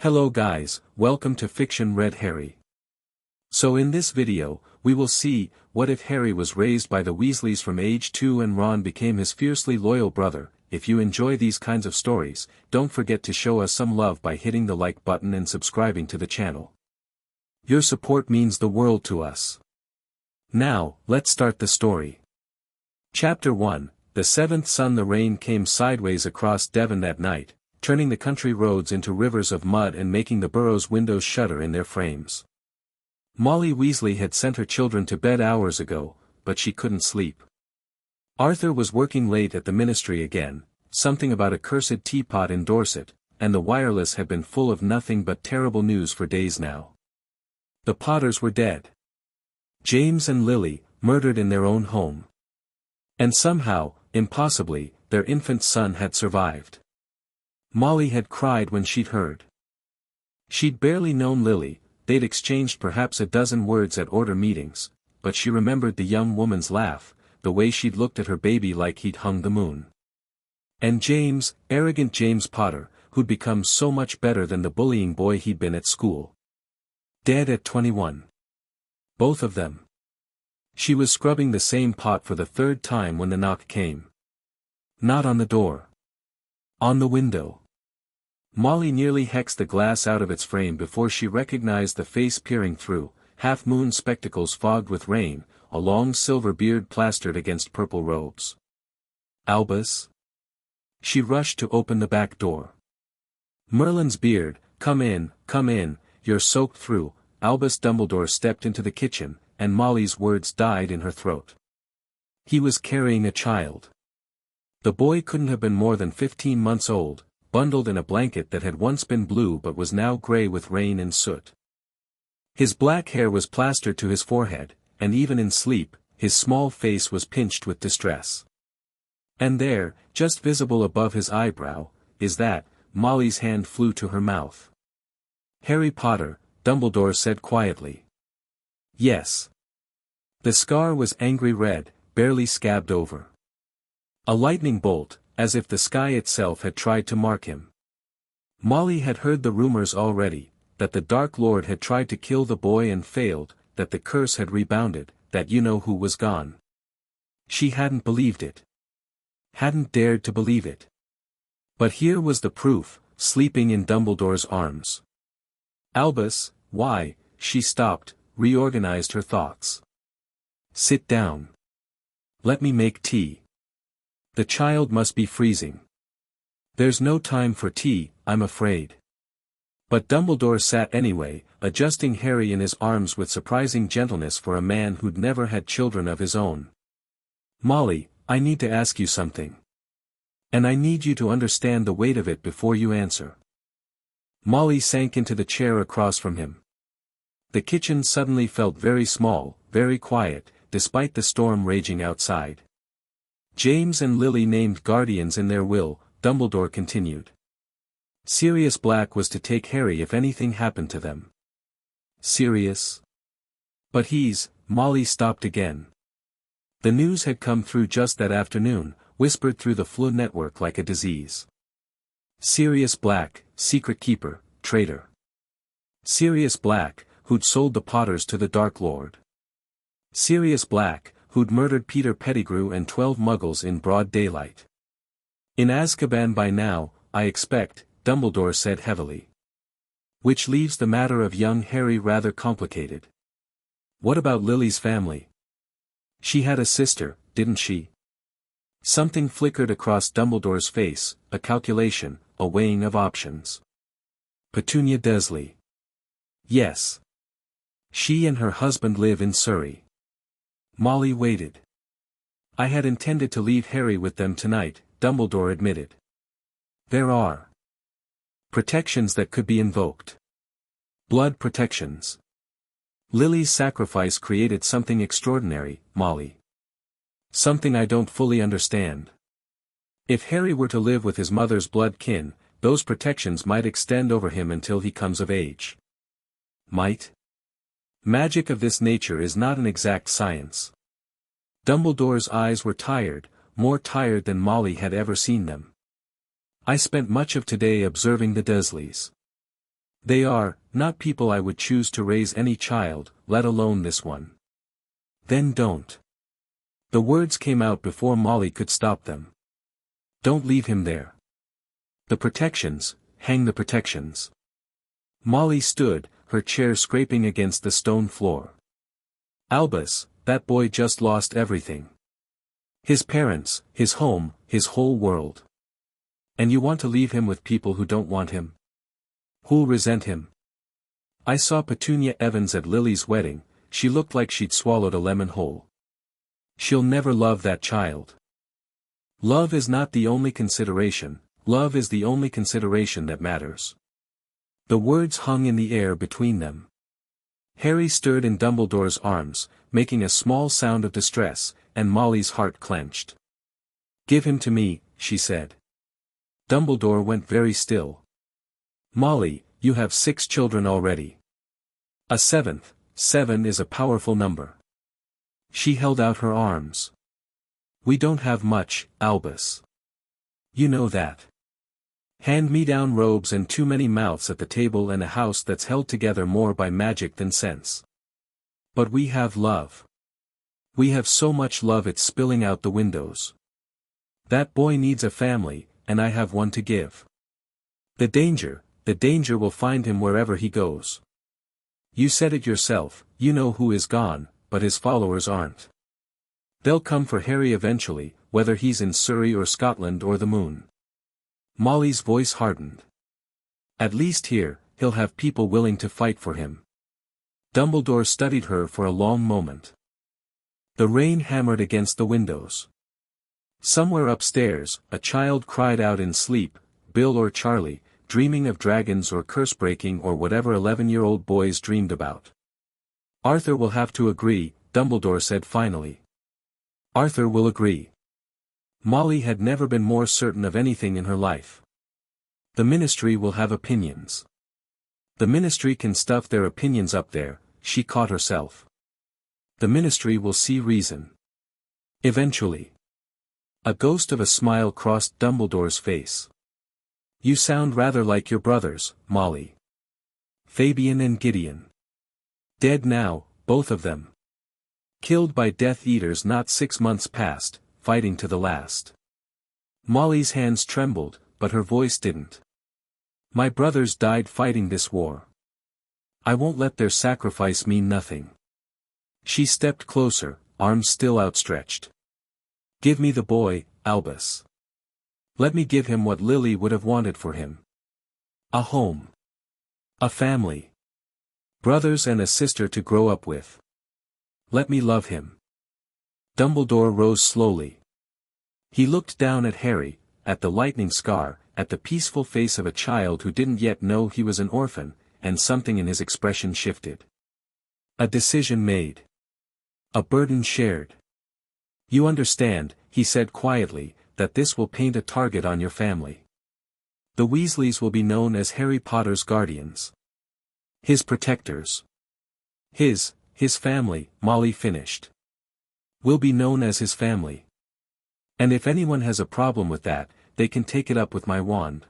Hello guys, welcome to Fiction Read Harry. So in this video, we will see, what if Harry was raised by the Weasleys from age 2 and Ron became his fiercely loyal brother. If you enjoy these kinds of stories, don't forget to show us some love by hitting the like button and subscribing to the channel. Your support means the world to us. Now, let's start the story. Chapter 1, The Seventh Son. The rain came sideways across Devon that night, turning the country roads into rivers of mud and making the burrow's windows shudder in their frames. Molly Weasley had sent her children to bed hours ago, but she couldn't sleep. Arthur was working late at the ministry again, something about a cursed teapot in Dorset, and the wireless had been full of nothing but terrible news for days now. The Potters were dead. James and Lily, murdered in their own home. And somehow, impossibly, their infant son had survived. Molly had cried when she'd heard. She'd barely known Lily, they'd exchanged perhaps a dozen words at order meetings, but she remembered the young woman's laugh, the way she'd looked at her baby like he'd hung the moon. And James, arrogant James Potter, who'd become so much better than the bullying boy he'd been at school. Dead at 21. Both of them. She was scrubbing the same pot for the third time when the knock came. Not on the door. On the window. Molly nearly hexed the glass out of its frame before she recognized the face peering through, half-moon spectacles fogged with rain, a long silver beard plastered against purple robes. Albus? She rushed to open the back door. Merlin's beard, come in, you're soaked through. Albus Dumbledore stepped into the kitchen, and Molly's words died in her throat. He was carrying a child. The boy couldn't have been more than 15 months old, bundled in a blanket that had once been blue but was now gray with rain and soot. His black hair was plastered to his forehead, and even in sleep, his small face was pinched with distress. And there, just visible above his eyebrow, is that, Molly's hand flew to her mouth. Harry Potter, Dumbledore said quietly. Yes. The scar was angry red, barely scabbed over. A lightning bolt, as if the sky itself had tried to mark him. Molly had heard the rumors already, that the Dark Lord had tried to kill the boy and failed, that the curse had rebounded, that you-know-who was gone. She hadn't believed it. Hadn't dared to believe it. But here was the proof, sleeping in Dumbledore's arms. Albus, why? She stopped, reorganized her thoughts. Sit down. Let me make tea. The child must be freezing. There's no time for tea, I'm afraid. But Dumbledore sat anyway, adjusting Harry in his arms with surprising gentleness for a man who'd never had children of his own. Molly, I need to ask you something. And I need you to understand the weight of it before you answer. Molly sank into the chair across from him. The kitchen suddenly felt very small, very quiet, despite the storm raging outside. James and Lily named guardians in their will, Dumbledore continued. Sirius Black was to take Harry if anything happened to them. Sirius? But Molly stopped again. The news had come through just that afternoon, whispered through the Flu network like a disease. Sirius Black, secret keeper, traitor. Sirius Black, who'd sold the Potters to the Dark Lord. Sirius Black, who'd murdered Peter Pettigrew and 12 muggles in broad daylight. In Azkaban by now, I expect, Dumbledore said heavily. Which leaves the matter of young Harry rather complicated. What about Lily's family? She had a sister, didn't she? Something flickered across Dumbledore's face, a calculation, a weighing of options. Petunia Dursley. Yes. She and her husband live in Surrey. Molly waited. I had intended to leave Harry with them tonight, Dumbledore admitted. There are protections that could be invoked. Blood protections. Lily's sacrifice created something extraordinary, Molly. Something I don't fully understand. If Harry were to live with his mother's blood kin, those protections might extend over him until he comes of age. Might? Magic of this nature is not an exact science. Dumbledore's eyes were tired, more tired than Molly had ever seen them. I spent much of today observing the Dursleys. They are, not people I would choose to raise any child, let alone this one. Then don't. The words came out before Molly could stop them. Don't leave him there. The protections, hang the protections. Molly stood, her chair scraping against the stone floor. Albus, that boy just lost everything. His parents, his home, his whole world. And you want to leave him with people who don't want him? Who'll resent him? I saw Petunia Evans at Lily's wedding, she looked like she'd swallowed a lemon whole. She'll never love that child. Love is not the only consideration, love is the only consideration that matters. The words hung in the air between them. Harry stirred in Dumbledore's arms, making a small sound of distress, and Molly's heart clenched. Give him to me, she said. Dumbledore went very still. Molly, you have 6 children already. A 7th, 7 is a powerful number. She held out her arms. We don't have much, Albus. You know that. Hand-me-down robes and too many mouths at the table and a house that's held together more by magic than sense. But we have love. We have so much love it's spilling out the windows. That boy needs a family, and I have one to give. The danger will find him wherever he goes. You said it yourself, you know who is gone, but his followers aren't. They'll come for Harry eventually, whether he's in Surrey or Scotland or the moon. Molly's voice hardened. At least here, he'll have people willing to fight for him. Dumbledore studied her for a long moment. The rain hammered against the windows. Somewhere upstairs, a child cried out in sleep, Bill or Charlie, dreaming of dragons or curse-breaking or whatever 11-year-old boys dreamed about. Arthur will have to agree, Dumbledore said finally. Arthur will agree. Molly had never been more certain of anything in her life. The Ministry will have opinions. The Ministry can stuff their opinions up there, she caught herself. The Ministry will see reason. Eventually. A ghost of a smile crossed Dumbledore's face. You sound rather like your brothers, Molly. Fabian and Gideon. Dead now, both of them. Killed by Death Eaters not 6 months past, fighting to the last. Molly's hands trembled, but her voice didn't. My brothers died fighting this war. I won't let their sacrifice mean nothing. She stepped closer, arms still outstretched. Give me the boy, Albus. Let me give him what Lily would have wanted for him. A home. A family. Brothers and a sister to grow up with. Let me love him. Dumbledore rose slowly. He looked down at Harry, at the lightning scar, at the peaceful face of a child who didn't yet know he was an orphan, and something in his expression shifted. A decision made. A burden shared. You understand, he said quietly, that this will paint a target on your family. The Weasleys will be known as Harry Potter's guardians. His protectors. His family, Molly finished. Will be known as his family. And if anyone has a problem with that, they can take it up with my wand.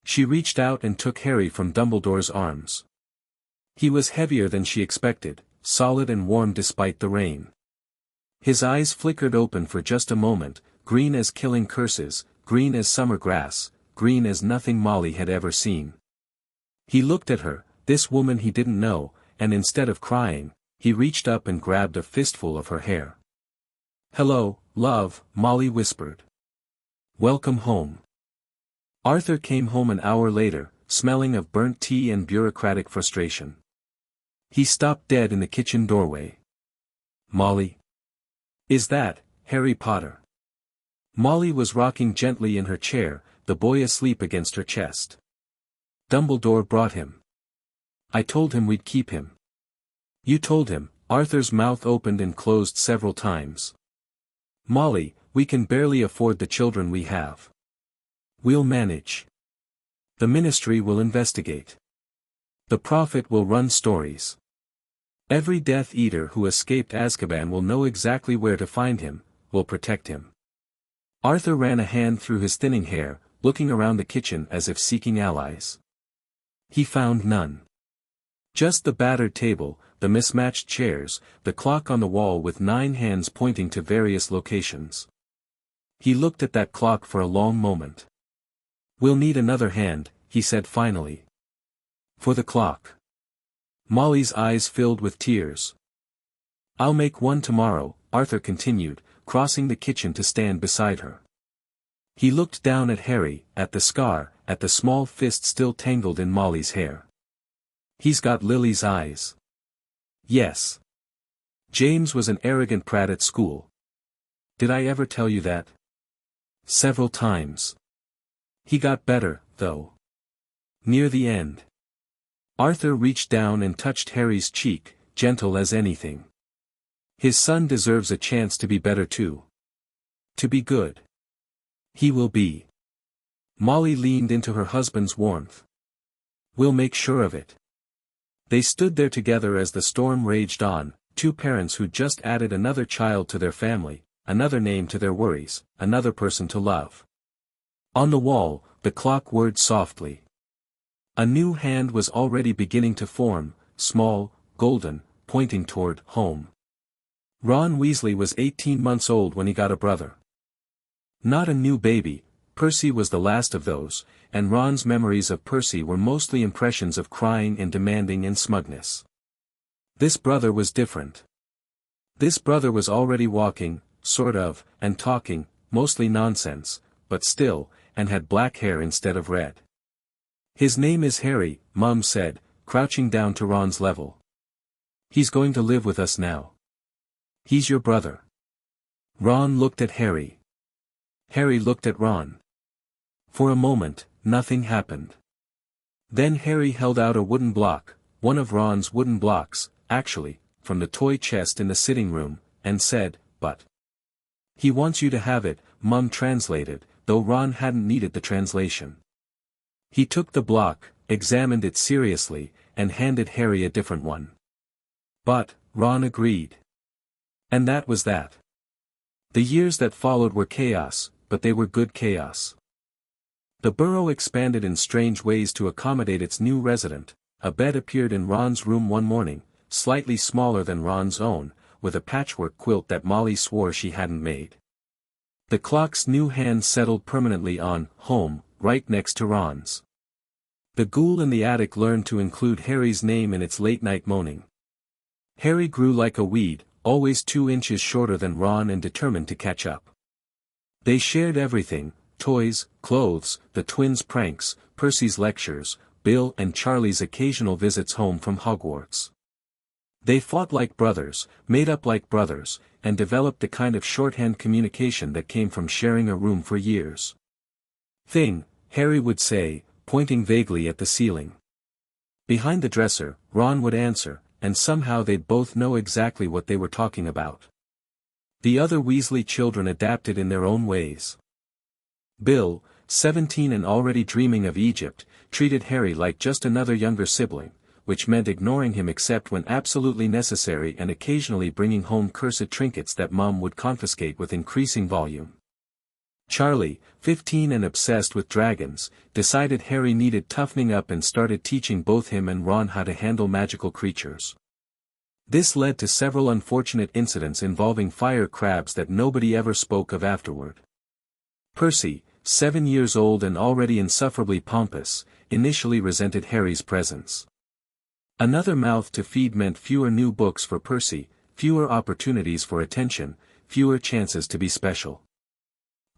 She reached out and took Harry from Dumbledore's arms. He was heavier than she expected, solid and warm despite the rain. His eyes flickered open for just a moment, green as killing curses, green as summer grass, green as nothing Molly had ever seen. He looked at her, this woman he didn't know, and instead of crying, he reached up and grabbed a fistful of her hair. Hello, love, Molly whispered. Welcome home. Arthur came home an hour later, smelling of burnt tea and bureaucratic frustration. He stopped dead in the kitchen doorway. Molly? Is that, Harry Potter? Molly was rocking gently in her chair, the boy asleep against her chest. Dumbledore brought him. I told him we'd keep him. You told him, Arthur's mouth opened and closed several times. Molly, we can barely afford the children we have. We'll manage. The Ministry will investigate. The Prophet will run stories. Every Death Eater who escaped Azkaban will know exactly where to find him, will protect him. Arthur ran a hand through his thinning hair, looking around the kitchen as if seeking allies. He found none. Just the battered table, the mismatched chairs, the clock on the wall with 9 hands pointing to various locations. He looked at that clock for a long moment. "We'll need another hand," he said finally. "For the clock." Molly's eyes filled with tears. "I'll make one tomorrow," Arthur continued, crossing the kitchen to stand beside her. He looked down at Harry, at the scar, at the small fist still tangled in Molly's hair. "He's got Lily's eyes." "Yes. James was an arrogant brat at school. Did I ever tell you that?" "Several times. He got better, though. Near the end." Arthur reached down and touched Harry's cheek, gentle as anything. "His son deserves a chance to be better too. To be good. He will be." Molly leaned into her husband's warmth. "We'll make sure of it." They stood there together as the storm raged on, two parents who'd just added another child to their family, another name to their worries, another person to love. On the wall, the clock whirred softly. A new hand was already beginning to form, small, golden, pointing toward home. Ron Weasley was 18 months old when he got a brother. Not a new baby, Percy was the last of those, and Ron's memories of Percy were mostly impressions of crying and demanding and smugness. This brother was different. This brother was already walking, sort of, and talking, mostly nonsense, but still, and had black hair instead of red. "His name is Harry," Mum said, crouching down to Ron's level. "He's going to live with us now. He's your brother." Ron looked at Harry. Harry looked at Ron. For a moment, nothing happened. Then Harry held out a wooden block, one of Ron's wooden blocks, actually, from the toy chest in the sitting room, and said, "But he wants you to have it," Mum translated, though Ron hadn't needed the translation. He took the block, examined it seriously, and handed Harry a different one. "But," Ron agreed. And that was that. The years that followed were chaos, but they were good chaos. The burrow expanded in strange ways to accommodate its new resident. A bed appeared in Ron's room one morning, slightly smaller than Ron's own, with a patchwork quilt that Molly swore she hadn't made. The clock's new hand settled permanently on home, right next to Ron's. The ghoul in the attic learned to include Harry's name in its late-night moaning. Harry grew like a weed, always 2 inches shorter than Ron and determined to catch up. They shared everything: toys, clothes, the twins' pranks, Percy's lectures, Bill and Charlie's occasional visits home from Hogwarts. They fought like brothers, made up like brothers, and developed the kind of shorthand communication that came from sharing a room for years. "Thing," Harry would say, pointing vaguely at the ceiling. Behind the dresser, Ron would answer, and somehow they'd both know exactly what they were talking about. The other Weasley children adapted in their own ways. Bill, 17 and already dreaming of Egypt, treated Harry like just another younger sibling, which meant ignoring him except when absolutely necessary and occasionally bringing home cursed trinkets that Mum would confiscate with increasing volume. Charlie, 15 and obsessed with dragons, decided Harry needed toughening up and started teaching both him and Ron how to handle magical creatures. This led to several unfortunate incidents involving fire crabs that nobody ever spoke of afterward. Percy, 7 years old and already insufferably pompous, initially resented Harry's presence. Another mouth to feed meant fewer new books for Percy, fewer opportunities for attention, fewer chances to be special.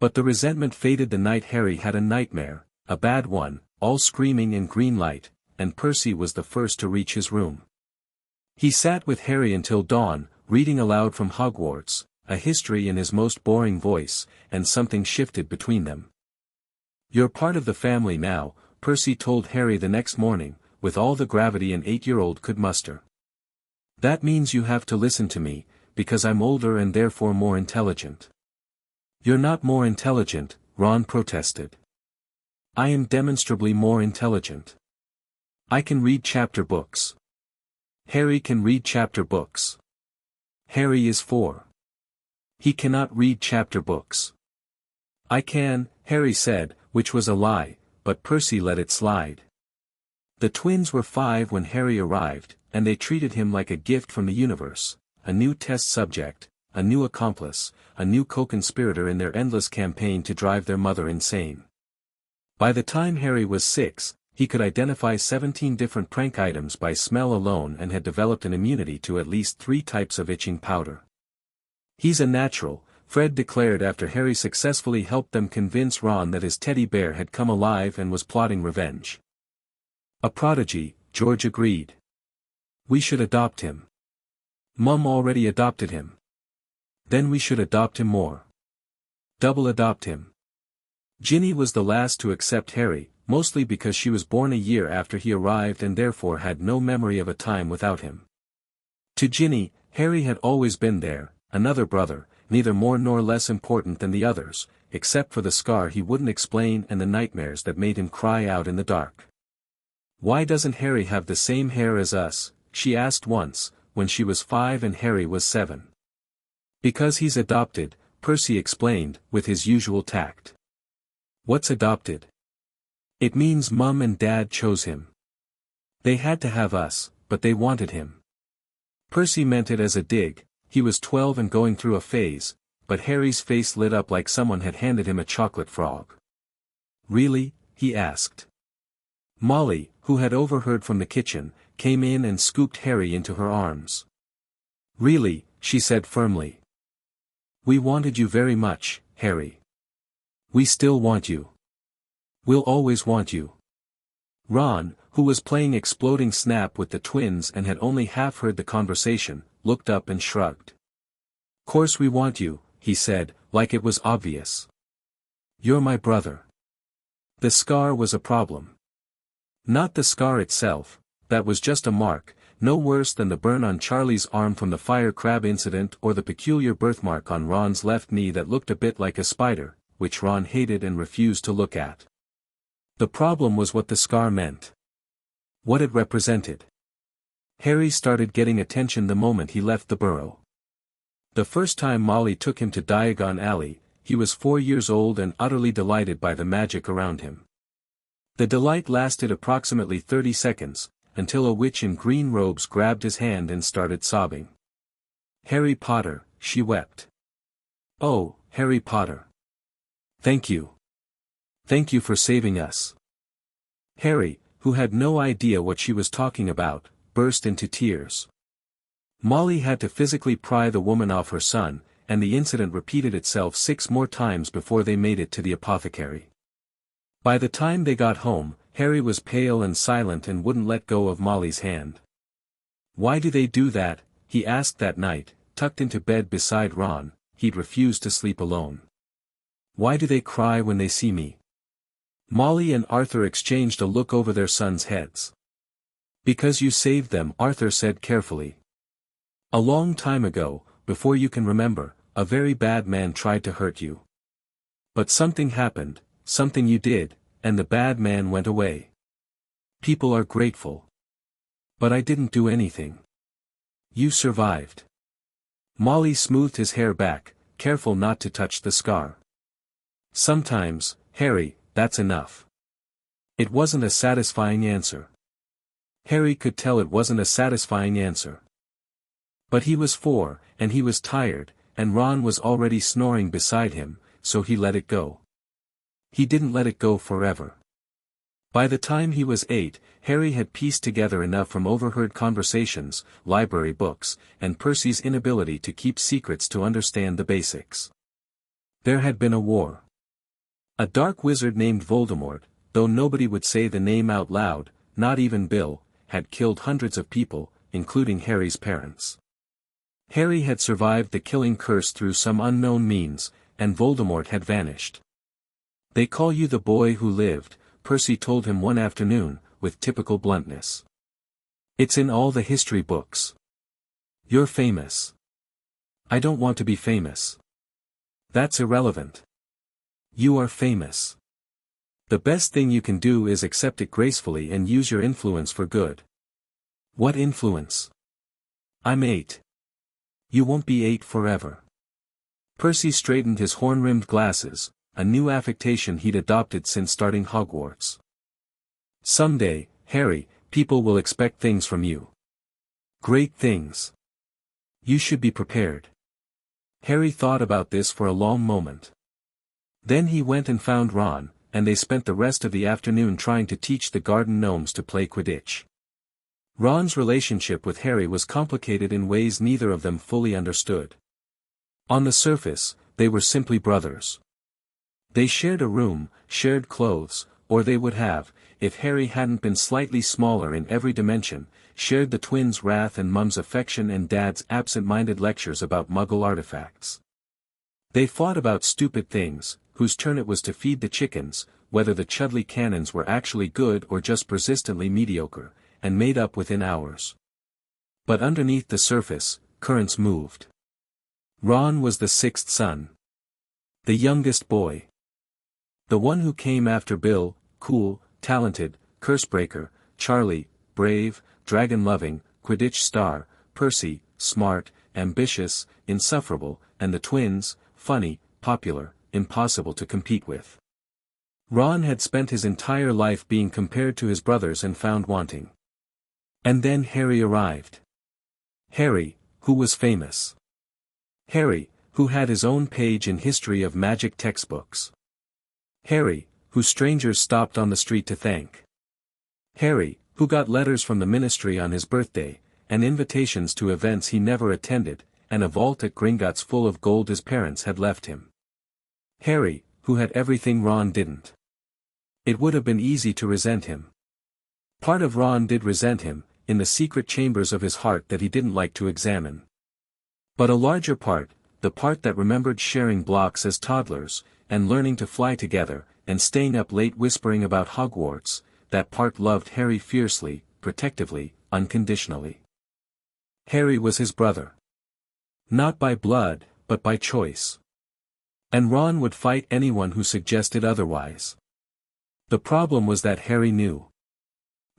But the resentment faded the night Harry had a nightmare, a bad one, all screaming in green light, and Percy was the first to reach his room. He sat with Harry until dawn, reading aloud from Hogwarts, a history in his most boring voice, and something shifted between them. "You're part of the family now," Percy told Harry the next morning, with all the gravity an 8-year-old could muster. "That means you have to listen to me, because I'm older and therefore more intelligent." "You're not more intelligent," Ron protested. "I am demonstrably more intelligent. I can read chapter books." "Harry can read chapter books. Harry is 4. He cannot read chapter books." "I can," Harry said, which was a lie, but Percy let it slide. The twins were 5 when Harry arrived, and they treated him like a gift from the universe, a new test subject, a new accomplice, a new co-conspirator in their endless campaign to drive their mother insane. By the time Harry was 6, he could identify 17 different prank items by smell alone and had developed an immunity to at least 3 types of itching powder. "He's a natural," Fred declared after Harry successfully helped them convince Ron that his teddy bear had come alive and was plotting revenge. "A prodigy," George agreed. "We should adopt him." "Mum already adopted him." "Then we should adopt him more. Double adopt him." Ginny was the last to accept Harry, mostly because she was born a year after he arrived and therefore had no memory of a time without him. To Ginny, Harry had always been there, another brother, neither more nor less important than the others, except for the scar he wouldn't explain and the nightmares that made him cry out in the dark. "Why doesn't Harry have the same hair as us?" she asked once, when she was 5 and Harry was 7. "Because he's adopted," Percy explained, with his usual tact. "What's adopted?" "It means Mum and Dad chose him. They had to have us, but they wanted him." Percy meant it as a dig. He was 12 and going through a phase, but Harry's face lit up like someone had handed him a chocolate frog. "Really?" he asked. Molly, who had overheard from the kitchen, came in and scooped Harry into her arms. "Really," she said firmly. "We wanted you very much, Harry. We still want you. We'll always want you." Ron, who was playing Exploding Snap with the twins and had only half heard the conversation, looked up and shrugged. "Course we want you," he said, like it was obvious. "You're my brother." The scar was a problem. Not the scar itself, that was just a mark, no worse than the burn on Charlie's arm from the fire crab incident or the peculiar birthmark on Ron's left knee that looked a bit like a spider, which Ron hated and refused to look at. The problem was what the scar meant. What it represented. Harry started getting attention the moment he left the burrow. The first time Molly took him to Diagon Alley, he was 4 years old and utterly delighted by the magic around him. The delight lasted approximately 30 seconds, until a witch in green robes grabbed his hand and started sobbing. "Harry Potter," she wept. "Oh, Harry Potter. Thank you. Thank you for saving us." Harry, who had no idea what she was talking about, burst into tears. Molly had to physically pry the woman off her son, and the incident repeated itself 6 more times before they made it to the apothecary. By the time they got home, Harry was pale and silent and wouldn't let go of Molly's hand. "Why do they do that?" he asked that night, tucked into bed beside Ron. He'd refused to sleep alone. "Why do they cry when they see me?" Molly and Arthur exchanged a look over their sons' heads. "Because you saved them," Arthur said carefully. "A long time ago, before you can remember, a very bad man tried to hurt you. But something happened, something you did, and the bad man went away. People are grateful. But I didn't do anything. You survived." Molly smoothed his hair back, careful not to touch the scar. "Sometimes, Harry, that's enough." It wasn't a satisfying answer. Harry could tell it wasn't a satisfying answer. But he was 4, and he was tired, and Ron was already snoring beside him, so he let it go. He didn't let it go forever. By the time he was 8, Harry had pieced together enough from overheard conversations, library books, and Percy's inability to keep secrets to understand the basics. There had been a war. A dark wizard named Voldemort, though nobody would say the name out loud, not even Bill, had killed hundreds of people, including Harry's parents. Harry had survived the killing curse through some unknown means, and Voldemort had vanished. "They call you the boy who lived," Percy told him one afternoon, with typical bluntness. "It's in all the history books. You're famous." "I don't want to be famous." "That's irrelevant. You are famous. The best thing you can do is accept it gracefully and use your influence for good." "What influence?" "I'm 8. You won't be 8 forever." Percy straightened his horn-rimmed glasses, a new affectation he'd adopted since starting Hogwarts. "Someday, Harry, people will expect things from you. Great things. You should be prepared. Harry thought about this for a long moment. Then he went and found Ron, and they spent the rest of the afternoon trying to teach the garden gnomes to play Quidditch. Ron's relationship with Harry was complicated in ways neither of them fully understood. On the surface, they were simply brothers. They shared a room, shared clothes, or they would have, if Harry hadn't been slightly smaller in every dimension, shared the twins' wrath and Mum's affection and Dad's absent-minded lectures about Muggle artifacts. They fought about stupid things, whose turn it was to feed the chickens, whether the Chudley cannons were actually good or just persistently mediocre, and made up within hours. But underneath the surface, currents moved. Ron was the sixth son. The youngest boy. The one who came after Bill, cool, talented, cursebreaker, Charlie, brave, dragon-loving, Quidditch star, Percy, smart, ambitious, insufferable, and the twins, funny, popular, impossible to compete with. Ron had spent his entire life being compared to his brothers and found wanting. And then Harry arrived. Harry, who was famous. Harry, who had his own page in history of magic textbooks. Harry, who strangers stopped on the street to thank. Harry, who got letters from the ministry on his birthday, and invitations to events he never attended, and a vault at Gringotts full of gold his parents had left him. Harry, who had everything Ron didn't. It would have been easy to resent him. Part of Ron did resent him, in the secret chambers of his heart that he didn't like to examine. But a larger part, the part that remembered sharing blocks as toddlers, and learning to fly together, and staying up late whispering about Hogwarts, that part loved Harry fiercely, protectively, unconditionally. Harry was his brother. Not by blood, but by choice. And Ron would fight anyone who suggested otherwise. The problem was that Harry knew.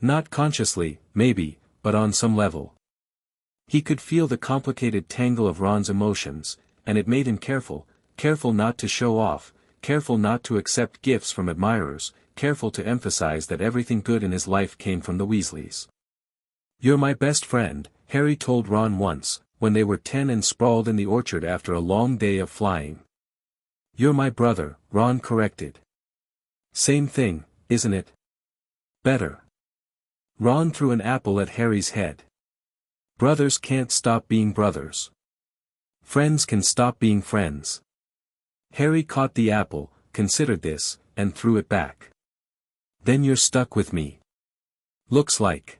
Not consciously, maybe, but on some level. He could feel the complicated tangle of Ron's emotions, and it made him careful not to show off, careful not to accept gifts from admirers, careful to emphasize that everything good in his life came from the Weasleys. "You're my best friend," Harry told Ron once, when they were 10 and sprawled in the orchard after a long day of flying. "You're my brother," Ron corrected. "Same thing, isn't it?" "Better." Ron threw an apple at Harry's head. Brothers can't stop being brothers. Friends can stop being friends. Harry caught the apple, considered this, and threw it back. "Then you're stuck with me. Looks like."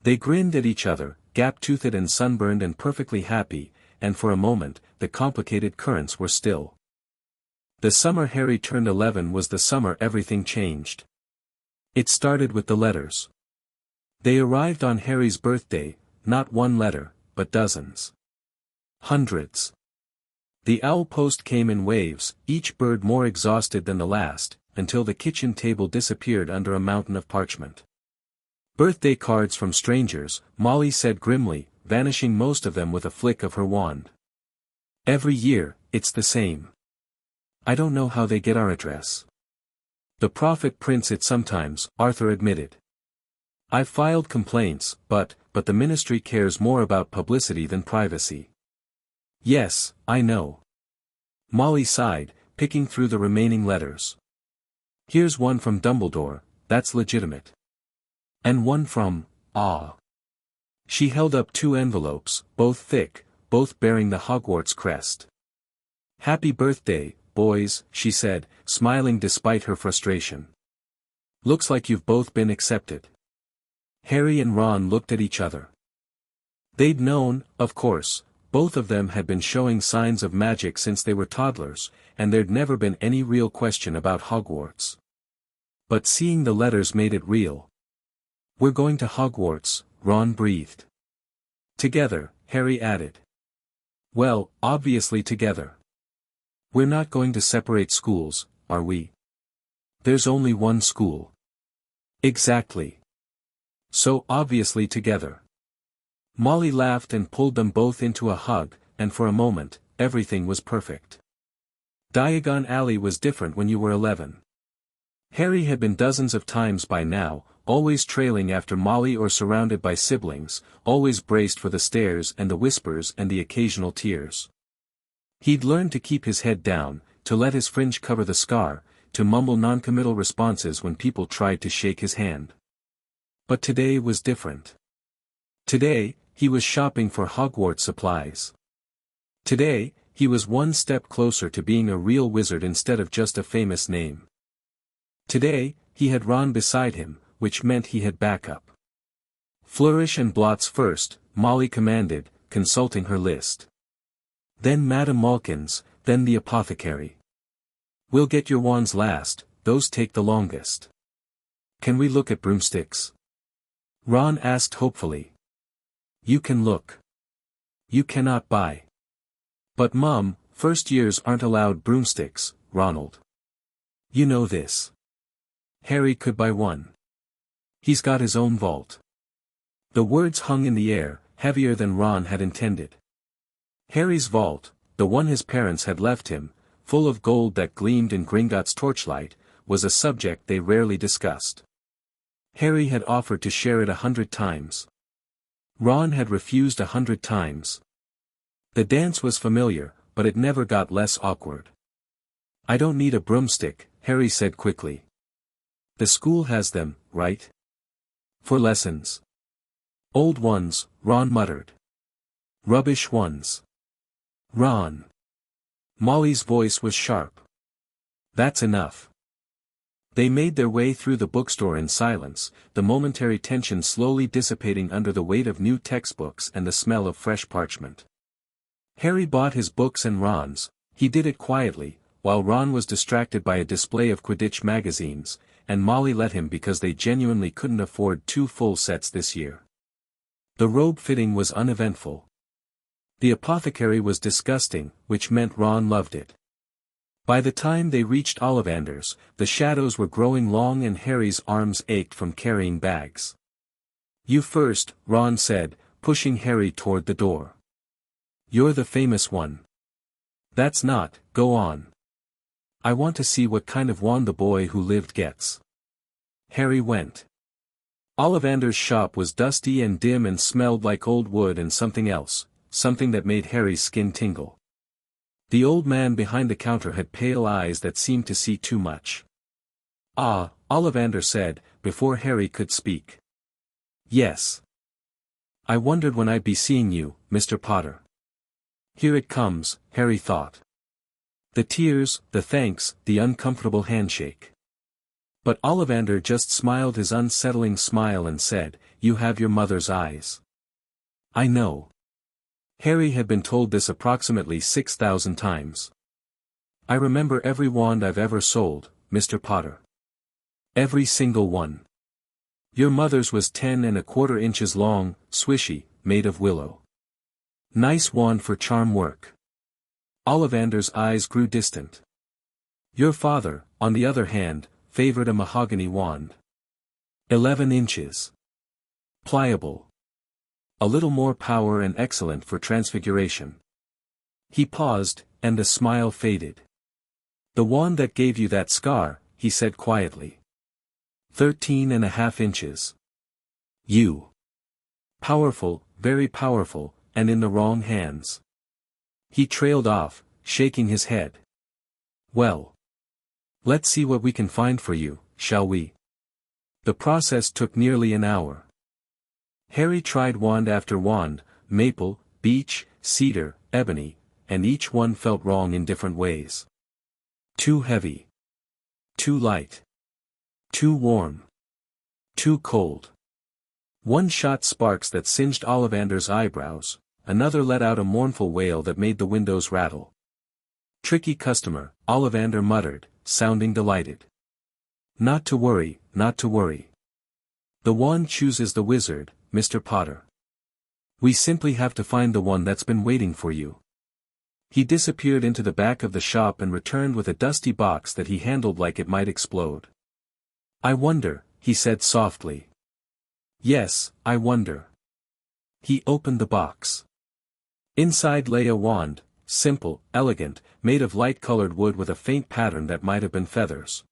They grinned at each other, gap-toothed and sunburned and perfectly happy, and for a moment, the complicated currents were still. The summer Harry turned 11 was the summer everything changed. It started with the letters. They arrived on Harry's birthday, not one letter, but dozens. Hundreds. The owl post came in waves, each bird more exhausted than the last, until the kitchen table disappeared under a mountain of parchment. "Birthday cards from strangers," Molly said grimly, vanishing most of them with a flick of her wand. "Every year, it's the same. I don't know how they get our address." "The Prophet prints it sometimes," Arthur admitted. "I've filed complaints, but the ministry cares more about publicity than privacy." "Yes, I know." Molly sighed, picking through the remaining letters. "Here's one from Dumbledore, that's legitimate. And one from, ah." She held up 2 envelopes, both thick, both bearing the Hogwarts crest. "Happy birthday, boys," she said, smiling despite her frustration. "Looks like you've both been accepted." Harry and Ron looked at each other. They'd known, of course, both of them had been showing signs of magic since they were toddlers, and there'd never been any real question about Hogwarts. But seeing the letters made it real. "We're going to Hogwarts," Ron breathed. "Together," Harry added. "Well, obviously together. We're not going to separate schools, are we? There's only one school." "Exactly. So obviously together." Molly laughed and pulled them both into a hug, and for a moment, everything was perfect. Diagon Alley was different when you were 11. Harry had been dozens of times by now, always trailing after Molly or surrounded by siblings, always braced for the stares and the whispers and the occasional tears. He'd learned to keep his head down, to let his fringe cover the scar, to mumble noncommittal responses when people tried to shake his hand. But today was different. Today, he was shopping for Hogwarts supplies. Today, he was one step closer to being a real wizard instead of just a famous name. Today, he had Ron beside him, which meant he had backup. Flourish and blots first, Molly commanded, consulting her list. Then Madame Malkin's, then the apothecary. We'll get your wands last, those take the longest. Can we look at broomsticks? Ron asked hopefully. You can look. You cannot buy. But Mum, first years aren't allowed broomsticks, Ronald. You know this. Harry could buy one. He's got his own vault. The words hung in the air, heavier than Ron had intended. Harry's vault, the one his parents had left him, full of gold that gleamed in Gringotts' torchlight, was a subject they rarely discussed. Harry had offered to share it 100 times. Ron had refused 100 times. The dance was familiar, but it never got less awkward. I don't need a broomstick, Harry said quickly. The school has them, right? For lessons. Old ones, Ron muttered. Rubbish ones. Ron. Molly's voice was sharp. That's enough. They made their way through the bookstore in silence, the momentary tension slowly dissipating under the weight of new textbooks and the smell of fresh parchment. Harry bought his books and Ron's. He did it quietly, while Ron was distracted by a display of Quidditch magazines, and Molly let him because they genuinely couldn't afford 2 full sets this year. The robe fitting was uneventful. The apothecary was disgusting, which meant Ron loved it. By the time they reached Ollivander's, the shadows were growing long and Harry's arms ached from carrying bags. You first, Ron said, pushing Harry toward the door. You're the famous one. That's not, go on. I want to see what kind of wand the boy who lived gets. Harry went. Ollivander's shop was dusty and dim and smelled like old wood and something else, something that made Harry's skin tingle. The old man behind the counter had pale eyes that seemed to see too much. Ah, Ollivander said, before Harry could speak. Yes. I wondered when I'd be seeing you, Mr. Potter. Here it comes, Harry thought. The tears, the thanks, the uncomfortable handshake. But Ollivander just smiled his unsettling smile and said, You have your mother's eyes. I know. Harry had been told this approximately 6,000 times. I remember every wand I've ever sold, Mr. Potter. Every single one. Your mother's was 10¼ inches long, swishy, made of willow. Nice wand for charm work. Ollivander's eyes grew distant. Your father, on the other hand, favored a mahogany wand. 11 inches. Pliable. A little more power and excellent for transfiguration. He paused, and the smile faded. The wand that gave you that scar, he said quietly. 13½ inches. You. Powerful, very powerful, and in the wrong hands. He trailed off, shaking his head. Well. Let's see what we can find for you, shall we? The process took nearly an hour. Harry tried wand after wand, maple, beech, cedar, ebony, and each one felt wrong in different ways. Too heavy. Too light. Too warm. Too cold. One shot sparks that singed Ollivander's eyebrows, another let out a mournful wail that made the windows rattle. Tricky customer, Ollivander muttered, sounding delighted. Not to worry, not to worry. The wand chooses the wizard, Mr. Potter. We simply have to find the one that's been waiting for you. He disappeared into the back of the shop and returned with a dusty box that he handled like it might explode. I wonder, he said softly. Yes, I wonder. He opened the box. Inside lay a wand, simple, elegant, made of light-colored wood with a faint pattern that might have been feathers.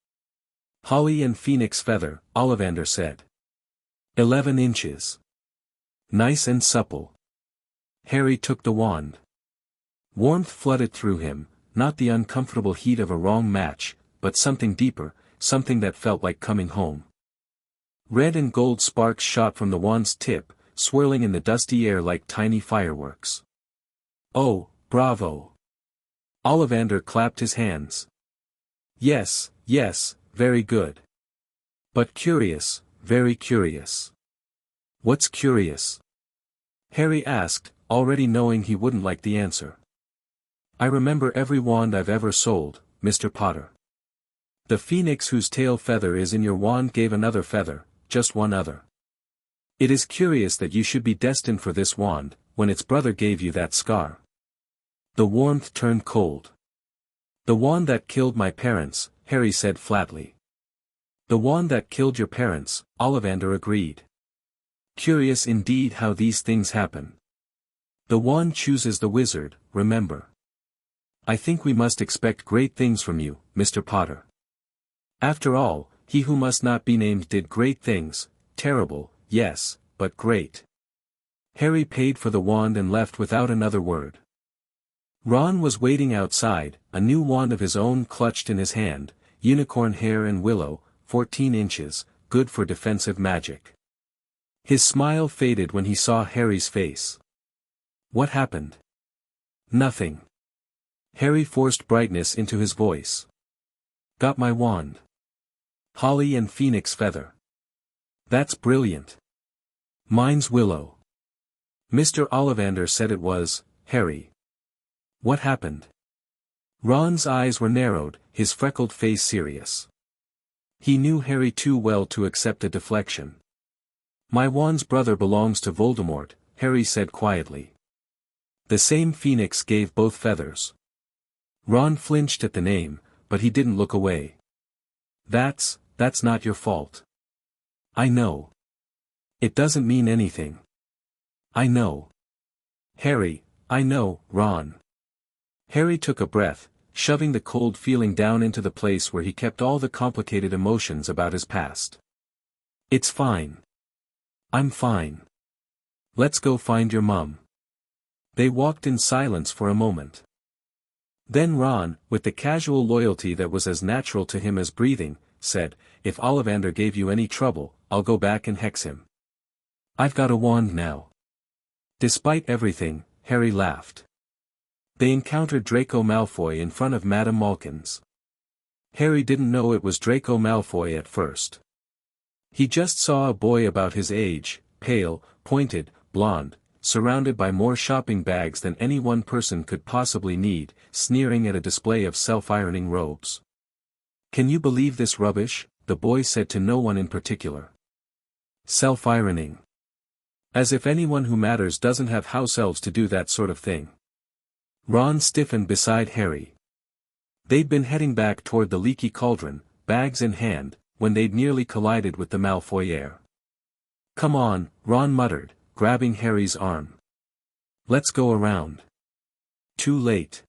Holly and phoenix feather, Ollivander said. 11 inches. Nice and supple. Harry took the wand. Warmth flooded through him, not the uncomfortable heat of a wrong match, but something deeper, something that felt like coming home. Red and gold sparks shot from the wand's tip, swirling in the dusty air like tiny fireworks. Oh, bravo! Ollivander clapped his hands. Yes, yes, very good. But curious, very curious. What's curious? Harry asked, already knowing he wouldn't like the answer. I remember every wand I've ever sold, Mr. Potter. The phoenix whose tail feather is in your wand gave another feather, just one other. It is curious that you should be destined for this wand, when its brother gave you that scar. The warmth turned cold. The wand that killed my parents, Harry said flatly. The wand that killed your parents, Ollivander agreed. Curious indeed how these things happen. The wand chooses the wizard, remember. I think we must expect great things from you, Mr. Potter. After all, he who must not be named did great things, terrible, yes, but great. Harry paid for the wand and left without another word. Ron was waiting outside, a new wand of his own clutched in his hand, unicorn hair and willow, 14 inches, good for defensive magic. His smile faded when he saw Harry's face. What happened? Nothing. Harry forced brightness into his voice. Got my wand. Holly and phoenix feather. That's brilliant. Mine's willow. Mr. Ollivander said it was, Harry. What happened? Ron's eyes were narrowed, his freckled face serious. He knew Harry too well to accept a deflection. My wand's brother belongs to Voldemort, Harry said quietly. The same phoenix gave both feathers. Ron flinched at the name, but he didn't look away. That's not your fault. I know. It doesn't mean anything. I know. Harry, I know, Ron. Harry took a breath, shoving the cold feeling down into the place where he kept all the complicated emotions about his past. It's fine. I'm fine. Let's go find your mum. They walked in silence for a moment. Then Ron, with the casual loyalty that was as natural to him as breathing, said, If Ollivander gave you any trouble, I'll go back and hex him. I've got a wand now. Despite everything, Harry laughed. They encountered Draco Malfoy in front of Madame Malkin's. Harry didn't know it was Draco Malfoy at first. He just saw a boy about his age, pale, pointed, blonde, surrounded by more shopping bags than any one person could possibly need, sneering at a display of self-ironing robes. Can you believe this rubbish? The boy said to no one in particular. Self-ironing. As if anyone who matters doesn't have house elves to do that sort of thing. Ron stiffened beside Harry. They'd been heading back toward the leaky cauldron, bags in hand, when they'd nearly collided with the Malfoy heir. Come on, Ron muttered, grabbing Harry's arm. Let's go around. Too late.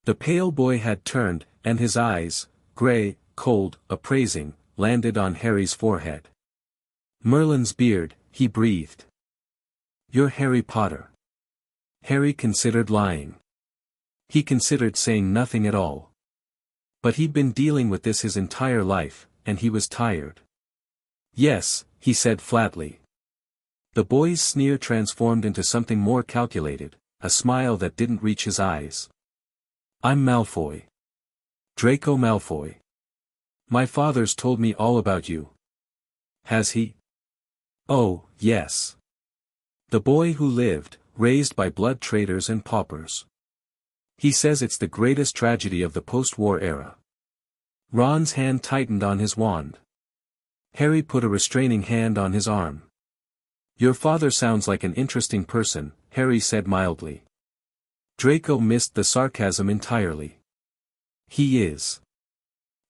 The pale boy had turned, and his eyes, gray, cold, appraising, landed on Harry's forehead. Merlin's beard, he breathed. You're Harry Potter. Harry considered lying. He considered saying nothing at all. But he'd been dealing with this his entire life, and he was tired. Yes, he said flatly. The boy's sneer transformed into something more calculated, a smile that didn't reach his eyes. I'm Malfoy. Draco Malfoy. My father's told me all about you. Has he? Oh, yes. The boy who lived, raised by blood traders and paupers. He says it's the greatest tragedy of the post-war era. Ron's hand tightened on his wand. Harry put a restraining hand on his arm. Your father sounds like an interesting person, Harry said mildly. Draco missed the sarcasm entirely. He is.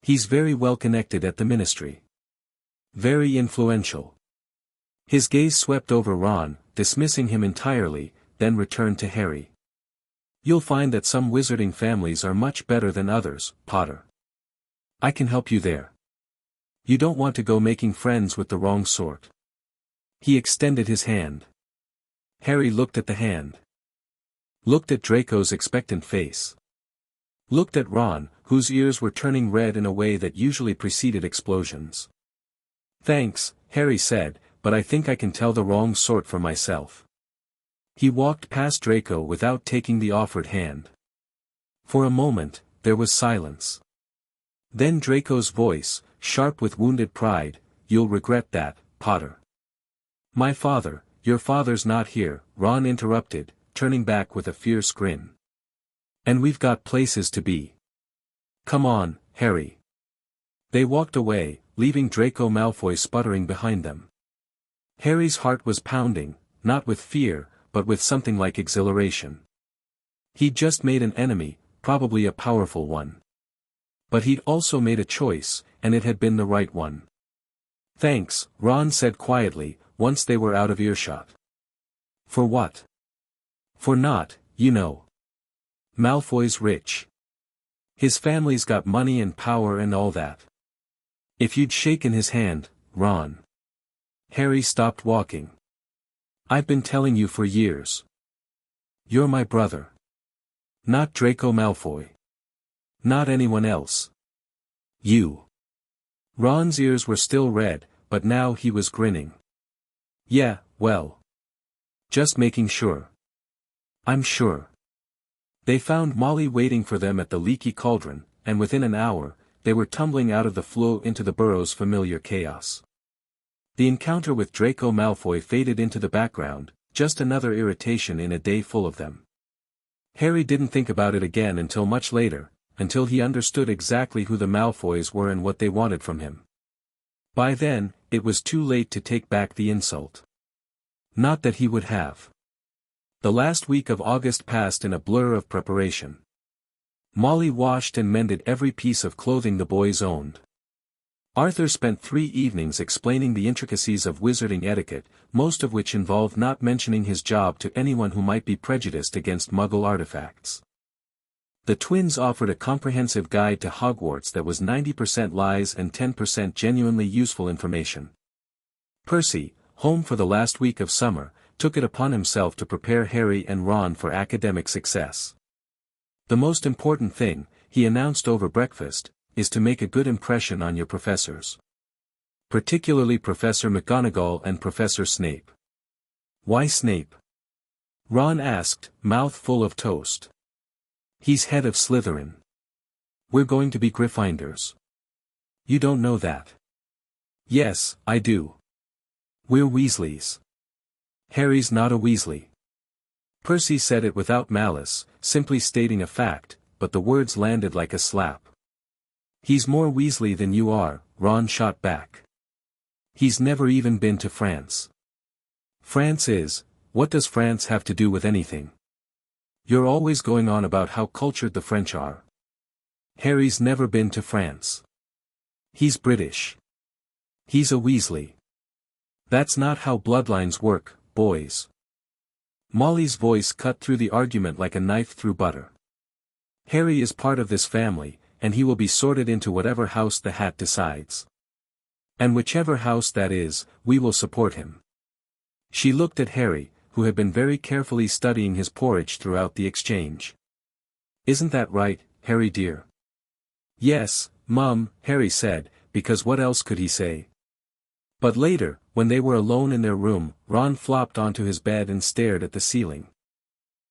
He's very well connected at the ministry. Very influential. His gaze swept over Ron, dismissing him entirely, then returned to Harry. You'll find that some wizarding families are much better than others, Potter. I can help you there. You don't want to go making friends with the wrong sort. He extended his hand. Harry looked at the hand. Looked at Draco's expectant face. Looked at Ron, whose ears were turning red in a way that usually preceded explosions. "Thanks," Harry said, "but I think I can tell the wrong sort for myself." He walked past Draco without taking the offered hand. For a moment, there was silence. Then Draco's voice, sharp with wounded pride, "You'll regret that, Potter." "My father, your father's not here," Ron interrupted, turning back with a fierce grin. "And we've got places to be. Come on, Harry." They walked away, leaving Draco Malfoy sputtering behind them. Harry's heart was pounding, not with fear, but with something like exhilaration. He'd just made an enemy, probably a powerful one. But he'd also made a choice, and it had been the right one. "Thanks," Ron said quietly, once they were out of earshot. "For what?" "For not, you know. Malfoy's rich. His family's got money and power and all that. If you'd shaken his hand, Ron." Harry stopped walking. "I've been telling you for years. You're my brother. Not Draco Malfoy. Not anyone else. You." Ron's ears were still red, but now he was grinning. "Yeah, well. Just making sure." "I'm sure." They found Molly waiting for them at the leaky cauldron, and within an hour, they were tumbling out of the flow into the burrow's familiar chaos. The encounter with Draco Malfoy faded into the background, just another irritation in a day full of them. Harry didn't think about it again until much later, until he understood exactly who the Malfoys were and what they wanted from him. By then, it was too late to take back the insult. Not that he would have. The last week of August passed in a blur of preparation. Molly washed and mended every piece of clothing the boys owned. Arthur spent 3 evenings explaining the intricacies of wizarding etiquette, most of which involved not mentioning his job to anyone who might be prejudiced against Muggle artifacts. The twins offered a comprehensive guide to Hogwarts that was 90% lies and 10% genuinely useful information. Percy, home for the last week of summer, took it upon himself to prepare Harry and Ron for academic success. "The most important thing," he announced over breakfast, "is to make a good impression on your professors. Particularly Professor McGonagall and Professor Snape." "Why Snape?" Ron asked, mouth full of toast. "He's head of Slytherin. We're going to be Gryffindors." "You don't know that." "Yes, I do. We're Weasleys." "Harry's not a Weasley." Percy said it without malice, simply stating a fact, but the words landed like a slap. "He's more Weasley than you are," Ron shot back. "He's never even been to France." "France is, what does France have to do with anything? You're always going on about how cultured the French are." "Harry's never been to France. He's British. He's a Weasley. That's not how bloodlines work, boys." Molly's voice cut through the argument like a knife through butter. "Harry is part of this family, and he will be sorted into whatever house the hat decides. And whichever house that is, we will support him." She looked at Harry, who had been very carefully studying his porridge throughout the exchange. "Isn't that right, Harry dear?" "Yes, Mum," Harry said, because what else could he say? But later, when they were alone in their room, Ron flopped onto his bed and stared at the ceiling.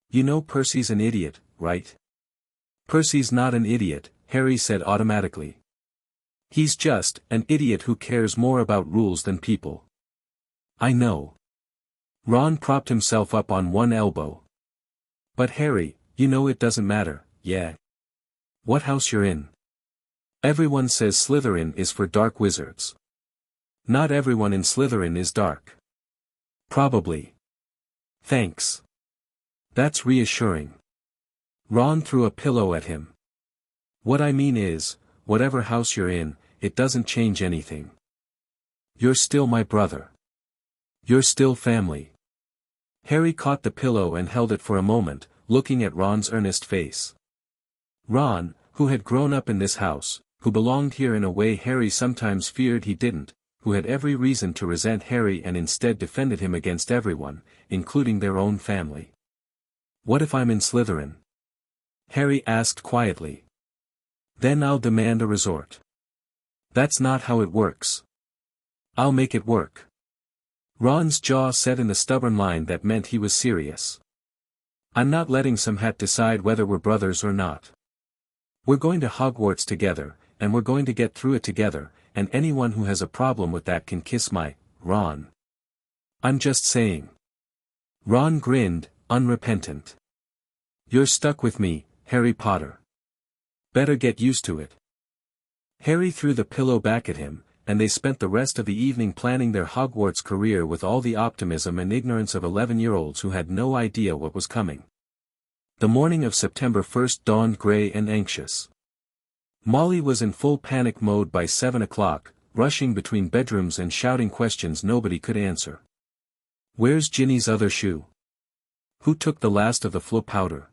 "You know Percy's an idiot, right?" "Percy's not an idiot," Harry said automatically. "He's just an idiot who cares more about rules than people." "I know." Ron propped himself up on one elbow. "But Harry, you know it doesn't matter, yeah? What house you're in. Everyone says Slytherin is for dark wizards. Not everyone in Slytherin is dark." "Probably. Thanks. That's reassuring." Ron threw a pillow at him. "What I mean is, whatever house you're in, it doesn't change anything. You're still my brother. You're still family." Harry caught the pillow and held it for a moment, looking at Ron's earnest face. Ron, who had grown up in this house, who belonged here in a way Harry sometimes feared he didn't, who had every reason to resent Harry and instead defended him against everyone, including their own family. "What if I'm in Slytherin?" Harry asked quietly. "Then I'll demand a resort." "That's not how it works." "I'll make it work." Ron's jaw set in the stubborn line that meant he was serious. "I'm not letting some hat decide whether we're brothers or not. We're going to Hogwarts together, and we're going to get through it together, and anyone who has a problem with that can kiss my Ron. I'm just saying." Ron grinned, unrepentant. "You're stuck with me, Harry Potter. Better get used to it." Harry threw the pillow back at him, and they spent the rest of the evening planning their Hogwarts career with all the optimism and ignorance of 11-year-olds who had no idea what was coming. The morning of September 1st dawned gray and anxious. Molly was in full panic mode by 7 o'clock, rushing between bedrooms and shouting questions nobody could answer. "Where's Ginny's other shoe? Who took the last of the flo powder?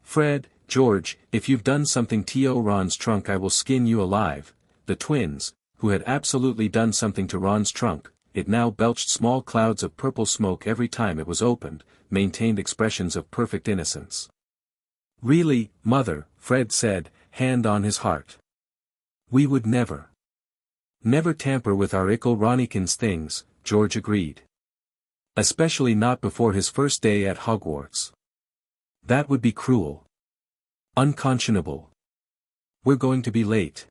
Fred, George, if you've done something to Ron's trunk I will skin you alive." The twins, who had absolutely done something to Ron's trunk, it now belched small clouds of purple smoke every time it was opened, maintained expressions of perfect innocence. "Really, Mother," Fred said, hand on his heart. "We would never tamper with our Ickle Ronnikins things," George agreed. "Especially not before his first day at Hogwarts. That would be cruel. Unconscionable. We're going to be late."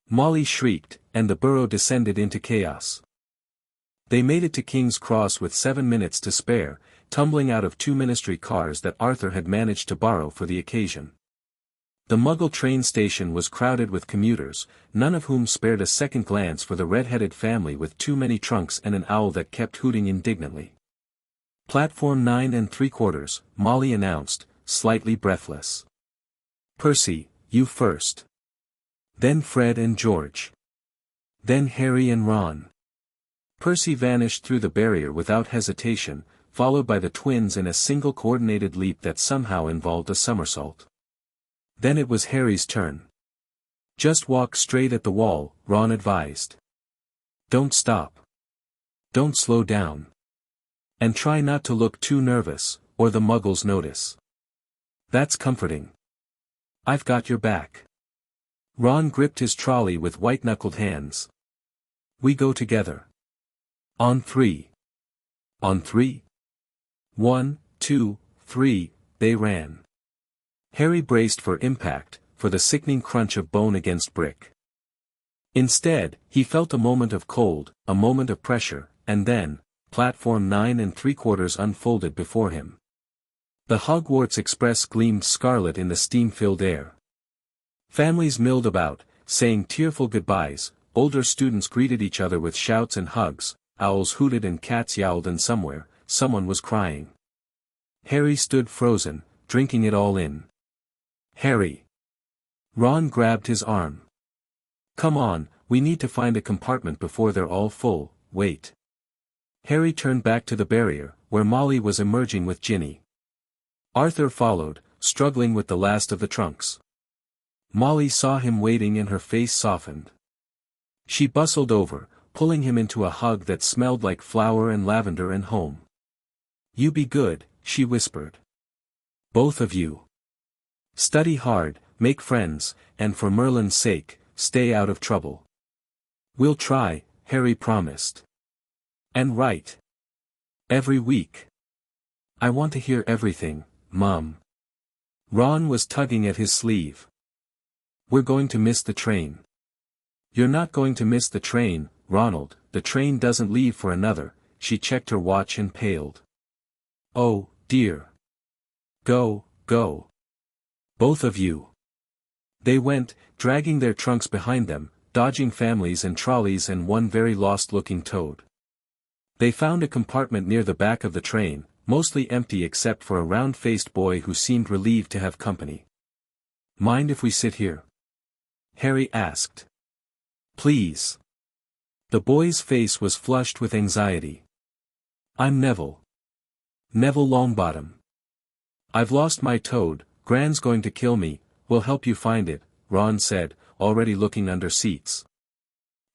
Molly shrieked, and the burrow descended into chaos. They made it to King's Cross with 7 minutes to spare, tumbling out of 2 ministry cars that Arthur had managed to borrow for the occasion. The Muggle train station was crowded with commuters, none of whom spared a second glance for the red-headed family with too many trunks and an owl that kept hooting indignantly. "Platform 9 3/4, Molly announced, slightly breathless. "Percy, you first. Then Fred and George. Then Harry and Ron." Percy vanished through the barrier without hesitation, followed by the twins in a single coordinated leap that somehow involved a somersault. Then it was Harry's turn. "Just walk straight at the wall," Ron advised. "Don't stop. Don't slow down. And try not to look too nervous, or the Muggles notice. That's comforting. I've got your back." Ron gripped his trolley with white-knuckled hands. "We go together. On 3. On 3. 1, 2, 3, they ran. Harry braced for impact, for the sickening crunch of bone against brick. Instead, he felt a moment of cold, a moment of pressure, and then, platform 9 3/4 unfolded before him. The Hogwarts Express gleamed scarlet in the steam-filled air. Families milled about, saying tearful goodbyes, older students greeted each other with shouts and hugs, owls hooted and cats yowled and somewhere, someone was crying. Harry stood frozen, drinking it all in. "Harry." Ron grabbed his arm. "Come on, we need to find a compartment before they're all full, wait." Harry turned back to the barrier, where Molly was emerging with Ginny. Arthur followed, struggling with the last of the trunks. Molly saw him waiting and her face softened. She bustled over, pulling him into a hug that smelled like flower and lavender and home. "You be good," she whispered. "Both of you. Study hard, make friends, and for Merlin's sake, stay out of trouble." "We'll try," Harry promised. "And write. Every week. I want to hear everything, Mum." Ron was tugging at his sleeve. "We're going to miss the train." "You're not going to miss the train, Ronald, the train doesn't leave for another." She checked her watch and paled. "Oh, dear. Go, go. Both of you." They went, dragging their trunks behind them, dodging families and trolleys and one very lost-looking toad. They found a compartment near the back of the train, mostly empty except for a round-faced boy who seemed relieved to have company. "Mind if we sit here?" Harry asked. "Please." The boy's face was flushed with anxiety. "I'm Neville. Neville Longbottom. I've lost my toad, Gran's going to kill me." "We'll help you find it," Ron said, already looking under seats.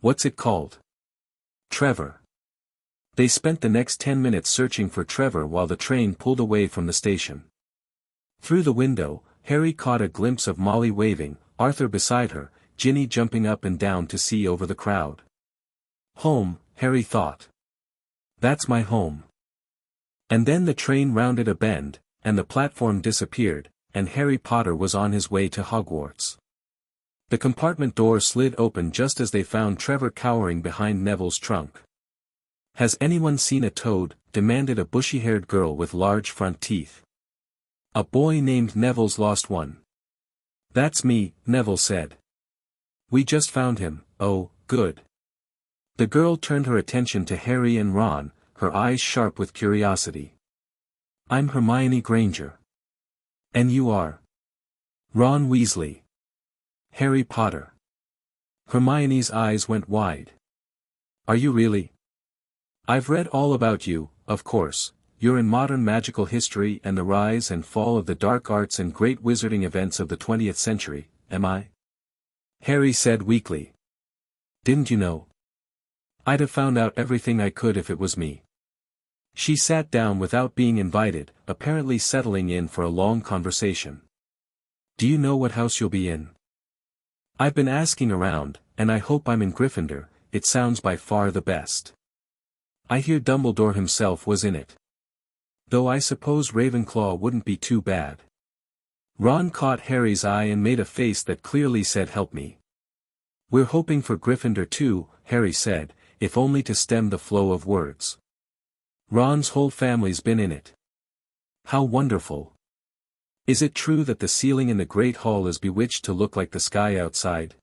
"What's it called?" Trevor. They spent the next 10 minutes searching for Trevor while the train pulled away from the station. Through the window, Harry caught a glimpse of Molly waving, Arthur beside her, Ginny jumping up and down to see over the crowd. Home, Harry thought. That's my home. And then the train rounded a bend, and the platform disappeared, and Harry Potter was on his way to Hogwarts. The compartment door slid open just as they found Trevor cowering behind Neville's trunk. "Has anyone seen a toad?" demanded a bushy-haired girl with large front teeth. "A boy named Neville's lost one." "That's me," Neville said. "We just found him." "Oh, good." The girl turned her attention to Harry and Ron, her eyes sharp with curiosity. "I'm Hermione Granger." "And you are?" "Ron Weasley." "Harry Potter." Hermione's eyes went wide. "Are you really?" "I've read all about you, of course. You're in modern magical history and the rise and fall of the dark arts and great wizarding events of the 20th century, am I?" Harry said weakly. "Didn't you know? I'd have found out everything I could if it was me." She sat down without being invited, apparently settling in for a long conversation. "Do you know what house you'll be in?" "I've been asking around, and I hope I'm in Gryffindor. It sounds by far the best. I hear Dumbledore himself was in it. Though I suppose Ravenclaw wouldn't be too bad." Ron caught Harry's eye and made a face that clearly said help me. "We're hoping for Gryffindor too," Harry said, if only to stem the flow of words. "Ron's whole family's been in it." "How wonderful. Is it true that the ceiling in the Great Hall is bewitched to look like the sky outside?"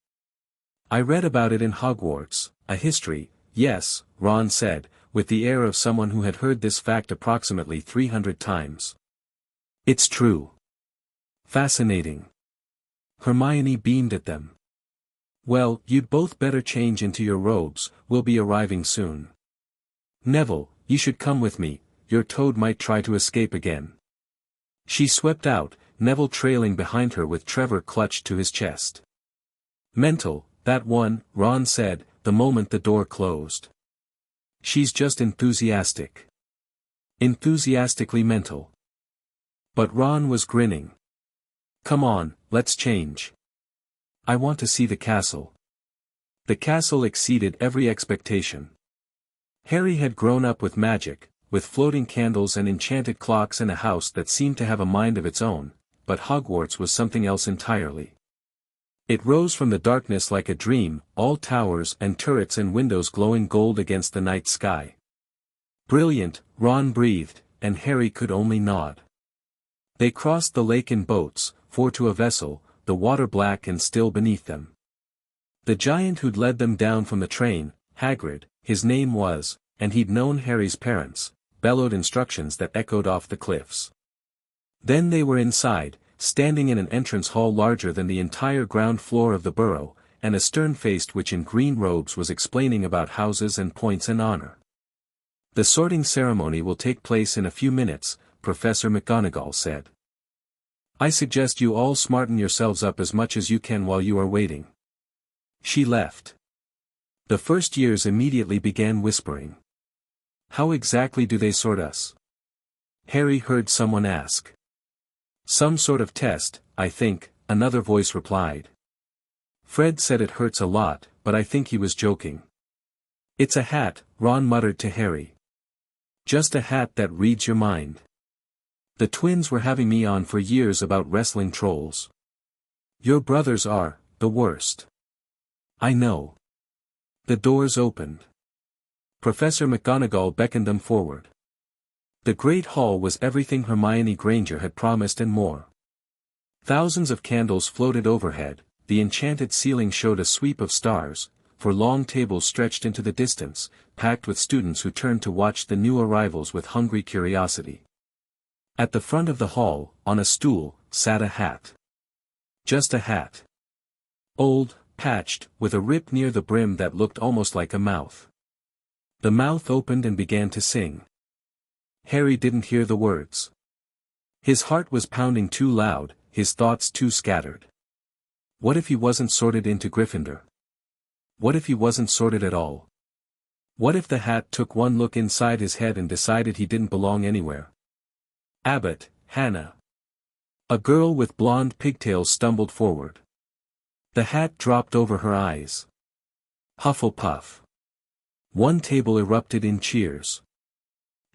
"I read about it in Hogwarts, a history, yes," Ron said, with the air of someone who had heard this fact approximately 300 times. "It's true." "Fascinating." Hermione beamed at them. "Well, you'd both better change into your robes, we'll be arriving soon. Neville, you should come with me, your toad might try to escape again." She swept out, Neville trailing behind her with Trevor clutched to his chest. "Mental, that one," Ron said, the moment the door closed. "She's just enthusiastic. Enthusiastically mental." But Ron was grinning. "Come on, let's change. I want to see the castle." The castle exceeded every expectation. Harry had grown up with magic, with floating candles and enchanted clocks and a house that seemed to have a mind of its own, but Hogwarts was something else entirely. It rose from the darkness like a dream, all towers and turrets and windows glowing gold against the night sky. "Brilliant," Ron breathed, and Harry could only nod. They crossed the lake in boats, 4 to a vessel, the water black and still beneath them. The giant who'd led them down from the train, Hagrid, his name was, and he'd known Harry's parents, bellowed instructions that echoed off the cliffs. Then they were inside, standing in an entrance hall larger than the entire ground floor of the burrow, and a stern-faced witch in green robes was explaining about houses and points and honor. "The sorting ceremony will take place in a few minutes," Professor McGonagall said. "I suggest you all smarten yourselves up as much as you can while you are waiting." She left. The first years immediately began whispering. "How exactly do they sort us?" Harry heard someone ask. "Some sort of test, I think," another voice replied. "Fred said it hurts a lot, but I think he was joking." "It's a hat," Ron muttered to Harry. "Just a hat that reads your mind. The twins were having me on for years about wrestling trolls. Your brothers are, the worst." "I know." The doors opened. Professor McGonagall beckoned them forward. The Great Hall was everything Hermione Granger had promised and more. Thousands of candles floated overhead, the enchanted ceiling showed a sweep of stars, for long tables stretched into the distance, packed with students who turned to watch the new arrivals with hungry curiosity. At the front of the hall, on a stool, sat a hat. Just a hat. Old, patched, with a rip near the brim that looked almost like a mouth. The mouth opened and began to sing. Harry didn't hear the words. His heart was pounding too loud, his thoughts too scattered. What if he wasn't sorted into Gryffindor? What if he wasn't sorted at all? What if the hat took one look inside his head and decided he didn't belong anywhere? Abbott, Hannah. A girl with blonde pigtails stumbled forward. The hat dropped over her eyes. Hufflepuff. One table erupted in cheers.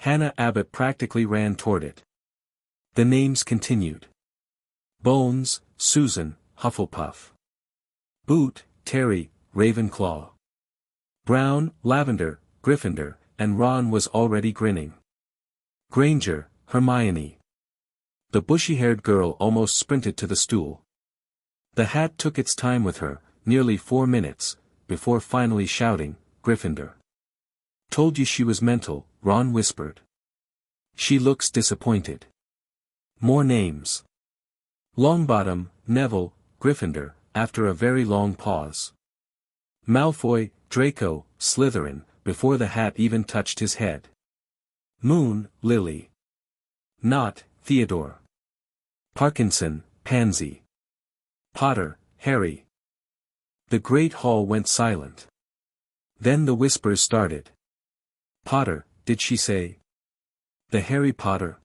Hannah Abbott practically ran toward it. The names continued. Bones, Susan, Hufflepuff. Boot, Terry, Ravenclaw. Brown, Lavender, Gryffindor, and Ron was already grinning. Granger, Hermione. The bushy-haired girl almost sprinted to the stool. The hat took its time with her, nearly 4 minutes, before finally shouting, Gryffindor. Told you she was mental, Ron whispered. She looks disappointed. More names. Longbottom, Neville, Gryffindor, after a very long pause. Malfoy, Draco, Slytherin, before the hat even touched his head. Moon, Lily. Knott, Theodore. Parkinson, Pansy. Potter, Harry. The great hall went silent. Then the whispers started. Potter, did she say? The Harry Potter.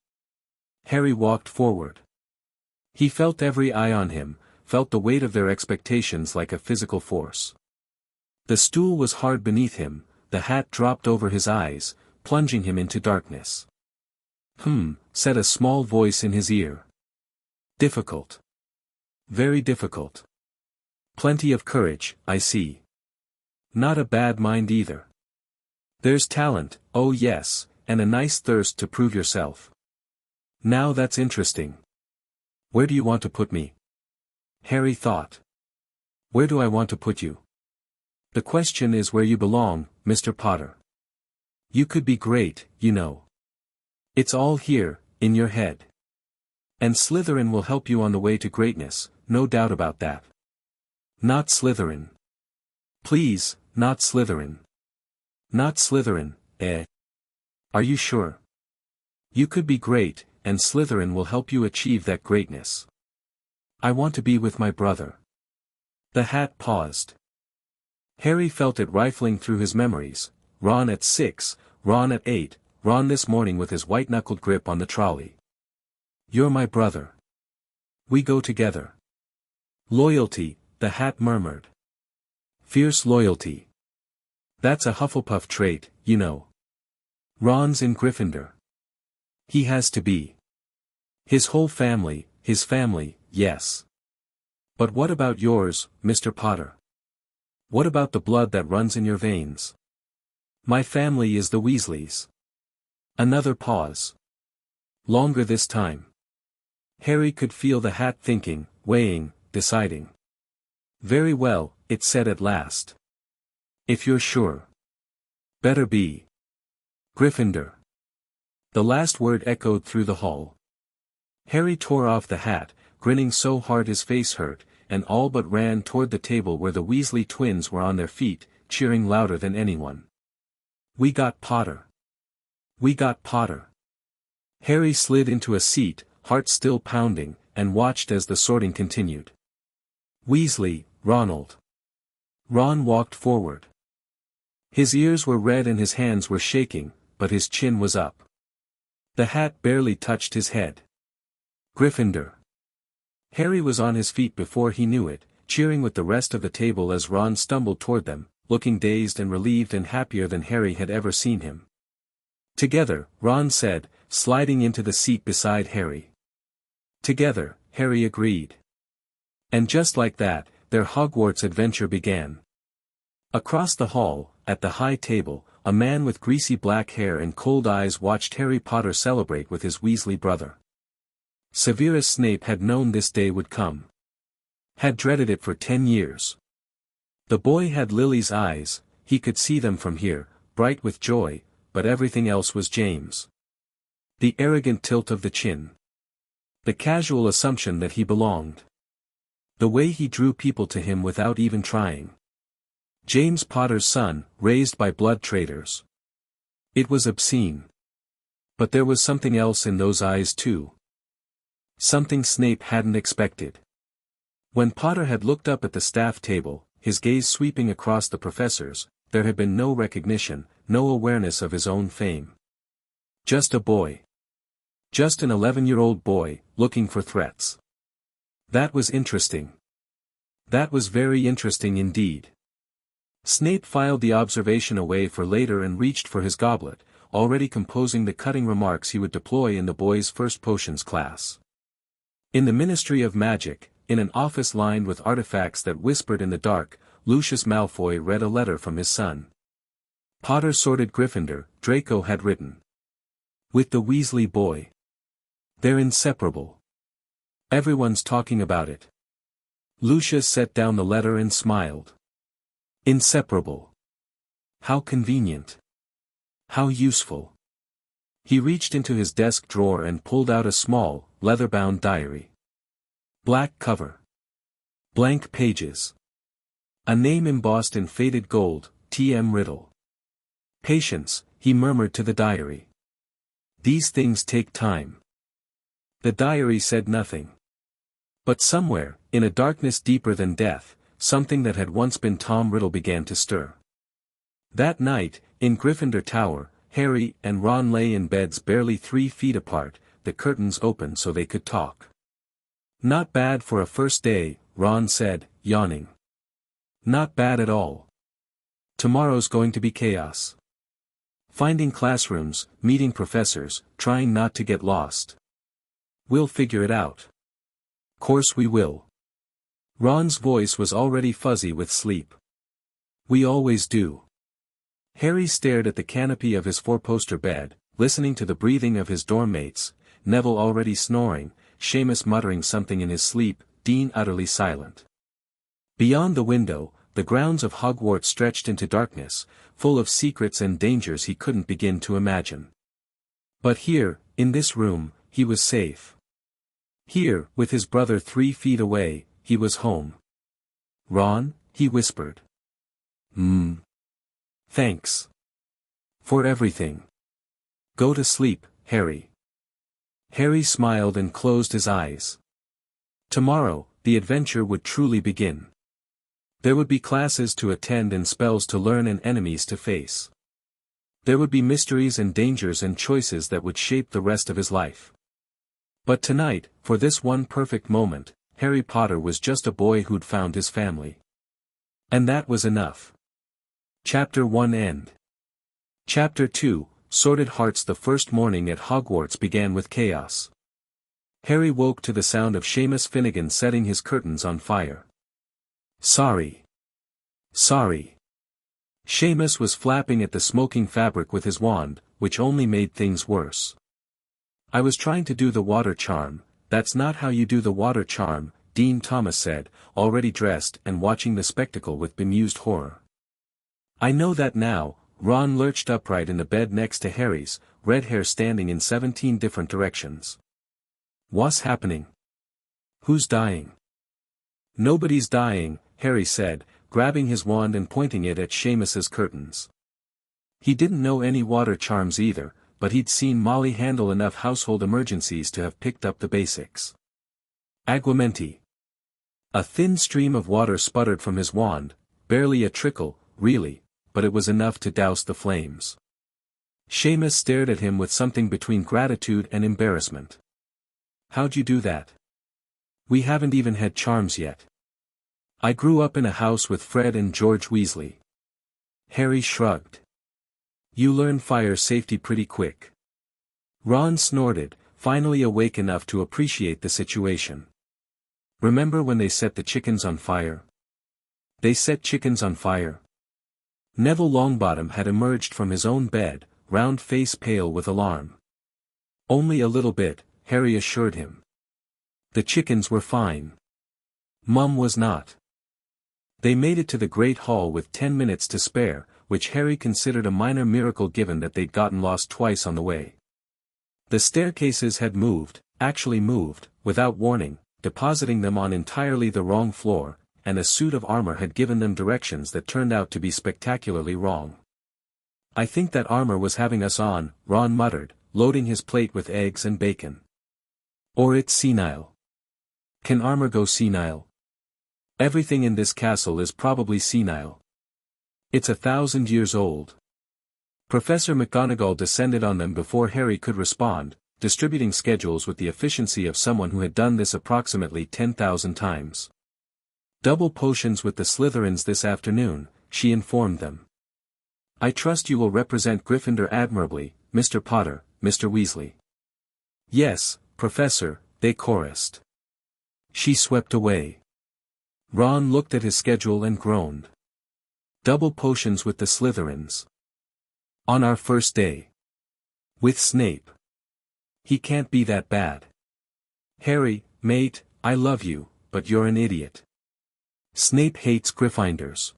Harry walked forward. He felt every eye on him, felt the weight of their expectations like a physical force. The stool was hard beneath him, the hat dropped over his eyes, plunging him into darkness. Said a small voice in his ear. Difficult. Very difficult. Plenty of courage, I see. Not a bad mind either. There's talent, oh yes, and a nice thirst to prove yourself. Now that's interesting. Where do you want to put me? Harry thought. Where do I want to put you? The question is where you belong, Mr. Potter. You could be great, you know. It's all here, in your head. And Slytherin will help you on the way to greatness, no doubt about that. Not Slytherin. Please, not Slytherin. Not Slytherin, eh? Are you sure? You could be great, and Slytherin will help you achieve that greatness. I want to be with my brother. The hat paused. Harry felt it rifling through his memories. Ron at 6, Ron at 8, Ron this morning with his white-knuckled grip on the trolley. You're my brother. We go together. Loyalty, the hat murmured. Fierce loyalty. That's a Hufflepuff trait, you know. Ron's in Gryffindor. He has to be. His whole family, yes. But what about yours, Mr. Potter? What about the blood that runs in your veins? My family is the Weasleys. Another pause. Longer this time. Harry could feel the hat thinking, weighing, deciding. Very well, it said at last. If you're sure. Better be. Gryffindor. The last word echoed through the hall. Harry tore off the hat, grinning so hard his face hurt, and all but ran toward the table where the Weasley twins were on their feet, cheering louder than anyone. We got Potter. We got Potter. Harry slid into a seat, heart still pounding, and watched as the sorting continued. Weasley, Ronald. Ron walked forward. His ears were red and his hands were shaking, but his chin was up. The hat barely touched his head. Gryffindor. Harry was on his feet before he knew it, cheering with the rest of the table as Ron stumbled toward them, looking dazed and relieved and happier than Harry had ever seen him. Together, Ron said, sliding into the seat beside Harry. Together, Harry agreed. And just like that, their Hogwarts adventure began. Across the hall, at the high table, a man with greasy black hair and cold eyes watched Harry Potter celebrate with his Weasley brother. Severus Snape had known this day would come. Had dreaded it for 10 years. The boy had Lily's eyes, he could see them from here, bright with joy, but everything else was James. The arrogant tilt of the chin. The casual assumption that he belonged. The way he drew people to him without even trying. James Potter's son, raised by blood traitors. It was obscene. But there was something else in those eyes too. Something Snape hadn't expected. When Potter had looked up at the staff table, his gaze sweeping across the professors, there had been no recognition, no awareness of his own fame. Just a boy. Just an 11-year-old boy, looking for threats. That was interesting. That was very interesting indeed. Snape filed the observation away for later and reached for his goblet, already composing the cutting remarks he would deploy in the boys' first potions class. In the Ministry of Magic, in an office lined with artifacts that whispered in the dark, Lucius Malfoy read a letter from his son. Potter sorted Gryffindor, Draco had written. With the Weasley boy. They're inseparable. Everyone's talking about it. Lucius set down the letter and smiled. Inseparable. How convenient. How useful. He reached into his desk drawer and pulled out a small, leather-bound diary. Black cover. Blank pages. A name embossed in faded gold, T.M. Riddle. Patience, he murmured to the diary. These things take time. The diary said nothing. But somewhere, in a darkness deeper than death, something that had once been Tom Riddle began to stir. That night, in Gryffindor Tower, Harry and Ron lay in beds barely 3 feet apart, the curtains open so they could talk. Not bad for a first day, Ron said, yawning. Not bad at all. Tomorrow's going to be chaos. Finding classrooms, meeting professors, trying not to get lost. We'll figure it out. Course we will. Ron's voice was already fuzzy with sleep. We always do. Harry stared at the canopy of his 4-poster bed, listening to the breathing of his dorm mates, Neville already snoring, Seamus muttering something in his sleep, Dean utterly silent. Beyond the window, the grounds of Hogwarts stretched into darkness, full of secrets and dangers he couldn't begin to imagine. But here, in this room, he was safe. Here, with his brother 3 feet away, he was home. Ron, he whispered. Thanks. For everything. Go to sleep, Harry. Harry smiled and closed his eyes. Tomorrow, the adventure would truly begin. There would be classes to attend and spells to learn and enemies to face. There would be mysteries and dangers and choices that would shape the rest of his life. But tonight, for this one perfect moment, Harry Potter was just a boy who'd found his family. And that was enough. Chapter 1 End. Chapter 2, Sordid Hearts. The first morning at Hogwarts began with chaos. Harry woke to the sound of Seamus Finnegan setting his curtains on fire. Sorry. Sorry. Seamus was flapping at the smoking fabric with his wand, which only made things worse. I was trying to do the water charm. That's not how you do the water charm, Dean Thomas said, already dressed and watching the spectacle with bemused horror. I know that now. Ron lurched upright in the bed next to Harry's, red hair standing in 17 different directions. What's happening? Who's dying? Nobody's dying, Harry said, grabbing his wand and pointing it at Seamus's curtains. He didn't know any water charms either, but he'd seen Molly handle enough household emergencies to have picked up the basics. Aguamenti. A thin stream of water sputtered from his wand, barely a trickle, really, but it was enough to douse the flames. Seamus stared at him with something between gratitude and embarrassment. How'd you do that? We haven't even had charms yet. I grew up in a house with Fred and George Weasley. Harry shrugged. You learn fire safety pretty quick. Ron snorted, finally awake enough to appreciate the situation. Remember when they set the chickens on fire? They set chickens on fire? Neville Longbottom had emerged from his own bed, round face pale with alarm. Only a little bit, Harry assured him. The chickens were fine. Mum was not. They made it to the Great Hall with 10 minutes to spare, which Harry considered a minor miracle given that they'd gotten lost twice on the way. The staircases had moved, actually moved, without warning, depositing them on entirely the wrong floor, and a suit of armor had given them directions that turned out to be spectacularly wrong. I think that armor was having us on, Ron muttered, loading his plate with eggs and bacon. Or it's senile. Can armor go senile? Everything in this castle is probably senile. It's 1,000 years old. Professor McGonagall descended on them before Harry could respond, distributing schedules with the efficiency of someone who had done this approximately 10,000 times. Double potions with the Slytherins this afternoon, she informed them. I trust you will represent Gryffindor admirably, Mr. Potter, Mr. Weasley. Yes, Professor, they chorused. She swept away. Ron looked at his schedule and groaned. Double potions with the Slytherins. On our first day. With Snape. He can't be that bad. Harry, mate, I love you, but you're an idiot. Snape hates Gryffindors.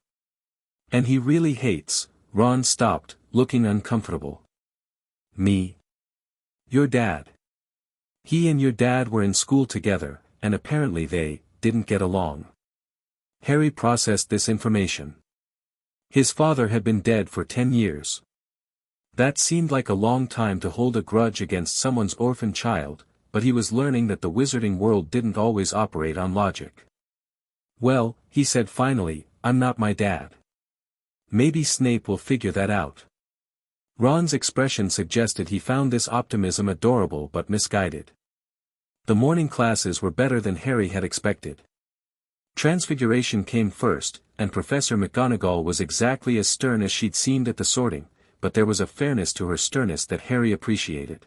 And he really hates. Ron stopped, looking uncomfortable. Me? Your dad. He and your dad were in school together, and apparently they didn't get along. Harry processed this information. His father had been dead for 10 years. That seemed like a long time to hold a grudge against someone's orphan child, but he was learning that the wizarding world didn't always operate on logic. Well, he said finally, I'm not my dad. Maybe Snape will figure that out. Ron's expression suggested he found this optimism adorable but misguided. The morning classes were better than Harry had expected. Transfiguration came first, and Professor McGonagall was exactly as stern as she'd seemed at the sorting, but there was a fairness to her sternness that Harry appreciated.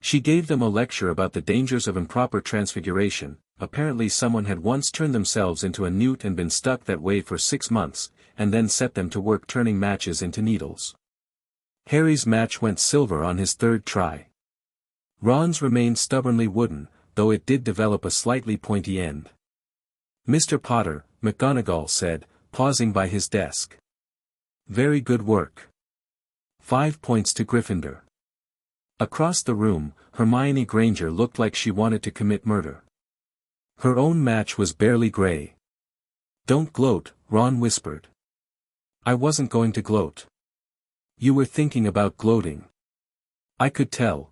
She gave them a lecture about the dangers of improper transfiguration. Apparently someone had once turned themselves into a newt and been stuck that way for 6 months, and then set them to work turning matches into needles. Harry's match went silver on his 3rd try. Ron's remained stubbornly wooden, though it did develop a slightly pointy end. Mr. Potter, McGonagall said, pausing by his desk. Very good work. 5 points to Gryffindor. Across the room, Hermione Granger looked like she wanted to commit murder. Her own match was barely grey. Don't gloat, Ron whispered. I wasn't going to gloat. You were thinking about gloating. I could tell.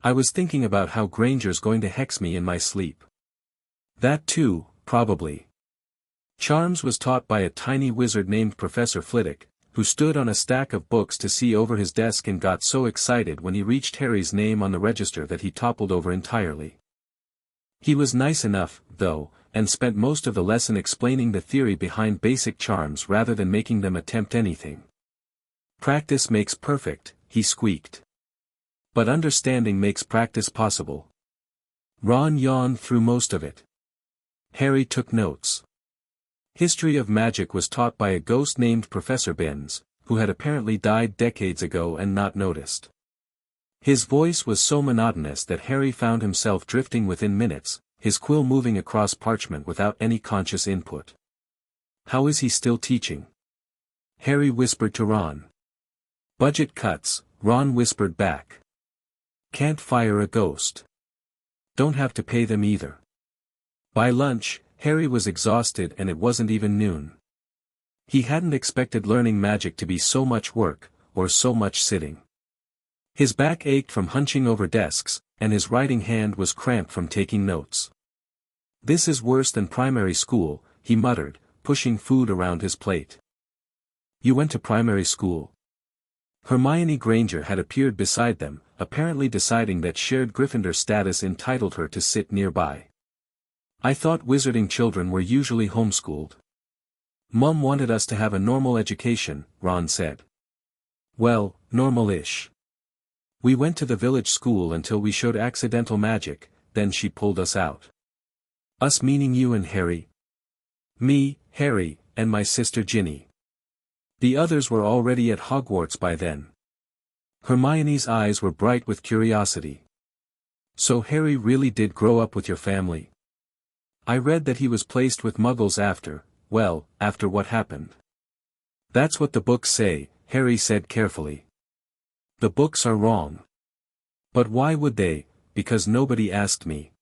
I was thinking about how Granger's going to hex me in my sleep. That too, probably. Charms was taught by a tiny wizard named Professor Flitwick, who stood on a stack of books to see over his desk and got so excited when he reached Harry's name on the register that he toppled over entirely. He was nice enough, though, and spent most of the lesson explaining the theory behind basic charms rather than making them attempt anything. Practice makes perfect, he squeaked. But understanding makes practice possible. Ron yawned through most of it. Harry took notes. History of magic was taught by a ghost named Professor Binns, who had apparently died decades ago and not noticed. His voice was so monotonous that Harry found himself drifting within minutes, his quill moving across parchment without any conscious input. How is he still teaching? Harry whispered to Ron. Budget cuts, Ron whispered back. Can't fire a ghost. Don't have to pay them either. By lunch, Harry was exhausted and it wasn't even noon. He hadn't expected learning magic to be so much work, or so much sitting. His back ached from hunching over desks, and his writing hand was cramped from taking notes. This is worse than primary school, he muttered, pushing food around his plate. You went to primary school? Hermione Granger had appeared beside them, apparently deciding that shared Gryffindor status entitled her to sit nearby. I thought wizarding children were usually homeschooled. Mum wanted us to have a normal education, Ron said. Well, normal-ish. We went to the village school until we showed accidental magic, then she pulled us out. Us meaning you and Harry? Me, Harry, and my sister Ginny. The others were already at Hogwarts by then. Hermione's eyes were bright with curiosity. So Harry really did grow up with your family? I read that he was placed with Muggles after what happened. That's what the books say, Harry said carefully. The books are wrong. But why would they? Because nobody asked me.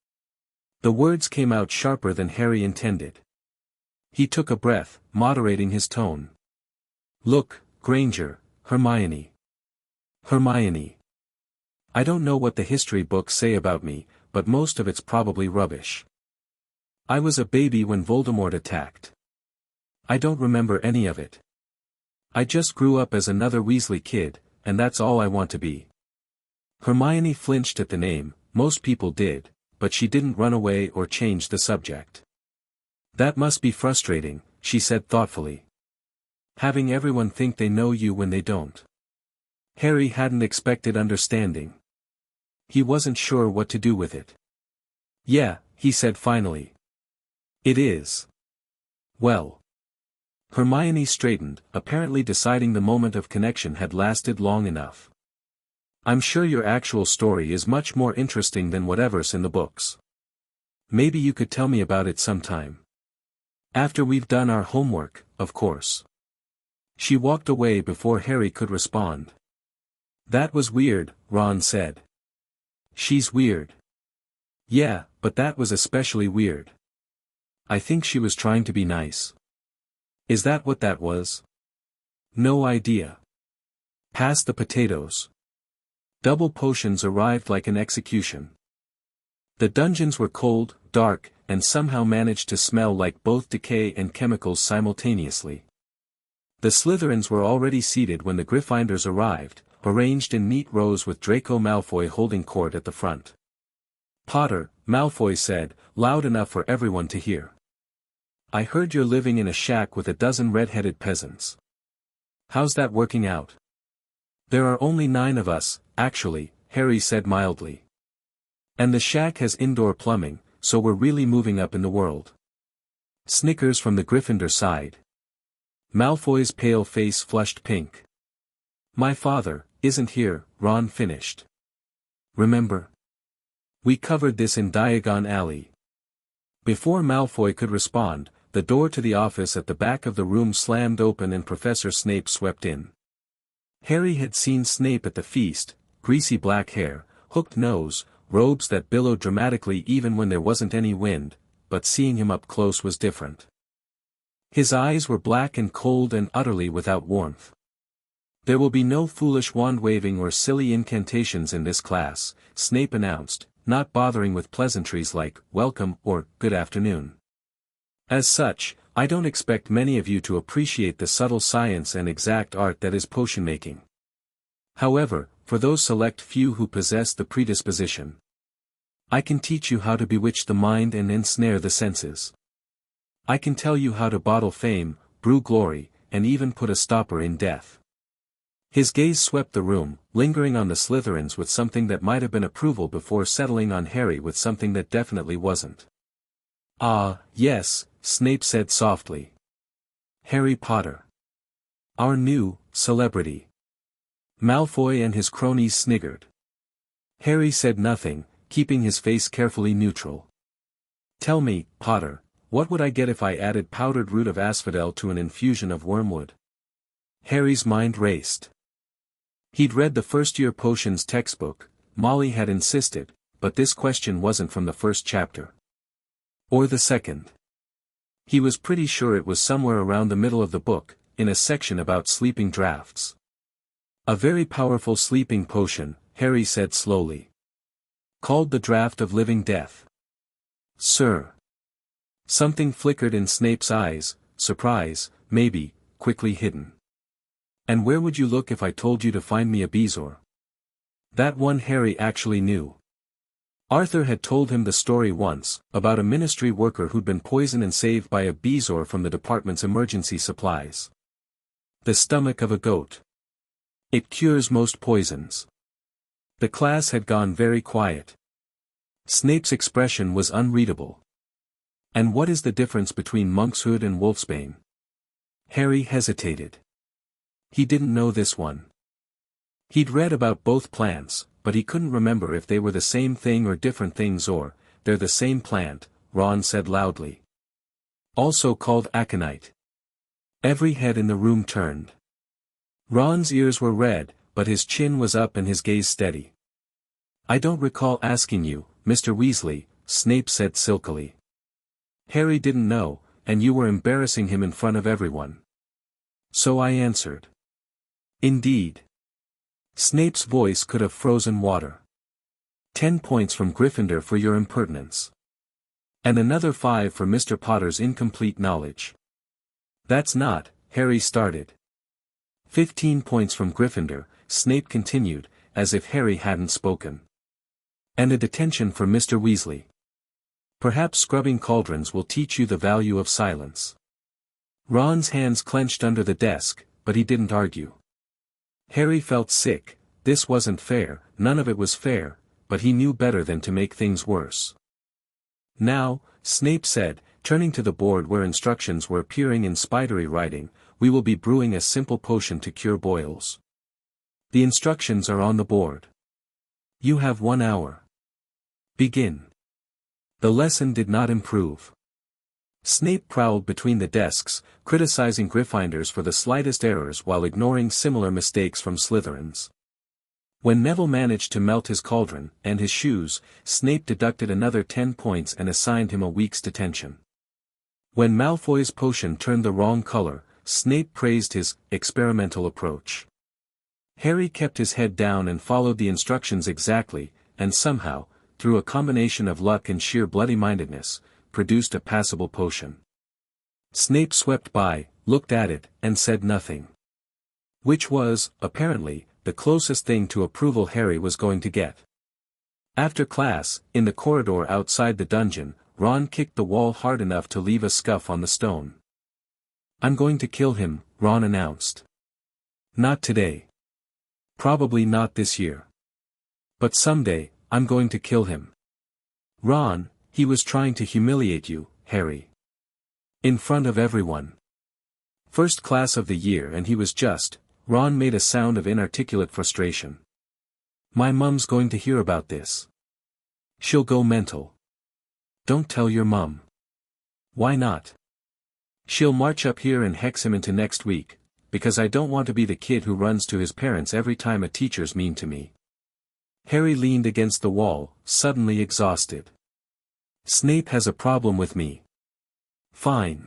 The words came out sharper than Harry intended. He took a breath, moderating his tone. Look, Granger, Hermione. Hermione. I don't know what the history books say about me, but most of it's probably rubbish. I was a baby when Voldemort attacked. I don't remember any of it. I just grew up as another Weasley kid, and that's all I want to be. Hermione flinched at the name. Most people did, but she didn't run away or change the subject. That must be frustrating, she said thoughtfully. Having everyone think they know you when they don't. Harry hadn't expected understanding. He wasn't sure what to do with it. Yeah, he said finally. It is. Well. Hermione straightened, apparently deciding the moment of connection had lasted long enough. I'm sure your actual story is much more interesting than whatever's in the books. Maybe you could tell me about it sometime. After we've done our homework, of course. She walked away before Harry could respond. That was weird, Ron said. She's weird. Yeah, but that was especially weird. I think she was trying to be nice. Is that what that was? No idea. Pass the potatoes. Double potions arrived like an execution. The dungeons were cold, dark, and somehow managed to smell like both decay and chemicals simultaneously. The Slytherins were already seated when the Gryffindors arrived, arranged in neat rows with Draco Malfoy holding court at the front. Potter, Malfoy said, loud enough for everyone to hear. I heard you're living in a shack with a dozen red-headed peasants. How's that working out? There are only 9 of us, actually, Harry said mildly. And the shack has indoor plumbing, so we're really moving up in the world. Snickers from the Gryffindor side. Malfoy's pale face flushed pink. My father isn't here, Ron finished. Remember? We covered this in Diagon Alley. Before Malfoy could respond, the door to the office at the back of the room slammed open and Professor Snape swept in. Harry had seen Snape at the feast, greasy black hair, hooked nose, robes that billowed dramatically even when there wasn't any wind, but seeing him up close was different. His eyes were black and cold and utterly without warmth. There will be no foolish wand-waving or silly incantations in this class, Snape announced, not bothering with pleasantries like, welcome or, good afternoon. As such, I don't expect many of you to appreciate the subtle science and exact art that is potion-making. However, for those select few who possess the predisposition, I can teach you how to bewitch the mind and ensnare the senses. I can tell you how to bottle fame, brew glory, and even put a stopper in death. His gaze swept the room, lingering on the Slytherins with something that might have been approval before settling on Harry with something that definitely wasn't. Ah, yes, Snape said softly. Harry Potter. Our new celebrity. Malfoy and his cronies sniggered. Harry said nothing, keeping his face carefully neutral. Tell me, Potter, what would I get if I added powdered root of asphodel to an infusion of wormwood? Harry's mind raced. He'd read the first-year potions textbook, Molly had insisted, but this question wasn't from the first chapter. Or the second. He was pretty sure it was somewhere around the middle of the book, in a section about sleeping draughts. A very powerful sleeping potion, Harry said slowly. Called the Draught of Living Death. Sir. Something flickered in Snape's eyes, surprise, maybe, quickly hidden. And where would you look if I told you to find me a Bezoar? That one Harry actually knew. Arthur had told him the story once, about a ministry worker who'd been poisoned and saved by a Bezoar from the department's emergency supplies. The stomach of a goat. It cures most poisons. The class had gone very quiet. Snape's expression was unreadable. And what is the difference between monkshood and wolfsbane? Harry hesitated. He didn't know this one. He'd read about both plants, but he couldn't remember if they were the same thing or different things or, they're the same plant, Ron said loudly. Also called aconite. Every head in the room turned. Ron's ears were red, but his chin was up and his gaze steady. I don't recall asking you, Mr. Weasley, Snape said silkily. Harry didn't know, and you were embarrassing him in front of everyone. So I answered. Indeed. Snape's voice could have frozen water. 10 points from Gryffindor for your impertinence. And another 5 for Mr. Potter's incomplete knowledge. That's not, Harry started. 15 points from Gryffindor, Snape continued, as if Harry hadn't spoken. And a detention for Mr. Weasley. Perhaps scrubbing cauldrons will teach you the value of silence. Ron's hands clenched under the desk, but he didn't argue. Harry felt sick. This wasn't fair, none of it was fair, but he knew better than to make things worse. Now, Snape said, turning to the board where instructions were appearing in spidery writing, we will be brewing a simple potion to cure boils. The instructions are on the board. You have 1 hour. Begin. The lesson did not improve. Snape prowled between the desks, criticizing Gryffindors for the slightest errors while ignoring similar mistakes from Slytherins. When Neville managed to melt his cauldron and his shoes, Snape deducted another 10 points and assigned him a week's detention. When Malfoy's potion turned the wrong color, Snape praised his experimental approach. Harry kept his head down and followed the instructions exactly, and somehow, through a combination of luck and sheer bloody-mindedness, produced a passable potion. Snape swept by, looked at it, and said nothing. Which was, apparently, the closest thing to approval Harry was going to get. After class, in the corridor outside the dungeon, Ron kicked the wall hard enough to leave a scuff on the stone. I'm going to kill him, Ron announced. Not today. Probably not this year. But someday, I'm going to kill him. Ron, he was trying to humiliate you, Harry. In front of everyone. First class of the year and he was just, Ron made a sound of inarticulate frustration. My mum's going to hear about this. She'll go mental. Don't tell your mum. Why not? She'll march up here and hex him into next week, because I don't want to be the kid who runs to his parents every time a teacher's mean to me. Harry leaned against the wall, suddenly exhausted. Snape has a problem with me. Fine.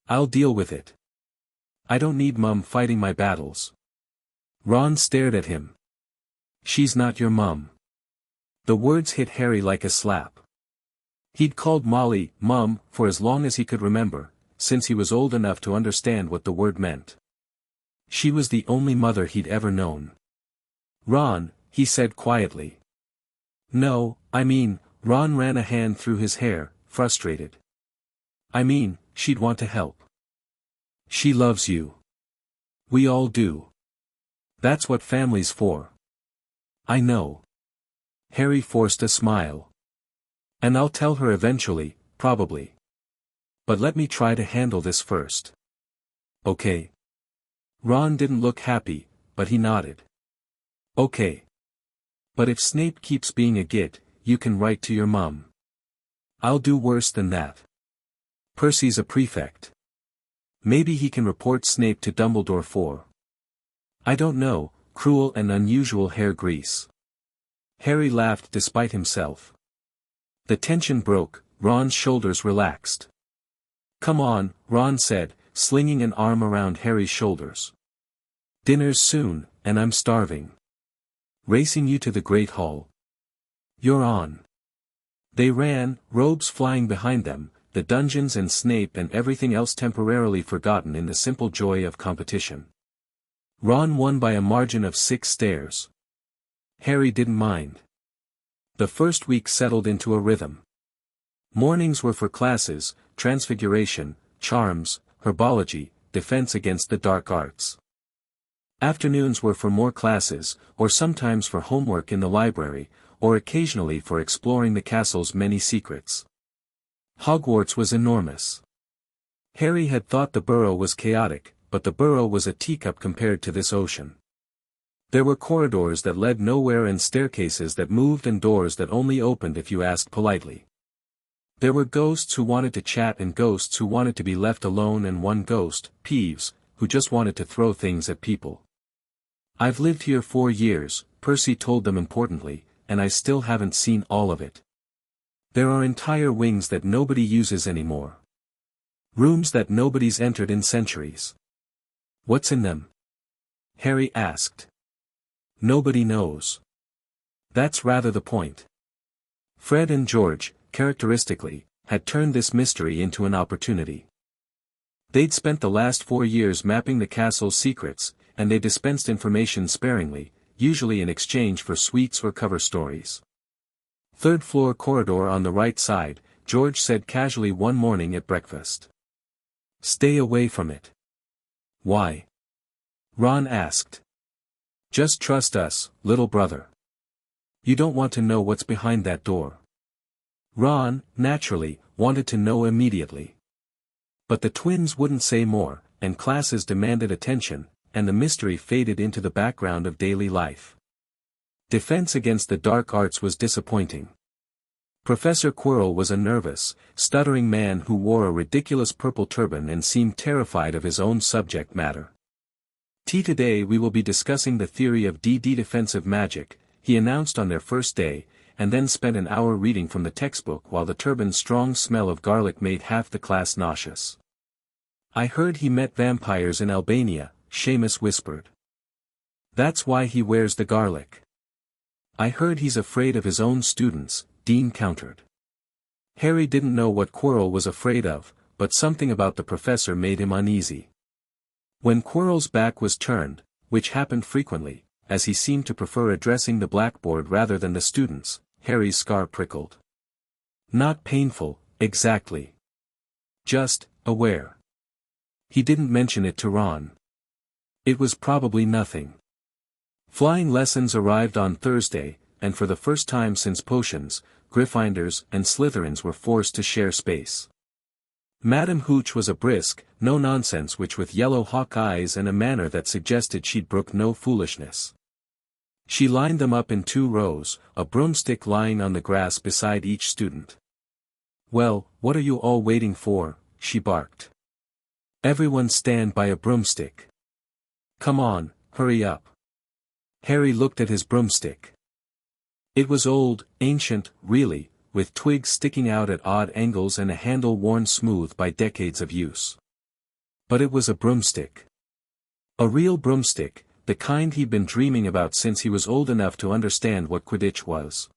I'll deal with it. I don't need Mum fighting my battles. Ron stared at him. She's not your mum. The words hit Harry like a slap. He'd called Molly, Mum, for as long as he could remember, since he was old enough to understand what the word meant. She was the only mother he'd ever known. Ron, he said quietly. No, I mean, Ron ran a hand through his hair, frustrated. I mean, she'd want to help. She loves you. We all do. That's what family's for. I know. Harry forced a smile. And I'll tell her eventually, probably. But let me try to handle this first. Okay. Ron didn't look happy, but he nodded. Okay. But if Snape keeps being a git, you can write to your mum. I'll do worse than that. Percy's a prefect. Maybe he can report Snape to Dumbledore for. I don't know, cruel and unusual hair grease. Harry laughed despite himself. The tension broke, Ron's shoulders relaxed. Come on, Ron said, slinging an arm around Harry's shoulders. Dinner's soon, and I'm starving. Racing you to the Great Hall. You're on. They ran, robes flying behind them, the dungeons and Snape and everything else temporarily forgotten in the simple joy of competition. Ron won by a margin of 6 stairs. Harry didn't mind. The first week settled into a rhythm. Mornings were for classes, transfiguration, charms, herbology, defense against the dark arts. Afternoons were for more classes, or sometimes for homework in the library, or occasionally for exploring the castle's many secrets. Hogwarts was enormous. Harry had thought the burrow was chaotic, but the burrow was a teacup compared to this ocean. There were corridors that led nowhere and staircases that moved and doors that only opened if you asked politely. There were ghosts who wanted to chat and ghosts who wanted to be left alone and one ghost, Peeves, who just wanted to throw things at people. I've lived here 4 years, Percy told them importantly, and I still haven't seen all of it. There are entire wings that nobody uses anymore. Rooms that nobody's entered in centuries. What's in them? Harry asked. Nobody knows. That's rather the point. Fred and George, characteristically, had turned this mystery into an opportunity. They'd spent the last 4 years mapping the castle's secrets, and they dispensed information sparingly, usually in exchange for sweets or cover stories. "Third floor corridor on the right side," George said casually one morning at breakfast. "Stay away from it." "Why?" Ron asked. "Just trust us, little brother. You don't want to know what's behind that door." Ron, naturally, wanted to know immediately. But the twins wouldn't say more, and classes demanded attention, and the mystery faded into the background of daily life. Defense against the dark arts was disappointing. Professor Quirrell was a nervous, stuttering man who wore a ridiculous purple turban and seemed terrified of his own subject matter. Today we will be discussing the theory of defensive magic," he announced on their first day, and then spent an hour reading from the textbook while the turban's strong smell of garlic made half the class nauseous. "I heard he met vampires in Albania," Seamus whispered. "That's why he wears the garlic." "I heard he's afraid of his own students," Dean countered. Harry didn't know what Quirrell was afraid of, but something about the professor made him uneasy. When Quirrell's back was turned, which happened frequently, as he seemed to prefer addressing the blackboard rather than the students, Harry's scar prickled. Not painful, exactly. Just, aware. He didn't mention it to Ron. It was probably nothing. Flying lessons arrived on Thursday, and for the first time since potions, Gryffindors and Slytherins were forced to share space. Madam Hooch was a brisk, no-nonsense witch with yellow hawk eyes and a manner that suggested she'd brook no foolishness. She lined them up in 2 rows, a broomstick lying on the grass beside each student. "Well, what are you all waiting for?" she barked. "Everyone stand by a broomstick. Come on, hurry up." Harry looked at his broomstick. It was old, ancient, really, with twigs sticking out at odd angles and a handle worn smooth by decades of use. But it was a broomstick. A real broomstick, the kind he'd been dreaming about since he was old enough to understand what Quidditch was.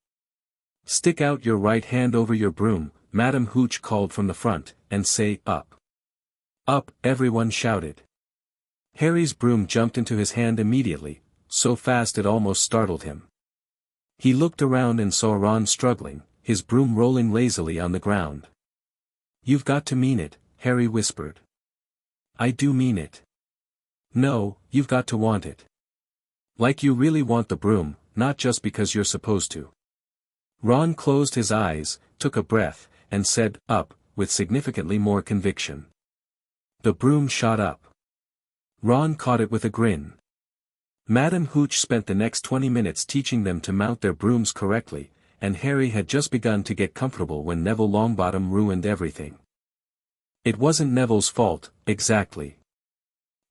"Stick out your right hand over your broom," Madam Hooch called from the front, "and say, 'Up.'" "Up," everyone shouted. Harry's broom jumped into his hand immediately, so fast it almost startled him. He looked around and saw Ron struggling, his broom rolling lazily on the ground. "You've got to mean it," Harry whispered. "I do mean it." "No, you've got to want it. Like you really want the broom, not just because you're supposed to." Ron closed his eyes, took a breath, and said, "Up," with significantly more conviction. The broom shot up. Ron caught it with a grin. Madam Hooch spent the next 20 minutes teaching them to mount their brooms correctly, and Harry had just begun to get comfortable when Neville Longbottom ruined everything. It wasn't Neville's fault, exactly.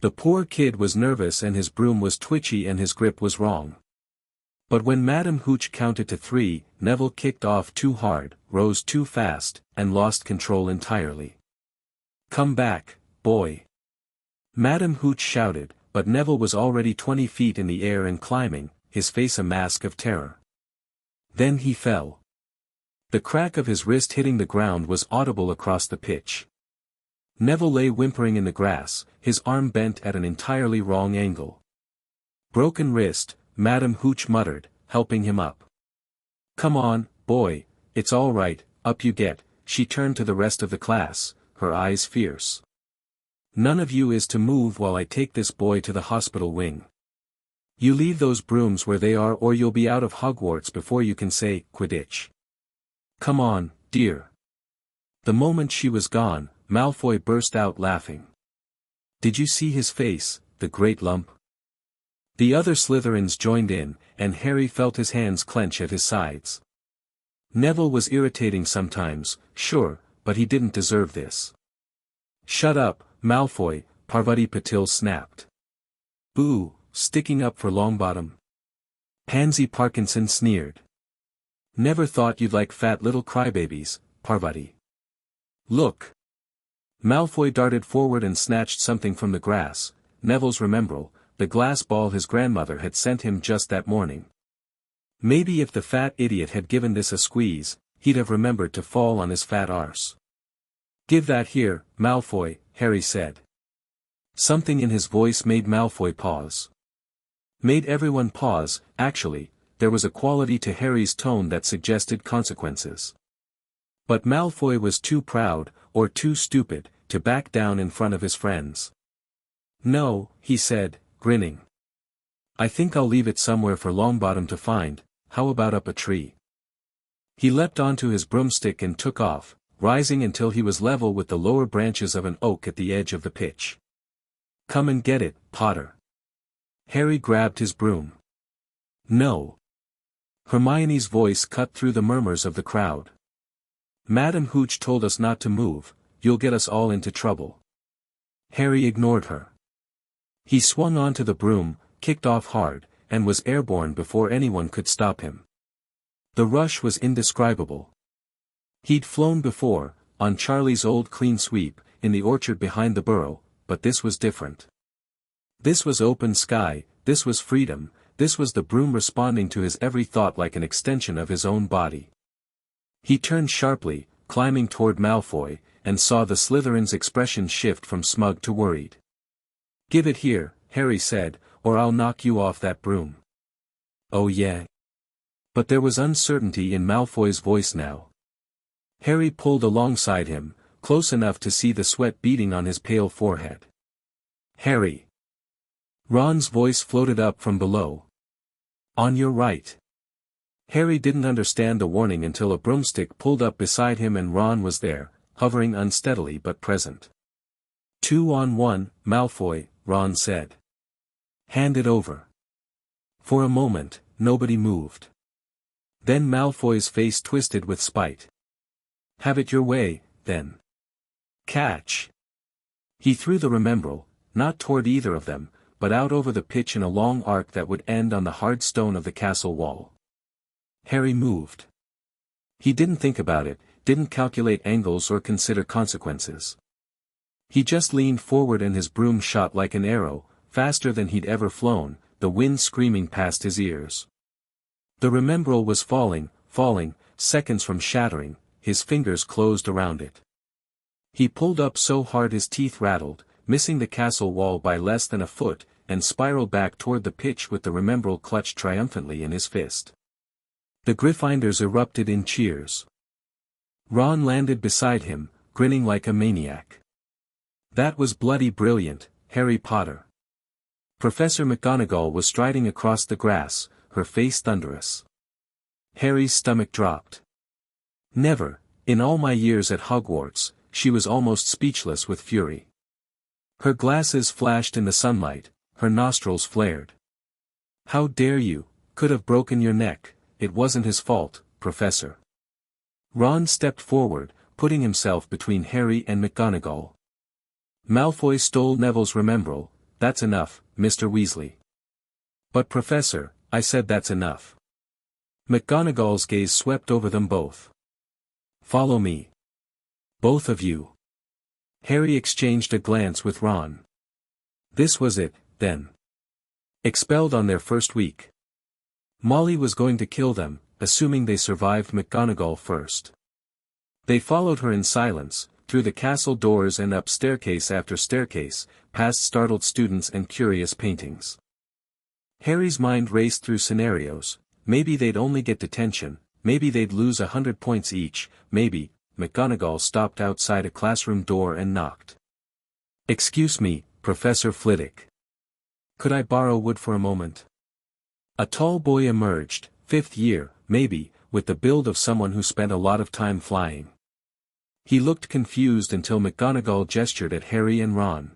The poor kid was nervous and his broom was twitchy and his grip was wrong. But when Madam Hooch counted to 3, Neville kicked off too hard, rose too fast, and lost control entirely. "Come back, boy!" Madam Hooch shouted, but Neville was already 20 feet in the air and climbing, his face a mask of terror. Then he fell. The crack of his wrist hitting the ground was audible across the pitch. Neville lay whimpering in the grass, his arm bent at an entirely wrong angle. "Broken wrist," Madam Hooch muttered, helping him up. "Come on, boy, it's all right, up you get," she turned to the rest of the class, her eyes fierce. "None of you is to move while I take this boy to the hospital wing. You leave those brooms where they are or you'll be out of Hogwarts before you can say, Quidditch. Come on, dear." The moment she was gone, Malfoy burst out laughing. "Did you see his face, the great lump?" The other Slytherins joined in, and Harry felt his hands clench at his sides. Neville was irritating sometimes, sure, but he didn't deserve this. "Shut up, Malfoy," Parvati Patil snapped. "Boo, sticking up for Longbottom." Pansy Parkinson sneered. "Never thought you'd like fat little crybabies, Parvati." "Look." Malfoy darted forward and snatched something from the grass, Neville's Remembrall, the glass ball his grandmother had sent him just that morning. Maybe if the fat idiot had given this a squeeze, he'd have remembered to fall on his fat arse. "Give that here, Malfoy," Harry said. Something in his voice made Malfoy pause. Made everyone pause. Actually, there was a quality to Harry's tone that suggested consequences. But Malfoy was too proud, or too stupid, to back down in front of his friends. "No," he said, grinning. "I think I'll leave it somewhere for Longbottom to find. How about up a tree?" He leapt onto his broomstick and took off, rising until he was level with the lower branches of an oak at the edge of the pitch. "Come and get it, Potter." Harry grabbed his broom. "No." Hermione's voice cut through the murmurs of the crowd. "Madam Hooch told us not to move, you'll get us all into trouble." Harry ignored her. He swung onto the broom, kicked off hard, and was airborne before anyone could stop him. The rush was indescribable. He'd flown before, on Charlie's old clean sweep, in the orchard behind the burrow, but this was different. This was open sky, this was freedom, this was the broom responding to his every thought like an extension of his own body. He turned sharply, climbing toward Malfoy, and saw the Slytherin's expression shift from smug to worried. "Give it here," Harry said, "or I'll knock you off that broom." "Oh yeah?" But there was uncertainty in Malfoy's voice now. Harry pulled alongside him, close enough to see the sweat beading on his pale forehead. "Harry!" Ron's voice floated up from below. "On your right." Harry didn't understand the warning until a broomstick pulled up beside him and Ron was there, hovering unsteadily but present. "2 on 1, Malfoy," Ron said. "Hand it over." For a moment, nobody moved. Then Malfoy's face twisted with spite. "Have it your way, then. Catch." He threw the Remembrall, not toward either of them, but out over the pitch in a long arc that would end on the hard stone of the castle wall. Harry moved. He didn't think about it, didn't calculate angles or consider consequences. He just leaned forward and his broom shot like an arrow, faster than he'd ever flown, the wind screaming past his ears. The Remembrall was falling, seconds from shattering, his fingers closed around it. He pulled up so hard his teeth rattled, missing the castle wall by less than a foot, and spiraled back toward the pitch with the Remembrall clutched triumphantly in his fist. The Gryffindors erupted in cheers. Ron landed beside him, grinning like a maniac. "That was bloody brilliant, Harry Potter." Professor McGonagall was striding across the grass, her face thunderous. Harry's stomach dropped. Never, in all my years at Hogwarts, she was almost speechless with fury. Her glasses flashed in the sunlight, her nostrils flared. "How dare you, could have broken your neck, it wasn't his fault, Professor." Ron stepped forward, putting himself between Harry and McGonagall. "Malfoy stole Neville's Remembrall, that's enough, Mr. Weasley." "But Professor," I said, "that's enough." McGonagall's gaze swept over them both. "Follow me. Both of you." Harry exchanged a glance with Ron. This was it, then. Expelled on their first week. Molly was going to kill them, assuming they survived McGonagall first. They followed her in silence, through the castle doors and up staircase after staircase, past startled students and curious paintings. Harry's mind raced through scenarios. Maybe they'd only get detention, maybe they'd lose 100 points each, maybe. McGonagall stopped outside a classroom door and knocked. "Excuse me, Professor Flitwick. Could I borrow wood for a moment?" A tall boy emerged, 5th year, maybe, with the build of someone who spent a lot of time flying. He looked confused until McGonagall gestured at Harry and Ron.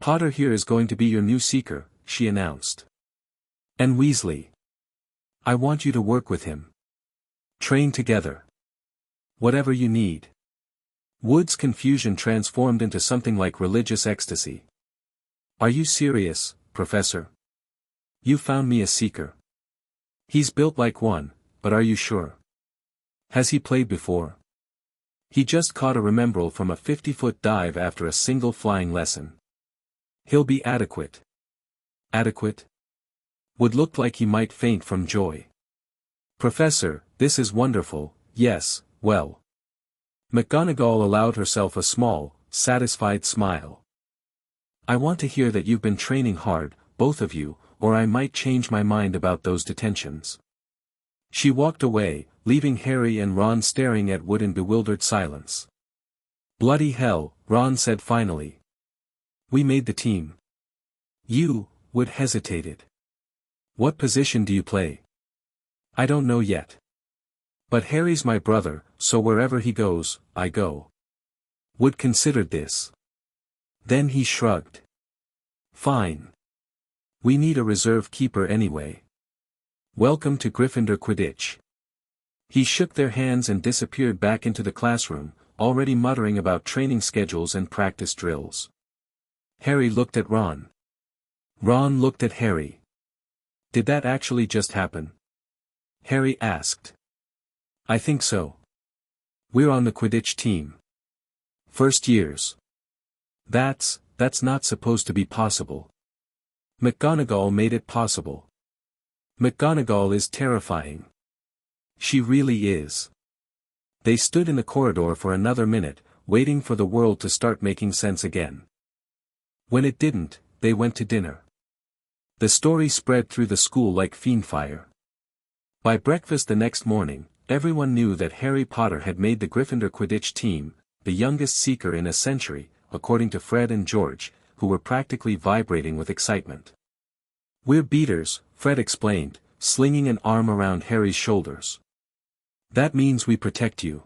"Potter here is going to be your new seeker," she announced. "And Weasley. I want you to work with him. Train together. Whatever you need." Wood's confusion transformed into something like religious ecstasy. "Are you serious, Professor? You found me a seeker. He's built like one, but are you sure? Has he played before? He just caught a Remembrall from a 50-foot dive after a single flying lesson. He'll be adequate." "Adequate?" Wood looked like he might faint from joy. "Professor, this is wonderful, yes, well." McGonagall allowed herself a small, satisfied smile. I want to hear that you've been training hard, both of you, or I might change my mind about those detentions." She walked away, leaving Harry and Ron staring at Wood in bewildered silence. "Bloody hell," Ron said finally. "We made the team." "You," Wood hesitated. "What position do you play?" "I don't know yet. But Harry's my brother, so wherever he goes, I go." Wood considered this. Then he shrugged. "Fine. We need a reserve keeper anyway. Welcome to Gryffindor Quidditch." He shook their hands and disappeared back into the classroom, already muttering about training schedules and practice drills. Harry looked at Ron. Ron looked at Harry. "Did that actually just happen?" Harry asked. "I think so. We're on the Quidditch team. First years. That's not supposed to be possible." "McGonagall made it possible." "McGonagall is terrifying. She really is." They stood in the corridor for another minute, waiting for the world to start making sense again. When it didn't, they went to dinner. The story spread through the school like fiendfire. By breakfast the next morning, everyone knew that Harry Potter had made the Gryffindor Quidditch team, the youngest seeker in a century, according to Fred and George, who were practically vibrating with excitement. "We're beaters," Fred explained, slinging an arm around Harry's shoulders. "That means we protect you.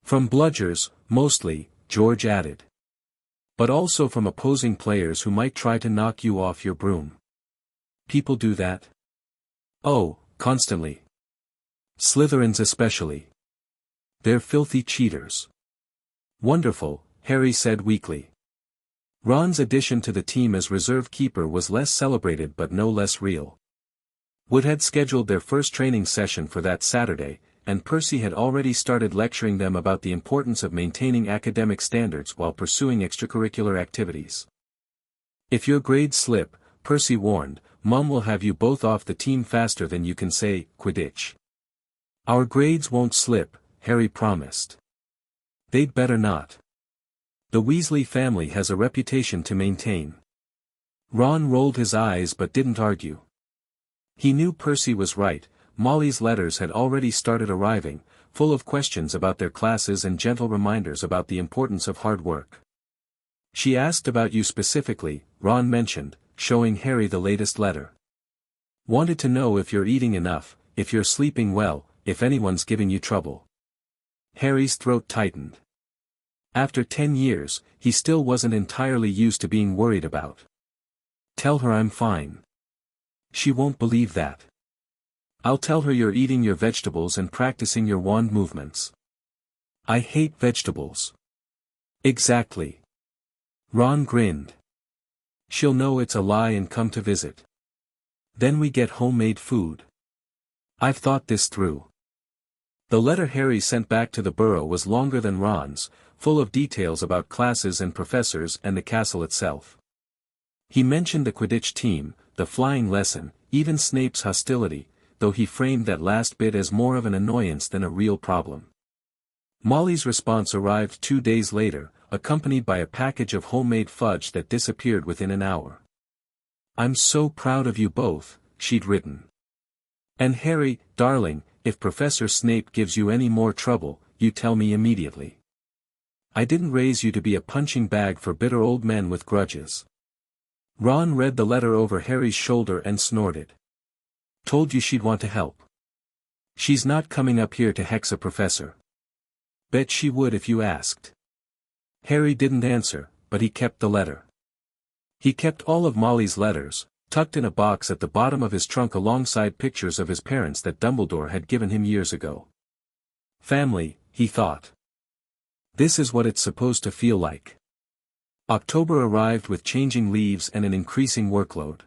From bludgers, mostly," George added. "But also from opposing players who might try to knock you off your broom." "People do that?" "Oh, constantly. Slytherins especially. They're filthy cheaters." "Wonderful," Harry said weakly. Ron's addition to the team as reserve keeper was less celebrated but no less real. Wood had scheduled their first training session for that Saturday, and Percy had already started lecturing them about the importance of maintaining academic standards while pursuing extracurricular activities. "If your grades slip," Percy warned, "Mum will have you both off the team faster than you can say Quidditch." "Our grades won't slip," Harry promised. "They'd better not. The Weasley family has a reputation to maintain." Ron rolled his eyes but didn't argue. He knew Percy was right. Molly's letters had already started arriving, full of questions about their classes and gentle reminders about the importance of hard work. "She asked about you specifically," Ron mentioned, showing Harry the latest letter. "Wanted to know if you're eating enough, if you're sleeping well, if anyone's giving you trouble." Harry's throat tightened. After 10 years, he still wasn't entirely used to being worried about. "Tell her I'm fine." "She won't believe that." "I'll tell her you're eating your vegetables and practicing your wand movements." "I hate vegetables." "Exactly." Ron grinned. "She'll know it's a lie and come to visit. Then we get homemade food. I've thought this through." The letter Harry sent back to the Burrow was longer than Ron's, full of details about classes and professors and the castle itself. He mentioned the Quidditch team, the flying lesson, even Snape's hostility, though he framed that last bit as more of an annoyance than a real problem. Molly's response arrived 2 days later, accompanied by a package of homemade fudge that disappeared within an hour. "I'm so proud of you both," she'd written. "And Harry, darling, if Professor Snape gives you any more trouble, you tell me immediately. I didn't raise you to be a punching bag for bitter old men with grudges." Ron read the letter over Harry's shoulder and snorted. "Told you she'd want to help. She's not coming up here to hex a professor." "Bet she would if you asked." Harry didn't answer, but he kept the letter. He kept all of Molly's letters, tucked in a box at the bottom of his trunk alongside pictures of his parents that Dumbledore had given him years ago. Family, he thought. This is what it's supposed to feel like. October arrived with changing leaves and an increasing workload.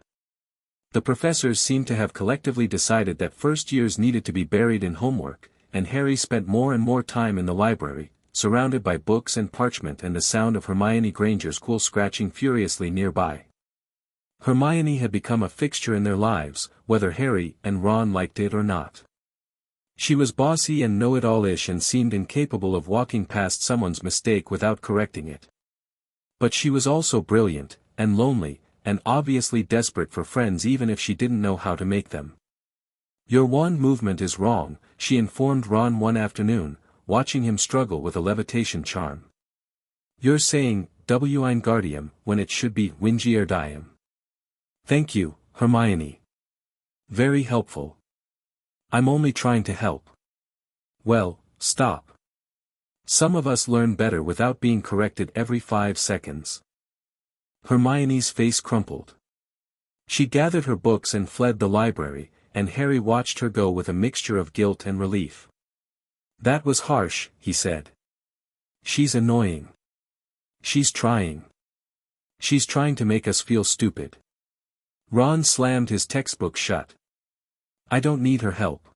The professors seemed to have collectively decided that first years needed to be buried in homework, and Harry spent more and more time in the library, surrounded by books and parchment and the sound of Hermione Granger's quill scratching furiously nearby. Hermione had become a fixture in their lives, whether Harry and Ron liked it or not. She was bossy and know-it-all-ish and seemed incapable of walking past someone's mistake without correcting it. But she was also brilliant, and lonely, and obviously desperate for friends even if she didn't know how to make them. "Your wand movement is wrong," she informed Ron one afternoon, watching him struggle with a levitation charm. "You're saying, Wingardium, when it should be Wingardium." "Thank you, Hermione. Very helpful. I'm only trying to help." "Well, stop. Some of us learn better without being corrected every 5 seconds." Hermione's face crumpled. She gathered her books and fled the library, and Harry watched her go with a mixture of guilt and relief. "That was harsh," he said. "She's annoying. She's trying. She's trying to make us feel stupid." Ron slammed his textbook shut. "I don't need her help.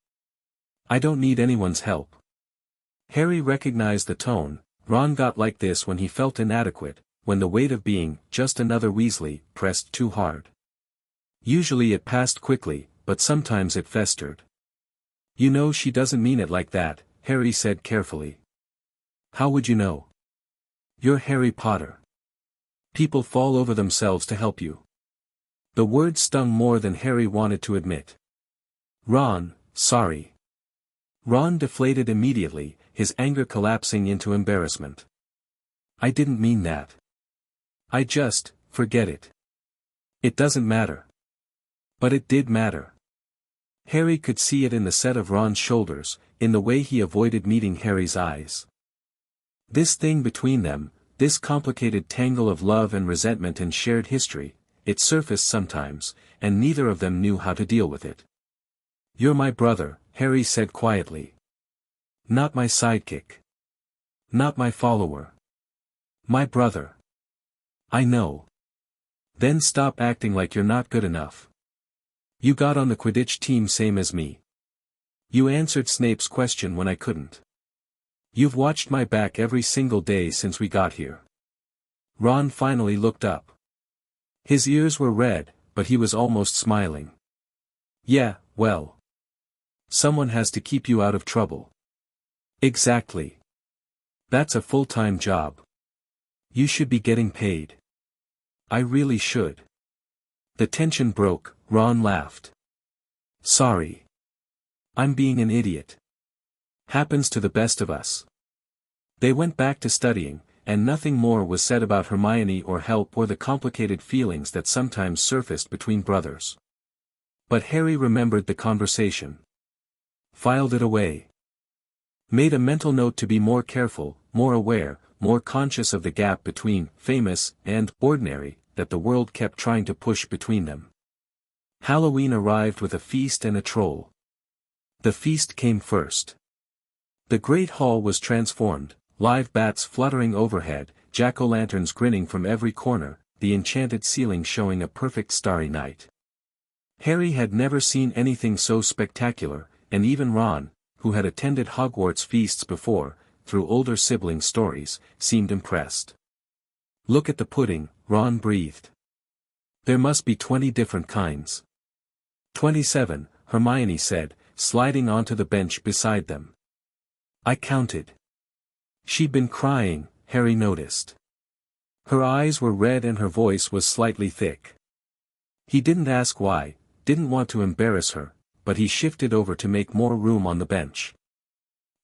I don't need anyone's help." Harry recognized the tone. Ron got like this when he felt inadequate, when the weight of being just another Weasley pressed too hard. Usually it passed quickly, but sometimes it festered. "You know she doesn't mean it like that," Harry said carefully. "How would you know? You're Harry Potter. People fall over themselves to help you." The word stung more than Harry wanted to admit. "Ron, sorry." Ron deflated immediately, his anger collapsing into embarrassment. "I didn't mean that. Forget it. It doesn't matter." But it did matter. Harry could see it in the set of Ron's shoulders, in the way he avoided meeting Harry's eyes. This thing between them, this complicated tangle of love and resentment and shared history, it surfaced sometimes, and neither of them knew how to deal with it. "You're my brother," Harry said quietly. "Not my sidekick. Not my follower. My brother." "I know. Then stop acting like you're not good enough. You got on the Quidditch team same as me. You answered Snape's question when I couldn't. You've watched my back every single day since we got here." Ron finally looked up. His ears were red, but he was almost smiling. "Yeah, well. Someone has to keep you out of trouble." "Exactly. That's a full-time job. You should be getting paid." "I really should." The tension broke. Ron laughed. "Sorry. I'm being an idiot. Happens to the best of us." They went back to studying, and nothing more was said about Hermione or help or the complicated feelings that sometimes surfaced between brothers. But Harry remembered the conversation. Filed it away. Made a mental note to be more careful, more aware, more conscious of the gap between famous and ordinary that the world kept trying to push between them. Halloween arrived with a feast and a troll. The feast came first. The great hall was transformed, live bats fluttering overhead, jack-o'-lanterns grinning from every corner, the enchanted ceiling showing a perfect starry night. Harry had never seen anything so spectacular, and even Ron, who had attended Hogwarts feasts before, through older sibling stories, seemed impressed. "Look at the pudding," Ron breathed. "There must be 20 different kinds." 27, Hermione said, sliding onto the bench beside them. "I counted." She'd been crying, Harry noticed. Her eyes were red and her voice was slightly thick. He didn't ask why, didn't want to embarrass her, but he shifted over to make more room on the bench.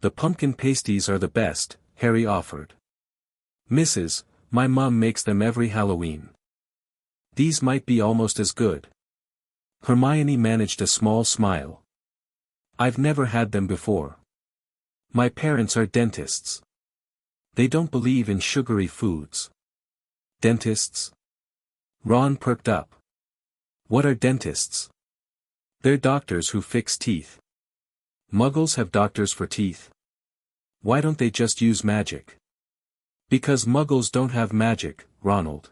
"The pumpkin pasties are the best," Harry offered. "Mrs., my mum makes them every Halloween. These might be almost as good." Hermione managed a small smile. "I've never had them before. My parents are dentists. They don't believe in sugary foods." "Dentists?" Ron perked up. "What are dentists?" "They're doctors who fix teeth." "Muggles have doctors for teeth? Why don't they just use magic?" "Because Muggles don't have magic, Ronald."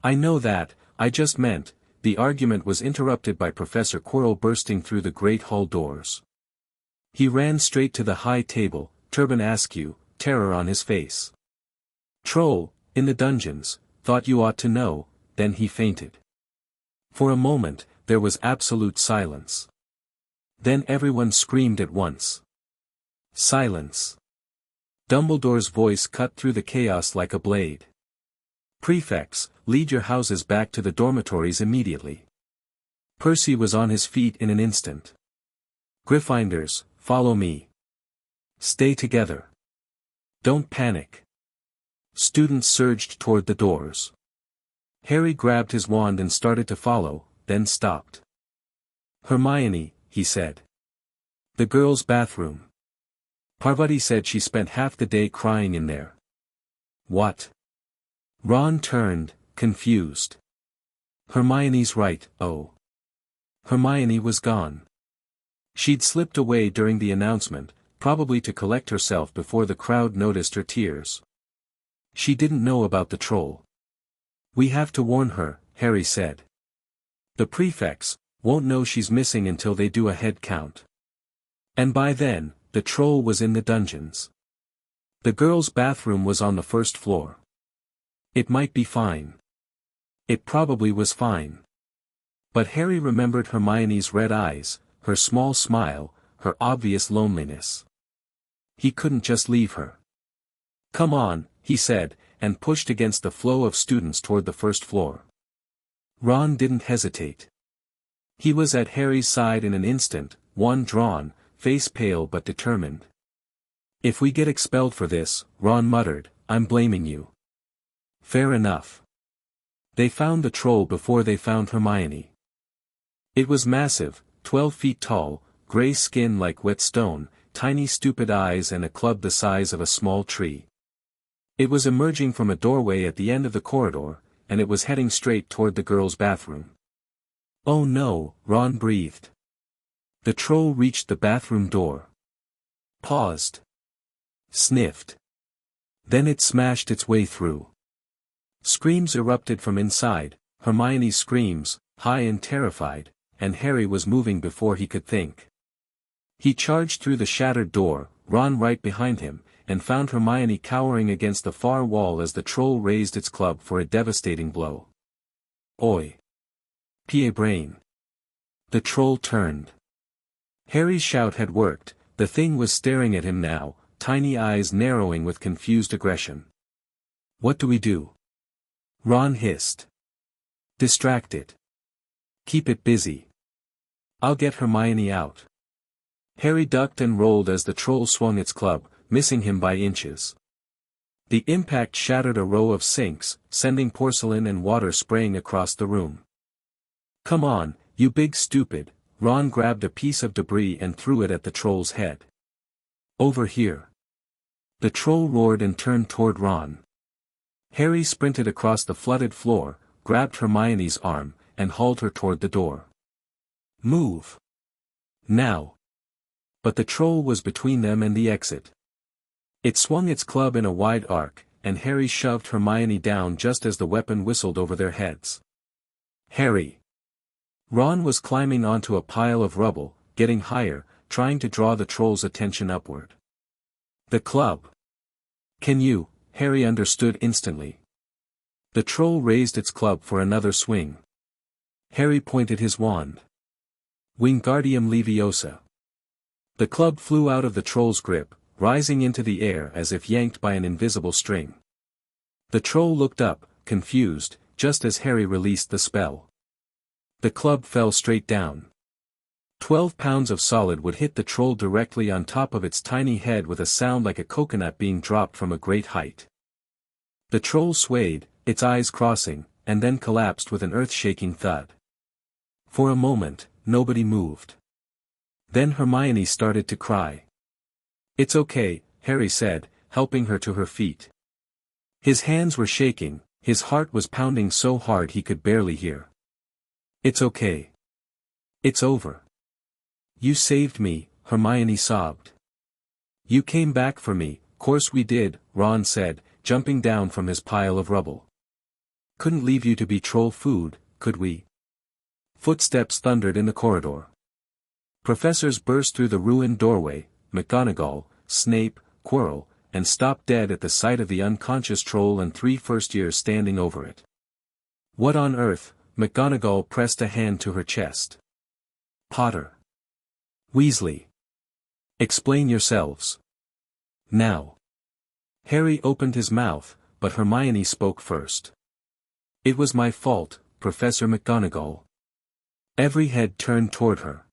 "I know that, I just meant," the argument was interrupted by Professor Quirrell bursting through the great hall doors. He ran straight to the high table, turban askew, terror on his face. "Troll, in the dungeons, thought you ought to know," then he fainted. For a moment, there was absolute silence. Then everyone screamed at once. "Silence!" Dumbledore's voice cut through the chaos like a blade. Prefects, lead your houses back to the dormitories immediately. Percy was on his feet in an instant. Gryffindors, follow me. Stay together. Don't panic. Students surged toward the doors. Harry grabbed his wand and started to follow, then stopped. Hermione, he said. The girls' bathroom. Parvati said she spent half the day crying in there. What? Ron turned, confused. Hermione's right, oh. Hermione was gone. She'd slipped away during the announcement, probably to collect herself before the crowd noticed her tears. She didn't know about the troll. We have to warn her, Harry said. The prefects won't know she's missing until they do a head count. And by then, the troll was in the dungeons. The girls' bathroom was on the first floor. It might be fine. It probably was fine. But Harry remembered Hermione's red eyes, her small smile, her obvious loneliness. He couldn't just leave her. Come on, he said, and pushed against the flow of students toward the first floor. Ron didn't hesitate. He was at Harry's side in an instant, one drawn, face pale but determined. If we get expelled for this, Ron muttered, I'm blaming you. Fair enough. They found the troll before they found Hermione. It was massive, 12 feet tall, gray skin like wet stone, tiny stupid eyes and a club the size of a small tree. It was emerging from a doorway at the end of the corridor, and it was heading straight toward the girls' bathroom. Oh no, Ron breathed. The troll reached the bathroom door. Paused. Sniffed. Then it smashed its way through. Screams erupted from inside, Hermione's screams, high and terrified, and Harry was moving before he could think. He charged through the shattered door, Ron right behind him, and found Hermione cowering against the far wall as the troll raised its club for a devastating blow. Oi! Pie brain! The troll turned. Harry's shout had worked, the thing was staring at him now, tiny eyes narrowing with confused aggression. What do we do? Ron hissed. Distract it. Keep it busy. I'll get Hermione out. Harry ducked and rolled as the troll swung its club, missing him by inches. The impact shattered a row of sinks, sending porcelain and water spraying across the room. Come on, you big stupid, Ron grabbed a piece of debris and threw it at the troll's head. Over here. The troll roared and turned toward Ron. Harry sprinted across the flooded floor, grabbed Hermione's arm, and hauled her toward the door. Move. Now. But the troll was between them and the exit. It swung its club in a wide arc, and Harry shoved Hermione down just as the weapon whistled over their heads. Harry. Ron was climbing onto a pile of rubble, getting higher, trying to draw the troll's attention upward. The club. Can you? Harry understood instantly. The troll raised its club for another swing. Harry pointed his wand. Wingardium Leviosa. The club flew out of the troll's grip, rising into the air as if yanked by an invisible string. The troll looked up, confused, just as Harry released the spell. The club fell straight down. 12 pounds of solid would hit the troll directly on top of its tiny head with a sound like a coconut being dropped from a great height. The troll swayed, its eyes crossing, and then collapsed with an earth-shaking thud. For a moment, nobody moved. Then Hermione started to cry. It's okay, Harry said, helping her to her feet. His hands were shaking, his heart was pounding so hard he could barely hear. It's okay. It's over. You saved me, Hermione sobbed. You came back for me, course we did, Ron said, jumping down from his pile of rubble. Couldn't leave you to be troll food, could we? Footsteps thundered in the corridor. Professors burst through the ruined doorway, McGonagall, Snape, Quirrell, and stopped dead at the sight of the unconscious troll and 3 first-years standing over it. What on earth? McGonagall pressed a hand to her chest. Potter. Weasley. Explain yourselves. Now. Harry opened his mouth, but Hermione spoke first. It was my fault, Professor McGonagall. Every head turned toward her.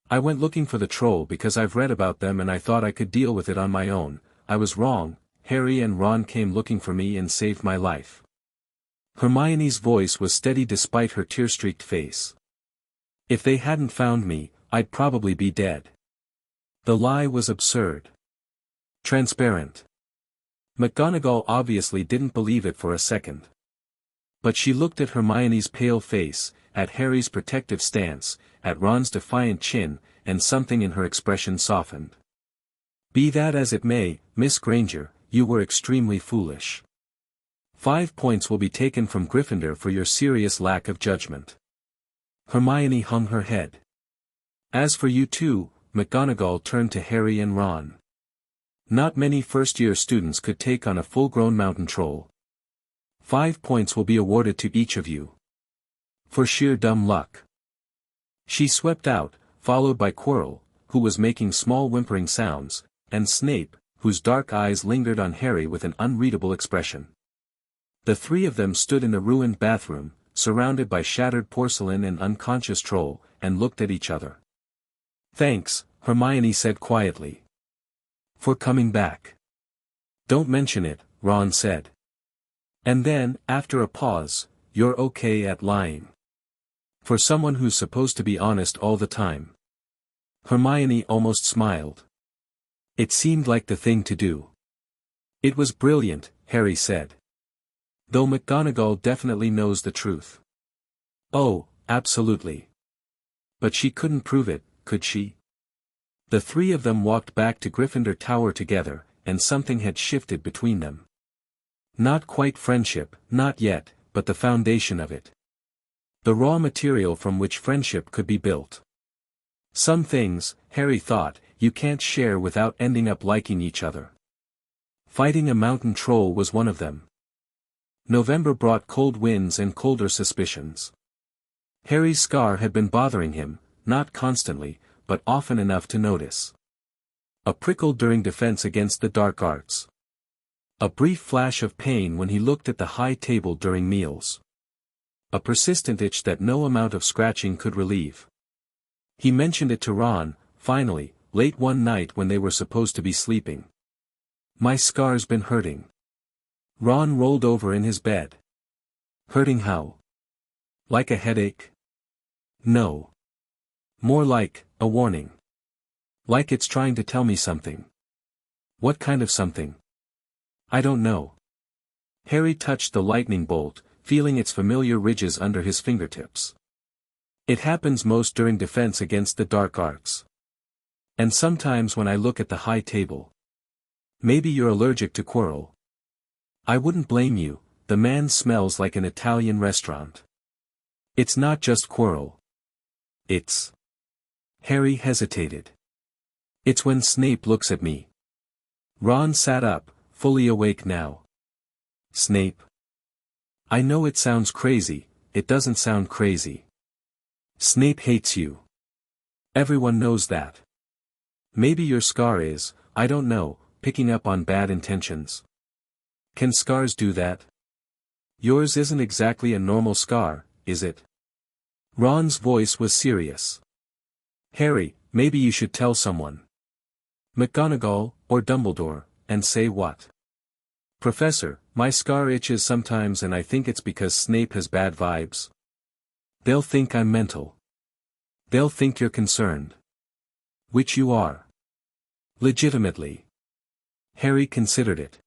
I went looking for the troll because I've read about them and I thought I could deal with it on my own. I was wrong. Harry and Ron came looking for me and saved my life. Hermione's voice was steady despite her tear-streaked face. If they hadn't found me, I'd probably be dead. The lie was absurd. Transparent. McGonagall obviously didn't believe it for a second. But she looked at Hermione's pale face, at Harry's protective stance, at Ron's defiant chin, and something in her expression softened. Be that as it may, Miss Granger, you were extremely foolish. 5 points will be taken from Gryffindor for your serious lack of judgment. Hermione hung her head. As for you two, McGonagall turned to Harry and Ron. Not many first-year students could take on a full-grown mountain troll. 5 points will be awarded to each of you. For sheer dumb luck. She swept out, followed by Quirrell, who was making small whimpering sounds, and Snape, whose dark eyes lingered on Harry with an unreadable expression. The three of them stood in the ruined bathroom, surrounded by shattered porcelain and unconscious troll, and looked at each other. Thanks, Hermione said quietly. For coming back. Don't mention it, Ron said. And then, after a pause, you're okay at lying. For someone who's supposed to be honest all the time. Hermione almost smiled. It seemed like the thing to do. It was brilliant, Harry said. Though McGonagall definitely knows the truth. Oh, absolutely. But she couldn't prove it, could she? The three of them walked back to Gryffindor Tower together, and something had shifted between them. Not quite friendship, not yet, but the foundation of it. The raw material from which friendship could be built. Some things, Harry thought, you can't share without ending up liking each other. Fighting a mountain troll was one of them. November brought cold winds and colder suspicions. Harry's scar had been bothering him, not constantly, but often enough to notice. A prickle during defense against the dark arts. A brief flash of pain when he looked at the high table during meals. A persistent itch that no amount of scratching could relieve. He mentioned it to Ron, finally, late one night when they were supposed to be sleeping. My scar's been hurting. Ron rolled over in his bed. Hurting how? Like a headache? No. More like, a warning. Like it's trying to tell me something. What kind of something? I don't know. Harry touched the lightning bolt, feeling its familiar ridges under his fingertips. It happens most during defense against the dark arts. And sometimes when I look at the high table. Maybe you're allergic to Quirrell. I wouldn't blame you, the man smells like an Italian restaurant. It's not just Quirrell. It's... Harry hesitated. It's when Snape looks at me. Ron sat up, fully awake now. Snape. I know it sounds crazy, it doesn't sound crazy. Snape hates you. Everyone knows that. Maybe your scar is, I don't know, picking up on bad intentions. Can scars do that? Yours isn't exactly a normal scar, is it? Ron's voice was serious. Harry, maybe you should tell someone. McGonagall, or Dumbledore, and say what? Professor, my scar itches sometimes and I think it's because Snape has bad vibes. They'll think I'm mental. They'll think you're concerned. Which you are. Legitimately. Harry considered it.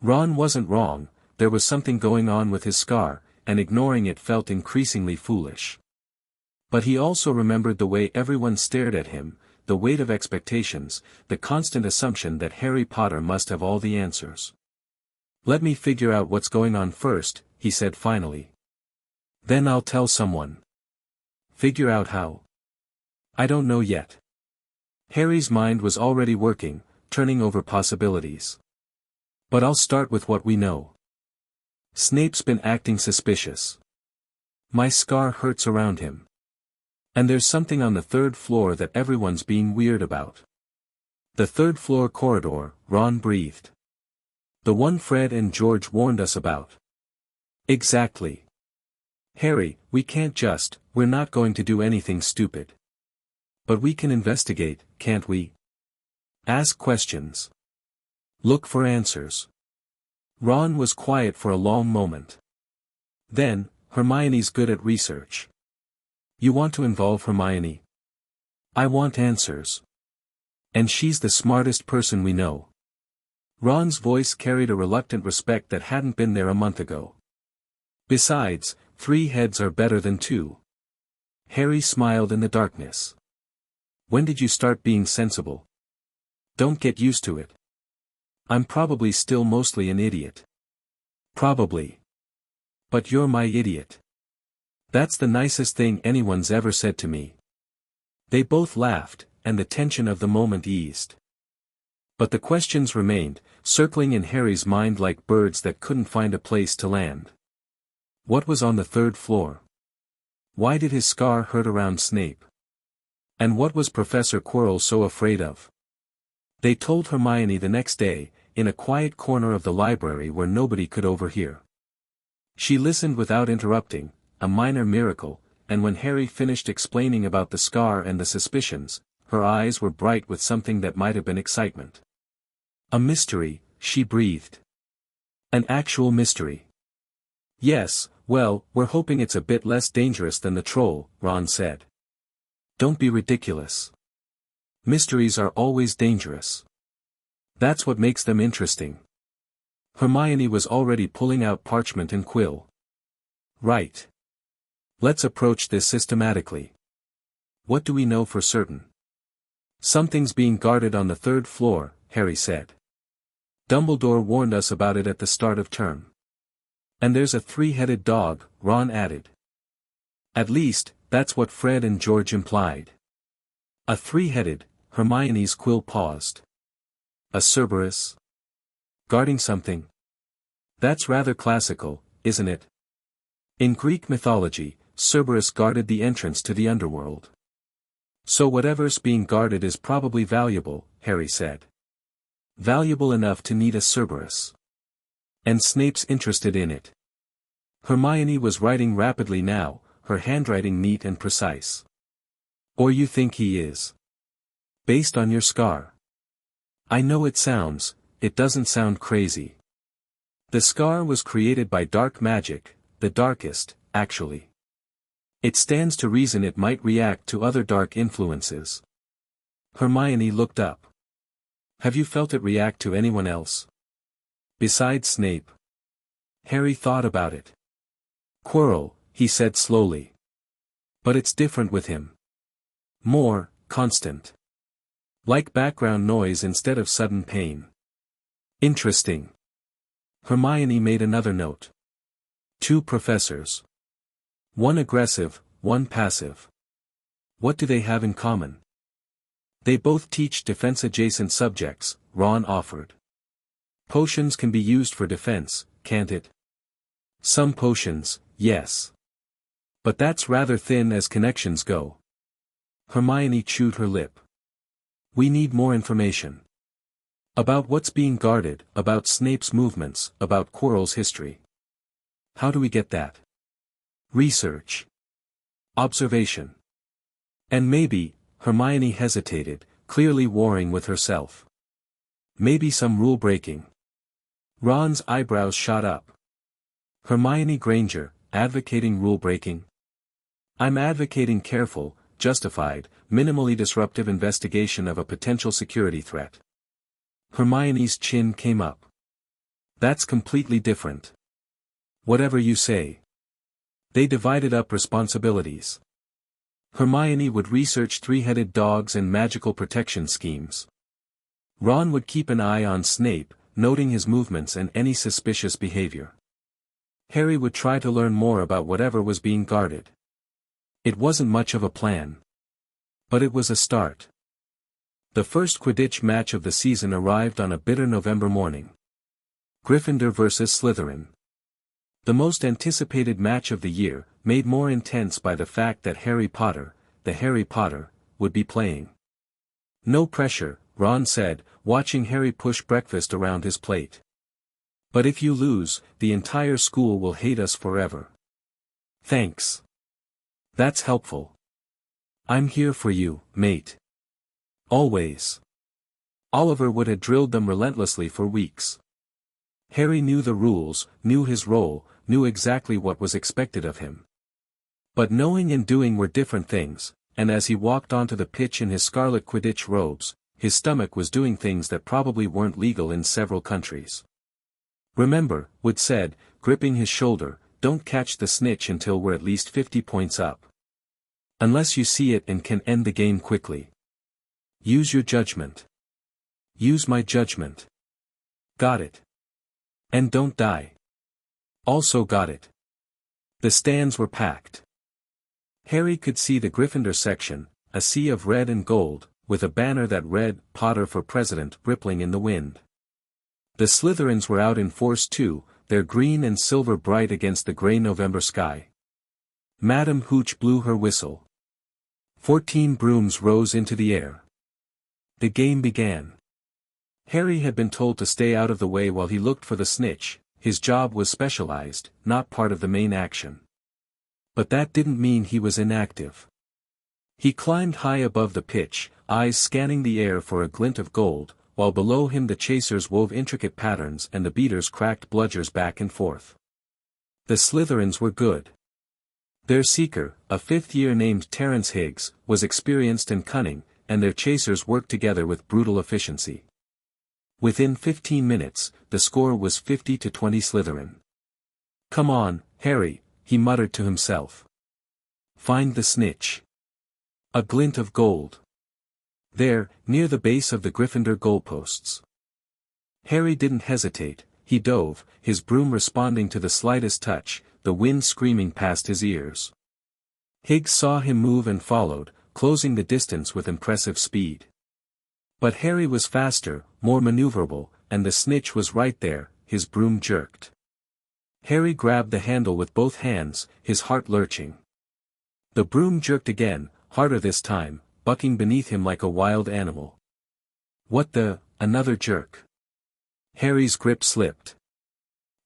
Ron wasn't wrong, there was something going on with his scar, and ignoring it felt increasingly foolish. But he also remembered the way everyone stared at him, the weight of expectations, the constant assumption that Harry Potter must have all the answers. Let me figure out what's going on first, he said finally. Then I'll tell someone. Figure out how? I don't know yet. Harry's mind was already working, turning over possibilities. But I'll start with what we know. Snape's been acting suspicious. My scar hurts around him. And there's something on the 3rd floor that everyone's being weird about. The 3rd floor corridor, Ron breathed. The one Fred and George warned us about. Exactly. Harry, we're not going to do anything stupid. But we can investigate, can't we? Ask questions. Look for answers. Ron was quiet for a long moment. Then, Hermione's good at research. You want to involve Hermione? I want answers. And she's the smartest person we know. Ron's voice carried a reluctant respect that hadn't been there a month ago. Besides, 3 heads are better than 2. Harry smiled in the darkness. When did you start being sensible? Don't get used to it. I'm probably still mostly an idiot. Probably. But you're my idiot. That's the nicest thing anyone's ever said to me. They both laughed, and the tension of the moment eased. But the questions remained, circling in Harry's mind like birds that couldn't find a place to land. What was on the 3rd floor? Why did his scar hurt around Snape? And what was Professor Quirrell so afraid of? They told Hermione the next day, in a quiet corner of the library where nobody could overhear. She listened without interrupting, a minor miracle, and when Harry finished explaining about the scar and the suspicions, her eyes were bright with something that might have been excitement. A mystery, she breathed. An actual mystery. Yes, well, we're hoping it's a bit less dangerous than the troll, Ron said. Don't be ridiculous. Mysteries are always dangerous. That's what makes them interesting. Hermione was already pulling out parchment and quill. Right. Let's approach this systematically. What do we know for certain? Something's being guarded on the 3rd floor, Harry said. Dumbledore warned us about it at the start of term. And there's a 3-headed dog, Ron added. At least, that's what Fred and George implied. A 3-headed, Hermione's quill paused. A Cerberus? Guarding something? That's rather classical, isn't it? In Greek mythology, Cerberus guarded the entrance to the underworld. So whatever's being guarded is probably valuable, Harry said. Valuable enough to need a Cerberus. And Snape's interested in it. Hermione was writing rapidly now, her handwriting neat and precise. Or you think he is? Based on your scar. I know it doesn't sound crazy. The scar was created by dark magic, the darkest, actually. It stands to reason it might react to other dark influences. Hermione looked up. Have you felt it react to anyone else? Besides Snape? Harry thought about it. Quirrell, he said slowly. But it's different with him. More, constant. Like background noise instead of sudden pain. Interesting. Hermione made another note. 2 professors. One aggressive, one passive. What do they have in common? They both teach defense-adjacent subjects, Ron offered. Potions can be used for defense, can't it? Some potions, yes. But that's rather thin as connections go. Hermione chewed her lip. We need more information. About what's being guarded, about Snape's movements, about Quirrell's history. How do we get that? Research. Observation. And maybe, Hermione hesitated, clearly warring with herself. Maybe some rule breaking. Ron's eyebrows shot up. Hermione Granger, advocating rule breaking? I'm advocating careful, justified, minimally disruptive investigation of a potential security threat. Hermione's chin came up. That's completely different. Whatever you say. They divided up responsibilities. Hermione would research 3-headed dogs and magical protection schemes. Ron would keep an eye on Snape, noting his movements and any suspicious behavior. Harry would try to learn more about whatever was being guarded. It wasn't much of a plan. But it was a start. The first Quidditch match of the season arrived on a bitter November morning. Gryffindor vs. Slytherin. The most anticipated match of the year, made more intense by the fact that Harry Potter, the Harry Potter, would be playing. No pressure, Ron said, watching Harry push breakfast around his plate. But if you lose, the entire school will hate us forever. Thanks. That's helpful. I'm here for you, mate. Always. Oliver Wood had drilled them relentlessly for weeks. Harry knew the rules, knew his role, knew exactly what was expected of him. But knowing and doing were different things, and as he walked onto the pitch in his scarlet Quidditch robes, his stomach was doing things that probably weren't legal in several countries. Remember, Wood said, gripping his shoulder, don't catch the snitch until we're at least 50 points up. Unless you see it and can end the game quickly. Use your judgment. Use my judgment. Got it. And don't die. Also got it. The stands were packed. Harry could see the Gryffindor section, a sea of red and gold, with a banner that read, Potter for President, rippling in the wind. The Slytherins were out in force too, their green and silver bright against the grey November sky. Madam Hooch blew her whistle. 14 brooms rose into the air. The game began. Harry had been told to stay out of the way while he looked for the snitch. His job was specialized, not part of the main action. But that didn't mean he was inactive. He climbed high above the pitch, eyes scanning the air for a glint of gold, while below him the chasers wove intricate patterns and the beaters cracked bludgers back and forth. The Slytherins were good. Their seeker, a fifth-year named Terence Higgs, was experienced and cunning, and their chasers worked together with brutal efficiency. Within 15 minutes, the score was 50-20 Slytherin. Come on, Harry, he muttered to himself. Find the snitch. A glint of gold. There, near the base of the Gryffindor goalposts. Harry didn't hesitate, he dove, his broom responding to the slightest touch, the wind screaming past his ears. Higgs saw him move and followed, closing the distance with impressive speed. But Harry was faster, more maneuverable, and the snitch was right there, his broom jerked. Harry grabbed the handle with both hands, his heart lurching. The broom jerked again, harder this time, bucking beneath him like a wild animal. What the, another jerk. Harry's grip slipped.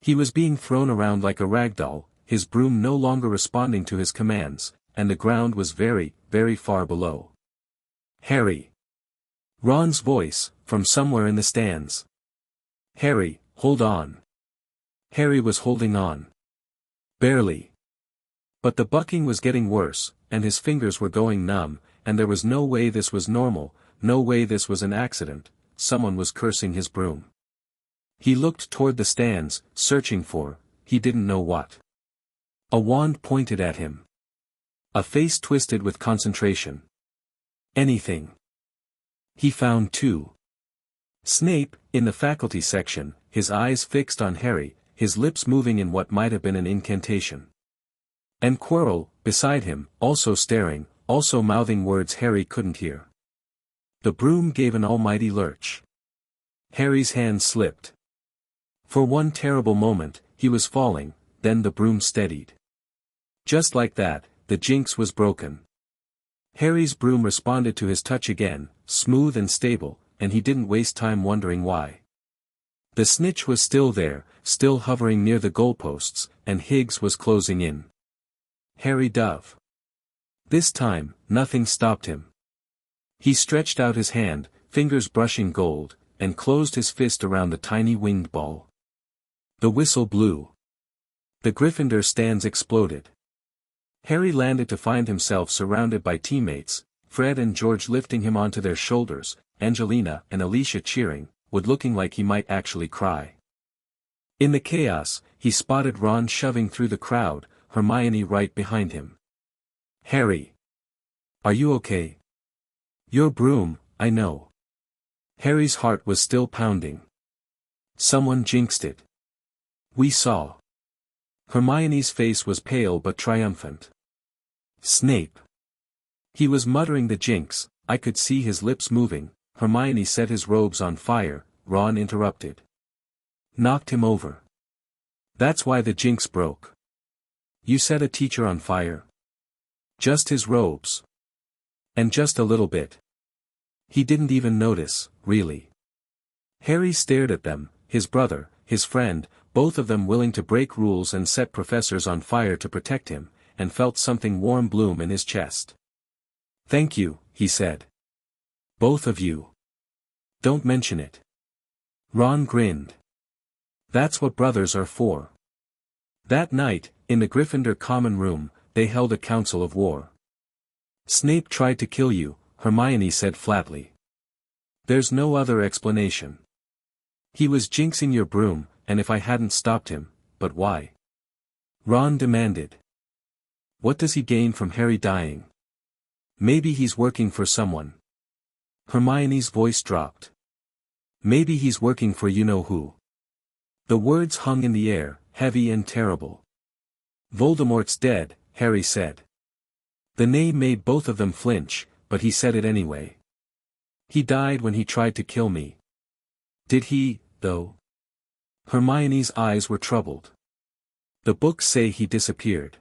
He was being thrown around like a ragdoll, his broom no longer responding to his commands, and the ground was very, very far below. Harry. Ron's voice, from somewhere in the stands. Harry, hold on. Harry was holding on. Barely. But the bucking was getting worse, and his fingers were going numb, and there was no way this was normal, no way this was an accident. Someone was cursing his broom. He looked toward the stands, searching for, he didn't know what. A wand pointed at him. A face twisted with concentration. Anything. He found two. Snape, in the faculty section, his eyes fixed on Harry, his lips moving in what might have been an incantation. And Quirrell, beside him, also staring, also mouthing words Harry couldn't hear. The broom gave an almighty lurch. Harry's hand slipped. For one terrible moment, he was falling, then the broom steadied. Just like that, the jinx was broken. Harry's broom responded to his touch again, smooth and stable, and he didn't waste time wondering why. The snitch was still there, still hovering near the goalposts, and Higgs was closing in. Harry dove. This time, nothing stopped him. He stretched out his hand, fingers brushing gold, and closed his fist around the tiny winged ball. The whistle blew. The Gryffindor stands exploded. Harry landed to find himself surrounded by teammates, Fred and George lifting him onto their shoulders, Angelina and Alicia cheering, Wood looking like he might actually cry. In the chaos, he spotted Ron shoving through the crowd, Hermione right behind him. Harry. Are you okay? Your broom, I know. Harry's heart was still pounding. Someone jinxed it. We saw. Hermione's face was pale but triumphant. Snape. He was muttering the jinx, I could see his lips moving. Hermione set his robes on fire, Ron interrupted. Knocked him over. That's why the jinx broke. You set a teacher on fire? Just his robes. And just a little bit. He didn't even notice, really. Harry stared at them, his brother, his friend, both of them willing to break rules and set professors on fire to protect him, and felt something warm bloom in his chest. "Thank you," he said. "Both of you. Don't mention it." Ron grinned. "That's what brothers are for." That night, in the Gryffindor common room, they held a council of war. "Snape tried to kill you," Hermione said flatly. "There's no other explanation. He was jinxing your broom, and if I hadn't stopped him, but why?" Ron demanded. "What does he gain from Harry dying? Maybe he's working for someone." Hermione's voice dropped. "Maybe he's working for you-know-who." The words hung in the air, heavy and terrible. "Voldemort's dead," Harry said. The name made both of them flinch, but he said it anyway. "He died when he tried to kill me." "Did he, though?" Hermione's eyes were troubled. "The books say he disappeared.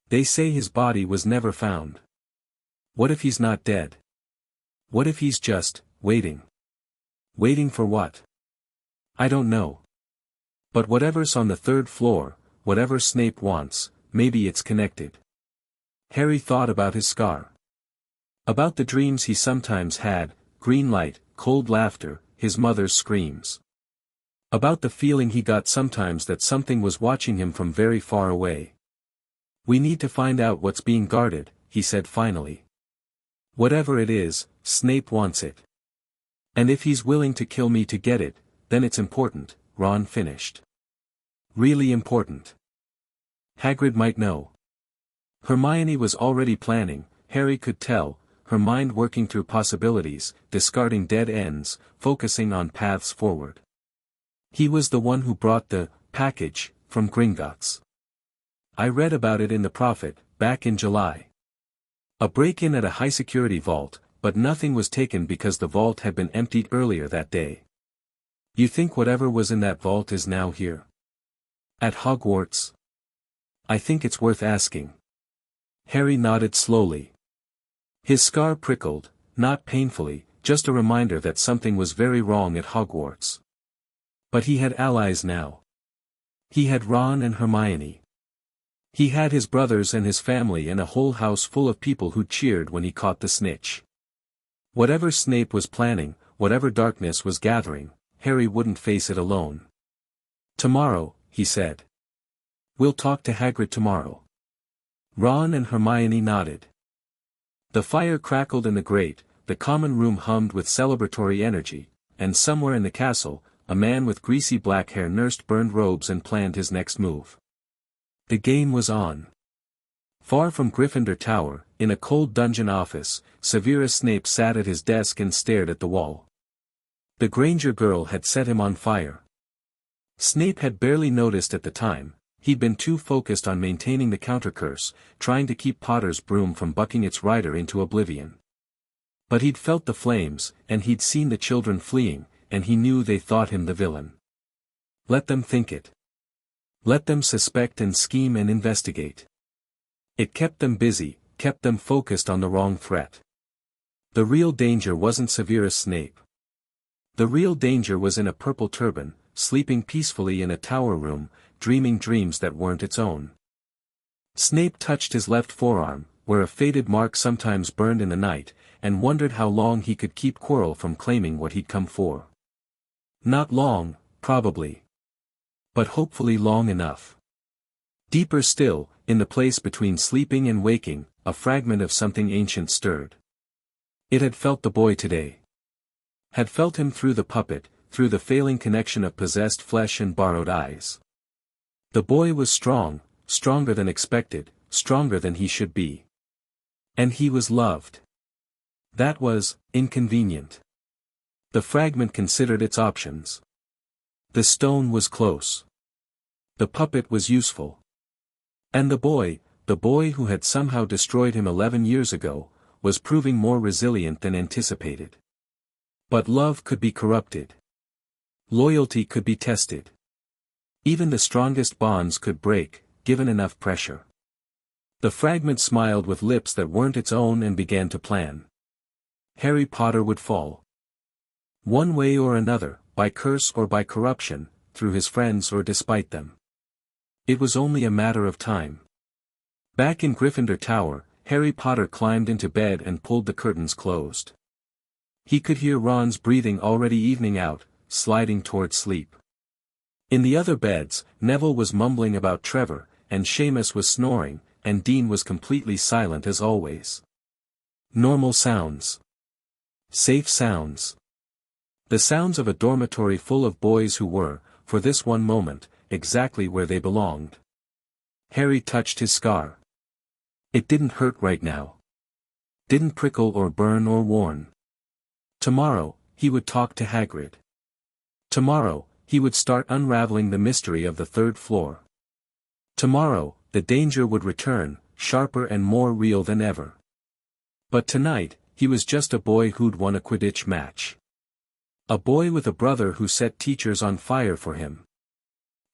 They say his body was never found. What if he's not dead? What if he's just waiting? Waiting for what? I don't know. But whatever's on the third floor, whatever Snape wants, maybe it's connected." Harry thought about his scar. About the dreams he sometimes had, green light, cold laughter, his mother's screams. About the feeling he got sometimes that something was watching him from very far away. "We need to find out what's being guarded," he said finally. "Whatever it is, Snape wants it. And if he's willing to kill me to get it, then it's important," Ron finished. "Really important. Hagrid might know." Hermione was already planning, Harry could tell, her mind working through possibilities, discarding dead ends, focusing on paths forward. "He was the one who brought the package from Gringotts. I read about it in the Prophet, back in July. A break-in at a high-security vault, but nothing was taken because the vault had been emptied earlier that day. You think whatever was in that vault is now here? At Hogwarts? I think it's worth asking." Harry nodded slowly. His scar prickled, not painfully, just a reminder that something was very wrong at Hogwarts. But he had allies now. He had Ron and Hermione. He had his brothers and his family and a whole house full of people who cheered when he caught the snitch. Whatever Snape was planning, whatever darkness was gathering, Harry wouldn't face it alone. "Tomorrow," he said. "We'll talk to Hagrid tomorrow." Ron and Hermione nodded. The fire crackled in the grate, the common room hummed with celebratory energy, and somewhere in the castle, a man with greasy black hair nursed burned robes and planned his next move. The game was on. Far from Gryffindor Tower, in a cold dungeon office, Severus Snape sat at his desk and stared at the wall. The Granger girl had set him on fire. Snape had barely noticed at the time. He'd been too focused on maintaining the countercurse, trying to keep Potter's broom from bucking its rider into oblivion. But he'd felt the flames, and he'd seen the children fleeing, and he knew they thought him the villain. Let them think it. Let them suspect and scheme and investigate. It kept them busy, kept them focused on the wrong threat. The real danger wasn't Severus Snape. The real danger was in a purple turban, sleeping peacefully in a tower room, dreaming dreams that weren't its own. Snape touched his left forearm, where a faded mark sometimes burned in the night, and wondered how long he could keep Quirrell from claiming what he'd come for. Not long, probably. But hopefully long enough. Deeper still, in the place between sleeping and waking, a fragment of something ancient stirred. It had felt the boy today. Had felt him through the puppet, through the failing connection of possessed flesh and borrowed eyes. The boy was strong, stronger than expected, stronger than he should be. And he was loved. That was inconvenient. The fragment considered its options. The stone was close. The puppet was useful. And the boy who had somehow destroyed him 11 years ago, was proving more resilient than anticipated. But love could be corrupted. Loyalty could be tested. Even the strongest bonds could break, given enough pressure. The fragment smiled with lips that weren't its own and began to plan. Harry Potter would fall. One way or another, by curse or by corruption, through his friends or despite them. It was only a matter of time. Back in Gryffindor Tower, Harry Potter climbed into bed and pulled the curtains closed. He could hear Ron's breathing already evening out, sliding toward sleep. In the other beds, Neville was mumbling about Trevor, and Seamus was snoring, and Dean was completely silent as always. Normal sounds. Safe sounds. The sounds of a dormitory full of boys who were, for this one moment, exactly where they belonged. Harry touched his scar. It didn't hurt right now. Didn't prickle or burn or warn. Tomorrow, he would talk to Hagrid. Tomorrow, he would start unraveling the mystery of the third floor. Tomorrow, the danger would return, sharper and more real than ever. But tonight, he was just a boy who'd won a Quidditch match. A boy with a brother who set teachers on fire for him.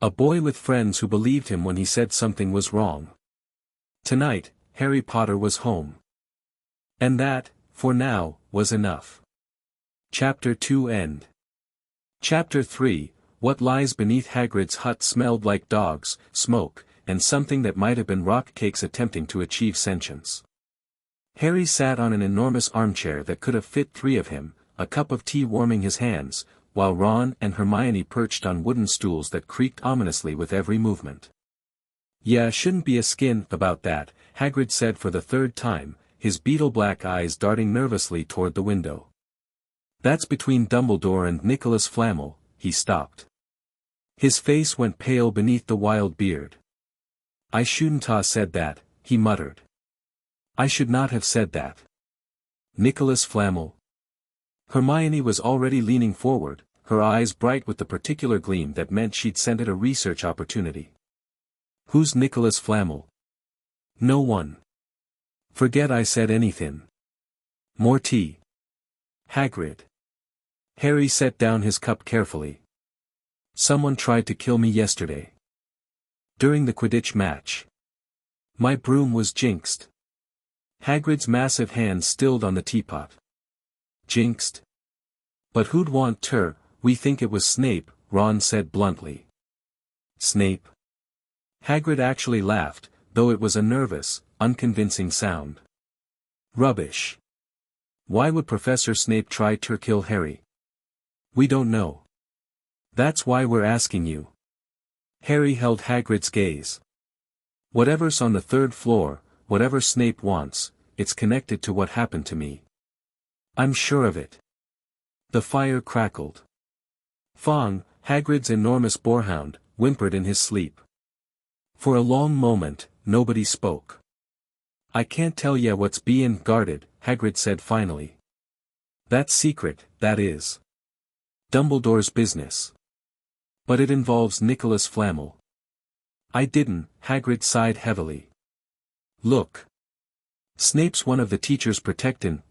A boy with friends who believed him when he said something was wrong. Tonight, Harry Potter was home. And that, for now, was enough. Chapter 2 End. Chapter 3, What lies beneath Hagrid's hut smelled like dogs, smoke, and something that might have been rock cakes attempting to achieve sentience. Harry sat on an enormous armchair that could have fit 3 of him, a cup of tea warming his hands, while Ron and Hermione perched on wooden stools that creaked ominously with every movement. "Yeah, shouldn't be a skin about that," Hagrid said for the 3rd time, his beetle-black eyes darting nervously toward the window. "That's between Dumbledore and Nicholas Flamel." He stopped. His face went pale beneath the wild beard. "I shouldn't ha' said that," he muttered. "I should not have said that." Nicholas Flamel. Hermione was already leaning forward, her eyes bright with the particular gleam that meant she'd scented a research opportunity. "Who's Nicholas Flamel?" "No one." "Forget I said anything." "More tea." "Hagrid." Harry set down his cup carefully. "Someone tried to kill me yesterday. During the Quidditch match. My broom was jinxed." Hagrid's massive hand stilled on the teapot. "Jinxed? But who'd want ter? We think it was Snape," Ron said bluntly. "Snape?" Hagrid actually laughed, though it was a nervous, unconvincing sound. "Rubbish. Why would Professor Snape try to kill Harry? We don't know. That's why we're asking you." Harry held Hagrid's gaze. "Whatever's on the 3rd floor, whatever Snape wants, it's connected to what happened to me. I'm sure of it." The fire crackled. Fong, Hagrid's enormous boarhound, whimpered in his sleep. For a long moment, nobody spoke. "I can't tell ya what's bein' guarded," Hagrid said finally. "That's secret, that is. Dumbledore's business. But it involves Nicholas Flamel." "I didn't," Hagrid sighed heavily. "Look. Snape's one of the teachers protectin'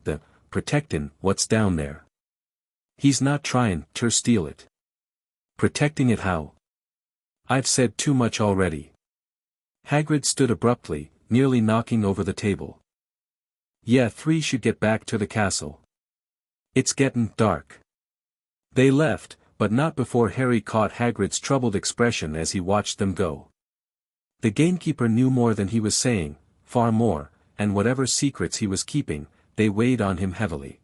what's down there. He's not tryin' ter steal it." "Protecting it how?" "I've said too much already." Hagrid stood abruptly, nearly knocking over the table. "Yeah, 3 should get back to the castle. It's gettin' dark." They left, but not before Harry caught Hagrid's troubled expression as he watched them go. The gamekeeper knew more than he was saying, far more, and whatever secrets he was keeping, they weighed on him heavily.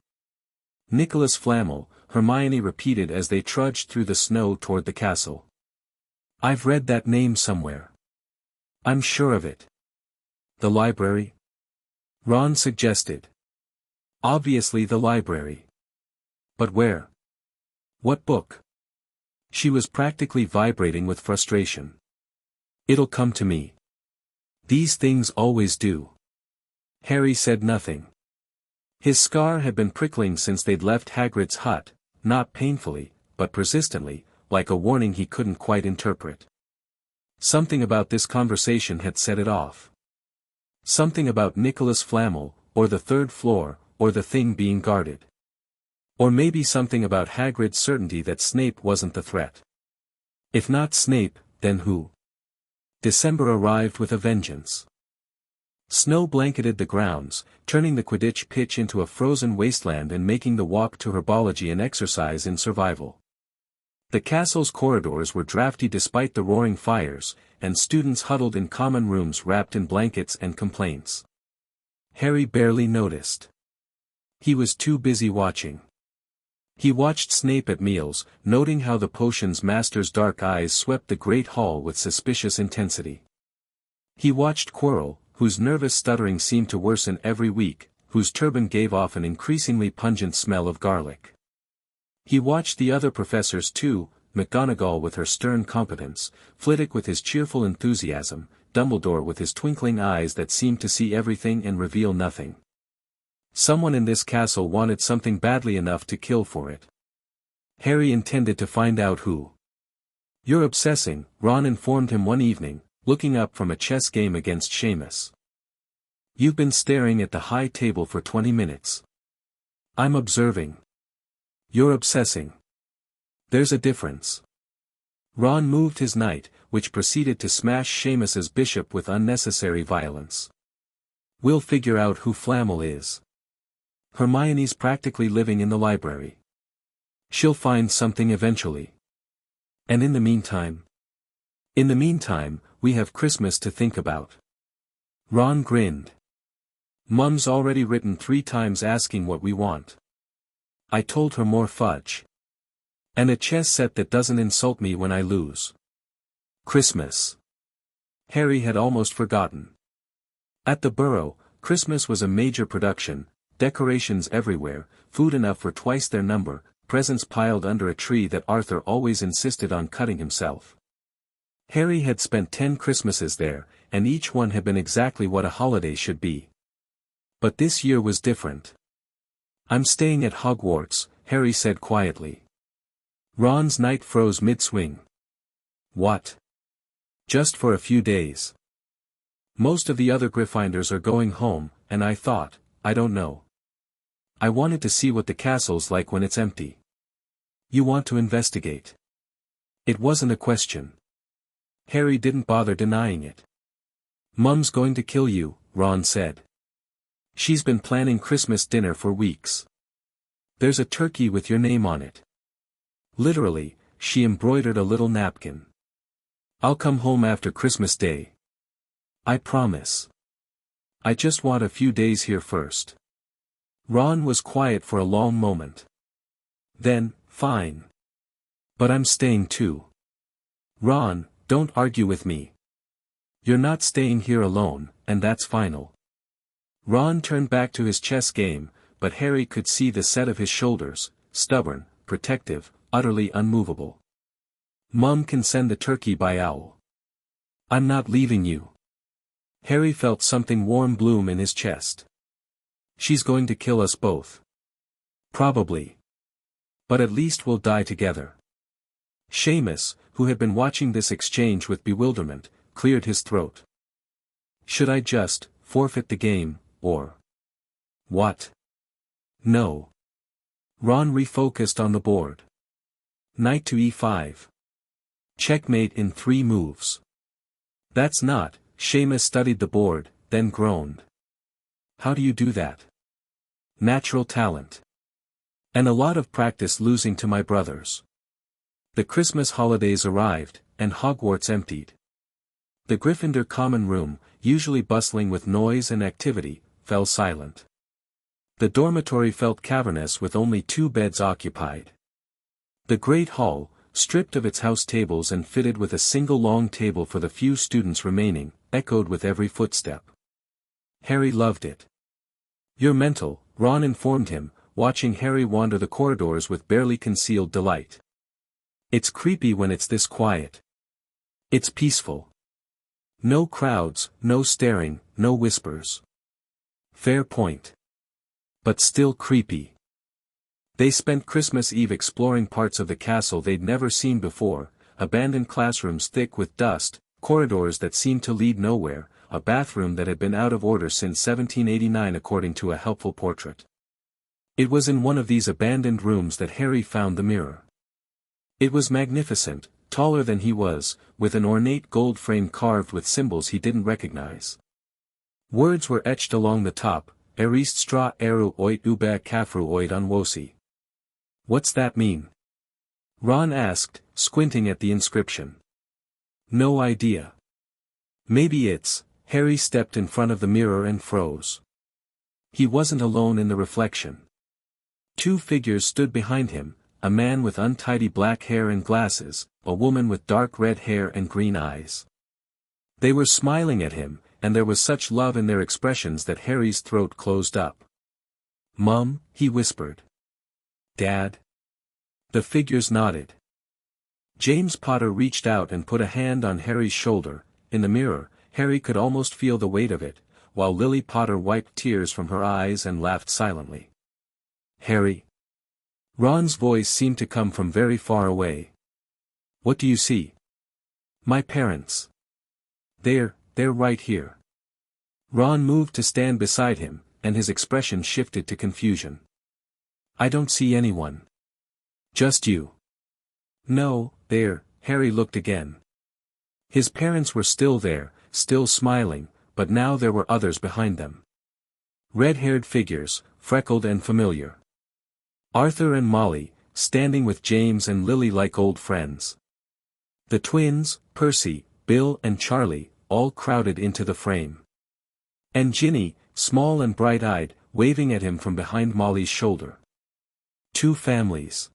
"Nicholas Flamel," Hermione repeated as they trudged through the snow toward the castle. "I've read that name somewhere. I'm sure of it." "The library?" Ron suggested. "Obviously the library. But where? What book?" She was practically vibrating with frustration. "It'll come to me. These things always do." Harry said nothing. His scar had been prickling since they'd left Hagrid's hut, not painfully, but persistently, like a warning he couldn't quite interpret. Something about this conversation had set it off. Something about Nicholas Flamel, or the 3rd floor, or the thing being guarded. Or maybe something about Hagrid's certainty that Snape wasn't the threat. If not Snape, then who? December arrived with a vengeance. Snow blanketed the grounds, turning the Quidditch pitch into a frozen wasteland and making the walk to herbology an exercise in survival. The castle's corridors were drafty despite the roaring fires, and students huddled in common rooms wrapped in blankets and complaints. Harry barely noticed. He was too busy watching. He watched Snape at meals, noting how the potions master's dark eyes swept the great hall with suspicious intensity. He watched Quirrell, whose nervous stuttering seemed to worsen every week, whose turban gave off an increasingly pungent smell of garlic. He watched the other professors too, McGonagall with her stern competence, Flitwick with his cheerful enthusiasm, Dumbledore with his twinkling eyes that seemed to see everything and reveal nothing. Someone in this castle wanted something badly enough to kill for it. Harry intended to find out who. "You're obsessing," Ron informed him one evening, looking up from a chess game against Seamus. "You've been staring at the high table for 20 minutes. I'm observing. You're obsessing. There's a difference." Ron moved his knight, which proceeded to smash Seamus's bishop with unnecessary violence. "We'll figure out who Flamel is. Hermione's practically living in the library. She'll find something eventually. And in the meantime? In the meantime, we have Christmas to think about." Ron grinned. "Mum's already written 3 times asking what we want. I told her more fudge. And a chess set that doesn't insult me when I lose. Christmas." Harry had almost forgotten. At the Burrow, Christmas was a major production, decorations everywhere, food enough for twice their number, presents piled under a tree that Arthur always insisted on cutting himself. Harry had spent 10 Christmases there, and each one had been exactly what a holiday should be. But this year was different. "I'm staying at Hogwarts," Harry said quietly. Ron's knight froze mid-swing. "What? Just for a few days? Most of the other Gryffindors are going home, and I thought, I don't know. I wanted to see what the castle's like when it's empty." "You want to investigate?" It wasn't a question. Harry didn't bother denying it. "Mum's going to kill you," Ron said. "She's been planning Christmas dinner for weeks. There's a turkey with your name on it. Literally, she embroidered a little napkin. I'll come home after Christmas Day. I promise. I just want a few days here first." Ron was quiet for a long moment. Then, "Fine. But I'm staying too." "Ron, don't argue with me. You're not staying here alone, and that's final." Ron turned back to his chess game, but Harry could see the set of his shoulders, stubborn, protective, utterly unmovable. "Mum can send the turkey by owl. I'm not leaving you." Harry felt something warm bloom in his chest. "She's going to kill us both. Probably. But at least we'll die together." Seamus, who had been watching this exchange with bewilderment, cleared his throat. "Should I just forfeit the game, or what?" "No." Ron refocused on the board. "Knight to e5. Checkmate in 3 moves." "That's not," Seamus studied the board, then groaned. "How do you do that?" "Natural talent. And a lot of practice losing to my brothers." The Christmas holidays arrived, and Hogwarts emptied. The Gryffindor common room, usually bustling with noise and activity, fell silent. The dormitory felt cavernous with only 2 beds occupied. The great hall, stripped of its house tables and fitted with a single long table for the few students remaining, echoed with every footstep. Harry loved it. "You're mental," Ron informed him, watching Harry wander the corridors with barely concealed delight. "It's creepy when it's this quiet. It's peaceful. No crowds, no staring, no whispers." "Fair point. But still creepy." They spent Christmas Eve exploring parts of the castle they'd never seen before, abandoned classrooms thick with dust, corridors that seemed to lead nowhere, a bathroom that had been out of order since 1789 according to a helpful portrait. It was in one of these abandoned rooms that Harry found the mirror. It was magnificent, taller than he was, with an ornate gold frame carved with symbols he didn't recognize. Words were etched along the top, "Erist stra eru oit ube kafru oit onwosi." "What's that mean?" Ron asked, squinting at the inscription. No idea. Maybe it's. Harry stepped in front of the mirror and froze. He wasn't alone in the reflection. Two figures stood behind him, a man with untidy black hair and glasses, a woman with dark red hair and green eyes. They were smiling at him, and there was such love in their expressions that Harry's throat closed up. "Mum," he whispered. "Dad?" The figures nodded. James Potter reached out and put a hand on Harry's shoulder. In the mirror, Harry could almost feel the weight of it, while Lily Potter wiped tears from her eyes and laughed silently. "Harry?" Ron's voice seemed to come from very far away. "What do you see?" "My parents. They're right here." Ron moved to stand beside him, and his expression shifted to confusion. "I don't see anyone." "Just you." "No, there." Harry looked again. His parents were still there, still smiling, but now there were others behind them. Red-haired figures, freckled and familiar. Arthur and Molly, standing with James and Lily like old friends. The twins, Percy, Bill and Charlie, all crowded into the frame. And Ginny, small and bright-eyed, waving at him from behind Molly's shoulder. Two families.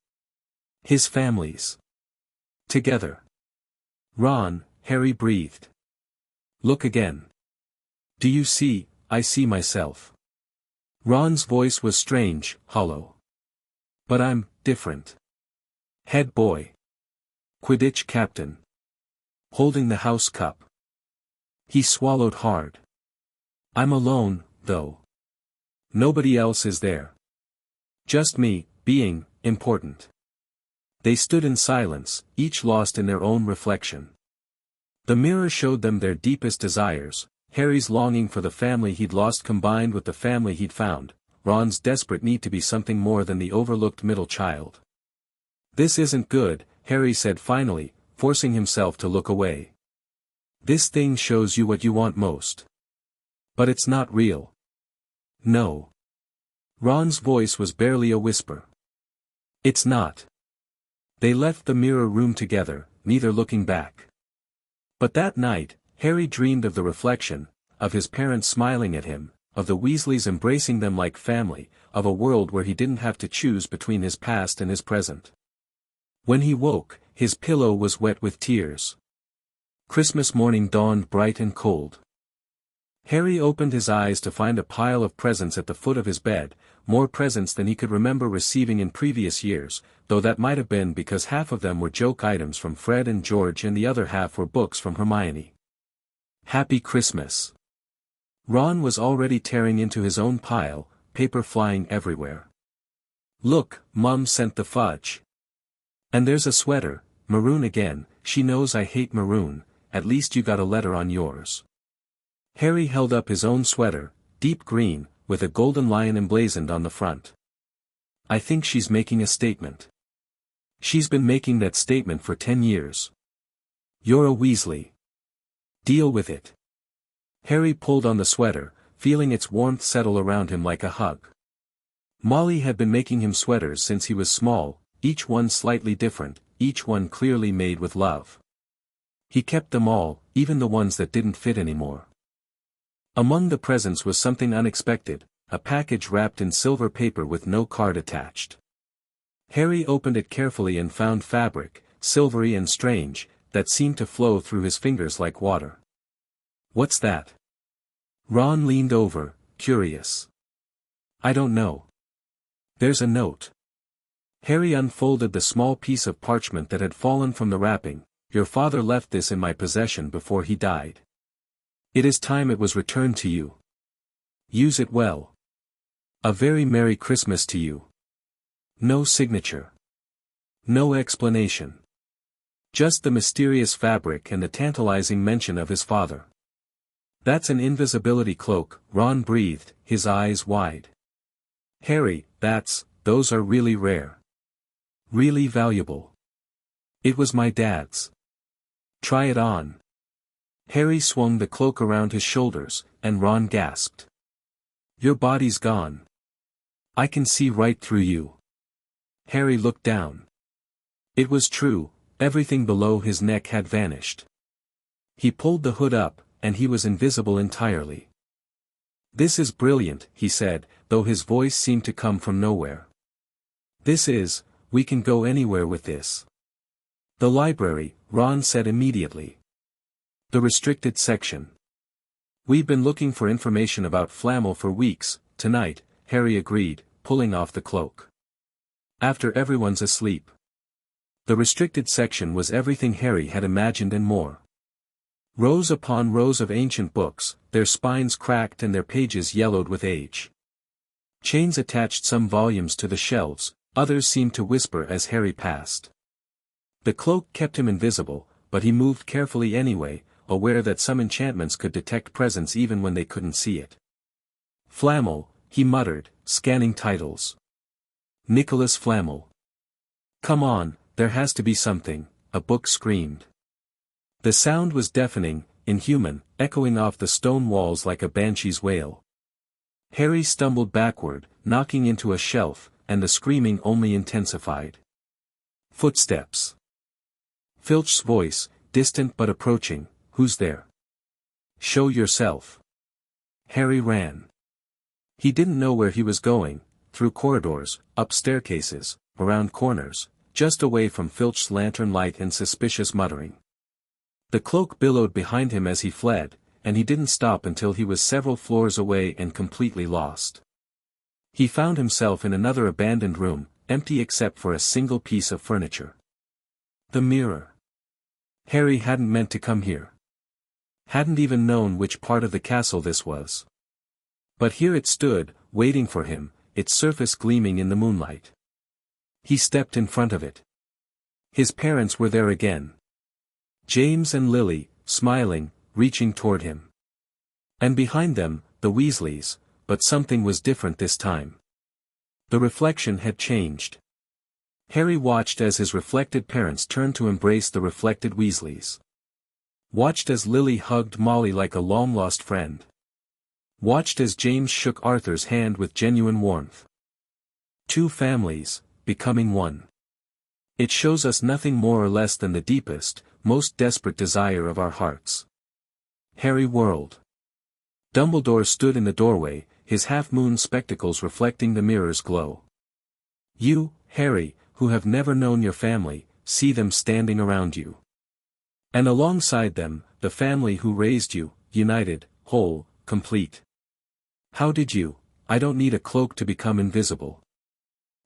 His families. Together. "Ron," Harry breathed. "Look again." "Do you see?" "I see myself." Ron's voice was strange, hollow. "But I'm different. Head boy. Quidditch captain. Holding the house cup." He swallowed hard. "I'm alone, though. Nobody else is there. Just me, being important." They stood in silence, each lost in their own reflection. The mirror showed them their deepest desires, Harry's longing for the family he'd lost combined with the family he'd found, Ron's desperate need to be something more than the overlooked middle child. "This isn't good," Harry said finally, forcing himself to look away. "This thing shows you what you want most. But it's not real." "No." Ron's voice was barely a whisper. "It's not." They left the mirror room together, neither looking back. But that night, Harry dreamed of the reflection, of his parents smiling at him, of the Weasleys embracing them like family, of a world where he didn't have to choose between his past and his present. When he woke, his pillow was wet with tears. Christmas morning dawned bright and cold. Harry opened his eyes to find a pile of presents at the foot of his bed, more presents than he could remember receiving in previous years, though that might have been because half of them were joke items from Fred and George and the other half were books from Hermione. "Happy Christmas." Ron was already tearing into his own pile, paper flying everywhere. "Look, Mum sent the fudge. And there's a sweater, maroon again. She knows I hate maroon, at least you got a letter on yours." Harry held up his own sweater, deep green, with a golden lion emblazoned on the front. "I think she's making a statement. She's been making that statement for 10 years. You're a Weasley. Deal with it." Harry pulled on the sweater, feeling its warmth settle around him like a hug. Molly had been making him sweaters since he was small, each one slightly different, each one clearly made with love. He kept them all, even the ones that didn't fit anymore. Among the presents was something unexpected, a package wrapped in silver paper with no card attached. Harry opened it carefully and found fabric, silvery and strange, that seemed to flow through his fingers like water. "What's that?" Ron leaned over, curious. "I don't know. There's a note." Harry unfolded the small piece of parchment that had fallen from the wrapping. "Your father left this in my possession before he died. It is time it was returned to you. Use it well. A very Merry Christmas to you." No signature. No explanation. Just the mysterious fabric and the tantalizing mention of his father. "That's an invisibility cloak," Ron breathed, his eyes wide. "Harry, those are really rare. Really valuable. It was my dad's. Try it on." Harry swung the cloak around his shoulders, and Ron gasped. "Your body's gone. I can see right through you." Harry looked down. It was true, everything below his neck had vanished. He pulled the hood up, and he was invisible entirely. "This is brilliant," he said, though his voice seemed to come from nowhere. We can go anywhere with this." "The library," Ron said immediately. "The restricted section." "We've been looking for information about Flamel for weeks, tonight," Harry agreed, pulling off the cloak. "After everyone's asleep." The restricted section was everything Harry had imagined and more. Rows upon rows of ancient books, their spines cracked and their pages yellowed with age. Chains attached some volumes to the shelves, others seemed to whisper as Harry passed. The cloak kept him invisible, but he moved carefully anyway, aware that some enchantments could detect presence even when they couldn't see it. "Flamel," he muttered, scanning titles. "Nicholas Flamel. Come on, there has to be something," a book screamed. The sound was deafening, inhuman, echoing off the stone walls like a banshee's wail. Harry stumbled backward, knocking into a shelf, and the screaming only intensified. Footsteps. Filch's voice, distant but approaching. "Who's there? Show yourself." Harry ran. He didn't know where he was going, through corridors, up staircases, around corners, just away from Filch's lantern light and suspicious muttering. The cloak billowed behind him as he fled, and he didn't stop until he was several floors away and completely lost. He found himself in another abandoned room, empty except for a single piece of furniture. The mirror. Harry hadn't meant to come here. Hadn't even known which part of the castle this was. But here it stood, waiting for him, its surface gleaming in the moonlight. He stepped in front of it. His parents were there again. James and Lily, smiling, reaching toward him. And behind them, the Weasleys, but something was different this time. The reflection had changed. Harry watched as his reflected parents turned to embrace the reflected Weasleys. Watched as Lily hugged Molly like a long-lost friend. Watched as James shook Arthur's hand with genuine warmth. Two families, becoming one. It shows us nothing more or less than the deepest, most desperate desire of our hearts. Harry whirled. Dumbledore stood in the doorway, his half-moon spectacles reflecting the mirror's glow. "You, Harry, who have never known your family, see them standing around you. And alongside them, the family who raised you, united, whole, complete. How did you? I don't need a cloak to become invisible."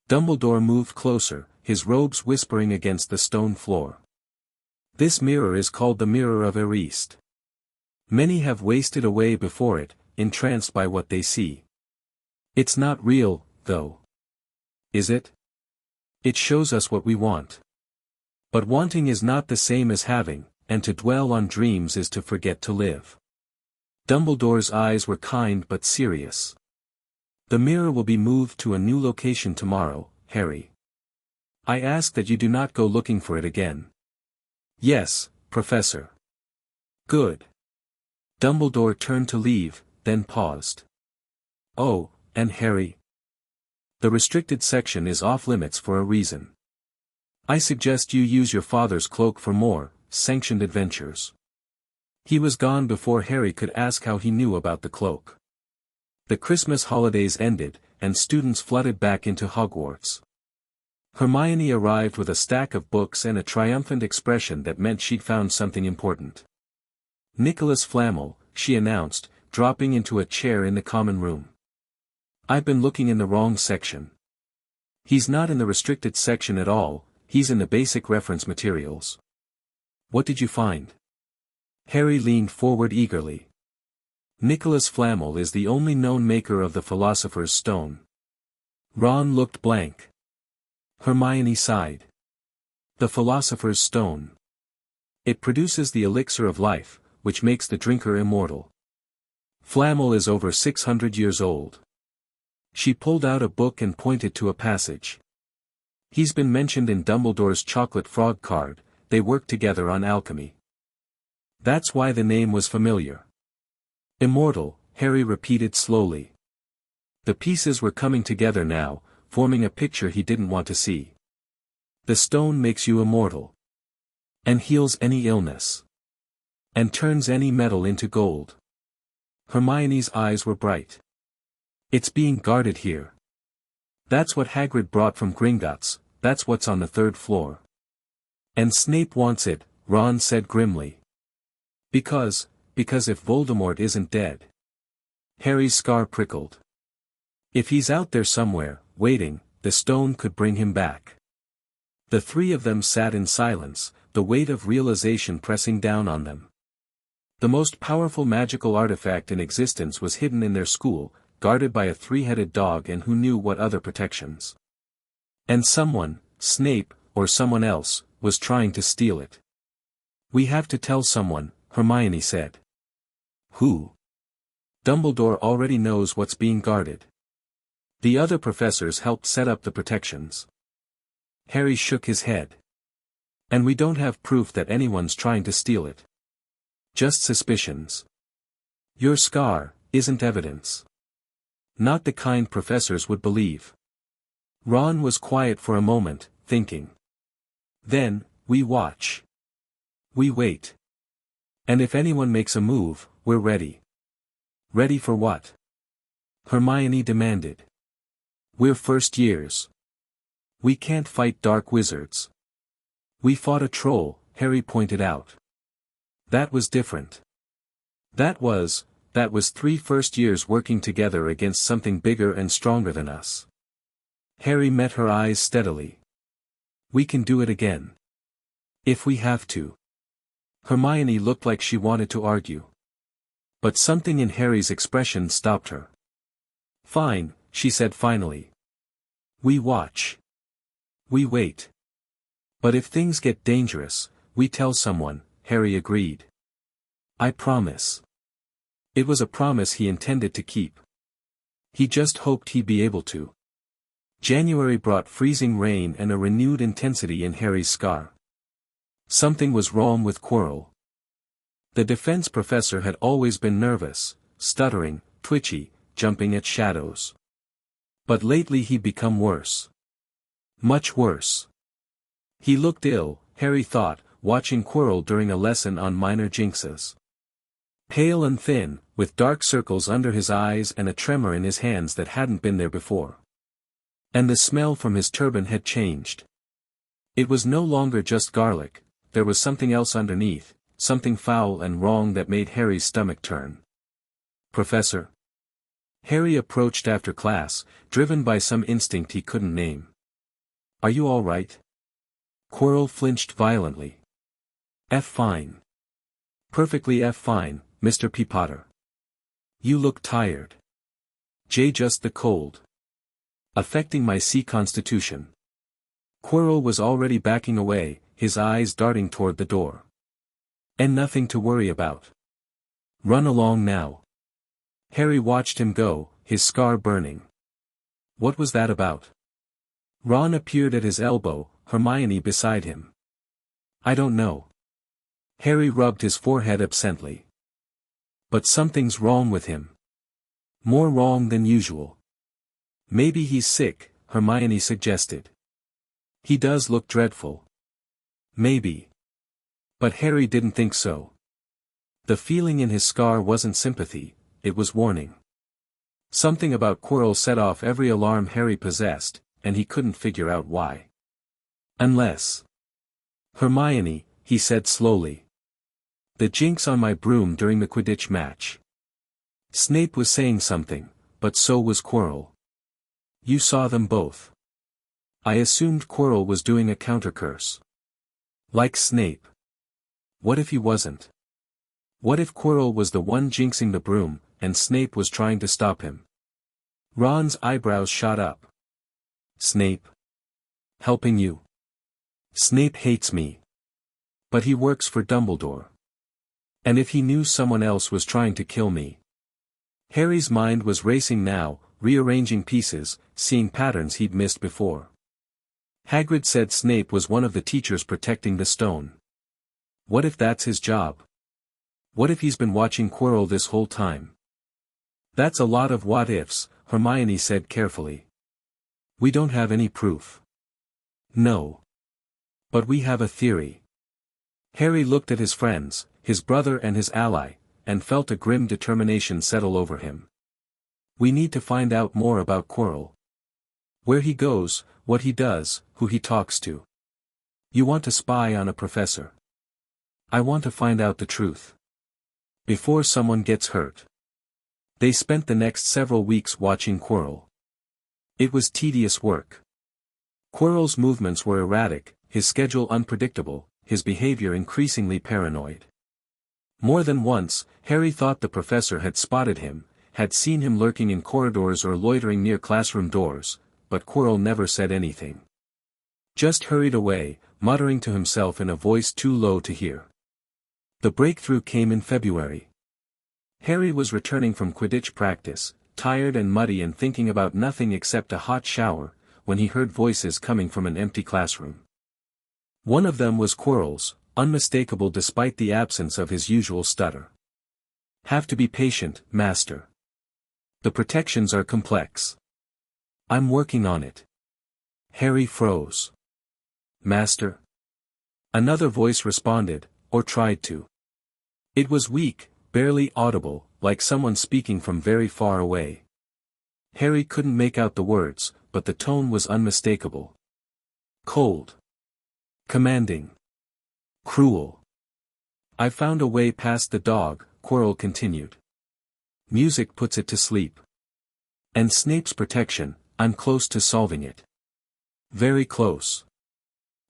Dumbledore moved closer, his robes whispering against the stone floor. "This mirror is called the Mirror of Erist. Many have wasted away before it, entranced by what they see. It's not real, though. Is it? It shows us what we want. But wanting is not the same as having, and to dwell on dreams is to forget to live." Dumbledore's eyes were kind but serious. "The mirror will be moved to a new location tomorrow, Harry. I ask that you do not go looking for it again." "Yes, Professor." "Good." Dumbledore turned to leave, then paused. "Oh, and Harry? The restricted section is off-limits for a reason. I suggest you use your father's cloak for more, sanctioned adventures." He was gone before Harry could ask how he knew about the cloak. The Christmas holidays ended, and students flooded back into Hogwarts. Hermione arrived with a stack of books and a triumphant expression that meant she'd found something important. "Nicholas Flamel," she announced, dropping into a chair in the common room. "I've been looking in the wrong section. He's not in the restricted section at all, he's in the basic reference materials." "What did you find?" Harry leaned forward eagerly. "Nicholas Flamel is the only known maker of the Philosopher's Stone." Ron looked blank. Hermione sighed. "The Philosopher's Stone. It produces the elixir of life, which makes the drinker immortal. Flamel is over 600 years old." She pulled out a book and pointed to a passage. "He's been mentioned in Dumbledore's chocolate frog card, they work together on alchemy. That's why the name was familiar." "Immortal," Harry repeated slowly. The pieces were coming together now, forming a picture he didn't want to see. The stone makes you immortal. And heals any illness. And turns any metal into gold. Hermione's eyes were bright. It's being guarded here. That's what Hagrid brought from Gringotts, that's what's on the 3rd floor. And Snape wants it, Ron said grimly. Because if Voldemort isn't dead. Harry's scar prickled. If he's out there somewhere, waiting, the stone could bring him back. The three of them sat in silence, the weight of realization pressing down on them. The most powerful magical artifact in existence was hidden in their school, guarded by a 3-headed dog, and who knew what other protections. And someone, Snape, or someone else, was trying to steal it. We have to tell someone, Hermione said. Who? Dumbledore already knows what's being guarded. The other professors helped set up the protections. Harry shook his head. And we don't have proof that anyone's trying to steal it. Just suspicions. Your scar isn't evidence. Not the kind professors would believe. Ron was quiet for a moment, thinking. Then, we watch. We wait. And if anyone makes a move, we're ready. Ready for what? Hermione demanded. We're first years. We can't fight dark wizards. We fought a troll, Harry pointed out. That was different. That was 3 first years working together against something bigger and stronger than us. Harry met her eyes steadily. We can do it again. If we have to. Hermione looked like she wanted to argue. But something in Harry's expression stopped her. Fine, she said finally. We watch. We wait. But if things get dangerous, we tell someone, Harry agreed. I promise. It was a promise he intended to keep. He just hoped he'd be able to. January brought freezing rain and a renewed intensity in Harry's scar. Something was wrong with Quirrell. The defense professor had always been nervous, stuttering, twitchy, jumping at shadows. But lately he'd become worse. Much worse. He looked ill, Harry thought, watching Quirrell during a lesson on minor jinxes. Pale and thin, with dark circles under his eyes and a tremor in his hands that hadn't been there before. And the smell from his turban had changed. It was no longer just garlic, there was something else underneath, something foul and wrong that made Harry's stomach turn. Professor? Harry approached after class, driven by some instinct he couldn't name. Are you all right? Quirrell flinched violently. Fine. Perfectly fine, Mr. Peapotter. You look tired. Just the cold. Affecting my C constitution. Quirrell was already backing away, his eyes darting toward the door. And nothing to worry about. Run along now. Harry watched him go, his scar burning. What was that about? Ron appeared at his elbow, Hermione beside him. I don't know. Harry rubbed his forehead absently. But something's wrong with him. More wrong than usual. Maybe he's sick, Hermione suggested. He does look dreadful. Maybe. But Harry didn't think so. The feeling in his scar wasn't sympathy, it was warning. Something about Quirrell set off every alarm Harry possessed, and he couldn't figure out why. Unless. Hermione, he said slowly. The jinx on my broom during the Quidditch match. Snape was saying something, but so was Quirrell. You saw them both. I assumed Quirrell was doing a countercurse. Like Snape. What if he wasn't? What if Quirrell was the one jinxing the broom, and Snape was trying to stop him? Ron's eyebrows shot up. Snape? Helping you? Snape hates me. But he works for Dumbledore. And if he knew someone else was trying to kill me? Harry's mind was racing now, rearranging pieces, seeing patterns he'd missed before. Hagrid said Snape was one of the teachers protecting the stone. What if that's his job? What if he's been watching Quirrell this whole time? That's a lot of what-ifs, Hermione said carefully. We don't have any proof. No. But we have a theory. Harry looked at his friends, his brother and his ally, and felt a grim determination settle over him. We need to find out more about Quirrell. Where he goes, what he does, who he talks to. You want to spy on a professor. I want to find out the truth. Before someone gets hurt. They spent the next several weeks watching Quirrell. It was tedious work. Quirrell's movements were erratic, his schedule unpredictable, his behavior increasingly paranoid. More than once, Harry thought the professor had spotted him, had seen him lurking in corridors or loitering near classroom doors, but Quirrell never said anything. Just hurried away, muttering to himself in a voice too low to hear. The breakthrough came in February. Harry was returning from Quidditch practice, tired and muddy and thinking about nothing except a hot shower, when he heard voices coming from an empty classroom. One of them was Quirrell's, unmistakable despite the absence of his usual stutter. Have to be patient, Master. The protections are complex. I'm working on it. Harry froze. Master? Another voice responded, or tried to. It was weak, barely audible, like someone speaking from very far away. Harry couldn't make out the words, but the tone was unmistakable. Cold. Commanding. Cruel. I found a way past the dog, Quirrell continued. Music puts it to sleep. And Snape's protection, I'm close to solving it. Very close.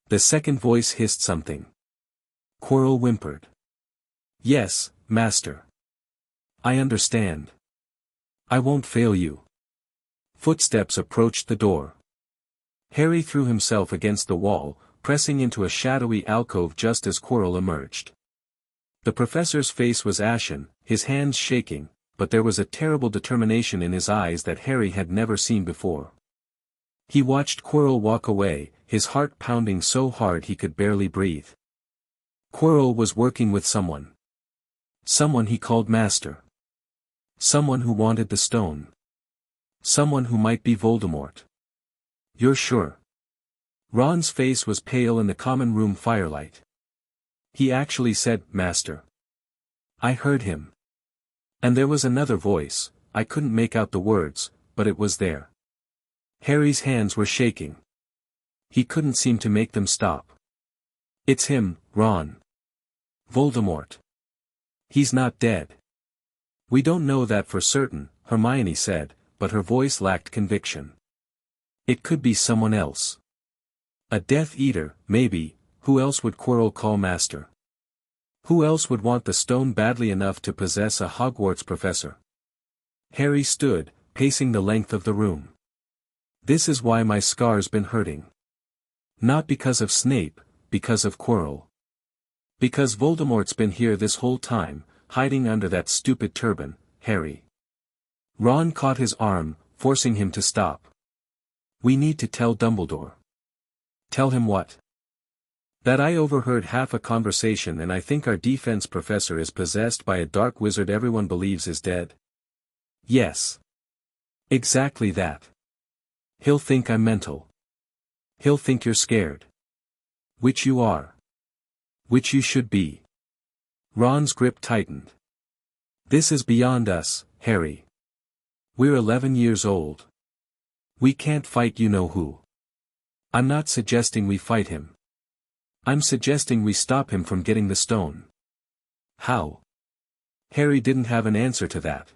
The second voice hissed something. Quirrell whimpered. Yes, Master. I understand. I won't fail you. Footsteps approached the door. Harry threw himself against the wall, pressing into a shadowy alcove just as Quirrell emerged. The professor's face was ashen, his hands shaking, but there was a terrible determination in his eyes that Harry had never seen before. He watched Quirrell walk away, his heart pounding so hard he could barely breathe. Quirrell was working with someone. Someone he called Master. Someone who wanted the stone. Someone who might be Voldemort. You're sure? Ron's face was pale in the common room firelight. He actually said, Master. I heard him. And there was another voice, I couldn't make out the words, but it was there. Harry's hands were shaking. He couldn't seem to make them stop. It's him, Ron. Voldemort. He's not dead. We don't know that for certain, Hermione said, but her voice lacked conviction. It could be someone else. A Death Eater, maybe. Who else would Quirrell call Master? Who else would want the stone badly enough to possess a Hogwarts professor? Harry stood, pacing the length of the room. This is why my scar's been hurting. Not because of Snape, because of Quirrell. Because Voldemort's been here this whole time, hiding under that stupid turban, Harry. Ron caught his arm, forcing him to stop. We need to tell Dumbledore. Tell him what? That I overheard half a conversation and I think our defense professor is possessed by a dark wizard everyone believes is dead. Yes. Exactly that. He'll think I'm mental. He'll think you're scared. Which you are. Which you should be. Ron's grip tightened. This is beyond us, Harry. We're 11 years old. We can't fight you know who. I'm not suggesting we fight him. I'm suggesting we stop him from getting the stone. How? Harry didn't have an answer to that.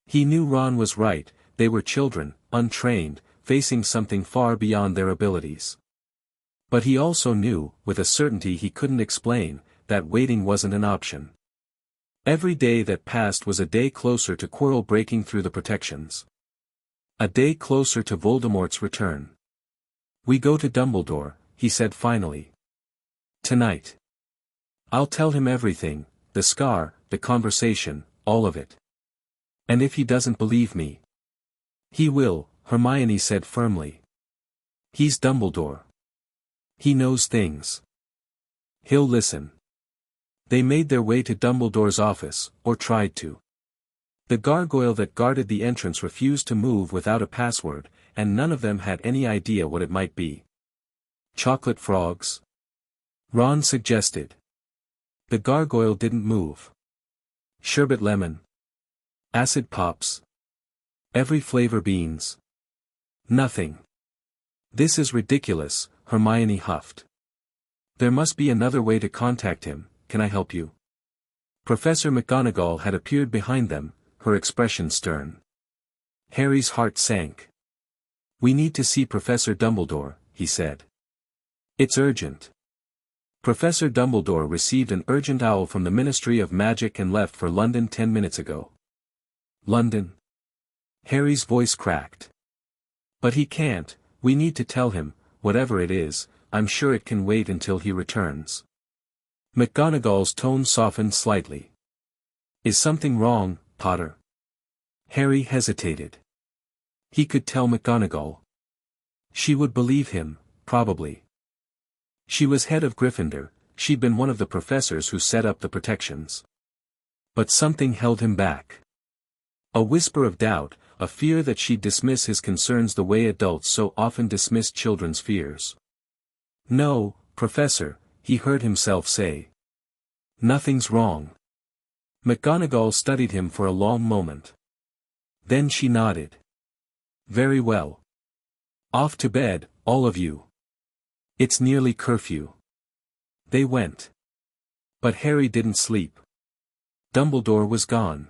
He knew Ron was right, they were children, untrained, facing something far beyond their abilities. But he also knew, with a certainty he couldn't explain, that waiting wasn't an option. Every day that passed was a day closer to Quirrell breaking through the protections. A day closer to Voldemort's return. We go to Dumbledore, he said finally. Tonight. I'll tell him everything, the scar, the conversation, all of it. And if he doesn't believe me. He will, Hermione said firmly. He's Dumbledore. He knows things. He'll listen. They made their way to Dumbledore's office, or tried to. The gargoyle that guarded the entrance refused to move without a password, and none of them had any idea what it might be. Chocolate frogs? Ron suggested. The gargoyle didn't move. Sherbet lemon. Acid pops. Every flavor beans. Nothing. This is ridiculous, Hermione huffed. There must be another way to contact him. Can I help you? Professor McGonagall had appeared behind them, her expression stern. Harry's heart sank. We need to see Professor Dumbledore, he said. It's urgent. Professor Dumbledore received an urgent owl from the Ministry of Magic and left for London 10 minutes ago. London? Harry's voice cracked. But he can't, we need to tell him, whatever it is, I'm sure it can wait until he returns. McGonagall's tone softened slightly. Is something wrong, Potter? Harry hesitated. He could tell McGonagall. She would believe him, probably. She was head of Gryffindor, she'd been one of the professors who set up the protections. But something held him back. A whisper of doubt, a fear that she'd dismiss his concerns the way adults so often dismiss children's fears. No, Professor, he heard himself say. Nothing's wrong. McGonagall studied him for a long moment. Then she nodded. Very well. Off to bed, all of you. It's nearly curfew. They went. But Harry didn't sleep. Dumbledore was gone.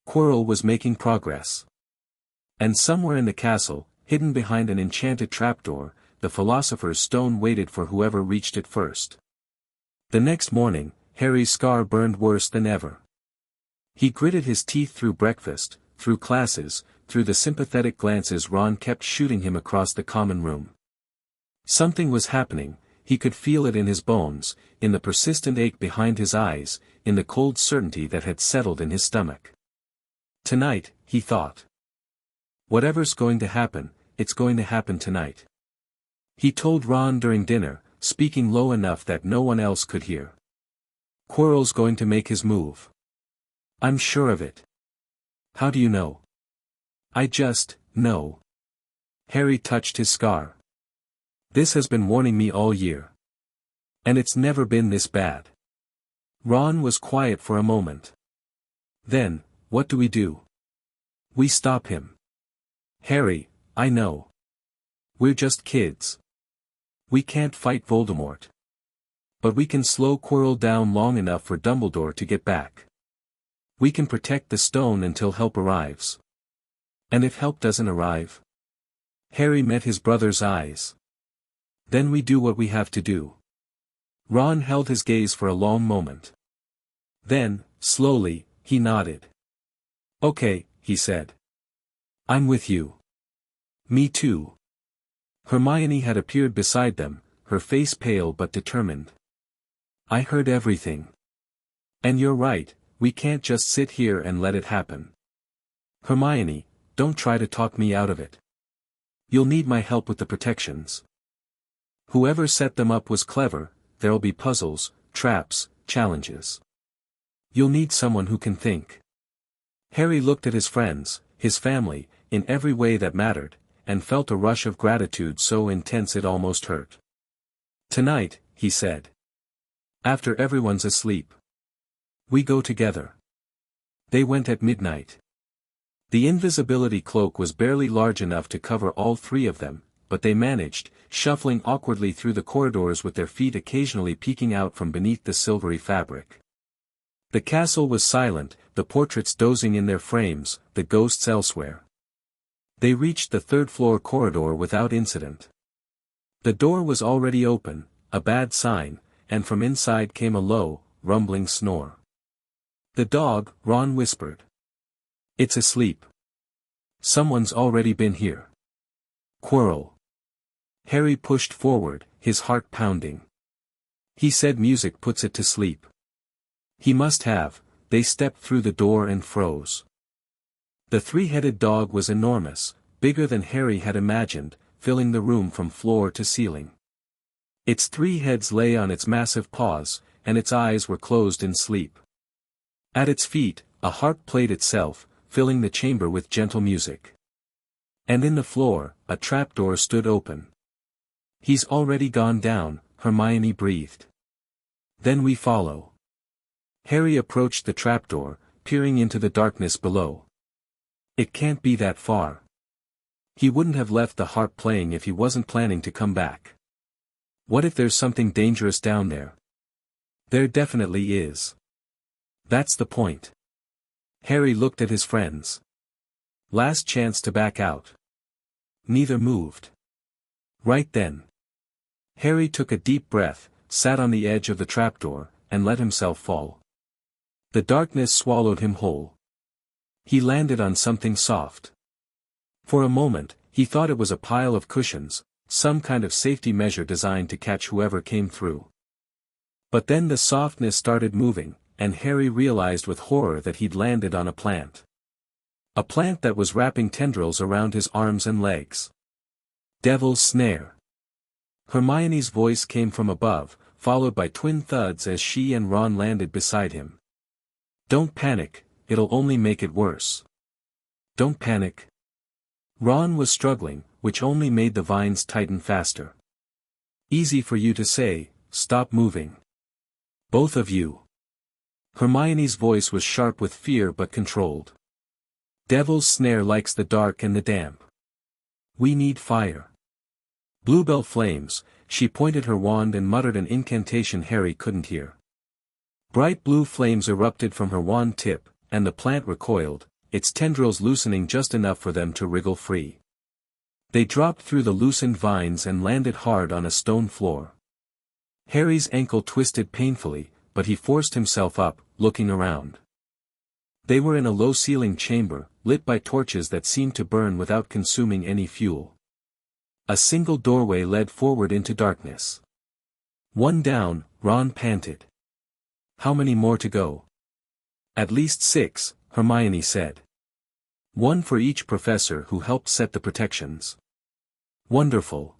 Quirrell was making progress. And somewhere in the castle, hidden behind an enchanted trapdoor, the Philosopher's Stone waited for whoever reached it first. The next morning, Harry's scar burned worse than ever. He gritted his teeth through breakfast, through classes, through the sympathetic glances Ron kept shooting him across the common room. Something was happening, he could feel it in his bones, in the persistent ache behind his eyes, in the cold certainty that had settled in his stomach. Tonight, he thought. Whatever's going to happen, it's going to happen tonight. He told Ron during dinner, speaking low enough that no one else could hear. Quirrell's going to make his move. I'm sure of it. How do you know? I just know. Harry touched his scar. This has been warning me all year. And it's never been this bad. Ron was quiet for a moment. Then, what do we do? We stop him. Harry, I know. We're just kids. We can't fight Voldemort. But we can slow Quirrell down long enough for Dumbledore to get back. We can protect the stone until help arrives. And if help doesn't arrive? Harry met his brother's eyes. Then we do what we have to do. Ron held his gaze for a long moment. Then, slowly, he nodded. Okay, he said. I'm with you. Me too. Hermione had appeared beside them, her face pale but determined. I heard everything. And you're right, we can't just sit here and let it happen. Hermione, don't try to talk me out of it. You'll need my help with the protections. Whoever set them up was clever, there'll be puzzles, traps, challenges. You'll need someone who can think. Harry looked at his friends, his family, in every way that mattered, and felt a rush of gratitude so intense it almost hurt. Tonight, he said. After everyone's asleep. We go together. They went at midnight. The invisibility cloak was barely large enough to cover all three of them, but they managed, shuffling awkwardly through the corridors with their feet occasionally peeking out from beneath the silvery fabric. The castle was silent, the portraits dozing in their frames, the ghosts elsewhere. They reached the third-floor corridor without incident. The door was already open, a bad sign, and from inside came a low, rumbling snore. The dog, Ron whispered. It's asleep. Someone's already been here. Quirrell. Harry pushed forward, his heart pounding. He said music puts it to sleep. He must have. They stepped through the door and froze. The three-headed dog was enormous, bigger than Harry had imagined, filling the room from floor to ceiling. Its three heads lay on its massive paws, and its eyes were closed in sleep. At its feet, a harp played itself, filling the chamber with gentle music. And in the floor, a trapdoor stood open. He's already gone down, Hermione breathed. Then we follow. Harry approached the trapdoor, peering into the darkness below. It can't be that far. He wouldn't have left the harp playing if he wasn't planning to come back. What if there's something dangerous down there? There definitely is. That's the point. Harry looked at his friends. Last chance to back out. Neither moved. Right then. Harry took a deep breath, sat on the edge of the trapdoor, and let himself fall. The darkness swallowed him whole. He landed on something soft. For a moment, he thought it was a pile of cushions, some kind of safety measure designed to catch whoever came through. But then the softness started moving, and Harry realized with horror that he'd landed on a plant. A plant that was wrapping tendrils around his arms and legs. Devil's snare. Hermione's voice came from above, followed by twin thuds as she and Ron landed beside him. Don't panic, it'll only make it worse. Don't panic. Ron was struggling, which only made the vines tighten faster. Easy for you to say, stop moving. Both of you. Hermione's voice was sharp with fear but controlled. Devil's snare likes the dark and the damp. We need fire. Bluebell flames, she pointed her wand and muttered an incantation Harry couldn't hear. Bright blue flames erupted from her wand tip, and the plant recoiled, its tendrils loosening just enough for them to wriggle free. They dropped through the loosened vines and landed hard on a stone floor. Harry's ankle twisted painfully, but he forced himself up, looking around. They were in a low-ceiling chamber, lit by torches that seemed to burn without consuming any fuel. A single doorway led forward into darkness. One down, Ron panted. How many more to go? At least 6, Hermione said. One for each professor who helped set the protections. Wonderful.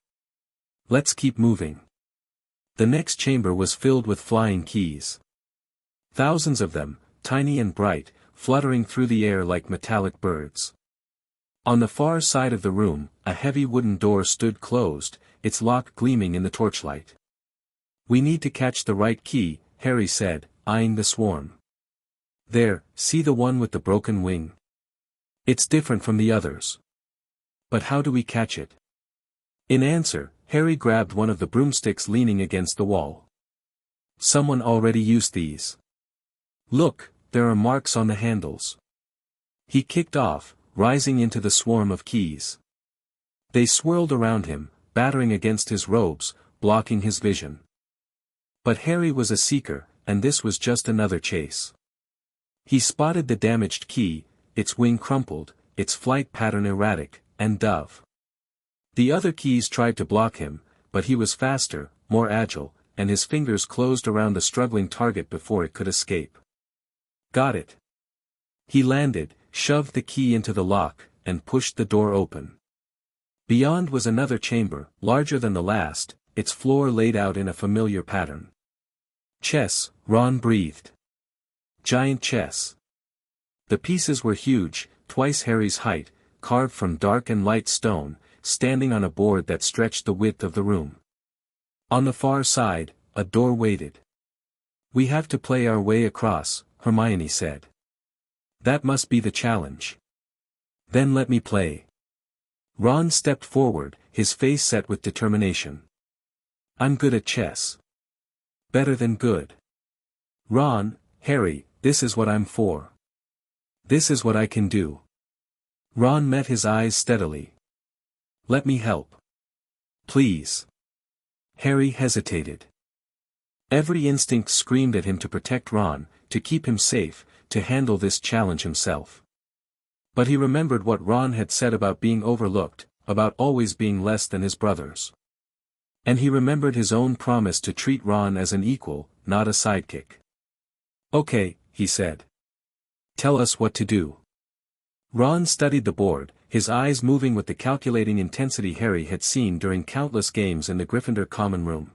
Let's keep moving. The next chamber was filled with flying keys. Thousands of them, tiny and bright, fluttering through the air like metallic birds. On the far side of the room, a heavy wooden door stood closed, its lock gleaming in the torchlight. We need to catch the right key, Harry said, eyeing the swarm. There, see the one with the broken wing? It's different from the others. But how do we catch it? In answer, Harry grabbed one of the broomsticks leaning against the wall. Someone already used these. Look, there are marks on the handles. He kicked off, rising into the swarm of keys. They swirled around him, battering against his robes, blocking his vision. But Harry was a seeker, and this was just another chase. He spotted the damaged key, its wing crumpled, its flight pattern erratic, and dove. The other keys tried to block him, but he was faster, more agile, and his fingers closed around the struggling target before it could escape. Got it. He landed, shoved the key into the lock, and pushed the door open. Beyond was another chamber, larger than the last, its floor laid out in a familiar pattern. Chess, Ron breathed. Giant chess. The pieces were huge, twice Harry's height, carved from dark and light stone, standing on a board that stretched the width of the room. On the far side, a door waited. We have to play our way across, Hermione said. That must be the challenge. Then let me play. Ron stepped forward, his face set with determination. I'm good at chess. Better than good. Ron, Harry, this is what I'm for. This is what I can do. Ron met his eyes steadily. Let me help. Please. Harry hesitated. Every instinct screamed at him to protect Ron, to keep him safe, to handle this challenge himself. But he remembered what Ron had said about being overlooked, about always being less than his brothers. And he remembered his own promise to treat Ron as an equal, not a sidekick. Okay, he said. Tell us what to do. Ron studied the board, his eyes moving with the calculating intensity Harry had seen during countless games in the Gryffindor common room.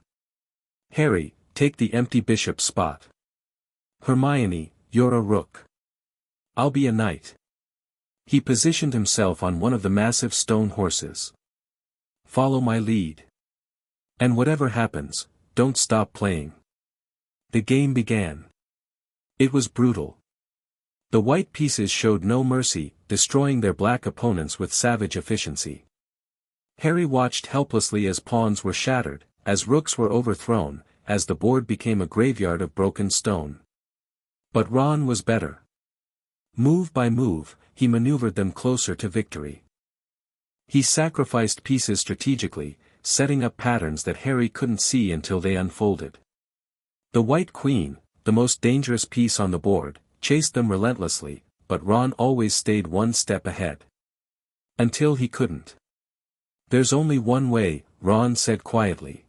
Harry, take the empty bishop spot. Hermione, you're a rook. I'll be a knight. He positioned himself on one of the massive stone horses. Follow my lead. And whatever happens, don't stop playing." The game began. It was brutal. The white pieces showed no mercy, destroying their black opponents with savage efficiency. Harry watched helplessly as pawns were shattered, as rooks were overthrown, as the board became a graveyard of broken stone. But Ron was better. Move by move, he maneuvered them closer to victory. He sacrificed pieces strategically, setting up patterns that Harry couldn't see until they unfolded. The White Queen, the most dangerous piece on the board, chased them relentlessly, but Ron always stayed one step ahead. Until he couldn't. "There's only one way," Ron said quietly.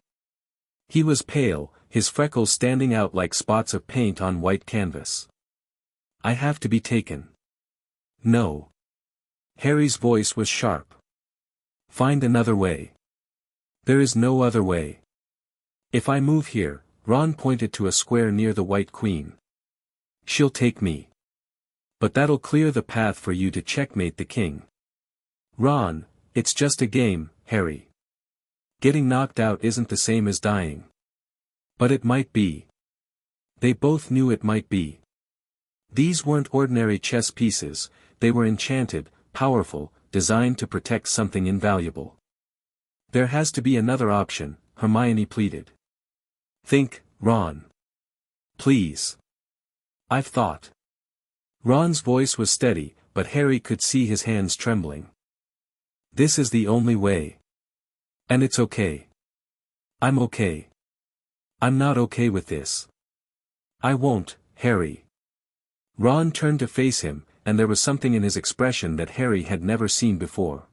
He was pale, his freckles standing out like spots of paint on white canvas. "I have to be taken." "No." Harry's voice was sharp. "Find another way." "There is no other way. If I move here," Ron pointed to a square near the White Queen. "She'll take me. But that'll clear the path for you to checkmate the king." "Ron, it's just a game, Harry. Getting knocked out isn't the same as dying." "But it might be." They both knew it might be. These weren't ordinary chess pieces, they were enchanted, powerful, designed to protect something invaluable. "There has to be another option," Hermione pleaded. "Think, Ron. Please." "I've thought." Ron's voice was steady, but Harry could see his hands trembling. "This is the only way. And it's okay. I'm okay. I'm not okay with this." "I won't, Harry." Ron turned to face him, and there was something in his expression that Harry had never seen before.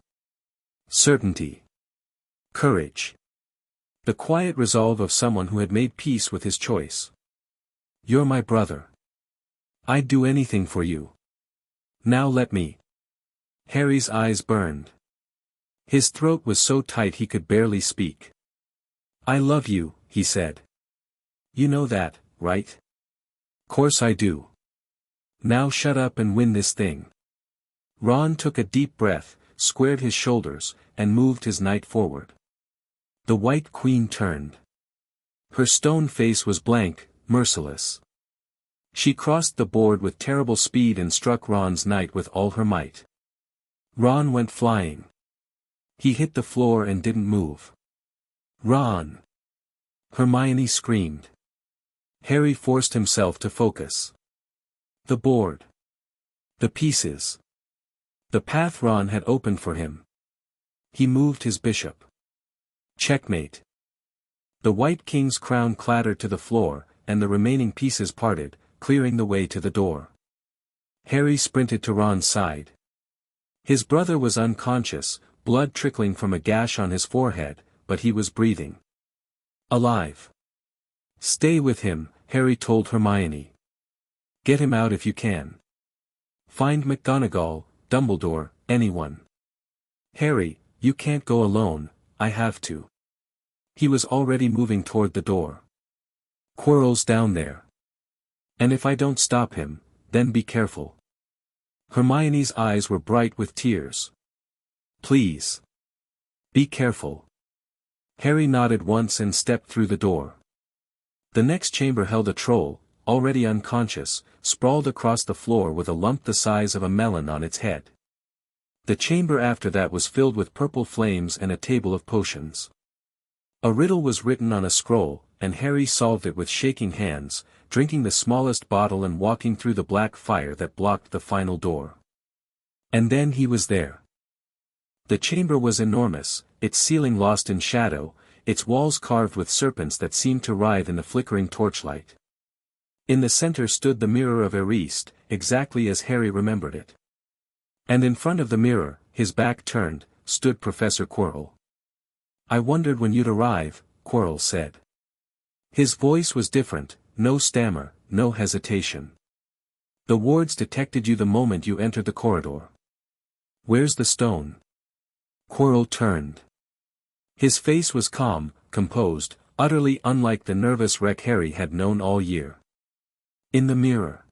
Certainty. Courage. The quiet resolve of someone who had made peace with his choice. "You're my brother. I'd do anything for you. Now let me." Harry's eyes burned. His throat was so tight he could barely speak. "I love you," he said. "You know that, right?" "Course I do. Now shut up and win this thing." Ron took a deep breath, squared his shoulders, and moved his knight forward. The White Queen turned. Her stone face was blank, merciless. She crossed the board with terrible speed and struck Ron's knight with all her might. Ron went flying. He hit the floor and didn't move. "Ron!" Hermione screamed. Harry forced himself to focus. The board. The pieces. The path Ron had opened for him. He moved his bishop. Checkmate. The White King's crown clattered to the floor, and the remaining pieces parted, clearing the way to the door. Harry sprinted to Ron's side. His brother was unconscious, blood trickling from a gash on his forehead, but he was breathing. Alive. "Stay with him," Harry told Hermione. "Get him out if you can. Find McGonagall, Dumbledore, anyone." "Harry, you can't go alone, I have to." He was already moving toward the door. "Quirrell's down there. And if I don't stop him, then be careful." Hermione's eyes were bright with tears. "Please. Be careful." Harry nodded once and stepped through the door. The next chamber held a troll, already unconscious, sprawled across the floor with a lump the size of a melon on its head. The chamber after that was filled with purple flames and a table of potions. A riddle was written on a scroll, and Harry solved it with shaking hands, drinking the smallest bottle and walking through the black fire that blocked the final door. And then he was there. The chamber was enormous, its ceiling lost in shadow, its walls carved with serpents that seemed to writhe in the flickering torchlight. In the center stood the mirror of Eriste, exactly as Harry remembered it. And in front of the mirror, his back turned, stood Professor Quirrell. "I wondered when you'd arrive," Quirrell said. His voice was different, no stammer, no hesitation. "The wards detected you the moment you entered the corridor. Where's the stone?" Quirrell turned. His face was calm, composed, utterly unlike the nervous wreck Harry had known all year. "In the mirror.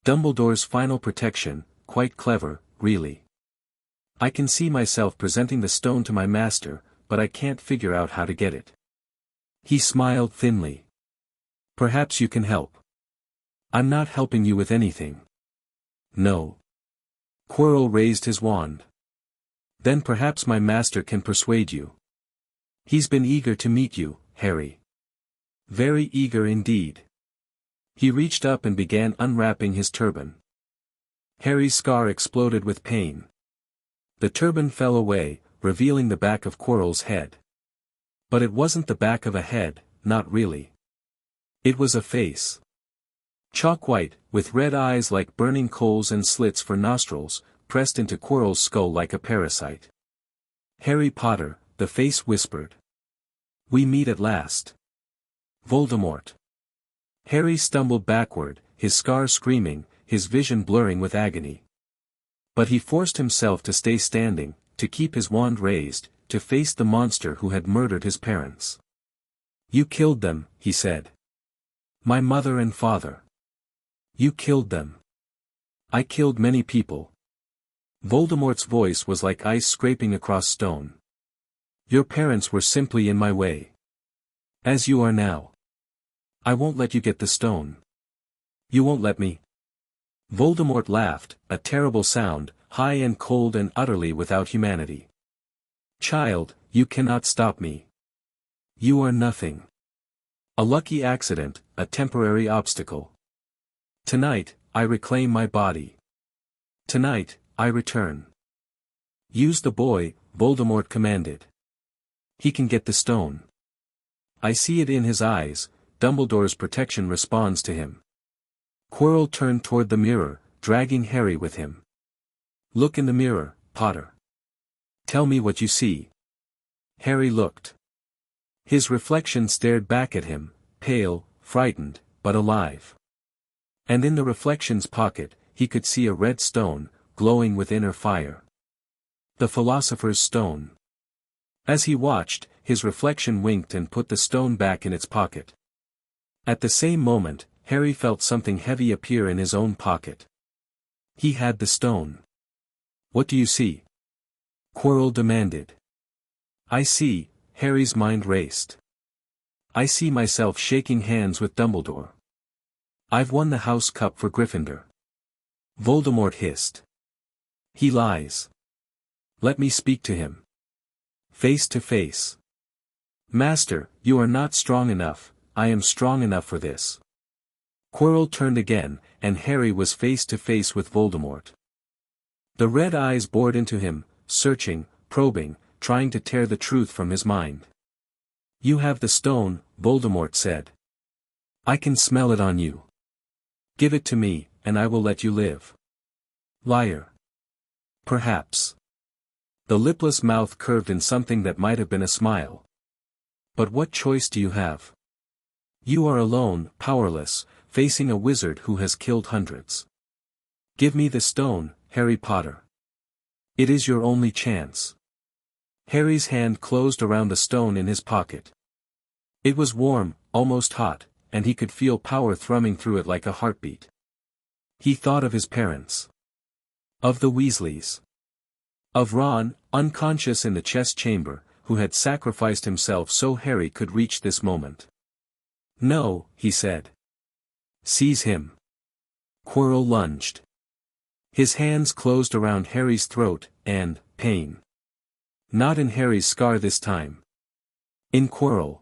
Dumbledore's final protection, quite clever, really. I can see myself presenting the stone to my master, but I can't figure out how to get it." He smiled thinly. Perhaps you can help. I'm not helping you with anything. No. Quirrell raised his wand. Then perhaps my master can persuade you. He's been eager to meet you, Harry. Very eager indeed. He reached up and began unwrapping his turban. Harry's scar exploded with pain. The turban fell away, revealing the back of Quirrell's head. But it wasn't the back of a head, not really. It was a face. Chalk white, with red eyes like burning coals and slits for nostrils, pressed into Quirrell's skull like a parasite. Harry Potter, the face whispered. We meet at last. Voldemort. Harry stumbled backward, his scar screaming, his vision blurring with agony. But he forced himself to stay standing, to keep his wand raised, to face the monster who had murdered his parents. You killed them, he said. My mother and father. You killed them. I killed many people. Voldemort's voice was like ice scraping across stone. Your parents were simply in my way. As you are now. I won't let you get the stone. You won't let me. Voldemort laughed, a terrible sound, high and cold and utterly without humanity. Child, you cannot stop me. You are nothing. A lucky accident, a temporary obstacle. Tonight, I reclaim my body. Tonight, I return. Use the boy, Voldemort commanded. He can get the stone. I see it in his eyes, Dumbledore's protection responds to him. Quirrell turned toward the mirror, dragging Harry with him. Look in the mirror, Potter. Tell me what you see. Harry looked. His reflection stared back at him, pale, frightened, but alive. And in the reflection's pocket, he could see a red stone, glowing with inner fire. The Philosopher's Stone. As he watched, his reflection winked and put the stone back in its pocket. At the same moment, Harry felt something heavy appear in his own pocket. He had the stone. What do you see? Quirrell demanded. I see, Harry's mind raced. I see myself shaking hands with Dumbledore. I've won the House Cup for Gryffindor. Voldemort hissed. He lies. Let me speak to him. Face to face. Master, you are not strong enough, I am strong enough for this. Quirrell turned again, and Harry was face to face with Voldemort. The red eyes bored into him, searching, probing, trying to tear the truth from his mind. You have the stone, Voldemort said. I can smell it on you. Give it to me, and I will let you live. Liar. Perhaps. The lipless mouth curved in something that might have been a smile. But what choice do you have? You are alone, powerless, facing a wizard who has killed hundreds. Give me the stone, Harry Potter. It is your only chance. Harry's hand closed around the stone in his pocket. It was warm, almost hot, and he could feel power thrumming through it like a heartbeat. He thought of his parents. Of the Weasleys. Of Ron, unconscious in the chest chamber, who had sacrificed himself so Harry could reach this moment. No, he said. Seize him. Quirrell lunged. His hands closed around Harry's throat, and, pain. Not in Harry's scar this time. In Quirrell.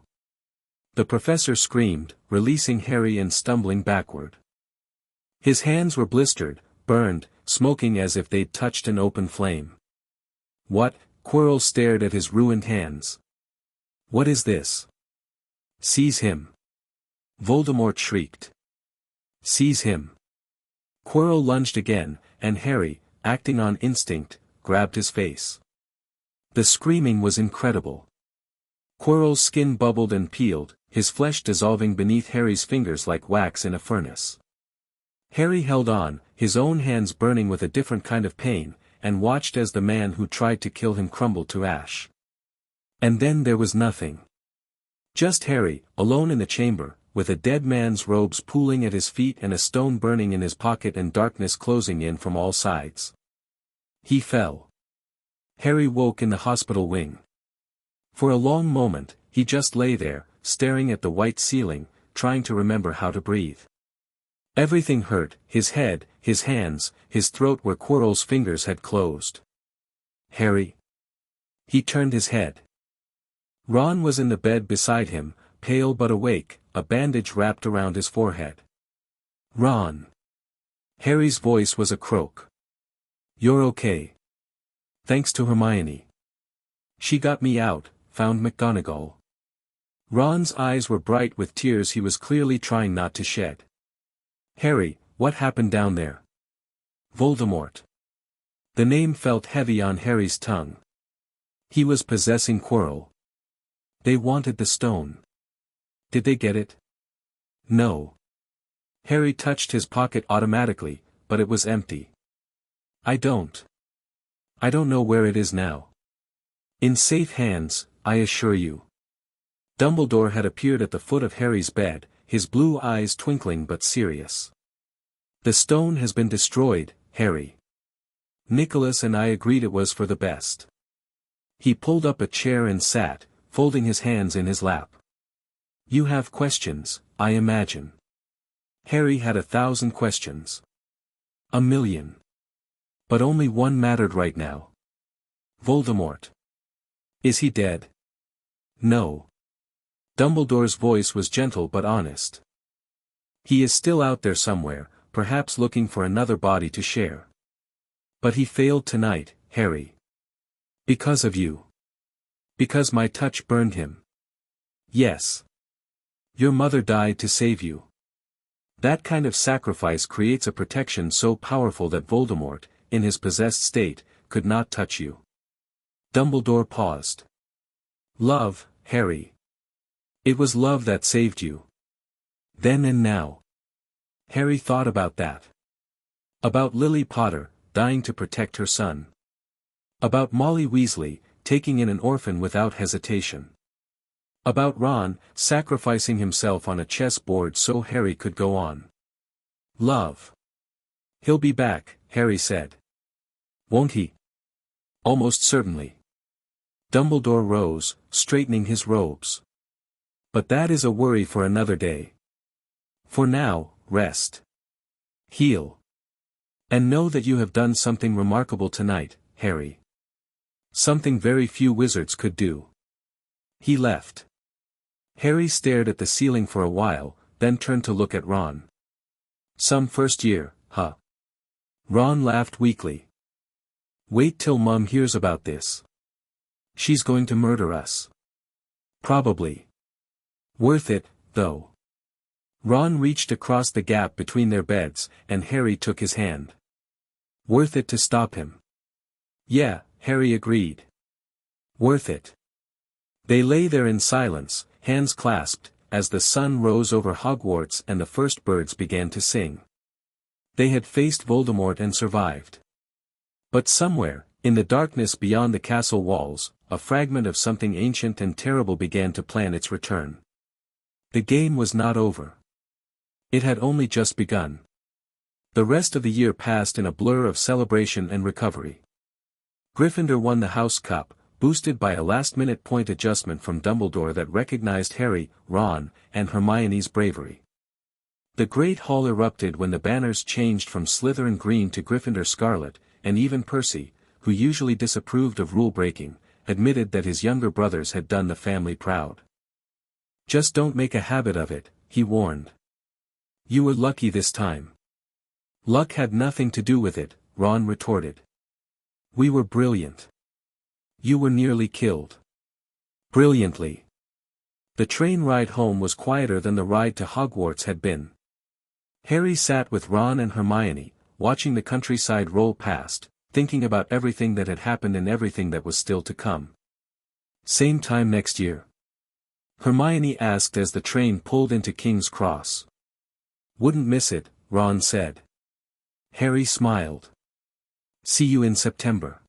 The professor screamed, releasing Harry and stumbling backward. His hands were blistered, burned, smoking as if they'd touched an open flame. What? Quirrell stared at his ruined hands. What is this? Seize him. Voldemort shrieked. Seize him. Quirrell lunged again, and Harry, acting on instinct, grabbed his face. The screaming was incredible. Quirrell's skin bubbled and peeled, his flesh dissolving beneath Harry's fingers like wax in a furnace. Harry held on, his own hands burning with a different kind of pain, and watched as the man who tried to kill him crumbled to ash. And then there was nothing. Just Harry, alone in the chamber, with a dead man's robes pooling at his feet and a stone burning in his pocket and darkness closing in from all sides. He fell. Harry woke in the hospital wing. For a long moment, he just lay there, staring at the white ceiling, trying to remember how to breathe. Everything hurt, his head, his hands, his throat where Quirrell's fingers had closed. Harry. He turned his head. Ron was in the bed beside him, pale but awake, a bandage wrapped around his forehead. Ron. Harry's voice was a croak. You're okay. Thanks to Hermione. She got me out, found McGonagall. Ron's eyes were bright with tears he was clearly trying not to shed. Harry, what happened down there? Voldemort. The name felt heavy on Harry's tongue. He was possessing Quirrell. They wanted the stone. Did they get it? No. Harry touched his pocket automatically, but it was empty. I don't know where it is now. In safe hands, I assure you. Dumbledore had appeared at the foot of Harry's bed, his blue eyes twinkling but serious. The stone has been destroyed, Harry. Nicholas and I agreed it was for the best. He pulled up a chair and sat, folding his hands in his lap. You have questions, I imagine. Harry had 1,000 questions. 1,000,000. But only one mattered right now. Voldemort. Is he dead? No. Dumbledore's voice was gentle but honest. He is still out there somewhere, perhaps looking for another body to share. But he failed tonight, Harry. Because of you. Because my touch burned him. Yes. Your mother died to save you. That kind of sacrifice creates a protection so powerful that Voldemort, in his possessed state, could not touch you. Dumbledore paused. Love, Harry. It was love that saved you. Then and now. Harry thought about that. About Lily Potter, dying to protect her son. About Molly Weasley, taking in an orphan without hesitation. About Ron, sacrificing himself on a chessboard so Harry could go on. Love. He'll be back, Harry said. Won't he? Almost certainly. Dumbledore rose, straightening his robes. But that is a worry for another day. For now, rest. Heal. And know that you have done something remarkable tonight, Harry. Something very few wizards could do. He left. Harry stared at the ceiling for a while, then turned to look at Ron. Some first year, huh? Ron laughed weakly. Wait till Mum hears about this. She's going to murder us. Probably. Worth it, though. Ron reached across the gap between their beds, and Harry took his hand. Worth it to stop him. Yeah, Harry agreed. Worth it. They lay there in silence, hands clasped, as the sun rose over Hogwarts and the first birds began to sing. They had faced Voldemort and survived. But somewhere, in the darkness beyond the castle walls, a fragment of something ancient and terrible began to plan its return. The game was not over. It had only just begun. The rest of the year passed in a blur of celebration and recovery. Gryffindor won the House Cup, boosted by a last-minute point adjustment from Dumbledore that recognized Harry, Ron, and Hermione's bravery. The Great Hall erupted when the banners changed from Slytherin green to Gryffindor scarlet, and even Percy, who usually disapproved of rule-breaking, admitted that his younger brothers had done the family proud. Just don't make a habit of it, he warned. You were lucky this time. Luck had nothing to do with it, Ron retorted. We were brilliant. You were nearly killed. Brilliantly. The train ride home was quieter than the ride to Hogwarts had been. Harry sat with Ron and Hermione, watching the countryside roll past, thinking about everything that had happened and everything that was still to come. Same time next year? Hermione asked as the train pulled into King's Cross. Wouldn't miss it, Ron said. Harry smiled. See you in September.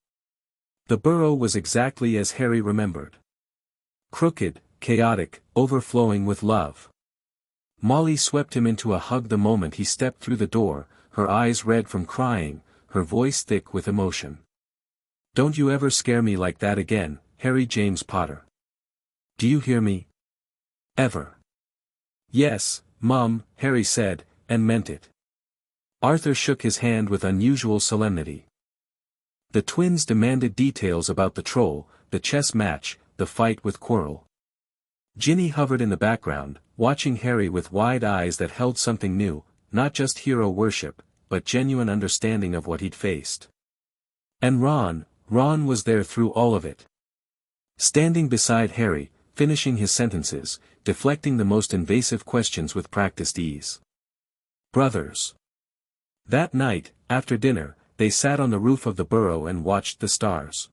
The burrow was exactly as Harry remembered. Crooked, chaotic, overflowing with love. Molly swept him into a hug the moment he stepped through the door, her eyes red from crying, her voice thick with emotion. Don't you ever scare me like that again, Harry James Potter. Do you hear me? Ever. Yes, Mum, Harry said, and meant it. Arthur shook his hand with unusual solemnity. The twins demanded details about the troll, the chess match, the fight with Quirrell. Ginny hovered in the background, watching Harry with wide eyes that held something new, not just hero worship, but genuine understanding of what he'd faced. And Ron was there through all of it. Standing beside Harry, finishing his sentences, deflecting the most invasive questions with practiced ease. Brothers. That night, after dinner, they sat on the roof of the burrow and watched the stars.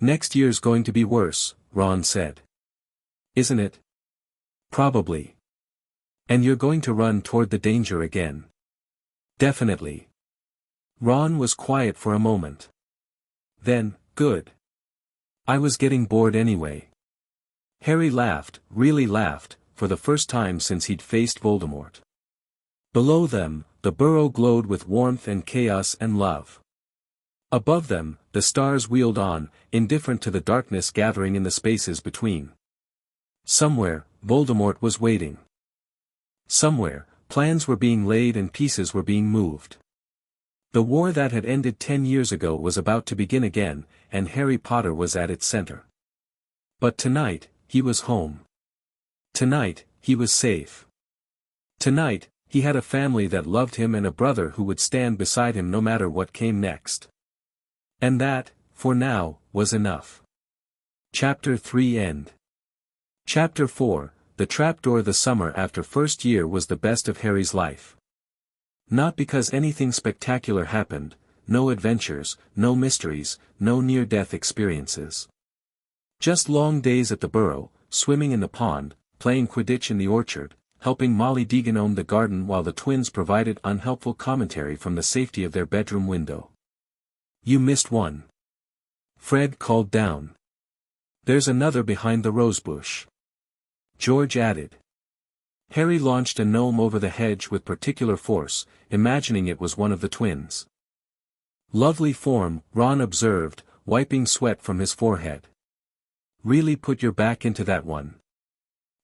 Next year's going to be worse, Ron said. Isn't it? Probably. And you're going to run toward the danger again. Definitely. Ron was quiet for a moment. Then, good. I was getting bored anyway. Harry laughed, really laughed, for the first time since he'd faced Voldemort. Below them, the burrow glowed with warmth and chaos and love. Above them, the stars wheeled on, indifferent to the darkness gathering in the spaces between. Somewhere, Voldemort was waiting. Somewhere, plans were being laid and pieces were being moved. The war that had ended 10 years ago was about to begin again, and Harry Potter was at its center. But tonight, he was home. Tonight, he was safe. Tonight, he had a family that loved him and a brother who would stand beside him no matter what came next. And that, for now, was enough. Chapter 3 End. Chapter 4, The Trapdoor. The summer after first year was the best of Harry's life. Not because anything spectacular happened, no adventures, no mysteries, no near-death experiences. Just long days at the burrow, swimming in the pond, playing Quidditch in the orchard, helping Molly degenome the garden while the twins provided unhelpful commentary from the safety of their bedroom window. You missed one. Fred called down. There's another behind the rosebush. George added. Harry launched a gnome over the hedge with particular force, imagining it was one of the twins. Lovely form, Ron observed, wiping sweat from his forehead. Really put your back into that one.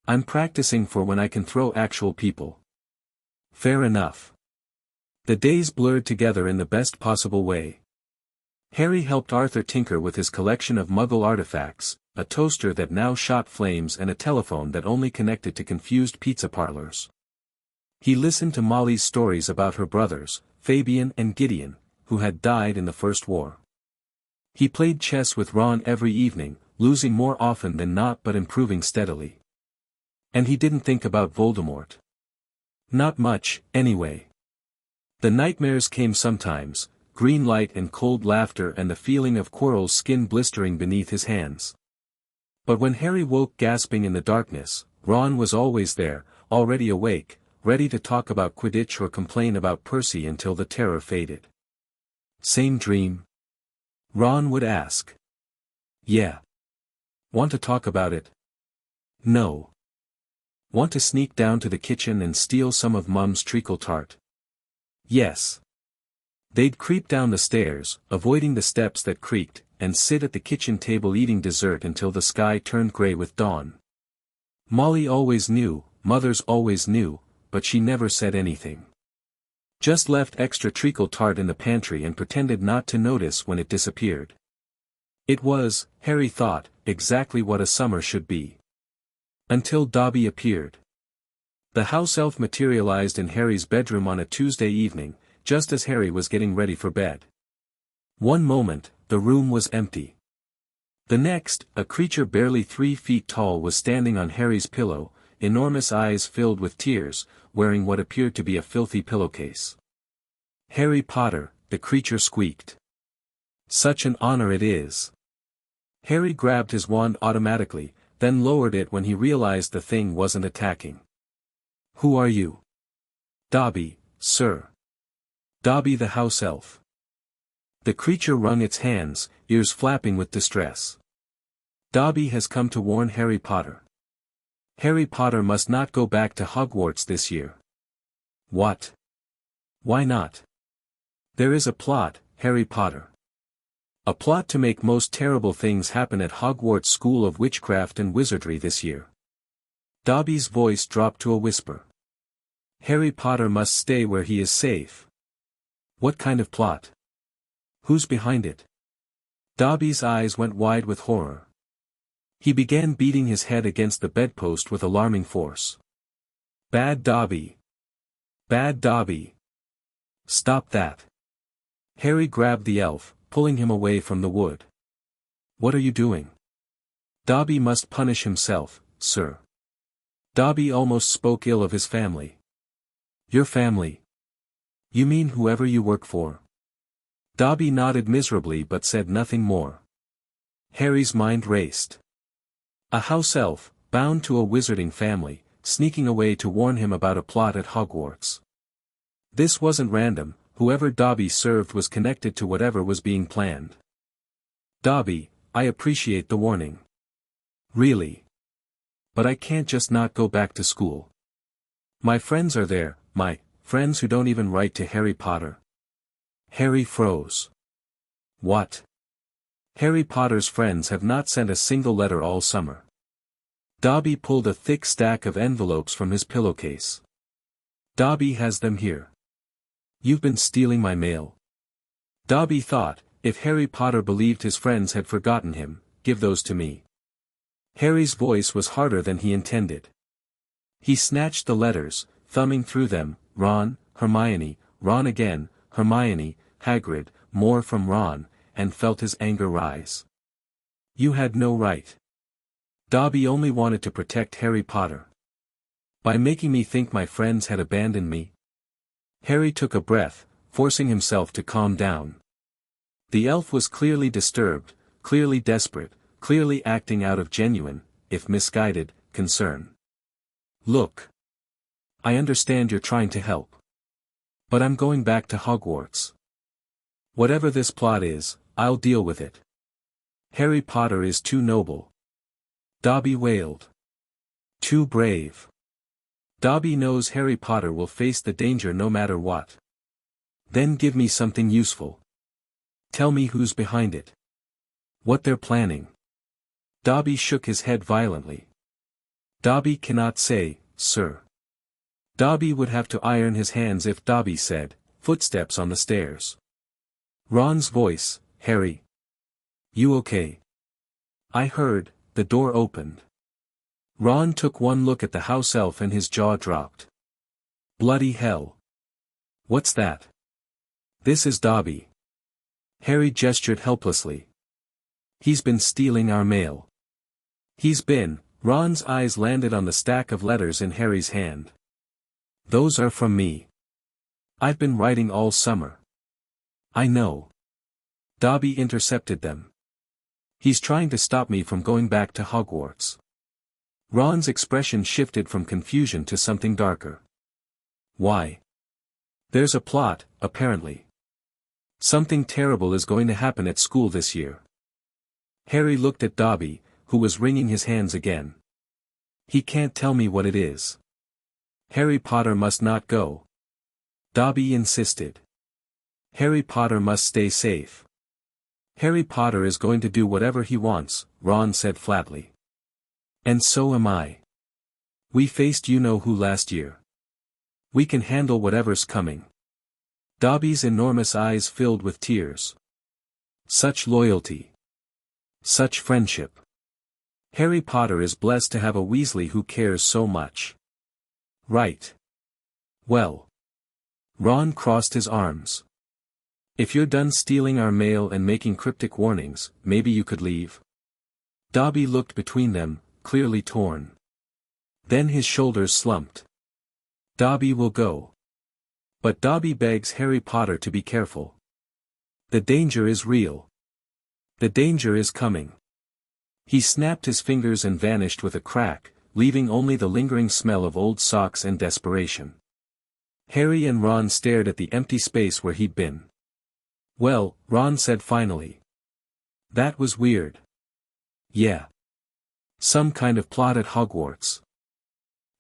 I'm practicing for when I can throw actual people. Fair enough. The days blurred together in the best possible way. Harry helped Arthur tinker with his collection of Muggle artifacts, a toaster that now shot flames and a telephone that only connected to confused pizza parlors. He listened to Molly's stories about her brothers, Fabian and Gideon, who had died in the First War. He played chess with Ron every evening, losing more often than not but improving steadily. And he didn't think about Voldemort. Not much, anyway. The nightmares came sometimes, green light and cold laughter and the feeling of Quirrell's skin blistering beneath his hands. But when Harry woke gasping in the darkness, Ron was always there, already awake, ready to talk about Quidditch or complain about Percy until the terror faded. Same dream? Ron would ask. Yeah. Want to talk about it? No. Want to sneak down to the kitchen and steal some of Mum's treacle tart? Yes. They'd creep down the stairs, avoiding the steps that creaked, and sit at the kitchen table eating dessert until the sky turned gray with dawn. Molly always knew, mothers always knew, but she never said anything. Just left extra treacle tart in the pantry and pretended not to notice when it disappeared. It was, Harry thought, exactly what a summer should be. Until Dobby appeared. The house elf materialized in Harry's bedroom on a Tuesday evening, just as Harry was getting ready for bed. One moment, the room was empty. The next, a creature barely 3 feet tall was standing on Harry's pillow, enormous eyes filled with tears, wearing what appeared to be a filthy pillowcase. Harry Potter, the creature squeaked. Such an honor it is. Harry grabbed his wand automatically, then lowered it when he realized the thing wasn't attacking. Who are you? Dobby, sir. Dobby the house elf. The creature wrung its hands, ears flapping with distress. Dobby has come to warn Harry Potter. Harry Potter must not go back to Hogwarts this year. What? Why not? There is a plot, Harry Potter. A plot to make most terrible things happen at Hogwarts School of Witchcraft and Wizardry this year. Dobby's voice dropped to a whisper. Harry Potter must stay where he is safe. What kind of plot? Who's behind it? Dobby's eyes went wide with horror. He began beating his head against the bedpost with alarming force. Bad Dobby! Bad Dobby! Stop that! Harry grabbed the elf, pulling him away from the wood. What are you doing? Dobby must punish himself, sir. Dobby almost spoke ill of his family. Your family? You mean whoever you work for? Dobby nodded miserably but said nothing more. Harry's mind raced. A house elf, bound to a wizarding family, sneaking away to warn him about a plot at Hogwarts. This wasn't random, whoever Dobby served was connected to whatever was being planned. Dobby, I appreciate the warning. Really? But I can't just not go back to school. My friends are there, my friends who don't even write to Harry Potter. Harry froze. What? Harry Potter's friends have not sent a single letter all summer. Dobby pulled a thick stack of envelopes from his pillowcase. Dobby has them here. You've been stealing my mail. Dobby thought, if Harry Potter believed his friends had forgotten him, give those to me. Harry's voice was harder than he intended. He snatched the letters, thumbing through them, Ron, Hermione, Ron again, Hermione, Hagrid, more from Ron, and felt his anger rise. You had no right. Dobby only wanted to protect Harry Potter. By making me think my friends had abandoned me. Harry took a breath, forcing himself to calm down. The elf was clearly disturbed, clearly desperate, clearly acting out of genuine, if misguided, concern. Look. I understand you're trying to help. But I'm going back to Hogwarts. Whatever this plot is, I'll deal with it. Harry Potter is too noble. Dobby wailed. Too brave. Dobby knows Harry Potter will face the danger no matter what. Then give me something useful. Tell me who's behind it. What they're planning. Dobby shook his head violently. Dobby cannot say, sir. Dobby would have to iron his hands if Dobby said, footsteps on the stairs. Ron's voice, Harry. You okay? I heard, the door opened. Ron took one look at the house elf and his jaw dropped. Bloody hell. What's that? This is Dobby. Harry gestured helplessly. He's been stealing our mail. Ron's eyes landed on the stack of letters in Harry's hand. Those are from me. I've been writing all summer. I know. Dobby intercepted them. He's trying to stop me from going back to Hogwarts. Ron's expression shifted from confusion to something darker. Why? There's a plot, apparently. Something terrible is going to happen at school this year. Harry looked at Dobby, who was wringing his hands again. He can't tell me what it is. Harry Potter must not go. Dobby insisted. Harry Potter must stay safe. Harry Potter is going to do whatever he wants, Ron said flatly. And so am I. We faced you-know-who last year. We can handle whatever's coming. Dobby's enormous eyes filled with tears. Such loyalty. Such friendship. Harry Potter is blessed to have a Weasley who cares so much. Right. Well. Ron crossed his arms. If you're done stealing our mail and making cryptic warnings, maybe you could leave. Dobby looked between them, clearly torn. Then his shoulders slumped. Dobby will go. But Dobby begs Harry Potter to be careful. The danger is real. The danger is coming. He snapped his fingers and vanished with a crack, leaving only the lingering smell of old socks and desperation. Harry and Ron stared at the empty space where he'd been. Well, Ron said finally. That was weird. Yeah. Some kind of plot at Hogwarts.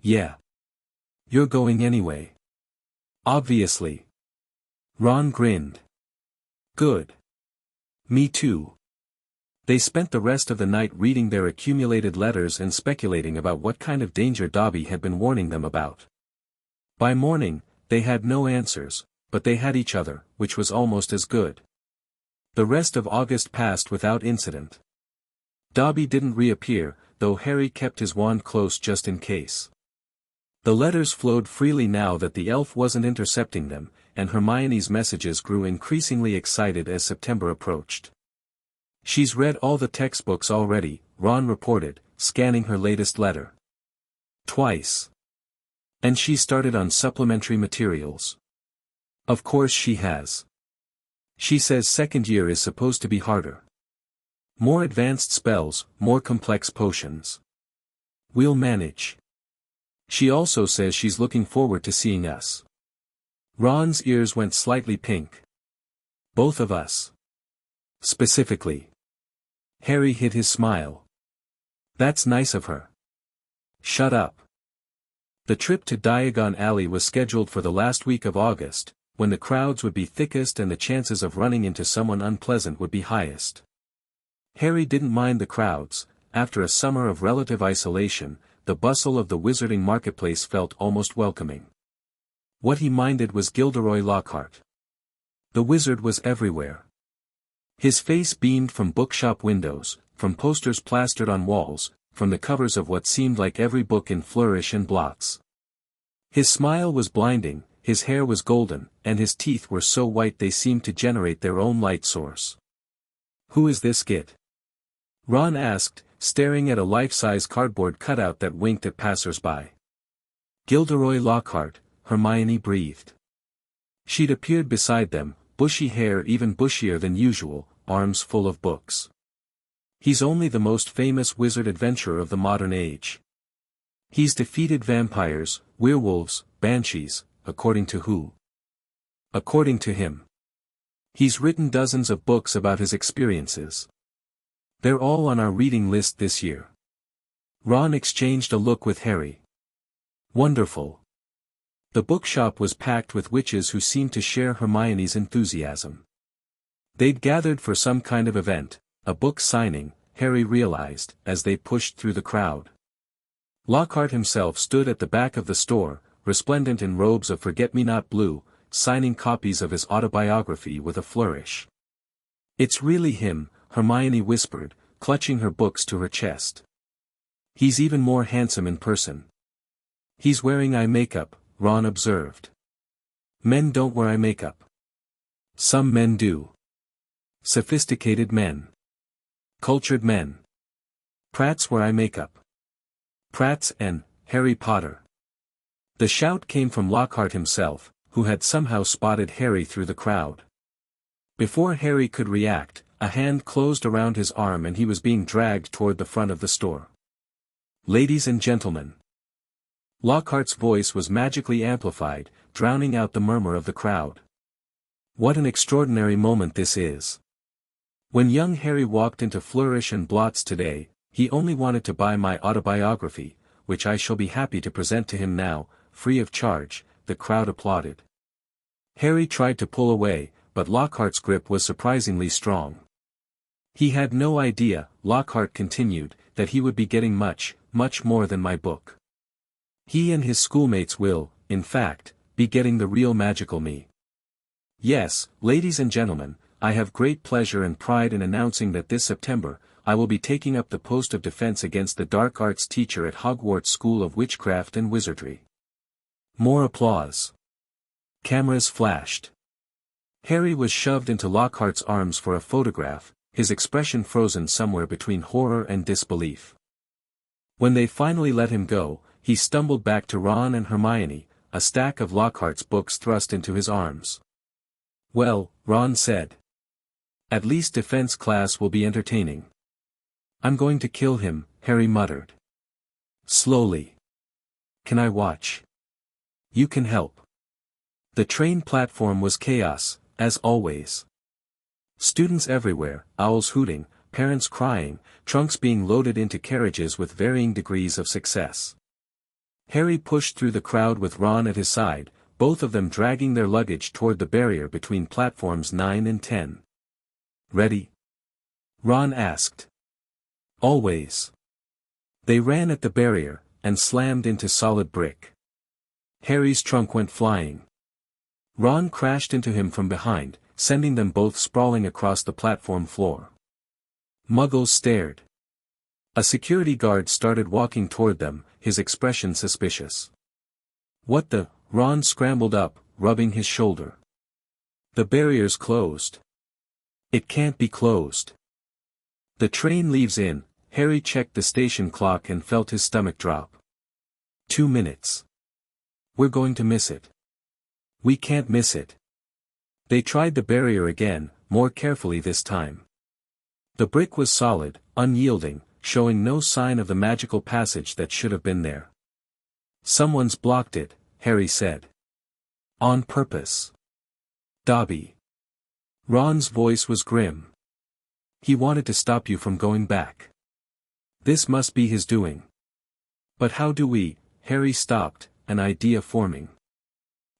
Yeah. You're going anyway. Obviously. Ron grinned. Good. Me too. They spent the rest of the night reading their accumulated letters and speculating about what kind of danger Dobby had been warning them about. By morning, they had no answers, but they had each other, which was almost as good. The rest of August passed without incident. Dobby didn't reappear, though Harry kept his wand close just in case. The letters flowed freely now that the elf wasn't intercepting them, and Hermione's messages grew increasingly excited as September approached. "She's read all the textbooks already," Ron reported, scanning her latest letter. "Twice. And she started on supplementary materials." "Of course she has. She says second year is supposed to be harder. More advanced spells, more complex potions. We'll manage. She also says she's looking forward to seeing us." Ron's ears went slightly pink. "Both of us. Specifically." Harry hid his smile. "That's nice of her." "Shut up." The trip to Diagon Alley was scheduled for the last week of August, when the crowds would be thickest and the chances of running into someone unpleasant would be highest. Harry didn't mind the crowds. After a summer of relative isolation, the bustle of the wizarding marketplace felt almost welcoming. What he minded was Gilderoy Lockhart. The wizard was everywhere. His face beamed from bookshop windows, from posters plastered on walls, from the covers of what seemed like every book in Flourish and Blots. His smile was blinding, his hair was golden, and his teeth were so white they seemed to generate their own light source. "Who is this git?" Ron asked, staring at a life-size cardboard cutout that winked at passers-by. "Gilderoy Lockhart," Hermione breathed. She'd appeared beside them, bushy hair even bushier than usual, arms full of books. "He's only the most famous wizard adventurer of the modern age. He's defeated vampires, werewolves, banshees, according to who? According to him. He's written dozens of books about his experiences. They're all on our reading list this year." Ron exchanged a look with Harry. "Wonderful." The bookshop was packed with witches who seemed to share Hermione's enthusiasm. They'd gathered for some kind of event, a book signing, Harry realized, as they pushed through the crowd. Lockhart himself stood at the back of the store, resplendent in robes of forget-me-not blue, signing copies of his autobiography with a flourish. "It's really him," Hermione whispered, clutching her books to her chest. "He's even more handsome in person." "He's wearing eye makeup," Ron observed. "Men don't wear eye makeup." "Some men do. Sophisticated men. Cultured men. Prats wear eye makeup. Prats and Harry Potter." The shout came from Lockhart himself, who had somehow spotted Harry through the crowd. Before Harry could react, a hand closed around his arm and he was being dragged toward the front of the store. "Ladies and gentlemen." Lockhart's voice was magically amplified, drowning out the murmur of the crowd. "What an extraordinary moment this is. When young Harry walked into Flourish and Blots today, he only wanted to buy my autobiography, which I shall be happy to present to him now, free of charge." The crowd applauded. Harry tried to pull away, but Lockhart's grip was surprisingly strong. "He had no idea," Lockhart continued, "that he would be getting much, much more than my book. He and his schoolmates will, in fact, be getting the real magical me. Yes, ladies and gentlemen, I have great pleasure and pride in announcing that this September, I will be taking up the post of defense against the dark arts teacher at Hogwarts School of Witchcraft and Wizardry." More applause. Cameras flashed. Harry was shoved into Lockhart's arms for a photograph, his expression frozen somewhere between horror and disbelief. When they finally let him go, he stumbled back to Ron and Hermione, a stack of Lockhart's books thrust into his arms. "Well," Ron said. "At least defense class will be entertaining." "I'm going to kill him," Harry muttered. Slowly. "Can I watch?" "You can help." The train platform was chaos, as always. Students everywhere, owls hooting, parents crying, trunks being loaded into carriages with varying degrees of success. Harry pushed through the crowd with Ron at his side, both of them dragging their luggage toward the barrier between platforms 9 and 10. "Ready?" Ron asked. Always. They ran at the barrier, and slammed into solid brick. Harry's trunk went flying. Ron crashed into him from behind, sending them both sprawling across the platform floor. Muggles stared. A security guard started walking toward them, his expression suspicious. What the? Ron scrambled up, rubbing his shoulder. The barrier's closed. It can't be closed. The train leaves in. Harry checked the station clock and felt his stomach drop. 2 minutes. We're going to miss it. We can't miss it. They tried the barrier again, more carefully this time. The brick was solid, unyielding, showing no sign of the magical passage that should have been there. Someone's blocked it, Harry said. On purpose. Dobby. Ron's voice was grim. He wanted to stop you from going back. This must be his doing. But how do we? Harry stopped, an idea forming.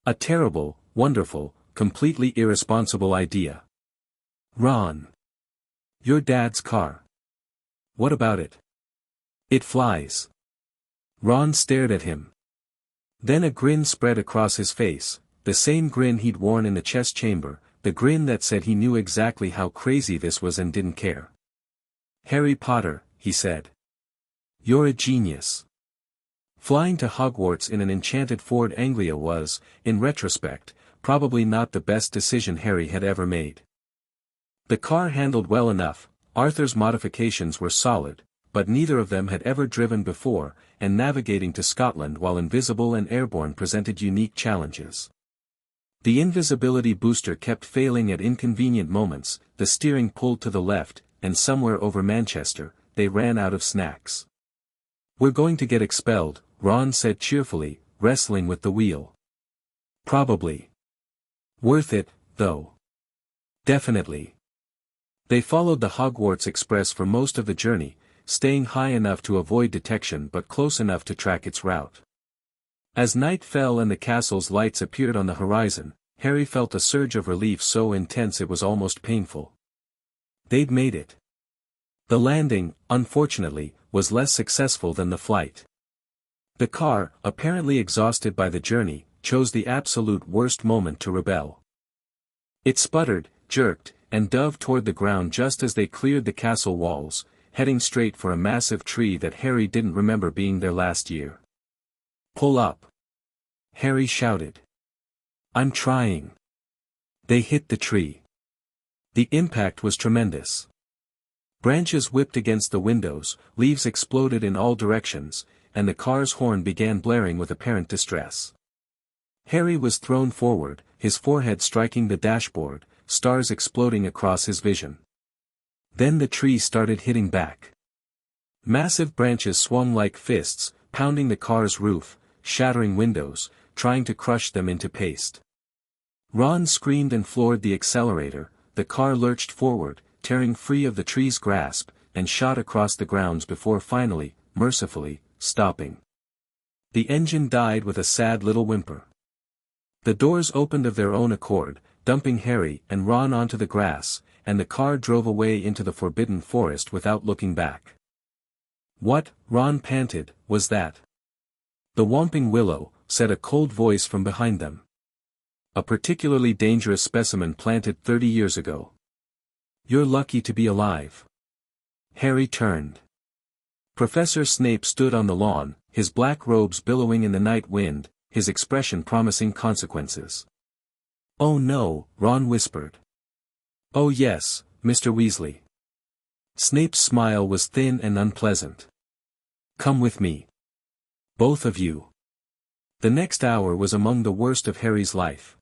A terrible, wonderful, completely irresponsible idea. Ron. Your dad's car. What about it? It flies. Ron stared at him. Then a grin spread across his face, the same grin he'd worn in the chess chamber, the grin that said he knew exactly how crazy this was and didn't care. Harry Potter, he said. You're a genius. Flying to Hogwarts in an enchanted Ford Anglia was, in retrospect, probably not the best decision Harry had ever made. The car handled well enough, Arthur's modifications were solid, but neither of them had ever driven before, and navigating to Scotland while invisible and airborne presented unique challenges. The invisibility booster kept failing at inconvenient moments, the steering pulled to the left, and somewhere over Manchester, they ran out of snacks. We're going to get expelled, Ron said cheerfully, wrestling with the wheel. Probably. Worth it, though. Definitely. They followed the Hogwarts Express for most of the journey, staying high enough to avoid detection but close enough to track its route. As night fell and the castle's lights appeared on the horizon, Harry felt a surge of relief so intense it was almost painful. They'd made it. The landing, unfortunately, was less successful than the flight. The car, apparently exhausted by the journey, chose the absolute worst moment to rebel. It sputtered, jerked, and dove toward the ground just as they cleared the castle walls, heading straight for a massive tree that Harry didn't remember being there last year. Pull up. Harry shouted. I'm trying. They hit the tree. The impact was tremendous. Branches whipped against the windows, leaves exploded in all directions, and the car's horn began blaring with apparent distress. Harry was thrown forward, his forehead striking the dashboard, stars exploding across his vision. Then the tree started hitting back. Massive branches swung like fists, pounding the car's roof, shattering windows, trying to crush them into paste. Ron screamed and floored the accelerator, the car lurched forward, tearing free of the tree's grasp, and shot across the grounds before finally, mercifully, stopping. The engine died with a sad little whimper. The doors opened of their own accord, dumping Harry and Ron onto the grass, and the car drove away into the forbidden forest without looking back. What, Ron panted, was that? The Whomping Willow, said a cold voice from behind them. A particularly dangerous specimen planted 30 years ago. You're lucky to be alive. Harry turned. Professor Snape stood on the lawn, his black robes billowing in the night wind, his expression promising consequences. Oh no, Ron whispered. Oh yes, Mr. Weasley. Snape's smile was thin and unpleasant. Come with me. Both of you. The next hour was among the worst of Harry's life.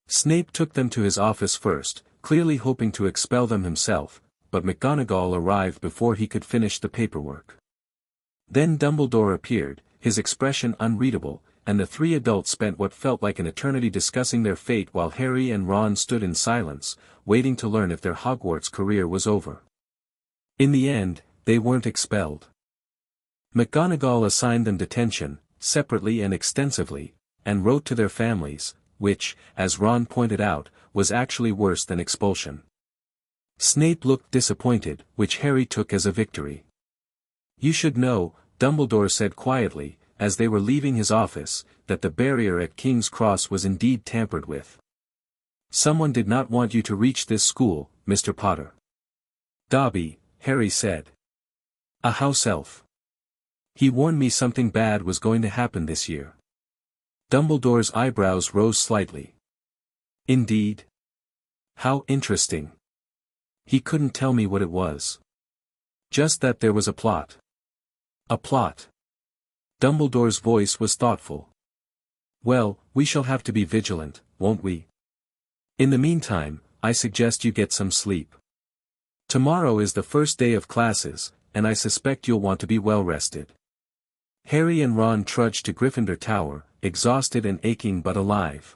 Snape took them to his office first, clearly hoping to expel them himself, but McGonagall arrived before he could finish the paperwork. Then Dumbledore appeared, his expression unreadable, and the three adults spent what felt like an eternity discussing their fate while Harry and Ron stood in silence, waiting to learn if their Hogwarts career was over. In the end, they weren't expelled. McGonagall assigned them detention, separately and extensively, and wrote to their families, which, as Ron pointed out, was actually worse than expulsion. Snape looked disappointed, which Harry took as a victory. You should know, Dumbledore said quietly, as they were leaving his office, that the barrier at King's Cross was indeed tampered with. Someone did not want you to reach this school, Mr. Potter. Dobby, Harry said. A house elf. He warned me something bad was going to happen this year. Dumbledore's eyebrows rose slightly. Indeed? How interesting. He couldn't tell me what it was. Just that there was a plot. A plot. Dumbledore's voice was thoughtful. Well, we shall have to be vigilant, won't we? In the meantime, I suggest you get some sleep. Tomorrow is the first day of classes, and I suspect you'll want to be well rested. Harry and Ron trudged to Gryffindor Tower, exhausted and aching but alive.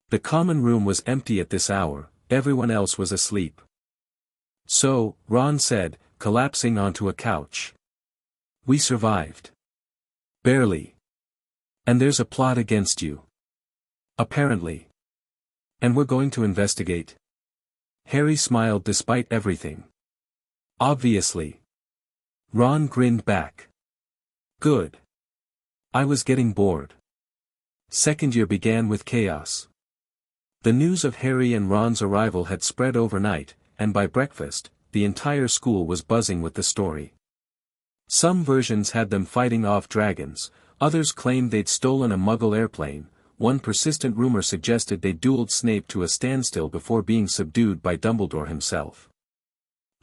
The common room was empty at this hour, everyone else was asleep. So, Ron said, collapsing onto a couch. We survived. Barely. And there's a plot against you. Apparently. And we're going to investigate. Harry smiled despite everything. Obviously. Ron grinned back. Good. I was getting bored. Second year began with chaos. The news of Harry and Ron's arrival had spread overnight, and by breakfast, the entire school was buzzing with the story. Some versions had them fighting off dragons, others claimed they'd stolen a Muggle airplane, one persistent rumor suggested they dueled Snape to a standstill before being subdued by Dumbledore himself.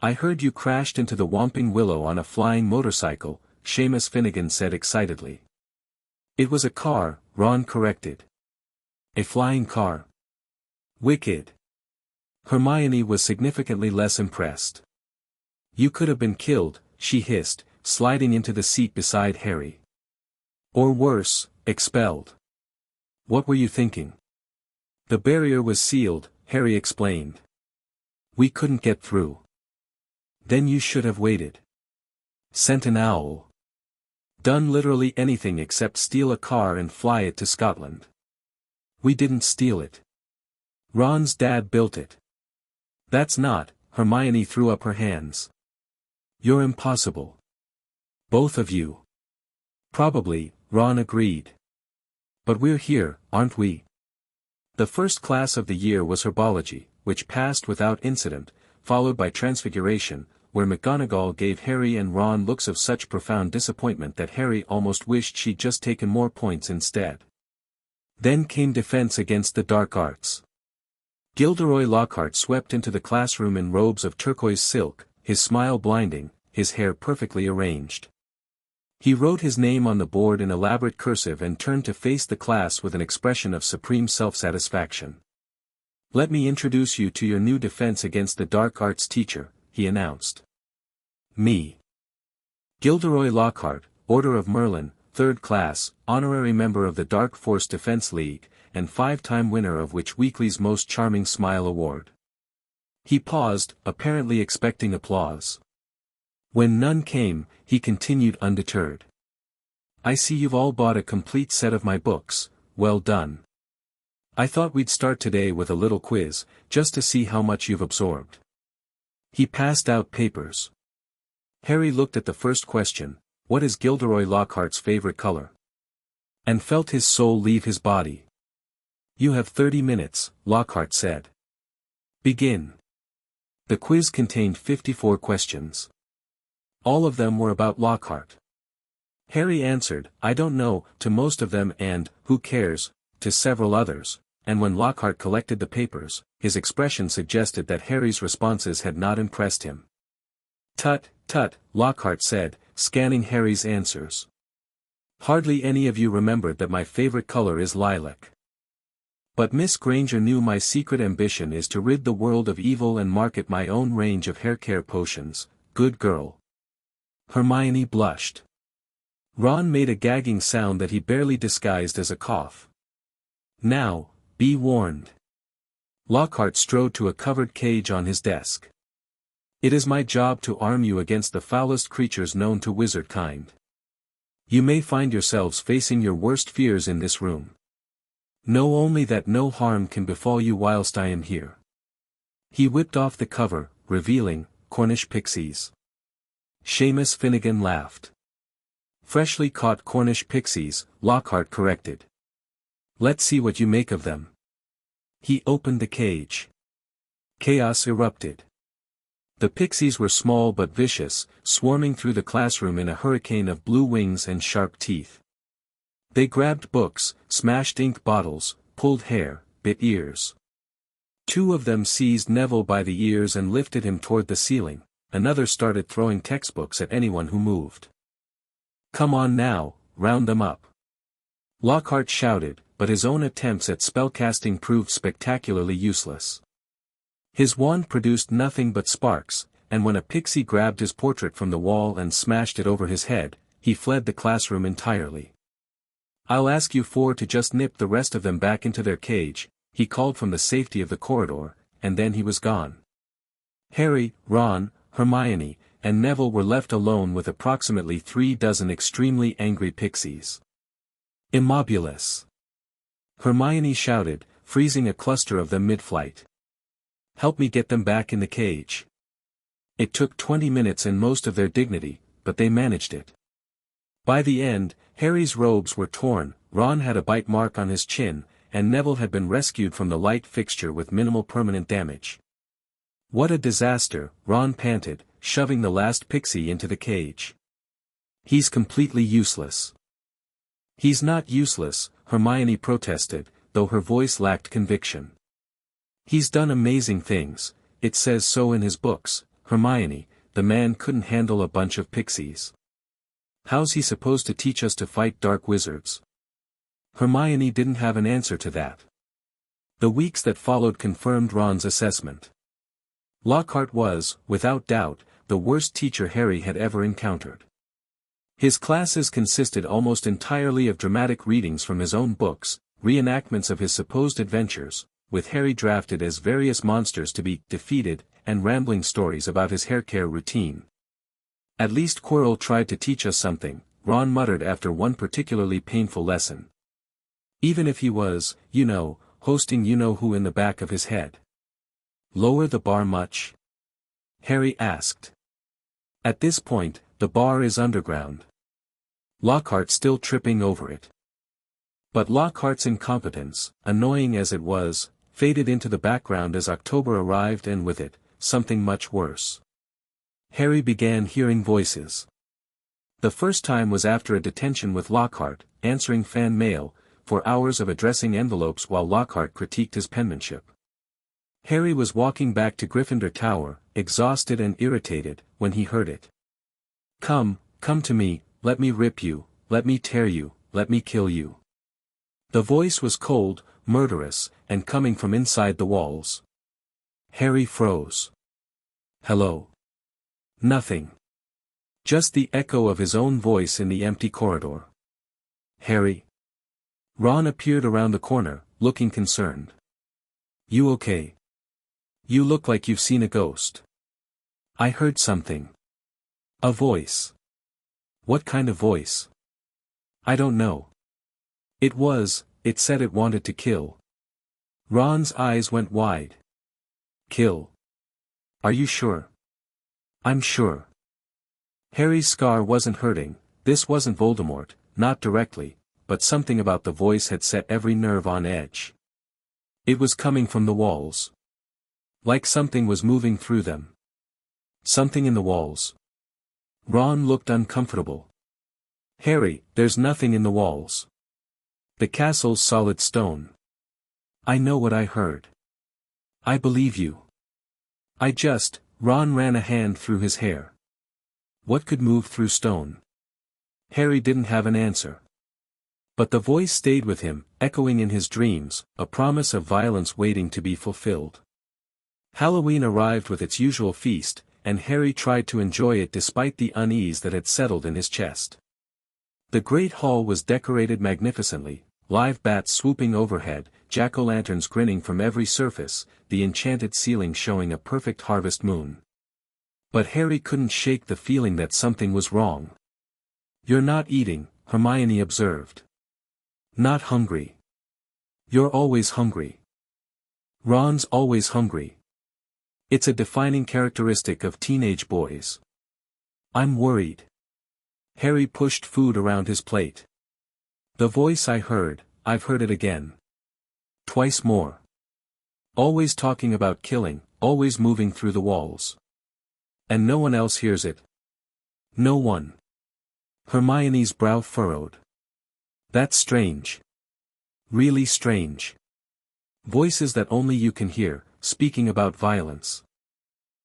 I heard you crashed into the Whomping Willow on a flying motorcycle, Seamus Finnegan said excitedly. It was a car, Ron corrected. A flying car. Wicked. Hermione was significantly less impressed. You could have been killed, she hissed, sliding into the seat beside Harry. Or worse, expelled. What were you thinking? The barrier was sealed, Harry explained. We couldn't get through. Then you should have waited. Sent an owl. Done literally anything except steal a car and fly it to Scotland. We didn't steal it. Ron's dad built it. That's not, Hermione threw up her hands. You're impossible. Both of you. Probably, Ron agreed. But we're here, aren't we? The first class of the year was herbology, which passed without incident, followed by transfiguration, where McGonagall gave Harry and Ron looks of such profound disappointment that Harry almost wished she'd just taken more points instead. Then came defense against the dark arts. Gilderoy Lockhart swept into the classroom in robes of turquoise silk, his smile blinding, his hair perfectly arranged. He wrote his name on the board in elaborate cursive and turned to face the class with an expression of supreme self-satisfaction. Let me introduce you to your new defense against the dark arts teacher, he announced. Me. Gilderoy Lockhart, Order of Merlin, 3rd class, honorary member of the Dark Force Defense League, and 5-time winner of Witch Weekly's Most Charming Smile Award. He paused, apparently expecting applause. When none came, he continued undeterred. I see you've all bought a complete set of my books, well done. I thought we'd start today with a little quiz, just to see how much you've absorbed. He passed out papers. Harry looked at the first question, what is Gilderoy Lockhart's favorite color? And felt his soul leave his body. You have 30 minutes, Lockhart said. Begin. The quiz contained 54 questions. All of them were about Lockhart. Harry answered, I don't know, to most of them and, who cares, to several others, and when Lockhart collected the papers, his expression suggested that Harry's responses had not impressed him. Tut, tut, Lockhart said, scanning Harry's answers. Hardly any of you remembered that my favorite color is lilac. But Miss Granger knew my secret ambition is to rid the world of evil and market my own range of hair care potions, good girl. Hermione blushed. Ron made a gagging sound that he barely disguised as a cough. Now, be warned. Lockhart strode to a covered cage on his desk. It is my job to arm you against the foulest creatures known to wizard kind. You may find yourselves facing your worst fears in this room. Know only that no harm can befall you whilst I am here. He whipped off the cover, revealing, Cornish pixies. Seamus Finnegan laughed. Freshly caught Cornish pixies, Lockhart corrected. Let's see what you make of them. He opened the cage. Chaos erupted. The pixies were small but vicious, swarming through the classroom in a hurricane of blue wings and sharp teeth. They grabbed books, smashed ink bottles, pulled hair, bit ears. Two of them seized Neville by the ears and lifted him toward the ceiling. Another started throwing textbooks at anyone who moved. Come on now, round them up. Lockhart shouted, but his own attempts at spellcasting proved spectacularly useless. His wand produced nothing but sparks, and when a pixie grabbed his portrait from the wall and smashed it over his head, he fled the classroom entirely. I'll ask you four to just nip the rest of them back into their cage, he called from the safety of the corridor, and then he was gone. Harry, Ron, Hermione, and Neville were left alone with approximately 36 extremely angry pixies. Immobilis! Hermione shouted, freezing a cluster of them mid-flight. Help me get them back in the cage. It took 20 minutes and most of their dignity, but they managed it. By the end, Harry's robes were torn, Ron had a bite mark on his chin, and Neville had been rescued from the light fixture with minimal permanent damage. What a disaster, Ron panted, shoving the last pixie into the cage. He's completely useless. He's not useless, Hermione protested, though her voice lacked conviction. He's done amazing things, it says so in his books, Hermione, the man couldn't handle a bunch of pixies. How's he supposed to teach us to fight dark wizards? Hermione didn't have an answer to that. The weeks that followed confirmed Ron's assessment. Lockhart was, without doubt, the worst teacher Harry had ever encountered. His classes consisted almost entirely of dramatic readings from his own books, reenactments of his supposed adventures, with Harry drafted as various monsters to be defeated, and rambling stories about his haircare routine. At least Quirrell tried to teach us something, Ron muttered after one particularly painful lesson. Even if he was, hosting you-know-who in the back of his head. Lower the bar much? Harry asked. At this point, the bar is underground. Lockhart still tripping over it. But Lockhart's incompetence, annoying as it was, faded into the background as October arrived and with it, something much worse. Harry began hearing voices. The first time was after a detention with Lockhart, answering fan mail, for hours of addressing envelopes while Lockhart critiqued his penmanship. Harry was walking back to Gryffindor Tower, exhausted and irritated, when he heard it. Come to me, let me rip you, let me tear you, let me kill you. The voice was cold, murderous, and coming from inside the walls. Harry froze. Hello. Nothing. Just the echo of his own voice in the empty corridor. Harry. Ron appeared around the corner, looking concerned. You okay? You look like you've seen a ghost. I heard something. A voice. What kind of voice? I don't know. It said it wanted to kill. Ron's eyes went wide. Kill. Are you sure? I'm sure. Harry's scar wasn't hurting, this wasn't Voldemort, not directly, but something about the voice had set every nerve on edge. It was coming from the walls. Like something was moving through them. Something in the walls. Ron looked uncomfortable. Harry, there's nothing in the walls. The castle's solid stone. I know what I heard. I believe you. Ron ran a hand through his hair. What could move through stone? Harry didn't have an answer. But the voice stayed with him, echoing in his dreams, a promise of violence waiting to be fulfilled. Halloween arrived with its usual feast, and Harry tried to enjoy it despite the unease that had settled in his chest. The great hall was decorated magnificently, live bats swooping overhead, jack-o'-lanterns grinning from every surface, the enchanted ceiling showing a perfect harvest moon. But Harry couldn't shake the feeling that something was wrong. You're not eating, Hermione observed. Not hungry. You're always hungry. Ron's always hungry. It's a defining characteristic of teenage boys. I'm worried. Harry pushed food around his plate. The voice I heard, I've heard it again. Twice more. Always talking about killing, always moving through the walls. And no one else hears it. No one. Hermione's brow furrowed. That's strange. Really strange. Voices that only you can hear, speaking about violence.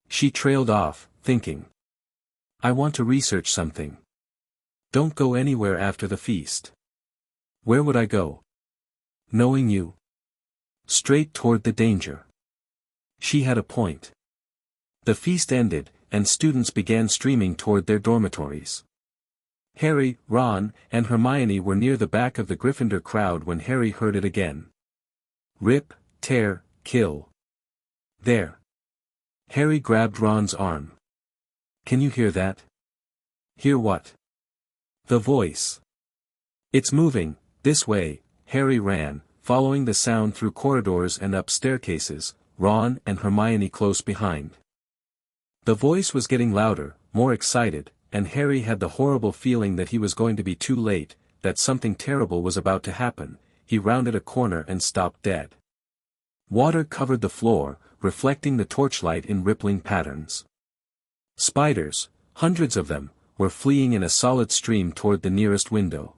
She trailed off, thinking. I want to research something. Don't go anywhere after the feast. Where would I go? Knowing you. Straight toward the danger. She had a point. The feast ended, and students began streaming toward their dormitories. Harry, Ron, and Hermione were near the back of the Gryffindor crowd when Harry heard it again. Rip, tear, kill. There. Harry grabbed Ron's arm. Can you hear that? Hear what? The voice. It's moving, this way. Harry ran, following the sound through corridors and up staircases, Ron and Hermione close behind. The voice was getting louder, more excited, and Harry had the horrible feeling that he was going to be too late, that something terrible was about to happen. He rounded a corner and stopped dead. Water covered the floor, reflecting the torchlight in rippling patterns. Spiders, hundreds of them, were fleeing in a solid stream toward the nearest window.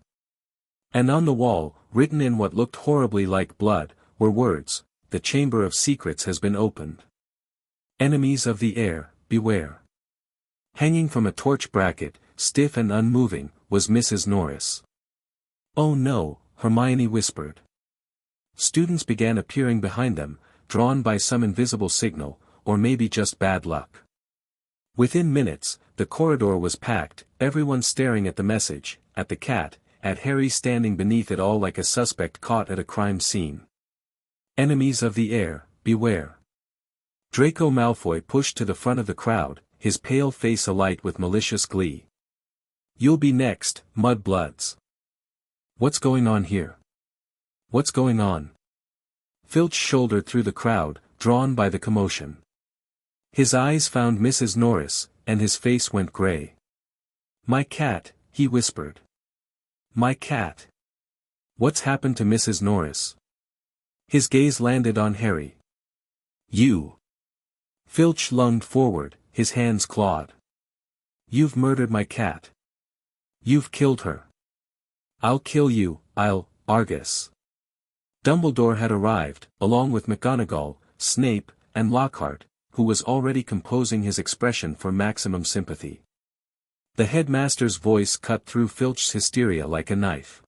And on the wall, written in what looked horribly like blood, were words, "The Chamber of Secrets has been opened. Enemies of the air, beware." Hanging from a torch bracket, stiff and unmoving, was Mrs. Norris. "Oh no," Hermione whispered. Students began appearing behind them, drawn by some invisible signal, or maybe just bad luck. Within minutes, the corridor was packed, everyone staring at the message, at the cat, at Harry standing beneath it all like a suspect caught at a crime scene. "Enemies of the air, beware." Draco Malfoy pushed to the front of the crowd, his pale face alight with malicious glee. "You'll be next, mudbloods." "What's going on here? What's going on?" Filch shouldered through the crowd, drawn by the commotion. His eyes found Mrs. Norris, and his face went gray. "My cat," he whispered. "My cat. What's happened to Mrs. Norris?" His gaze landed on Harry. "You." Filch lunged forward, his hands clawed. "You've murdered my cat. You've killed her. I'll kill you, Argus." Dumbledore had arrived, along with McGonagall, Snape, and Lockhart, who was already composing his expression for maximum sympathy. The headmaster's voice cut through Filch's hysteria like a knife.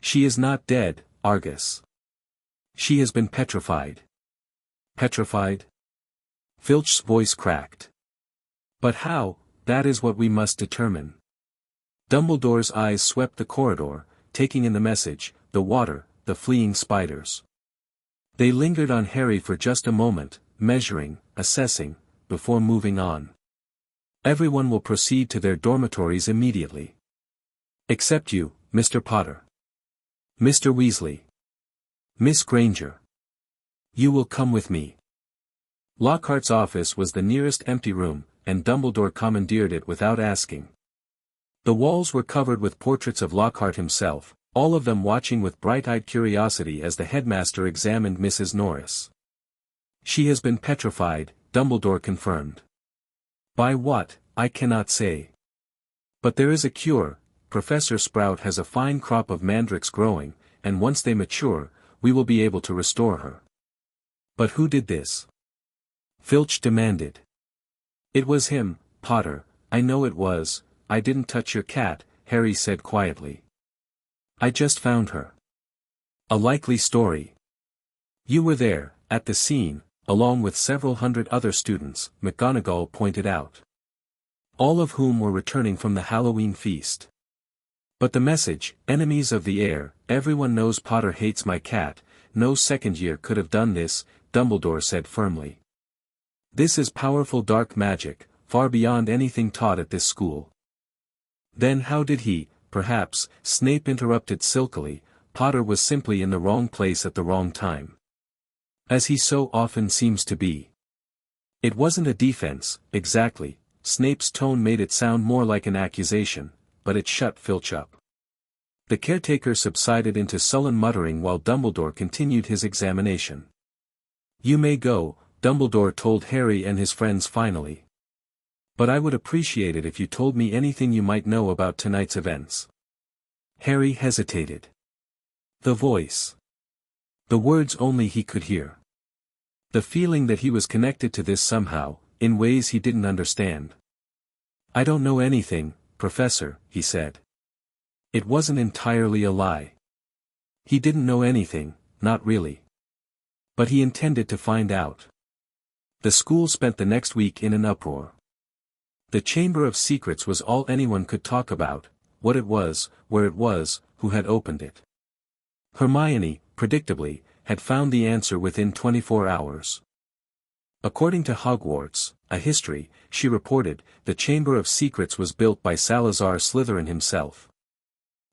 "She is not dead, Argus. She has been petrified." "Petrified?" Filch's voice cracked. "But how? That is what we must determine." Dumbledore's eyes swept the corridor, taking in the message, the water, the fleeing spiders. They lingered on Harry for just a moment, measuring, assessing, before moving on. "Everyone will proceed to their dormitories immediately. Except you, Mr. Potter. Mr. Weasley. Miss Granger. You will come with me." Lockhart's office was the nearest empty room, and Dumbledore commandeered it without asking. The walls were covered with portraits of Lockhart himself, all of them watching with bright-eyed curiosity as the headmaster examined Mrs. Norris. "She has been petrified," Dumbledore confirmed. "By what, I cannot say. But there is a cure. Professor Sprout has a fine crop of mandrakes growing, and once they mature, we will be able to restore her." "But who did this?" Filch demanded. "It was him, Potter. I know it was. I didn't touch your cat," Harry said quietly. "I just found her." "A likely story." "You were there, at the scene, along with several hundred other students," McGonagall pointed out. "All of whom were returning from the Halloween feast. But the message, enemies of the air, everyone knows Potter hates my cat, no second year could have done this," Dumbledore said firmly. "This is powerful dark magic, far beyond anything taught at this school." "Then how did he, perhaps," Snape interrupted silkily, "Potter was simply in the wrong place at the wrong time. As he so often seems to be." It wasn't a defense, exactly. Snape's tone made it sound more like an accusation, but it shut Filch up. The caretaker subsided into sullen muttering while Dumbledore continued his examination. "You may go," Dumbledore told Harry and his friends finally. "But I would appreciate it if you told me anything you might know about tonight's events." Harry hesitated. The voice. The words only he could hear. The feeling that he was connected to this somehow, in ways he didn't understand. "I don't know anything, Professor," he said. It wasn't entirely a lie. He didn't know anything, not really. But he intended to find out. The school spent the next week in an uproar. The Chamber of Secrets was all anyone could talk about, what it was, where it was, who had opened it. Hermione, predictably, had found the answer within 24 hours. According to Hogwarts, a history, she reported, the Chamber of Secrets was built by Salazar Slytherin himself.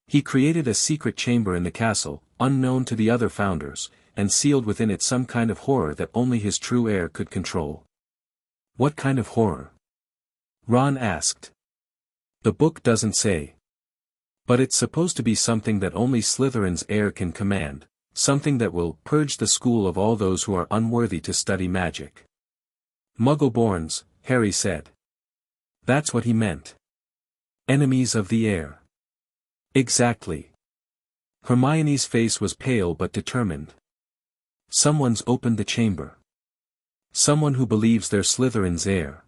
He created a secret chamber in the castle, unknown to the other founders, and sealed within it some kind of horror that only his true heir could control. "What kind of horror?" Ron asked. "The book doesn't say. But it's supposed to be something that only Slytherin's heir can command, something that will purge the school of all those who are unworthy to study magic." "Muggleborns," Harry said. That's what he meant. Enemies of the heir. Exactly. Hermione's face was pale but determined. Someone's opened the chamber. Someone who believes they're Slytherin's heir.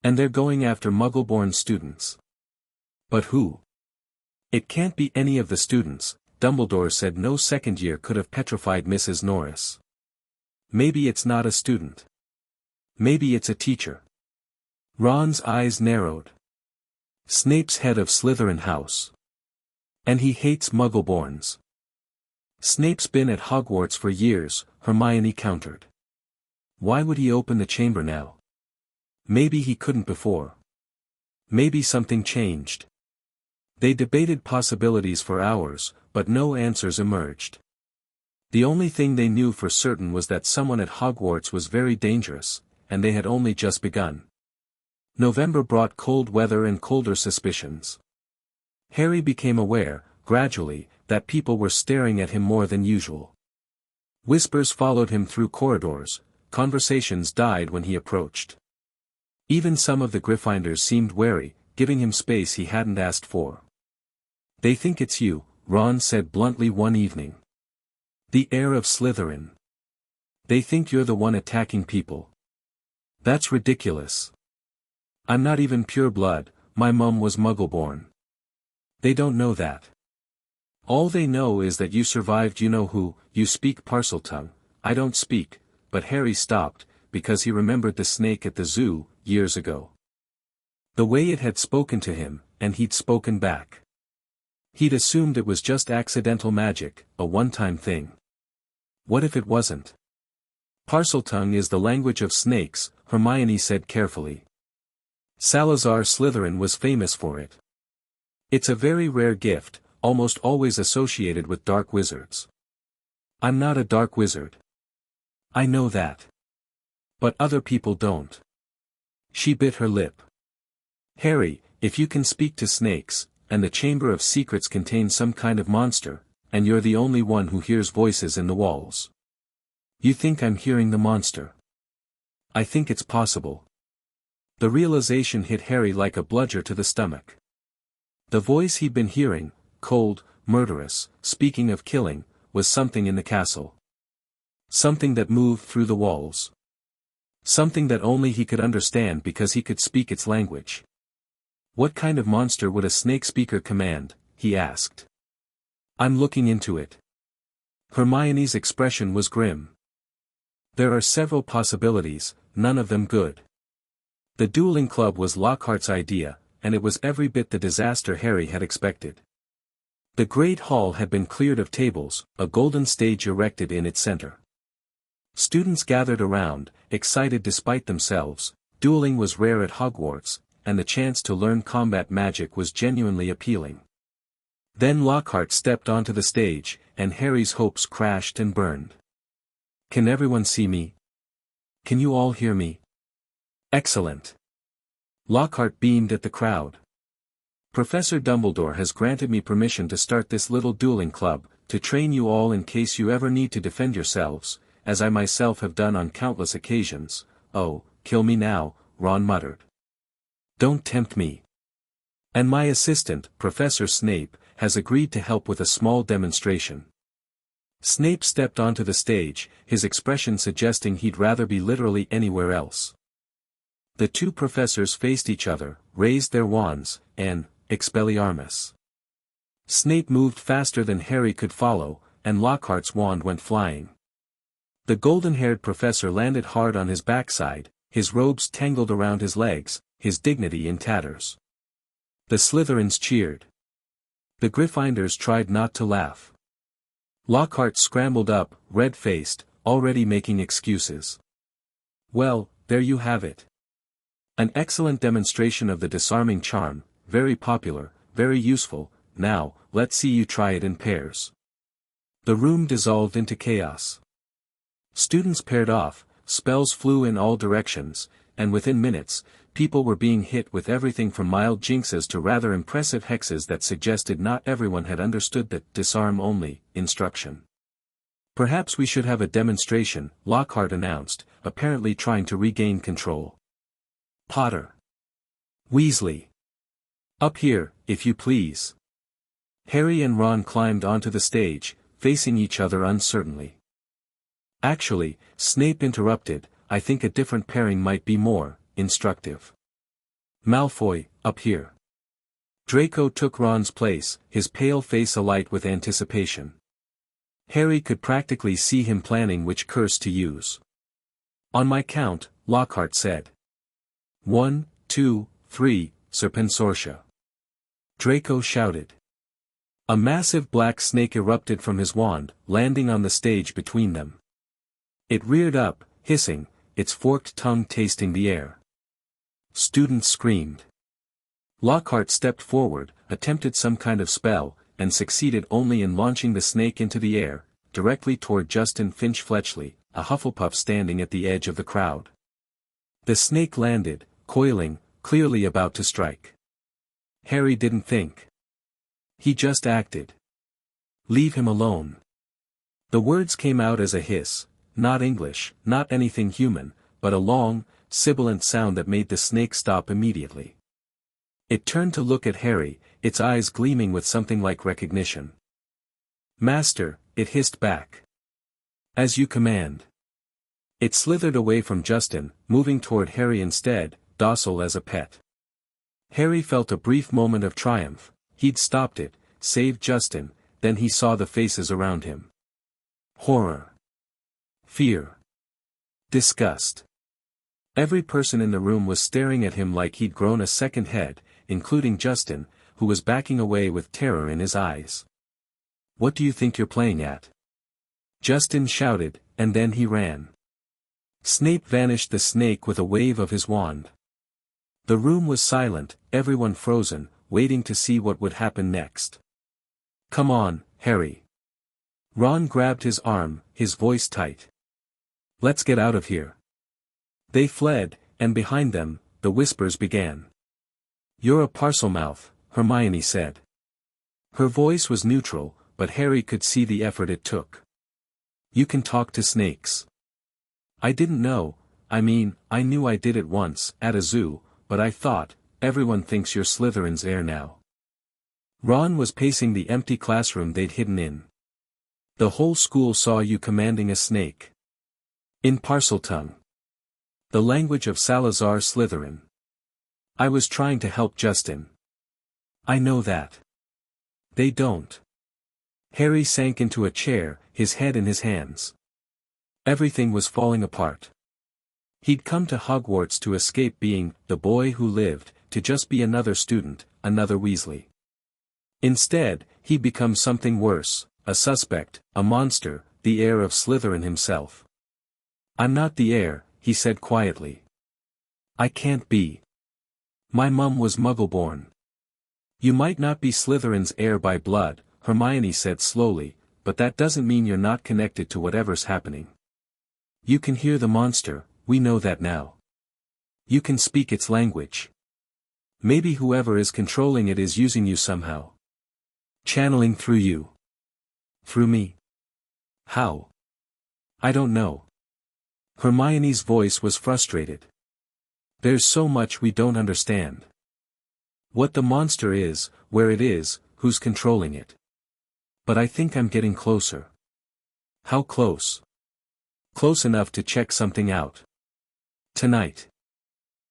And they're going after Muggle-born students. But who? It can't be any of the students, Dumbledore said. No second year could have petrified Mrs. Norris. Maybe it's not a student. Maybe it's a teacher. Ron's eyes narrowed. Snape's head of Slytherin House. And he hates Muggle-borns. Snape's been at Hogwarts for years, Hermione countered. Why would he open the chamber now? Maybe he couldn't before. Maybe something changed. They debated possibilities for hours, but no answers emerged. The only thing they knew for certain was that someone at Hogwarts was very dangerous, and they had only just begun. November brought cold weather and colder suspicions. Harry became aware, gradually, that people were staring at him more than usual. Whispers followed him through corridors, conversations died when he approached. Even some of the Gryffindors seemed wary, giving him space he hadn't asked for. They think it's you, Ron said bluntly one evening. The heir of Slytherin. They think you're the one attacking people. That's ridiculous. I'm not even pure blood, my mum was Muggle-born. They don't know that. All they know is that you survived you-know-who. You speak Parseltongue. I don't speak, but Harry stopped, because he remembered the snake at the zoo, years ago. The way it had spoken to him, and he'd spoken back. He'd assumed it was just accidental magic, a one-time thing. What if it wasn't? Parseltongue is the language of snakes, Hermione said carefully. Salazar Slytherin was famous for it. It's a very rare gift, almost always associated with dark wizards. I'm not a dark wizard. I know that. But other people don't. She bit her lip. Harry, if you can speak to snakes, and the Chamber of Secrets contains some kind of monster, and you're the only one who hears voices in the walls. You think I'm hearing the monster? I think it's possible. The realization hit Harry like a bludgeon to the stomach. The voice he'd been hearing, cold, murderous, speaking of killing, was something in the castle. Something that moved through the walls. Something that only he could understand because he could speak its language. What kind of monster would a snake speaker command? He asked. I'm looking into it. Hermione's expression was grim. There are several possibilities, none of them good. The dueling club was Lockhart's idea, and it was every bit the disaster Harry had expected. The great hall had been cleared of tables, a golden stage erected in its center. Students gathered around, excited despite themselves. Dueling was rare at Hogwarts, and the chance to learn combat magic was genuinely appealing. Then Lockhart stepped onto the stage, and Harry's hopes crashed and burned. Can everyone see me? Can you all hear me? Excellent. Lockhart beamed at the crowd. Professor Dumbledore has granted me permission to start this little dueling club, to train you all in case you ever need to defend yourselves, as I myself have done on countless occasions. Oh, kill me now, Ron muttered. Don't tempt me. And my assistant, Professor Snape, has agreed to help with a small demonstration. Snape stepped onto the stage, his expression suggesting he'd rather be literally anywhere else. The two professors faced each other, raised their wands, and, Expelliarmus. Snape moved faster than Harry could follow, and Lockhart's wand went flying. The golden-haired professor landed hard on his backside, his robes tangled around his legs, his dignity in tatters. The Slytherins cheered. The Gryffindors tried not to laugh. Lockhart scrambled up, red-faced, already making excuses. Well, there you have it. An excellent demonstration of the disarming charm, very popular, very useful. Now, let's see you try it in pairs. The room dissolved into chaos. Students paired off, spells flew in all directions, and within minutes, people were being hit with everything from mild jinxes to rather impressive hexes that suggested not everyone had understood the disarm only instruction. Perhaps we should have a demonstration, Lockhart announced, apparently trying to regain control. Potter. Weasley. Up here, if you please. Harry and Ron climbed onto the stage, facing each other uncertainly. Actually, Snape interrupted, I think a different pairing might be more instructive. Malfoy, up here. Draco took Ron's place, his pale face alight with anticipation. Harry could practically see him planning which curse to use. On my count, Lockhart said. 1, 2, 3, Serpensortia. Draco shouted. A massive black snake erupted from his wand, landing on the stage between them. It reared up, hissing, its forked tongue tasting the air. Students screamed. Lockhart stepped forward, attempted some kind of spell, and succeeded only in launching the snake into the air, directly toward Justin Finch-Fletchley, a Hufflepuff standing at the edge of the crowd. The snake landed, coiling, clearly about to strike. Harry didn't think. He just acted. Leave him alone. The words came out as a hiss, not English, not anything human, but a long, sibilant sound that made the snake stop immediately. It turned to look at Harry, its eyes gleaming with something like recognition. Master, it hissed back. As you command. It slithered away from Justin, moving toward Harry instead, docile as a pet. Harry felt a brief moment of triumph. He'd stopped it, saved Justin, then he saw the faces around him. Horror. Fear. Disgust. Every person in the room was staring at him like he'd grown a second head, including Justin, who was backing away with terror in his eyes. What do you think you're playing at? Justin shouted, and then he ran. Snape vanished the snake with a wave of his wand. The room was silent, everyone frozen, waiting to see what would happen next. Come on, Harry. Ron grabbed his arm, his voice tight. Let's get out of here. They fled, and behind them, the whispers began. You're a Parselmouth, Hermione said. Her voice was neutral, but Harry could see the effort it took. You can talk to snakes. I didn't know, I knew I did it once, at a zoo, but I thought, everyone thinks you're Slytherin's heir now. Ron was pacing the empty classroom they'd hidden in. The whole school saw you commanding a snake. In Parseltongue. The language of Salazar Slytherin. I was trying to help Justin. I know that. They don't. Harry sank into a chair, his head in his hands. Everything was falling apart. He'd come to Hogwarts to escape being the boy who lived, to just be another student, another Weasley. Instead, he'd become something worse, a suspect, a monster, the heir of Slytherin himself. I'm not the heir, he said quietly. I can't be. My mum was Muggle-born. You might not be Slytherin's heir by blood, Hermione said slowly, but that doesn't mean you're not connected to whatever's happening. You can hear the monster, we know that now. You can speak its language. Maybe whoever is controlling it is using you somehow. Channeling through you. Through me. How? I don't know. Hermione's voice was frustrated. There's so much we don't understand. What the monster is, where it is, who's controlling it. But I think I'm getting closer. How close? Close enough to check something out. Tonight.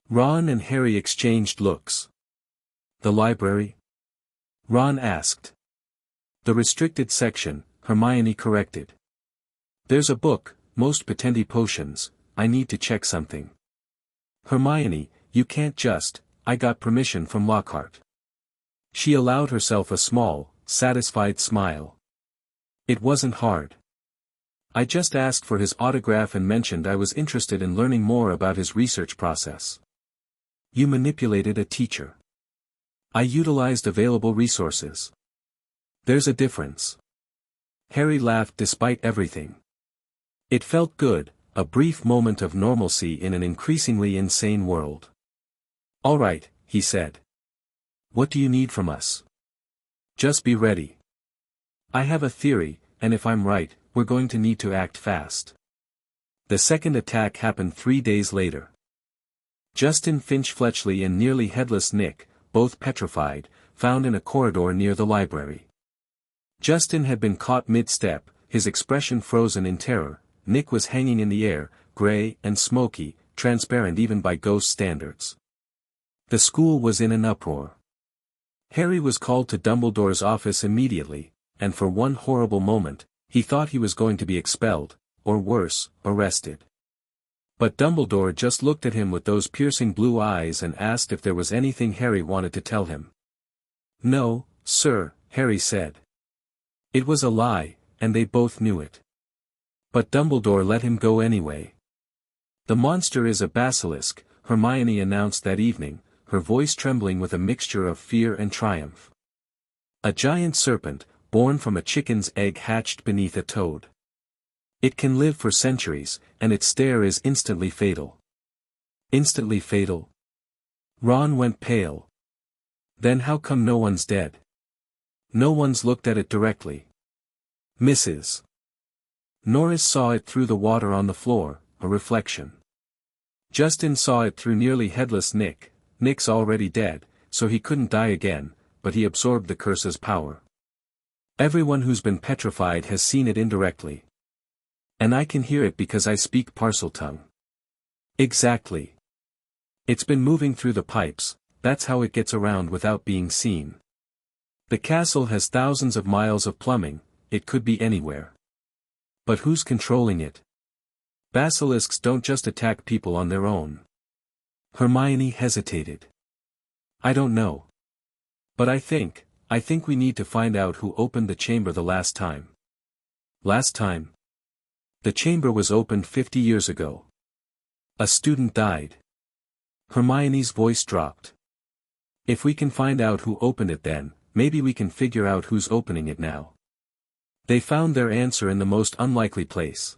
Ron and Harry exchanged looks. The library? Ron asked. The restricted section, Hermione corrected. There's a book, most potency potions, I need to check something. Hermione, you can't just, I got permission from Lockhart. She allowed herself a small, satisfied smile. It wasn't hard. I just asked for his autograph and mentioned I was interested in learning more about his research process. You manipulated a teacher. I utilized available resources. There's a difference. Harry laughed despite everything. It felt good, a brief moment of normalcy in an increasingly insane world. All right, he said. What do you need from us? Just be ready. I have a theory, and if I'm right, we're going to need to act fast. The second attack happened 3 days later. Justin Finch-Fletchley and nearly headless Nick, both petrified, found in a corridor near the library. Justin had been caught mid-step, his expression frozen in terror. Nick was hanging in the air, gray and smoky, transparent even by ghost standards. The school was in an uproar. Harry was called to Dumbledore's office immediately, and for one horrible moment, he thought he was going to be expelled, or worse, arrested. But Dumbledore just looked at him with those piercing blue eyes and asked if there was anything Harry wanted to tell him. No, sir, Harry said. It was a lie, and they both knew it. But Dumbledore let him go anyway. The monster is a basilisk, Hermione announced that evening, her voice trembling with a mixture of fear and triumph. A giant serpent, born from a chicken's egg hatched beneath a toad. It can live for centuries, and its stare is instantly fatal. Instantly fatal? Ron went pale. Then how come no one's dead? No one's looked at it directly. Mrs. Norris saw it through the water on the floor, a reflection. Justin saw it through nearly headless Nick. Nick's already dead, so he couldn't die again, but he absorbed the curse's power. Everyone who's been petrified has seen it indirectly. And I can hear it because I speak Parseltongue. Exactly. It's been moving through the pipes, that's how it gets around without being seen. The castle has thousands of miles of plumbing, it could be anywhere. But who's controlling it? Basilisks don't just attack people on their own. Hermione hesitated. I don't know. But I think we need to find out who opened the chamber the last time. Last time? The chamber was opened 50 years ago. A student died. Hermione's voice dropped. If we can find out who opened it then, maybe we can figure out who's opening it now. They found their answer in the most unlikely place.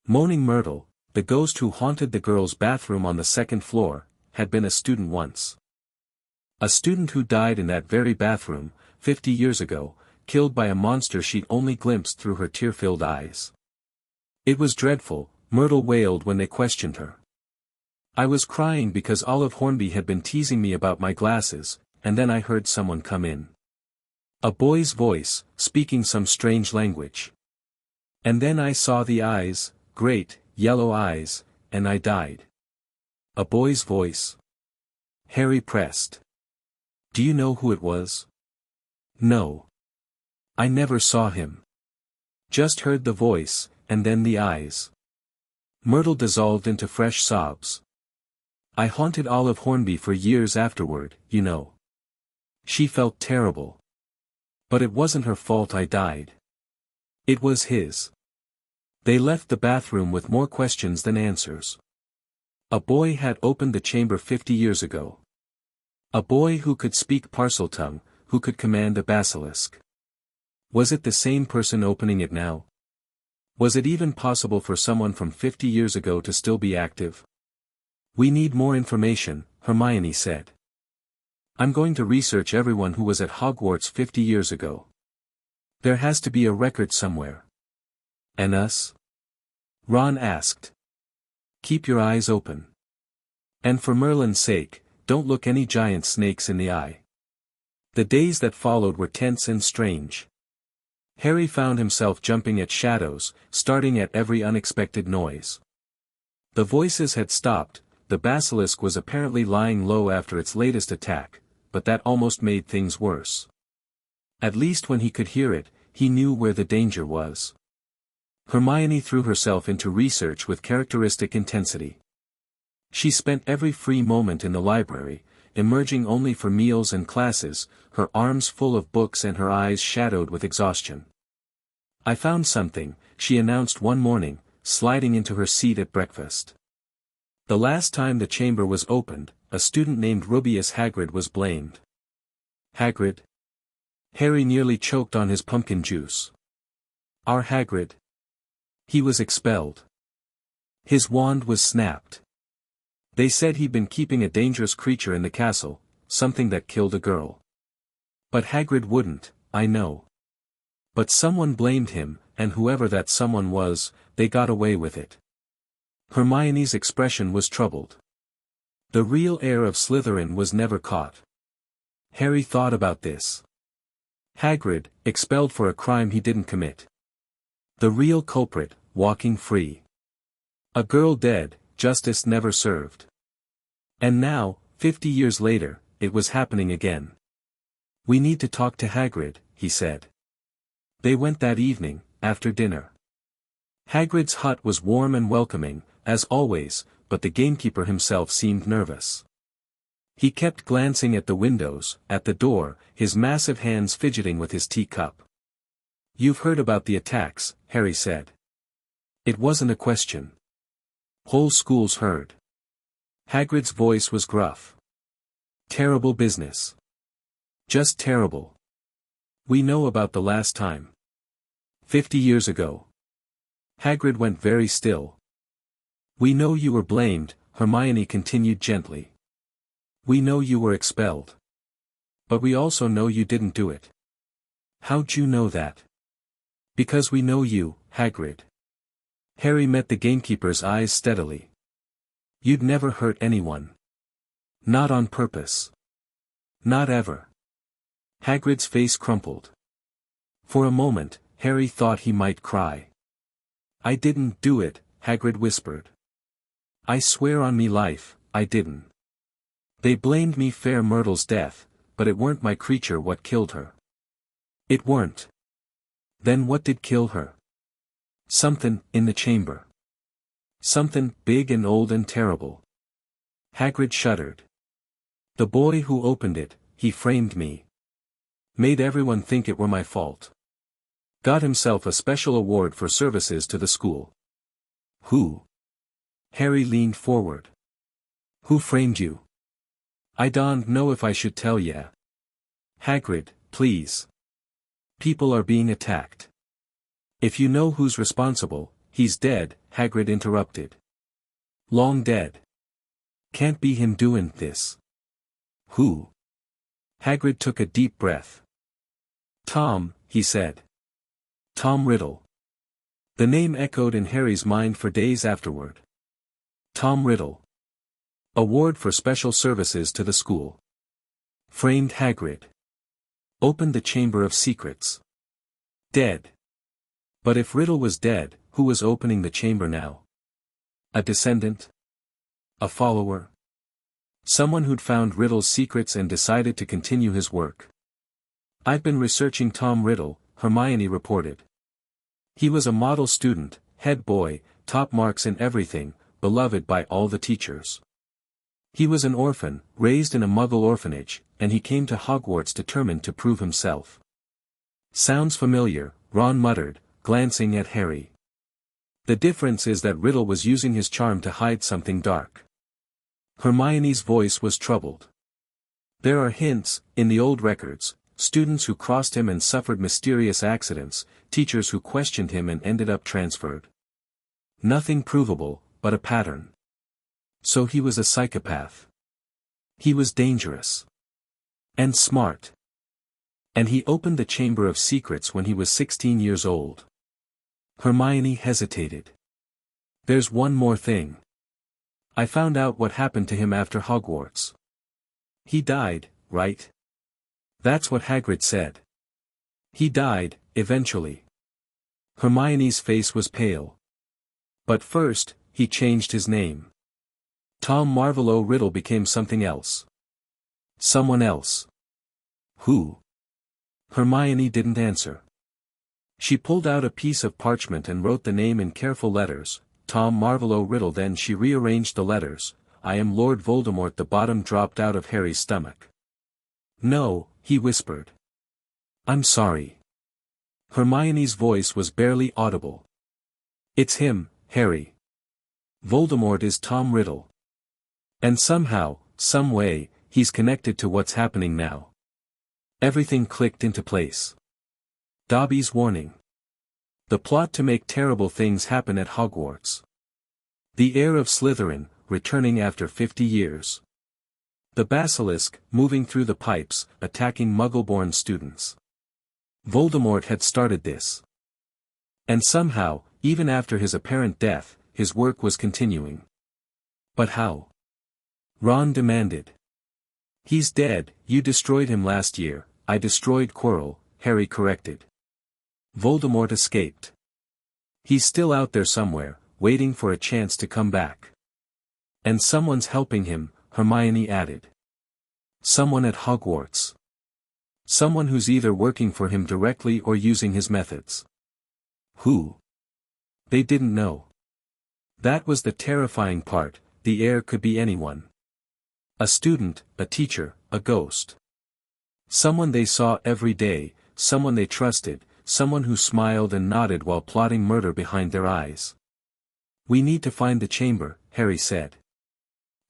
Moaning Myrtle, the ghost who haunted the girls' bathroom on the second floor, had been a student once. A student who died in that very bathroom, 50 years ago, killed by a monster she'd only glimpsed through her tear-filled eyes. It was dreadful, Myrtle wailed when they questioned her. I was crying because Olive Hornby had been teasing me about my glasses, and then I heard someone come in. A boy's voice, speaking some strange language. And then I saw the eyes, great, yellow eyes, and I died. A boy's voice. Harry pressed. Do you know who it was? No. I never saw him. Just heard the voice, and then the eyes. Myrtle dissolved into fresh sobs. I haunted Olive Hornby for years afterward, you know. She felt terrible. But it wasn't her fault I died. It was his. They left the bathroom with more questions than answers. A boy had opened the chamber 50 years ago. A boy who could speak Parseltongue, who could command a basilisk. Was it the same person opening it now? Was it even possible for someone from 50 years ago to still be active? We need more information, Hermione said. I'm going to research everyone who was at Hogwarts 50 years ago. There has to be a record somewhere. And us? Ron asked. Keep your eyes open. And for Merlin's sake, don't look any giant snakes in the eye. The days that followed were tense and strange. Harry found himself jumping at shadows, starting at every unexpected noise. The voices had stopped, the basilisk was apparently lying low after its latest attack, but that almost made things worse. At least when he could hear it, he knew where the danger was. Hermione threw herself into research with characteristic intensity. She spent every free moment in the library, emerging only for meals and classes, her arms full of books and her eyes shadowed with exhaustion. I found something, she announced one morning, sliding into her seat at breakfast. The last time the chamber was opened, a student named Rubeus Hagrid was blamed. Hagrid? Harry nearly choked on his pumpkin juice. Our Hagrid. He was expelled. His wand was snapped. They said he'd been keeping a dangerous creature in the castle, something that killed a girl. But Hagrid wouldn't, I know. But someone blamed him, and whoever that someone was, they got away with it. Hermione's expression was troubled. The real heir of Slytherin was never caught. Harry thought about this. Hagrid, expelled for a crime he didn't commit. The real culprit, walking free. A girl dead, justice never served. And now, 50 years later, it was happening again. We need to talk to Hagrid, he said. They went that evening, after dinner. Hagrid's hut was warm and welcoming, as always, but the gamekeeper himself seemed nervous. He kept glancing at the windows, at the door, his massive hands fidgeting with his teacup. You've heard about the attacks, Harry said. It wasn't a question. Whole schools heard. Hagrid's voice was gruff. Terrible business. Just terrible. We know about the last time. 50 years ago. Hagrid went very still. We know you were blamed, Hermione continued gently. We know you were expelled. But we also know you didn't do it. How'd you know that? Because we know you, Hagrid. Harry met the gamekeeper's eyes steadily. You'd never hurt anyone. Not on purpose. Not ever. Hagrid's face crumpled. For a moment, Harry thought he might cry. I didn't do it, Hagrid whispered. I swear on me life, I didn't. They blamed me Fair Myrtle's death, but it weren't my creature what killed her. It weren't. Then what did kill her? Something, in the chamber. Something, big and old and terrible. Hagrid shuddered. The boy who opened it, he framed me. Made everyone think it were my fault. Got himself a special award for services to the school. Who? Harry leaned forward. Who framed you? I don't know if I should tell ya. Hagrid, please. People are being attacked. If you know who's responsible, he's dead, Hagrid interrupted. Long dead. Can't be him doing this. Who? Hagrid took a deep breath. Tom, he said. Tom Riddle. The name echoed in Harry's mind for days afterward. Tom Riddle. Award for special services to the school. Framed Hagrid. Opened the Chamber of Secrets. Dead. But if Riddle was dead, who was opening the chamber now? A descendant? A follower? Someone who'd found Riddle's secrets and decided to continue his work. I've been researching Tom Riddle, Hermione reported. He was a model student, head boy, top marks in everything, beloved by all the teachers. He was an orphan, raised in a Muggle orphanage, and he came to Hogwarts determined to prove himself. Sounds familiar, Ron muttered, glancing at Harry. The difference is that Riddle was using his charm to hide something dark. Hermione's voice was troubled. There are hints, in the old records, students who crossed him and suffered mysterious accidents, teachers who questioned him and ended up transferred. Nothing provable, but a pattern. So he was a psychopath. He was dangerous. And smart. And he opened the Chamber of Secrets when he was 16 years old. Hermione hesitated. There's one more thing. I found out what happened to him after Hogwarts. He died, right? That's what Hagrid said. He died, eventually. Hermione's face was pale. But first, he changed his name. Tom Marvolo Riddle became something else. Someone else. Who? Hermione didn't answer. She pulled out a piece of parchment and wrote the name in careful letters, Tom Marvolo Riddle. Then she rearranged the letters. I am Lord Voldemort. The bottom dropped out of Harry's stomach. No, he whispered. I'm sorry. Hermione's voice was barely audible. It's him, Harry. Voldemort is Tom Riddle. And somehow, some way, he's connected to what's happening now. Everything clicked into place. Dobby's warning. The plot to make terrible things happen at Hogwarts. The heir of Slytherin, returning after 50 years. The basilisk, moving through the pipes, attacking Muggle-born students. Voldemort had started this. And somehow, even after his apparent death, his work was continuing. But how? Ron demanded. He's dead. You destroyed him last year. I destroyed Quirrell, Harry corrected. Voldemort escaped. He's still out there somewhere, waiting for a chance to come back. And someone's helping him, Hermione added. Someone at Hogwarts. Someone who's either working for him directly or using his methods. Who? They didn't know. That was the terrifying part. The heir could be anyone. A student, a teacher, a ghost. Someone they saw every day, someone they trusted, someone who smiled and nodded while plotting murder behind their eyes. We need to find the chamber, Harry said.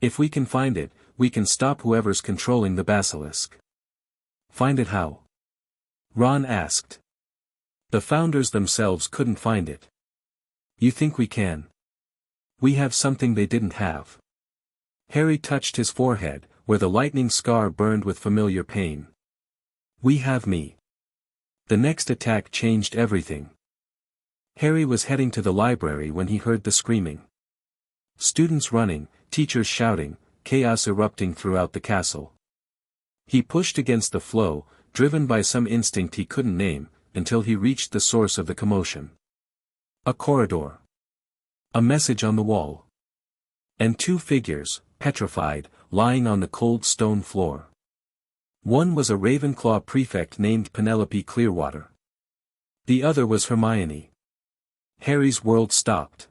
If we can find it, we can stop whoever's controlling the basilisk. Find it how? Ron asked. The founders themselves couldn't find it. You think we can? We have something they didn't have. Harry touched his forehead, where the lightning scar burned with familiar pain. We have me. The next attack changed everything. Harry was heading to the library when he heard the screaming. Students running, teachers shouting, chaos erupting throughout the castle. He pushed against the flow, driven by some instinct he couldn't name, until he reached the source of the commotion. A corridor. A message on the wall. And two figures, petrified, lying on the cold stone floor. One was a Ravenclaw prefect named Penelope Clearwater. The other was Hermione. Harry's world stopped.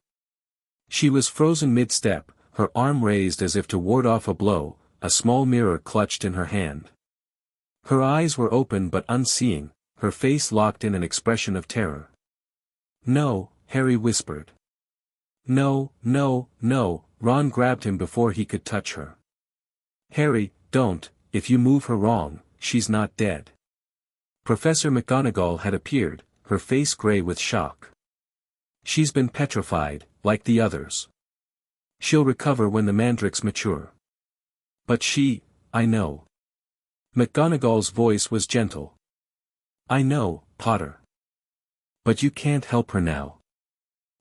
She was frozen mid-step, her arm raised as if to ward off a blow, a small mirror clutched in her hand. Her eyes were open but unseeing, her face locked in an expression of terror. No, Harry whispered. No, no, no, Ron grabbed him before he could touch her. Harry, don't, if you move her wrong, she's not dead. Professor McGonagall had appeared, her face gray with shock. She's been petrified, like the others. She'll recover when the mandrakes mature. But I know. McGonagall's voice was gentle. I know, Potter. But you can't help her now.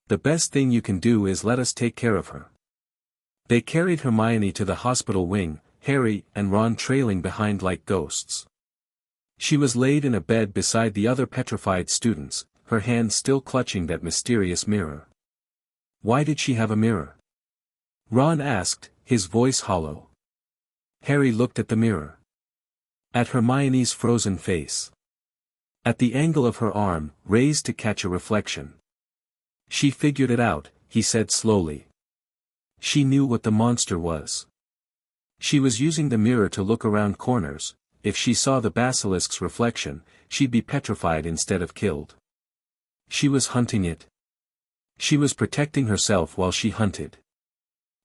The best thing you can do is let us take care of her. They carried Hermione to the hospital wing, Harry and Ron trailing behind like ghosts. She was laid in a bed beside the other petrified students, her hand still clutching that mysterious mirror. Why did she have a mirror? Ron asked, his voice hollow. Harry looked at the mirror. At Hermione's frozen face. At the angle of her arm, raised to catch a reflection. She figured it out, he said slowly. She knew what the monster was. She was using the mirror to look around corners. If she saw the basilisk's reflection, she'd be petrified instead of killed. She was hunting it. She was protecting herself while she hunted.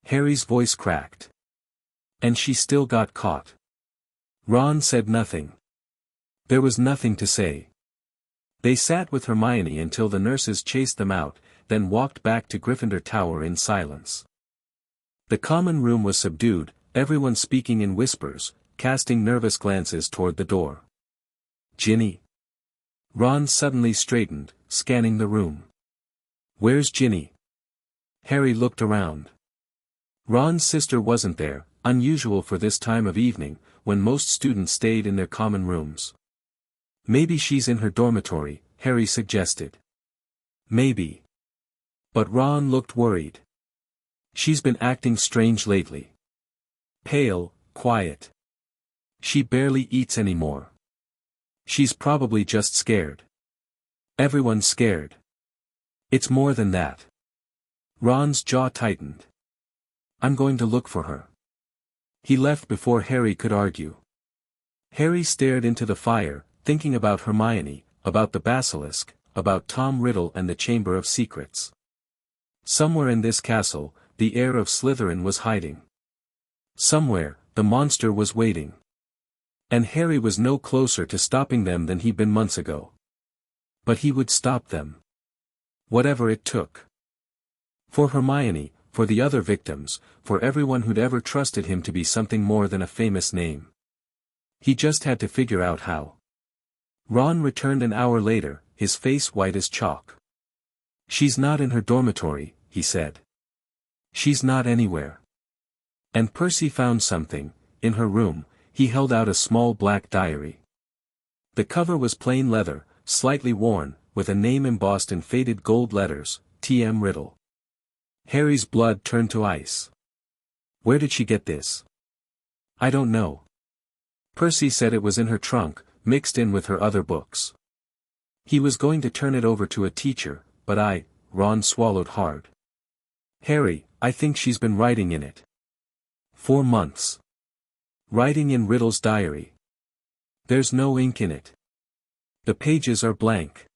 Harry's voice cracked. And she still got caught. Ron said nothing. There was nothing to say. They sat with Hermione until the nurses chased them out, then walked back to Gryffindor Tower in silence. The common room was subdued, everyone speaking in whispers, casting nervous glances toward the door. Ginny? Ron suddenly straightened, scanning the room. Where's Ginny? Harry looked around. Ron's sister wasn't there, unusual for this time of evening, when most students stayed in their common rooms. Maybe she's in her dormitory, Harry suggested. Maybe. But Ron looked worried. She's been acting strange lately. Pale, quiet. She barely eats anymore. She's probably just scared. Everyone's scared. It's more than that. Ron's jaw tightened. I'm going to look for her. He left before Harry could argue. Harry stared into the fire, thinking about Hermione, about the basilisk, about Tom Riddle and the Chamber of Secrets. Somewhere in this castle, the heir of Slytherin was hiding. Somewhere, the monster was waiting. And Harry was no closer to stopping them than he'd been months ago. But he would stop them. Whatever it took. For Hermione, for the other victims, for everyone who'd ever trusted him to be something more than a famous name. He just had to figure out how. Ron returned an hour later, his face white as chalk. She's not in her dormitory, he said. She's not anywhere. And Percy found something, in her room. He held out a small black diary. The cover was plain leather, slightly worn, with a name embossed in faded gold letters, T.M. Riddle. Harry's blood turned to ice. Where did she get this? I don't know. Percy said it was in her trunk, mixed in with her other books. He was going to turn it over to a teacher, but Ron swallowed hard. Harry, I think she's been writing in it. 4 months. Writing in Riddle's diary. There's no ink in it. The pages are blank.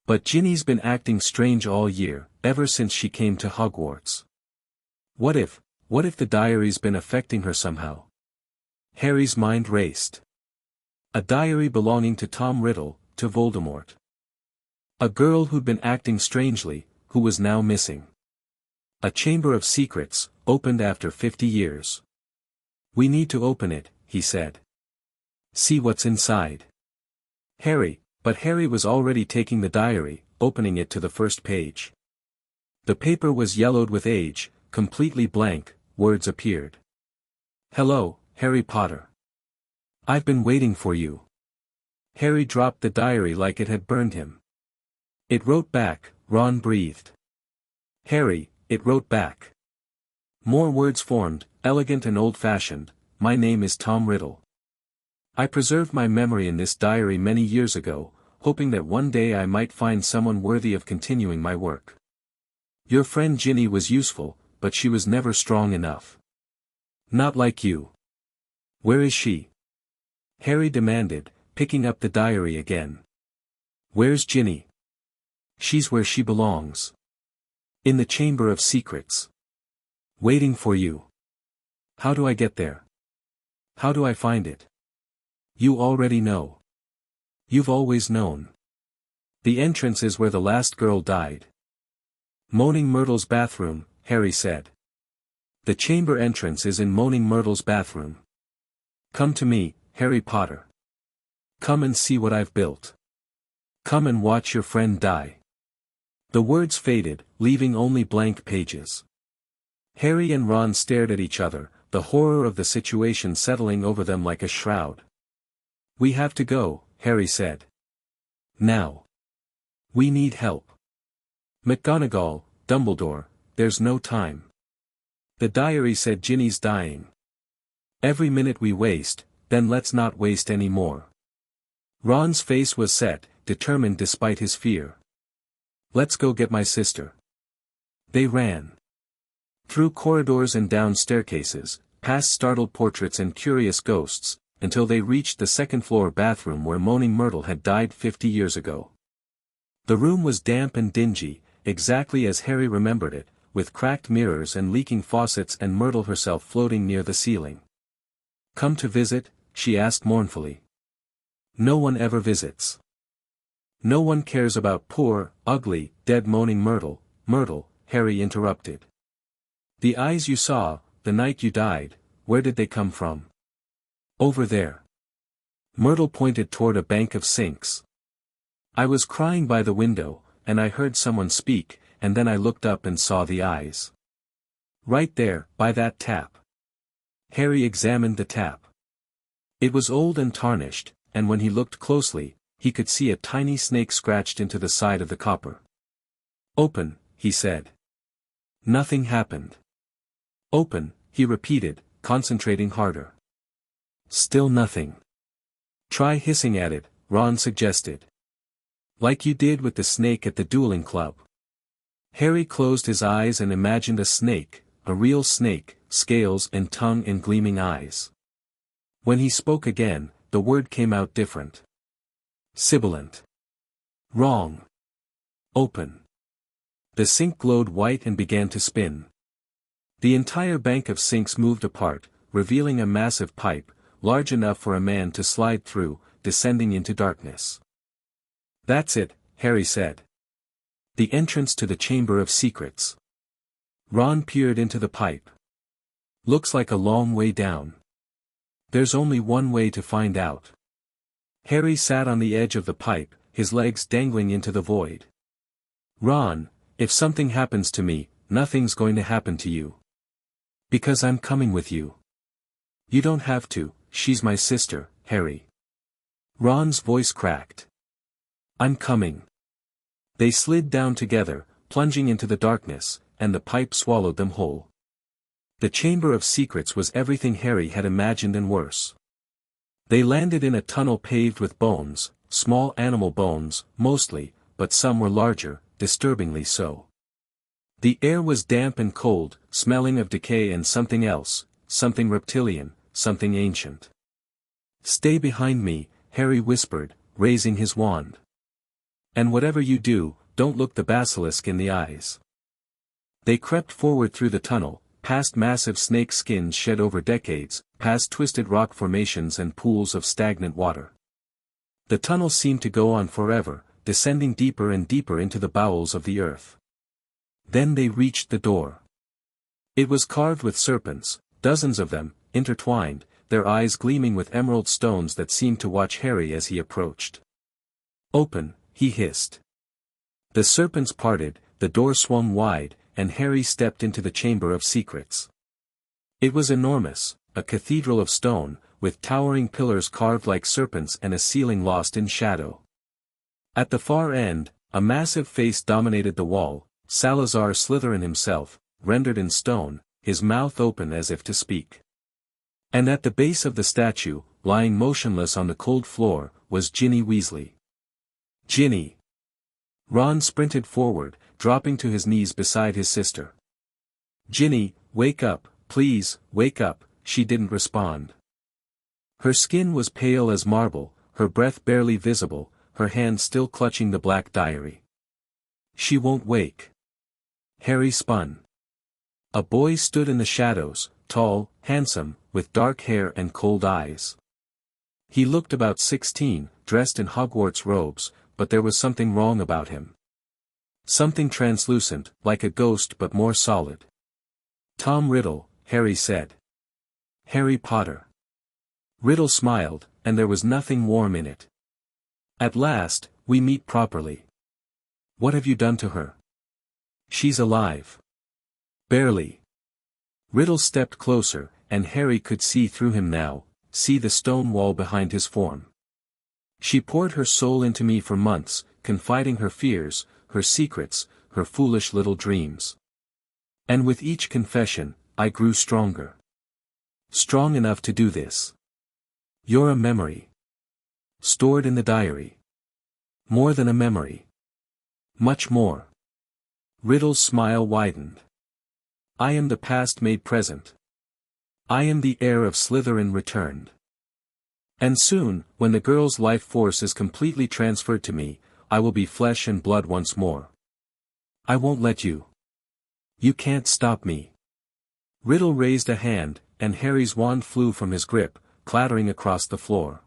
But Ginny's been acting strange all year, ever since she came to Hogwarts. What if the diary's been affecting her somehow? Harry's mind raced. A diary belonging to Tom Riddle, to Voldemort. A girl who'd been acting strangely, who was now missing. A chamber of secrets, opened after 50 years. We need to open it, he said. See what's inside. But Harry was already taking the diary, opening it to the first page. The paper was yellowed with age, completely blank, words appeared. Hello, Harry Potter. I've been waiting for you. Harry dropped the diary like it had burned him. It wrote back, Ron breathed. Harry, it wrote back. More words formed, elegant and old-fashioned. My name is Tom Riddle. I preserved my memory in this diary many years ago, hoping that one day I might find someone worthy of continuing my work. Your friend Ginny was useful, but she was never strong enough. Not like you. Where is she? Harry demanded, picking up the diary again. Where's Ginny? She's where she belongs. In the Chamber of Secrets. Waiting for you. How do I get there? How do I find it? You already know. You've always known. The entrance is where the last girl died. Moaning Myrtle's bathroom, Harry said. The chamber entrance is in Moaning Myrtle's bathroom. Come to me, Harry Potter. Come and see what I've built. Come and watch your friend die. The words faded, leaving only blank pages. Harry and Ron stared at each other, the horror of the situation settling over them like a shroud. We have to go, Harry said. Now. We need help. McGonagall, Dumbledore, there's no time. The diary said Ginny's dying. Every minute we waste, then let's not waste any more. Ron's face was set, determined despite his fear. Let's go get my sister. They ran. Through corridors and down staircases, past startled portraits and curious ghosts, until they reached the second-floor bathroom where Moaning Myrtle had died 50 years ago. The room was damp and dingy, exactly as Harry remembered it, with cracked mirrors and leaking faucets and Myrtle herself floating near the ceiling. Come to visit? She asked mournfully. No one ever visits. No one cares about poor, ugly, dead Moaning Myrtle, Harry interrupted. The eyes you saw, the night you died, where did they come from? Over there. Myrtle pointed toward a bank of sinks. I was crying by the window, and I heard someone speak, and then I looked up and saw the eyes. Right there, by that tap. Harry examined the tap. It was old and tarnished, and when he looked closely, he could see a tiny snake scratched into the side of the copper. Open, he said. Nothing happened. Open, he repeated, concentrating harder. Still nothing. Try hissing at it, Ron suggested. Like you did with the snake at the dueling club. Harry closed his eyes and imagined a snake, a real snake, scales and tongue and gleaming eyes. When he spoke again, the word came out different. Sibilant. Wrong. Open. The sink glowed white and began to spin. The entire bank of sinks moved apart, revealing a massive pipe, large enough for a man to slide through, descending into darkness. That's it, Harry said. The entrance to the Chamber of Secrets. Ron peered into the pipe. Looks like a long way down. There's only one way to find out. Harry sat on the edge of the pipe, his legs dangling into the void. Ron, if something happens to me, nothing's going to happen to you. Because I'm coming with you. You don't have to, she's my sister, Harry. Ron's voice cracked. I'm coming. They slid down together, plunging into the darkness, and the pipe swallowed them whole. The Chamber of Secrets was everything Harry had imagined and worse. They landed in a tunnel paved with bones, small animal bones, mostly, but some were larger, disturbingly so. The air was damp and cold, smelling of decay and something else, something reptilian, something ancient. Stay behind me, Harry whispered, raising his wand. And whatever you do, don't look the basilisk in the eyes. They crept forward through the tunnel, past massive snake skins shed over decades, past twisted rock formations and pools of stagnant water. The tunnel seemed to go on forever, descending deeper and deeper into the bowels of the earth. Then they reached the door. It was carved with serpents, dozens of them, intertwined, their eyes gleaming with emerald stones that seemed to watch Harry as he approached. Open, he hissed. The serpents parted, the door swung wide, and Harry stepped into the Chamber of Secrets. It was enormous, a cathedral of stone, with towering pillars carved like serpents and a ceiling lost in shadow. At the far end, a massive face dominated the wall, Salazar Slytherin himself, rendered in stone, his mouth open as if to speak. And at the base of the statue, lying motionless on the cold floor, was Ginny Weasley. Ginny! Ron sprinted forward, dropping to his knees beside his sister. Ginny, wake up, please, wake up, she didn't respond. Her skin was pale as marble, her breath barely visible, her hand still clutching the black diary. She won't wake. Harry spun. A boy stood in the shadows, tall, handsome, with dark hair and cold eyes. He looked about 16, dressed in Hogwarts robes, but there was something wrong about him. Something translucent, like a ghost but more solid. Tom Riddle, Harry said. Harry Potter. Riddle smiled, and there was nothing warm in it. At last, we meet properly. What have you done to her? She's alive. Barely. Riddle stepped closer, and Harry could see through him now, see the stone wall behind his form. She poured her soul into me for months, confiding her fears, her secrets, her foolish little dreams. And with each confession, I grew stronger. Strong enough to do this. You're a memory. Stored in the diary. More than a memory. Much more. Riddle's smile widened. I am the past made present. I am the heir of Slytherin returned. And soon, when the girl's life force is completely transferred to me, I will be flesh and blood once more. I won't let you. You can't stop me. Riddle raised a hand, and Harry's wand flew from his grip, clattering across the floor.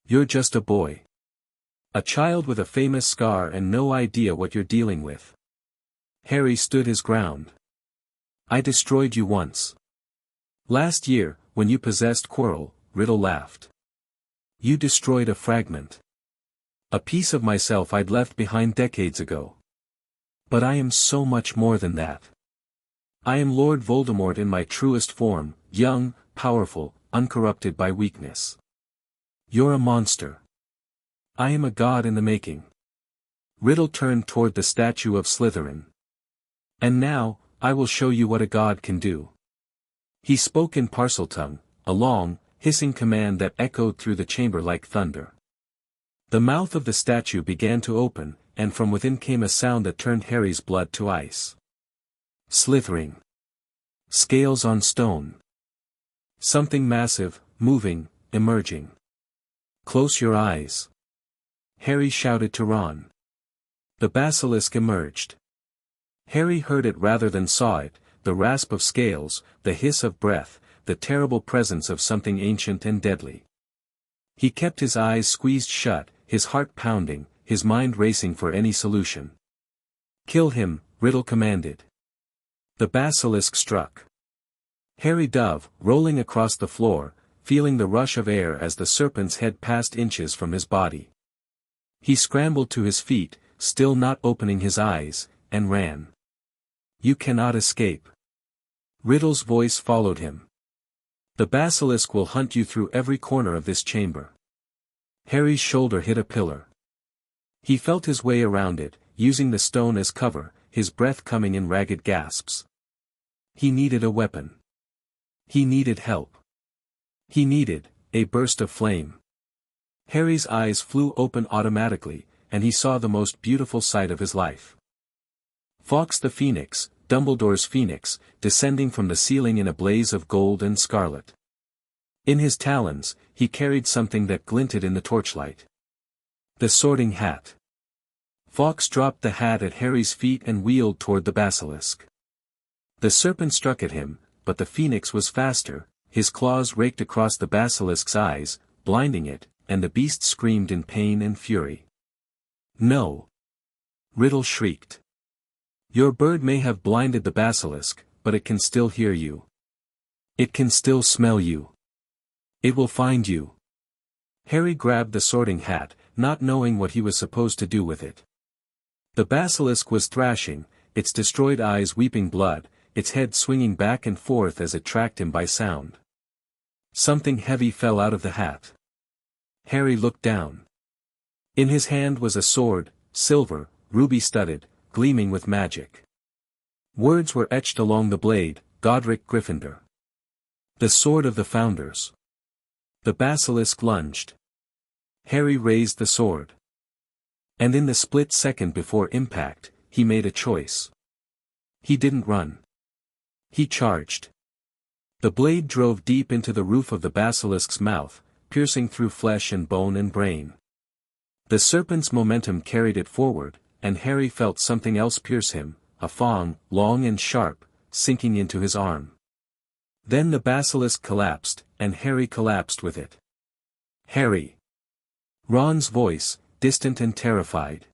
You're just a boy. A child with a famous scar and no idea what you're dealing with. Harry stood his ground. I destroyed you once. Last year, when you possessed Quirrell, Riddle laughed. You destroyed a fragment. A piece of myself I'd left behind decades ago. But I am so much more than that. I am Lord Voldemort in my truest form, young, powerful, uncorrupted by weakness. You're a monster. I am a god in the making. Riddle turned toward the statue of Slytherin. And now, I will show you what a god can do. He spoke in Parseltongue, a long, hissing command that echoed through the chamber like thunder. The mouth of the statue began to open, and from within came a sound that turned Harry's blood to ice. Slithering. Scales on stone. Something massive, moving, emerging. Close your eyes. Harry shouted to Ron. The basilisk emerged. Harry heard it rather than saw it, the rasp of scales, the hiss of breath, the terrible presence of something ancient and deadly. He kept his eyes squeezed shut, his heart pounding, his mind racing for any solution. Kill him, Riddle commanded. The basilisk struck. Harry dove, rolling across the floor, feeling the rush of air as the serpent's head passed inches from his body. He scrambled to his feet, still not opening his eyes, and ran. You cannot escape. Riddle's voice followed him. The basilisk will hunt you through every corner of this chamber. Harry's shoulder hit a pillar. He felt his way around it, using the stone as cover, his breath coming in ragged gasps. He needed a weapon. He needed help. He needed a burst of flame. Harry's eyes flew open automatically, and he saw the most beautiful sight of his life. Fawkes the Phoenix, Dumbledore's phoenix, descending from the ceiling in a blaze of gold and scarlet. In his talons, he carried something that glinted in the torchlight. The Sorting Hat. Fawkes dropped the hat at Harry's feet and wheeled toward the basilisk. The serpent struck at him, but the phoenix was faster, his claws raked across the basilisk's eyes, blinding it, and the beast screamed in pain and fury. No! Riddle shrieked. Your bird may have blinded the basilisk, but it can still hear you. It can still smell you. It will find you. Harry grabbed the Sorting Hat, not knowing what he was supposed to do with it. The basilisk was thrashing, its destroyed eyes weeping blood, its head swinging back and forth as it tracked him by sound. Something heavy fell out of the hat. Harry looked down. In his hand was a sword, silver, ruby-studded, gleaming with magic. Words were etched along the blade, Godric Gryffindor. The sword of the Founders. The basilisk lunged. Harry raised the sword. And in the split second before impact, he made a choice. He didn't run. He charged. The blade drove deep into the roof of the basilisk's mouth, piercing through flesh and bone and brain. The serpent's momentum carried it forward, and Harry felt something else pierce him, a fang, long and sharp, sinking into his arm. Then the basilisk collapsed, and Harry collapsed with it. Harry! Ron's voice, distant and terrified.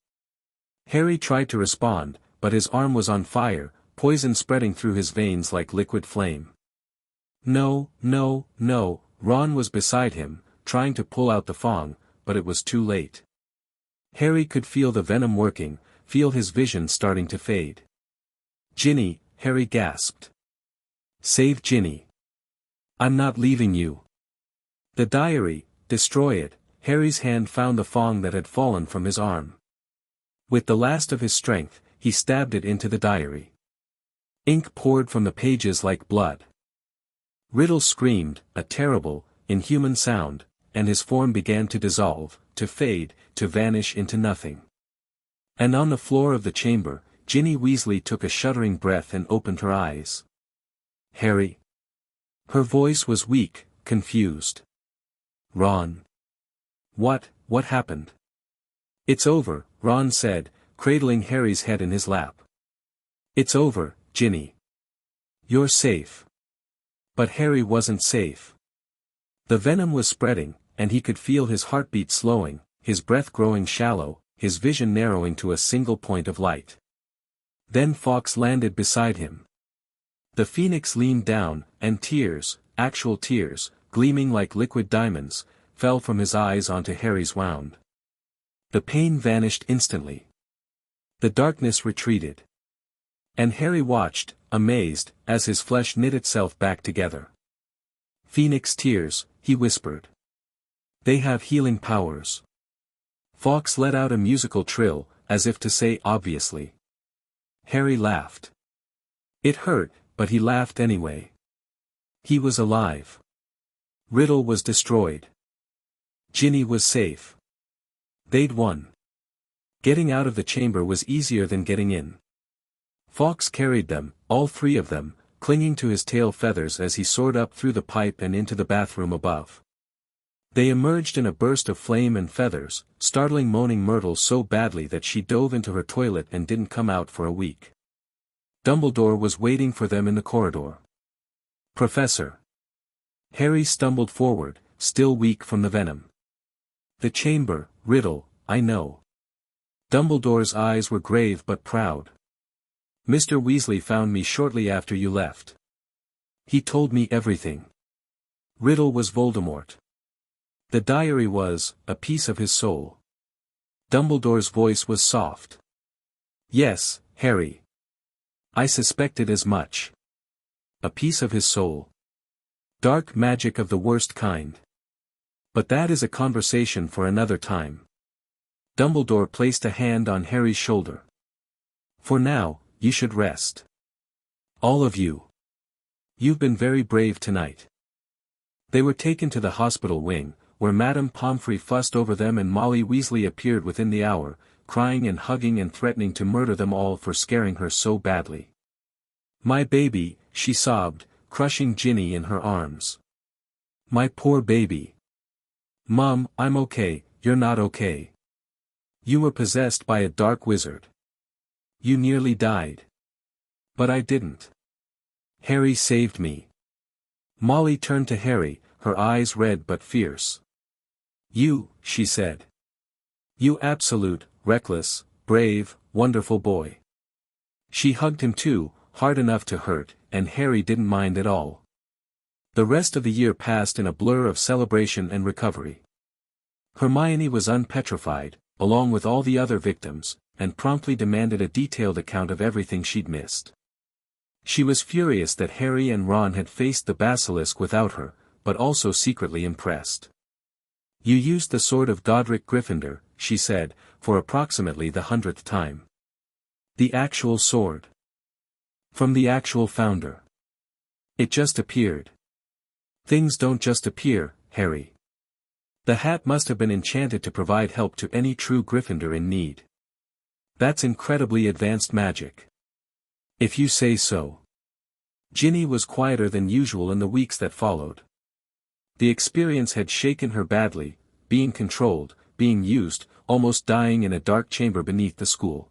Harry tried to respond, but his arm was on fire, poison spreading through his veins like liquid flame. No, no, no, Ron was beside him, trying to pull out the fang, but it was too late. Harry could feel the venom working, feel his vision starting to fade. Ginny, Harry gasped. Save Ginny. I'm not leaving you. The diary, destroy it. Harry's hand found the fang that had fallen from his arm. With the last of his strength, he stabbed it into the diary. Ink poured from the pages like blood. Riddle screamed, a terrible, inhuman sound, and his form began to dissolve, to fade, to vanish into nothing. And on the floor of the chamber, Ginny Weasley took a shuddering breath and opened her eyes. Harry. Her voice was weak, confused. Ron. What happened? It's over, Ron said, cradling Harry's head in his lap. It's over, Ginny. You're safe. But Harry wasn't safe. The venom was spreading, and he could feel his heartbeat slowing, his breath growing shallow, his vision narrowing to a single point of light. Then Fawkes landed beside him. The phoenix leaned down, and tears, actual tears, gleaming like liquid diamonds, fell from his eyes onto Harry's wound. The pain vanished instantly. The darkness retreated. And Harry watched, amazed, as his flesh knit itself back together. Phoenix tears, he whispered. They have healing powers. Fawkes let out a musical trill, as if to say obviously. Harry laughed. It hurt, but he laughed anyway. He was alive. Riddle was destroyed. Ginny was safe. They'd won. Getting out of the chamber was easier than getting in. Fawkes carried them, all three of them, clinging to his tail feathers as he soared up through the pipe and into the bathroom above. They emerged in a burst of flame and feathers, startling Moaning Myrtle so badly that she dove into her toilet and didn't come out for a week. Dumbledore was waiting for them in the corridor. Professor. Harry stumbled forward, still weak from the venom. The chamber, Riddle, I know. Dumbledore's eyes were grave but proud. Mr. Weasley found me shortly after you left. He told me everything. Riddle was Voldemort. The diary was, a piece of his soul. Dumbledore's voice was soft. Yes, Harry. I suspected as much. A piece of his soul. Dark magic of the worst kind. But that is a conversation for another time. Dumbledore placed a hand on Harry's shoulder. For now, you should rest. All of you. You've been very brave tonight. They were taken to the hospital wing, where Madame Pomfrey fussed over them and Molly Weasley appeared within the hour, crying and hugging and threatening to murder them all for scaring her so badly. My baby, she sobbed, crushing Ginny in her arms. My poor baby. Mum, I'm okay, you're not okay. You were possessed by a dark wizard. You nearly died. But I didn't. Harry saved me. Molly turned to Harry, her eyes red but fierce. You, she said. You absolute, reckless, brave, wonderful boy. She hugged him too, hard enough to hurt, and Harry didn't mind at all. The rest of the year passed in a blur of celebration and recovery. Hermione was unpetrified, along with all the other victims, and promptly demanded a detailed account of everything she'd missed. She was furious that Harry and Ron had faced the basilisk without her, but also secretly impressed. You used the sword of Godric Gryffindor, she said, for approximately the 100th time. The actual sword. From the actual founder. It just appeared. Things don't just appear, Harry. The hat must have been enchanted to provide help to any true Gryffindor in need. That's incredibly advanced magic. If you say so. Ginny was quieter than usual in the weeks that followed. The experience had shaken her badly, being controlled, being used, almost dying in a dark chamber beneath the school.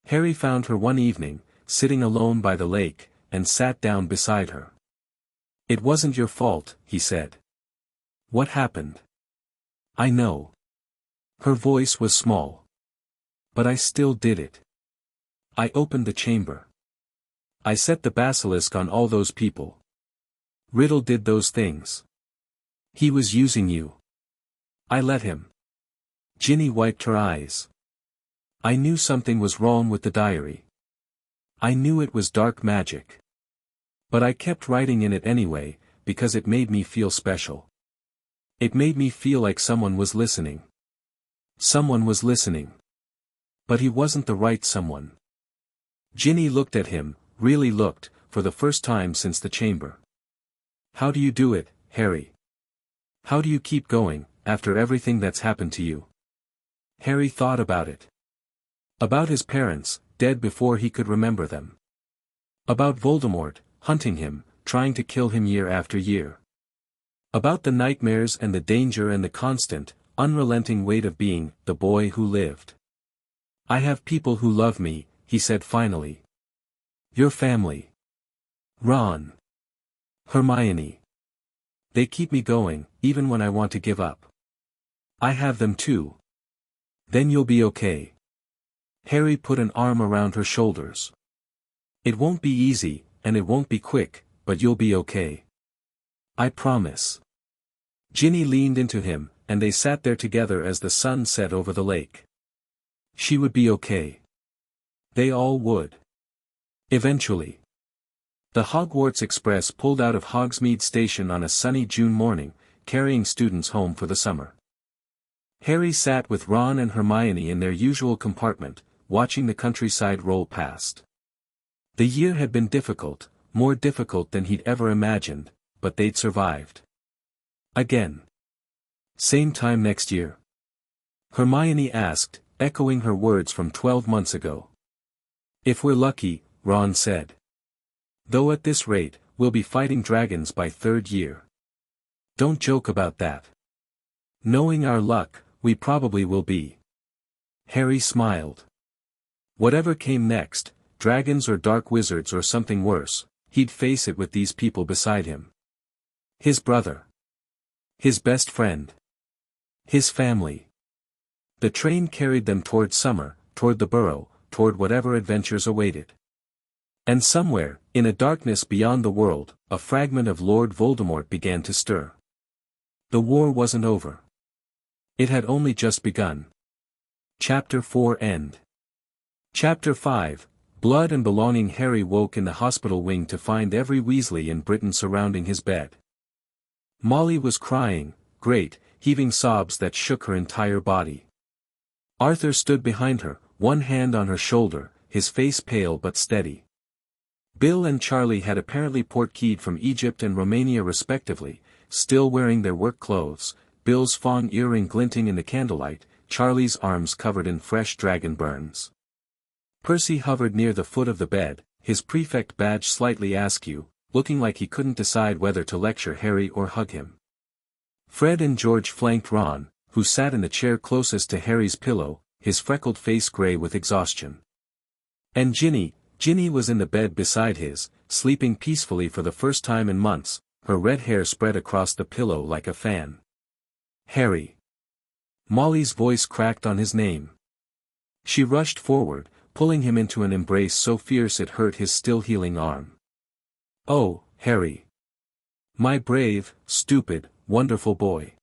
Harry found her one evening, sitting alone by the lake, and sat down beside her. It wasn't your fault, he said. What happened? I know. Her voice was small. But I still did it. I opened the chamber. I set the basilisk on all those people. Riddle did those things. He was using you. I let him. Ginny wiped her eyes. I knew something was wrong with the diary. I knew it was dark magic. But I kept writing in it anyway, because it made me feel special. It made me feel like someone was listening. Someone was listening. But he wasn't the right someone. Ginny looked at him, really looked, for the first time since the chamber. How do you do it, Harry? How do you keep going, after everything that's happened to you? Harry thought about it. About his parents, dead before he could remember them. About Voldemort, hunting him, trying to kill him year after year. About the nightmares and the danger and the constant, unrelenting weight of being the boy who lived. I have people who love me, he said finally. Your family. Ron. Hermione. They keep me going, even when I want to give up. I have them too. Then you'll be okay. Harry put an arm around her shoulders. It won't be easy, and it won't be quick, but you'll be okay. I promise. Ginny leaned into him, and they sat there together as the sun set over the lake. She would be okay. They all would. Eventually. The Hogwarts Express pulled out of Hogsmeade Station on a sunny June morning, carrying students home for the summer. Harry sat with Ron and Hermione in their usual compartment, watching the countryside roll past. The year had been difficult, more difficult than he'd ever imagined, but they'd survived. Again. Same time next year? Hermione asked, echoing her words from 12 months ago. If we're lucky, Ron said. Though at this rate, we'll be fighting dragons by third year. Don't joke about that. Knowing our luck, we probably will be. Harry smiled. Whatever came next, dragons or dark wizards or something worse, he'd face it with these people beside him. His brother. His best friend. His family. The train carried them toward summer, toward the burrow, toward whatever adventures awaited. And somewhere, in a darkness beyond the world, a fragment of Lord Voldemort began to stir. The war wasn't over. It had only just begun. Chapter 4 End. Chapter 5, Blood and Belonging. Harry woke in the hospital wing to find every Weasley in Britain surrounding his bed. Molly was crying, great, heaving sobs that shook her entire body. Arthur stood behind her, one hand on her shoulder, his face pale but steady. Bill and Charlie had apparently port-keyed from Egypt and Romania respectively, still wearing their work clothes, Bill's fawn earring glinting in the candlelight, Charlie's arms covered in fresh dragon burns. Percy hovered near the foot of the bed, his prefect badge slightly askew, looking like he couldn't decide whether to lecture Harry or hug him. Fred and George flanked Ron, who sat in the chair closest to Harry's pillow, his freckled face gray with exhaustion. And Ginny was in the bed beside his, sleeping peacefully for the first time in months, her red hair spread across the pillow like a fan. Harry. Molly's voice cracked on his name. She rushed forward, pulling him into an embrace so fierce it hurt his still healing arm. Oh, Harry. My brave, stupid, wonderful boy.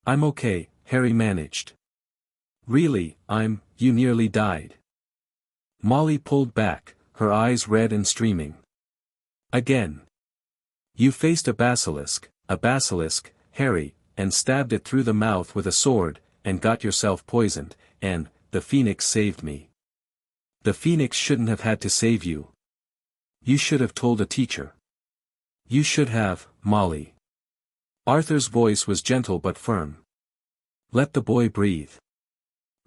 I'm okay, Harry managed. Really, you nearly died. Molly pulled back, her eyes red and streaming. Again. You faced a basilisk, Harry, and stabbed it through the mouth with a sword, and got yourself poisoned, and, the Phoenix saved me. The Phoenix shouldn't have had to save you. You should have told a teacher. You should have, Molly. Arthur's voice was gentle but firm. Let the boy breathe.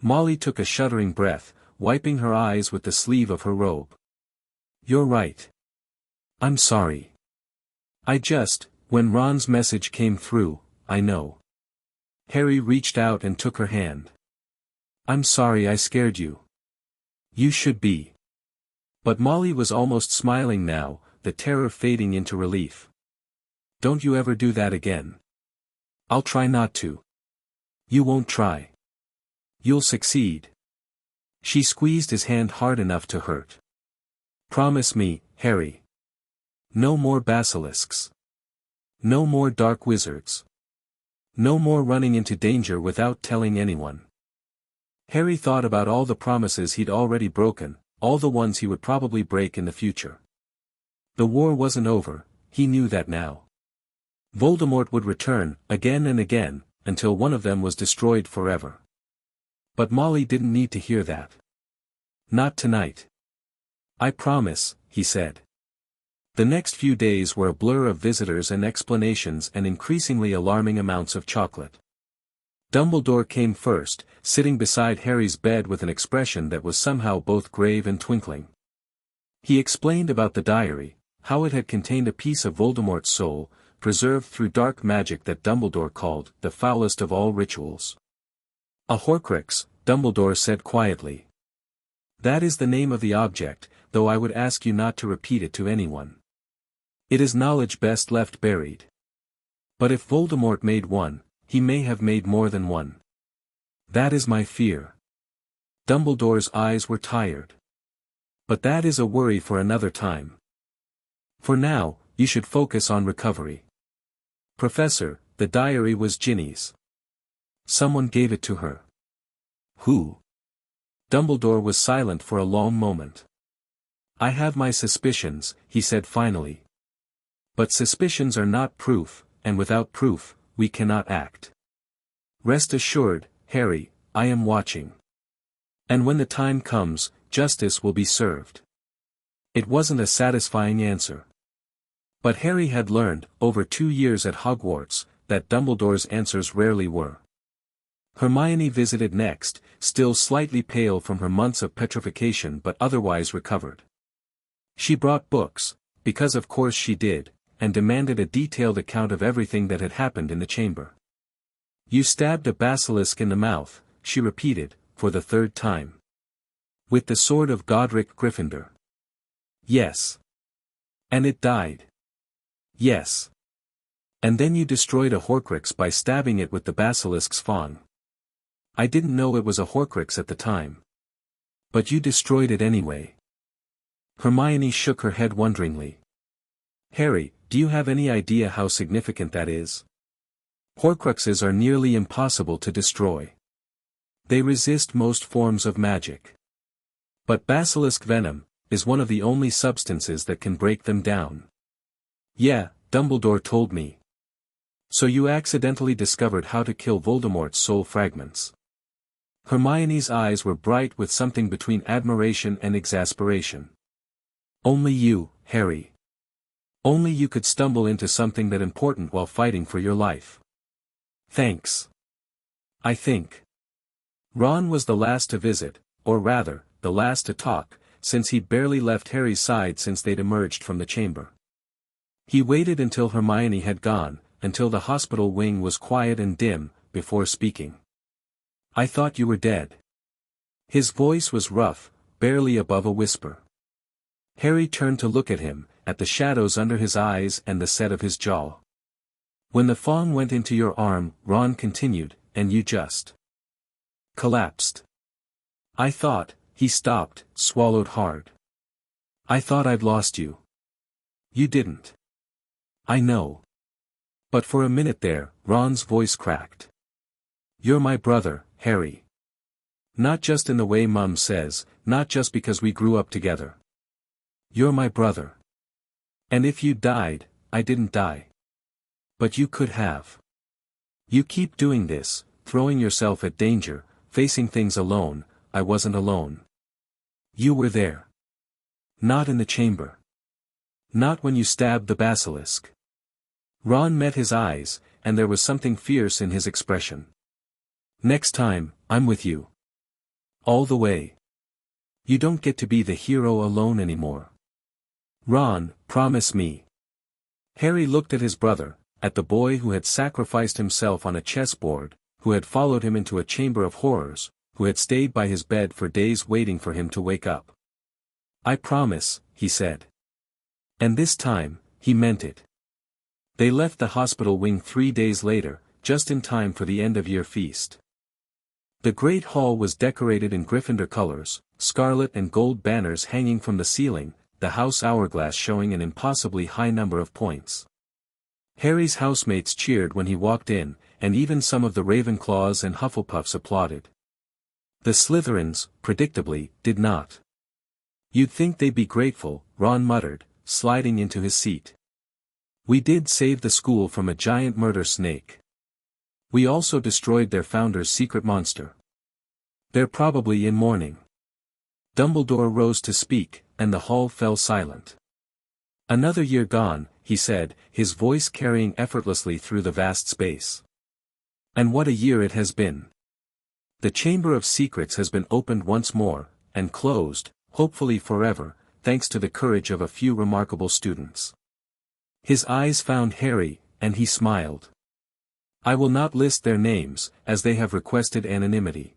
Molly took a shuddering breath, wiping her eyes with the sleeve of her robe. You're right. I'm sorry. When Ron's message came through, I know. Harry reached out and took her hand. I'm sorry I scared you. You should be. But Molly was almost smiling now, the terror fading into relief. Don't you ever do that again. I'll try not to. You won't try. You'll succeed. She squeezed his hand hard enough to hurt. Promise me, Harry. No more basilisks. No more dark wizards. No more running into danger without telling anyone. Harry thought about all the promises he'd already broken, all the ones he would probably break in the future. The war wasn't over, he knew that now. Voldemort would return, again and again, until one of them was destroyed forever. But Molly didn't need to hear that. Not tonight. I promise, he said. The next few days were a blur of visitors and explanations and increasingly alarming amounts of chocolate. Dumbledore came first, sitting beside Harry's bed with an expression that was somehow both grave and twinkling. He explained about the diary, how it had contained a piece of Voldemort's soul, preserved through dark magic that Dumbledore called the foulest of all rituals. A Horcrux, Dumbledore said quietly. That is the name of the object, though I would ask you not to repeat it to anyone. It is knowledge best left buried. But if Voldemort made one, he may have made more than one. That is my fear. Dumbledore's eyes were tired. But that is a worry for another time. For now, you should focus on recovery. Professor, the diary was Ginny's. Someone gave it to her. Who? Dumbledore was silent for a long moment. I have my suspicions, he said finally. But suspicions are not proof, and without proof, we cannot act. Rest assured, Harry, I am watching. And when the time comes, justice will be served. It wasn't a satisfying answer. But Harry had learned, over 2 years at Hogwarts, that Dumbledore's answers rarely were. Hermione visited next, still slightly pale from her months of petrification but otherwise recovered. She brought books, because of course she did, and demanded a detailed account of everything that had happened in the chamber. You stabbed a basilisk in the mouth, she repeated, for the 3rd time. With the sword of Godric Gryffindor. Yes. And it died. Yes. And then you destroyed a Horcrux by stabbing it with the basilisk's fang. I didn't know it was a Horcrux at the time. But you destroyed it anyway. Hermione shook her head wonderingly. Harry, do you have any idea how significant that is? Horcruxes are nearly impossible to destroy. They resist most forms of magic. But basilisk venom is one of the only substances that can break them down. Yeah, Dumbledore told me. So you accidentally discovered how to kill Voldemort's soul fragments. Hermione's eyes were bright with something between admiration and exasperation. Only you, Harry. Only you could stumble into something that important while fighting for your life. Thanks. I think. Ron was the last to visit, or rather, the last to talk, since he'd barely left Harry's side since they'd emerged from the chamber. He waited until Hermione had gone, until the hospital wing was quiet and dim, before speaking. I thought you were dead. His voice was rough, barely above a whisper. Harry turned to look at him, at the shadows under his eyes and the set of his jaw. When the fang went into your arm, Ron continued, and you just collapsed. I thought, he stopped, swallowed hard. I thought I'd lost you. You didn't. I know. But for a minute there, Ron's voice cracked. You're my brother, Harry. Not just in the way Mum says, not just because we grew up together. You're my brother. And if you died, I didn't die. But you could have. You keep doing this, throwing yourself at danger, facing things alone. I wasn't alone. You were there. Not in the chamber. Not when you stabbed the basilisk. Ron met his eyes, and there was something fierce in his expression. Next time, I'm with you. All the way. You don't get to be the hero alone anymore. Ron, promise me. Harry looked at his brother, at the boy who had sacrificed himself on a chessboard, who had followed him into a chamber of horrors, who had stayed by his bed for days waiting for him to wake up. I promise, he said. And this time, he meant it. They left the hospital wing 3 days later, just in time for the end-of-year feast. The great hall was decorated in Gryffindor colors, scarlet and gold banners hanging from the ceiling, the house hourglass showing an impossibly high number of points. Harry's housemates cheered when he walked in, and even some of the Ravenclaws and Hufflepuffs applauded. The Slytherins, predictably, did not. You'd think they'd be grateful, Ron muttered, sliding into his seat. We did save the school from a giant murder snake. We also destroyed their founder's secret monster. They're probably in mourning. Dumbledore rose to speak, and the hall fell silent. Another year gone, he said, his voice carrying effortlessly through the vast space. And what a year it has been. The Chamber of Secrets has been opened once more, and closed, hopefully forever, thanks to the courage of a few remarkable students. His eyes found Harry, and he smiled. I will not list their names, as they have requested anonymity.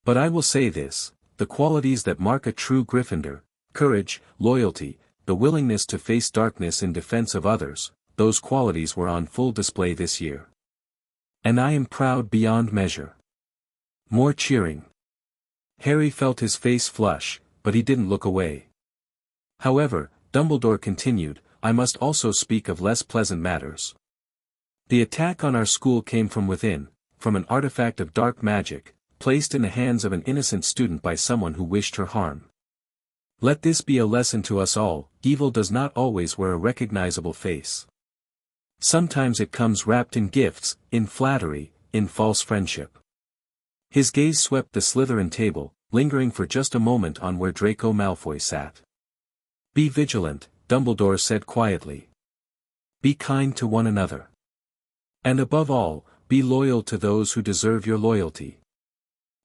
But I will say this, the qualities that mark a true Gryffindor, courage, loyalty, the willingness to face darkness in defense of others, those qualities were on full display this year. And I am proud beyond measure. More cheering. Harry felt his face flush, but he didn't look away. However, Dumbledore continued, I must also speak of less pleasant matters. The attack on our school came from within, from an artifact of dark magic, placed in the hands of an innocent student by someone who wished her harm. Let this be a lesson to us all, evil does not always wear a recognizable face. Sometimes it comes wrapped in gifts, in flattery, in false friendship. His gaze swept the Slytherin table, lingering for just a moment on where Draco Malfoy sat. Be vigilant, Dumbledore said quietly. Be kind to one another. And above all, be loyal to those who deserve your loyalty.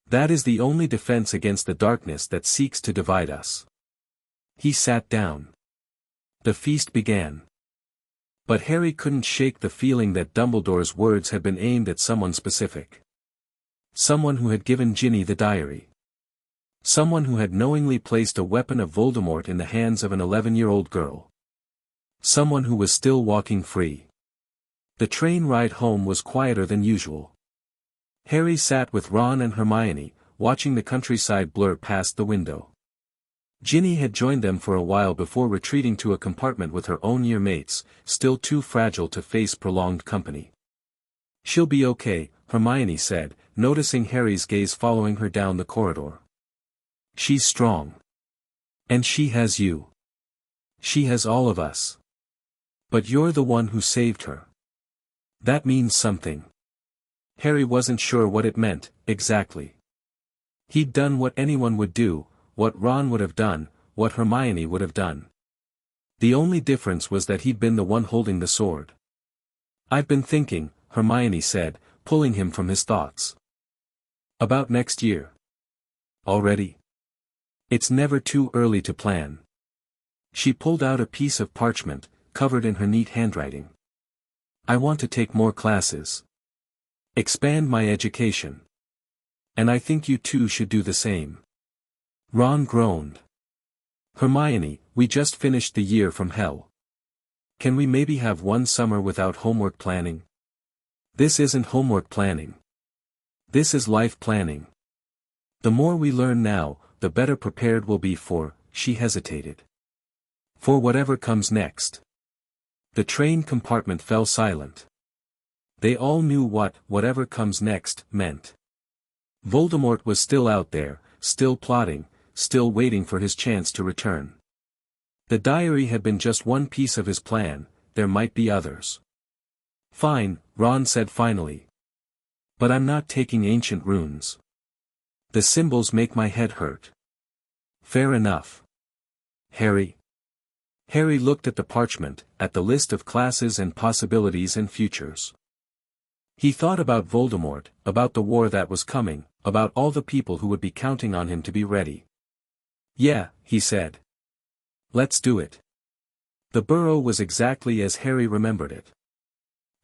That is the only defense against the darkness that seeks to divide us. He sat down. The feast began. But Harry couldn't shake the feeling that Dumbledore's words had been aimed at someone specific. Someone who had given Ginny the diary. Someone who had knowingly placed a weapon of Voldemort in the hands of an 11-year-old girl. Someone who was still walking free. The train ride home was quieter than usual. Harry sat with Ron and Hermione, watching the countryside blur past the window. Ginny had joined them for a while before retreating to a compartment with her own year mates, still too fragile to face prolonged company. She'll be okay, Hermione said, noticing Harry's gaze following her down the corridor. She's strong. And she has you. She has all of us. But you're the one who saved her. That means something. Harry wasn't sure what it meant, exactly. He'd done what anyone would do, what Ron would have done, what Hermione would have done. The only difference was that he'd been the one holding the sword. I've been thinking, Hermione said, pulling him from his thoughts. About next year. Already? It's never too early to plan. She pulled out a piece of parchment, covered in her neat handwriting. I want to take more classes. Expand my education. And I think you two should do the same. Ron groaned. Hermione, we just finished the year from hell. Can we maybe have one summer without homework planning? This isn't homework planning. This is life planning. The more we learn now, the better prepared we'll be for, she hesitated. For whatever comes next. The train compartment fell silent. They all knew what whatever comes next meant. Voldemort was still out there, still plotting, still waiting for his chance to return. The diary had been just one piece of his plan, there might be others. Fine, Ron said finally. But I'm not taking ancient runes. The symbols make my head hurt. Fair enough. Harry. Harry looked at the parchment, at the list of classes and possibilities and futures. He thought about Voldemort, about the war that was coming, about all the people who would be counting on him to be ready. Yeah, he said. Let's do it. The burrow was exactly as Harry remembered it.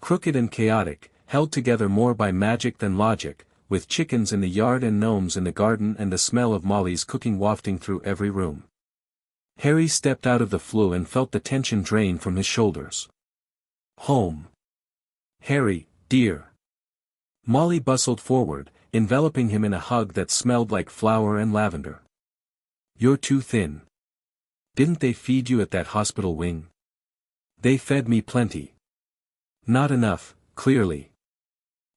Crooked and chaotic, held together more by magic than logic, with chickens in the yard and gnomes in the garden and the smell of Molly's cooking wafting through every room. Harry stepped out of the flue and felt the tension drain from his shoulders. Home. Harry, dear. Molly bustled forward, enveloping him in a hug that smelled like flower and lavender. You're too thin. Didn't they feed you at that hospital wing? They fed me plenty. Not enough, clearly.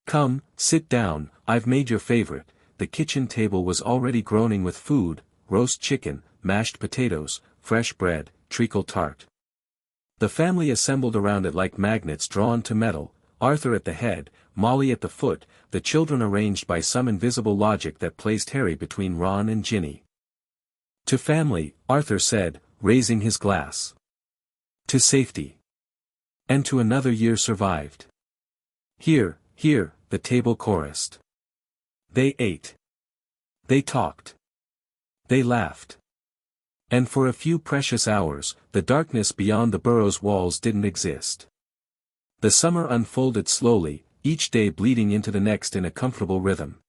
Come, sit down, I've made your favorite. The kitchen table was already groaning with food, roast chicken, mashed potatoes, fresh bread, treacle tart. The family assembled around it like magnets drawn to metal, Arthur at the head, Molly at the foot, the children arranged by some invisible logic that placed Harry between Ron and Ginny. To family, Arthur said, raising his glass. To safety. And to another year survived. Here, the table chorused. They ate. They talked. They laughed. And for a few precious hours, the darkness beyond the burrow's walls didn't exist. The summer unfolded slowly, each day bleeding into the next in a comfortable rhythm.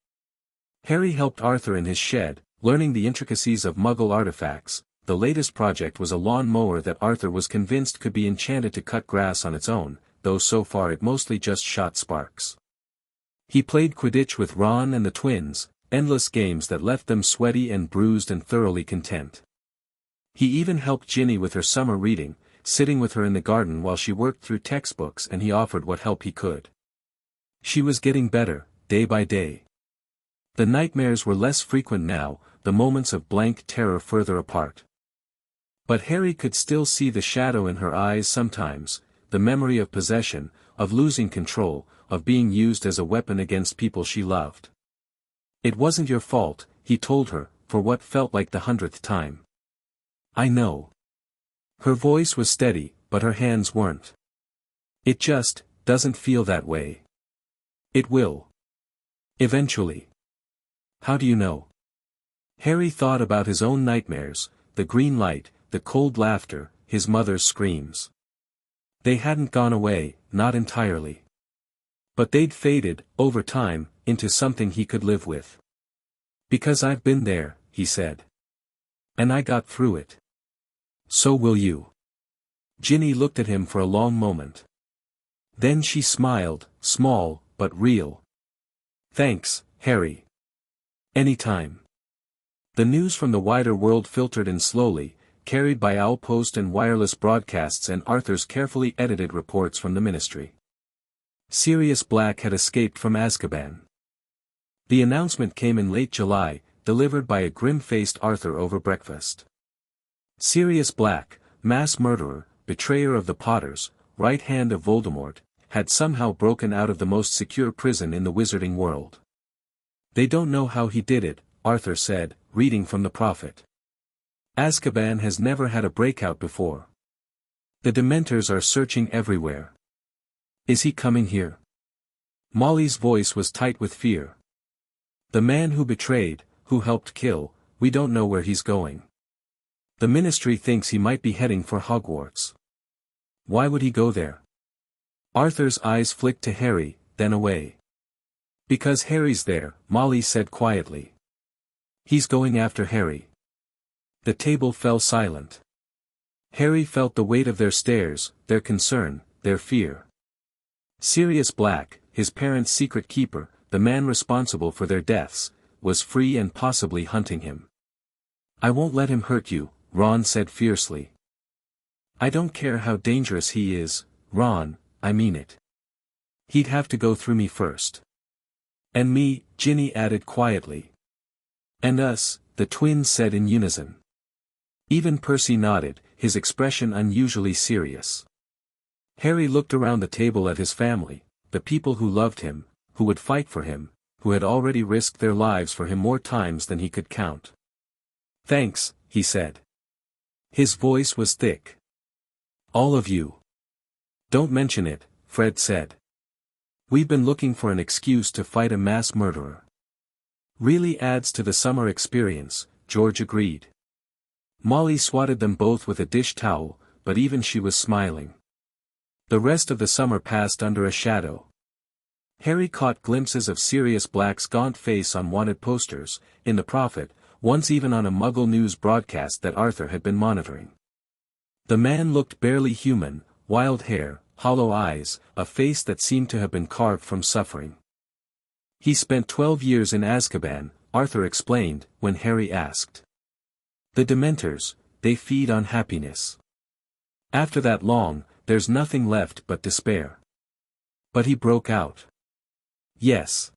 Harry helped Arthur in his shed, learning the intricacies of Muggle artifacts. The latest project was a lawn mower that Arthur was convinced could be enchanted to cut grass on its own, though so far it mostly just shot sparks. He played Quidditch with Ron and the twins, endless games that left them sweaty and bruised and thoroughly content. He even helped Ginny with her summer reading, sitting with her in the garden while she worked through textbooks, and he offered what help he could. She was getting better, day by day. The nightmares were less frequent now, the moments of blank terror further apart. But Harry could still see the shadow in her eyes sometimes, the memory of possession, of losing control, of being used as a weapon against people she loved. "It wasn't your fault," he told her, for what felt like the 100th time. "I know." Her voice was steady, but her hands weren't. "It just doesn't feel that way." "It will. Eventually." "How do you know?" Harry thought about his own nightmares, the green light, the cold laughter, his mother's screams. They hadn't gone away, not entirely. But they'd faded, over time, into something he could live with. "Because I've been there," he said. "And I got through it. So will you." Ginny looked at him for a long moment. Then she smiled, small, but real. "Thanks, Harry. Anytime." The news from the wider world filtered in slowly, carried by owl post and wireless broadcasts and Arthur's carefully edited reports from the ministry. Sirius Black had escaped from Azkaban. The announcement came in late July, delivered by a grim-faced Arthur over breakfast. Sirius Black, mass murderer, betrayer of the Potters, right hand of Voldemort, had somehow broken out of the most secure prison in the wizarding world. "They don't know how he did it," Arthur said, reading from the prophet. "Azkaban has never had a breakout before. The Dementors are searching everywhere. Is he coming here?" Molly's voice was tight with fear. "The man who betrayed, who helped kill, we don't know where he's going. The ministry thinks he might be heading for Hogwarts." "Why would he go there?" Arthur's eyes flicked to Harry, then away. "Because Harry's there," Molly said quietly. "He's going after Harry." The table fell silent. Harry felt the weight of their stares, their concern, their fear. Sirius Black, his parents' secret keeper, the man responsible for their deaths, was free and possibly hunting him. "I won't let him hurt you," Ron said fiercely. "I don't care how dangerous he is, Ron, I mean it. He'd have to go through me first." "And me," Ginny added quietly. "And us," the twins said in unison. Even Percy nodded, his expression unusually serious. Harry looked around the table at his family, the people who loved him, who would fight for him, who had already risked their lives for him more times than he could count. "Thanks," he said. His voice was thick. "All of you." "Don't mention it," Fred said. "We've been looking for an excuse to fight a mass murderer." "Really adds to the summer experience," George agreed. Molly swatted them both with a dish towel, but even she was smiling. The rest of the summer passed under a shadow. Harry caught glimpses of Sirius Black's gaunt face on wanted posters, in the Prophet, once even on a Muggle news broadcast that Arthur had been monitoring. The man looked barely human, wild hair, hollow eyes, a face that seemed to have been carved from suffering. "He spent 12 years in Azkaban," Arthur explained, when Harry asked. "The Dementors, they feed on happiness. After that long, there's nothing left but despair." "But he broke out." "Yes."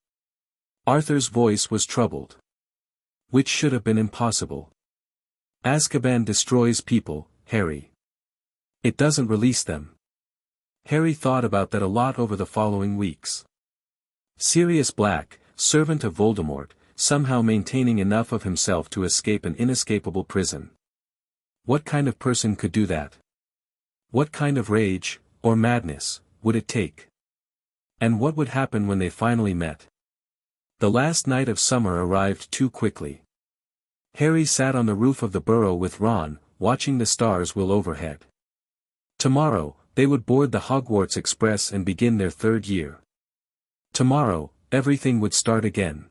Arthur's voice was troubled. "Which should have been impossible. Azkaban destroys people, Harry. It doesn't release them." Harry thought about that a lot over the following weeks. Sirius Black, servant of Voldemort, somehow maintaining enough of himself to escape an inescapable prison. What kind of person could do that? What kind of rage, or madness, would it take? And what would happen when they finally met? The last night of summer arrived too quickly. Harry sat on the roof of the burrow with Ron, watching the stars wheel overhead. Tomorrow, they would board the Hogwarts Express and begin their 3rd year. Tomorrow, everything would start again.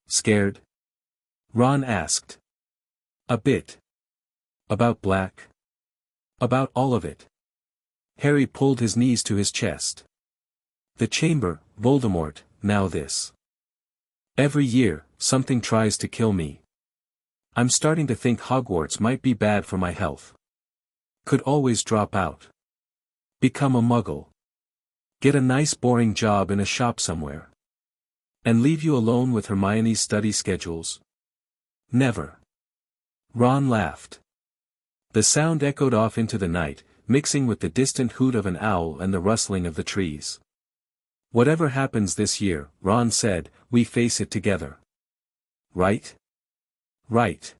"Scared?" Ron asked. "A bit." "About Black?" "About all of it." Harry pulled his knees to his chest. "The chamber, Voldemort, now this. Every year, something tries to kill me. I'm starting to think Hogwarts might be bad for my health. Could always drop out. Become a muggle. Get a nice boring job in a shop somewhere. And leave you alone with Hermione's study schedules? Never. Ron laughed. The sound echoed off into the night, mixing with the distant hoot of an owl and the rustling of the trees. Whatever happens this year, Ron said, we face it together. Right? Right.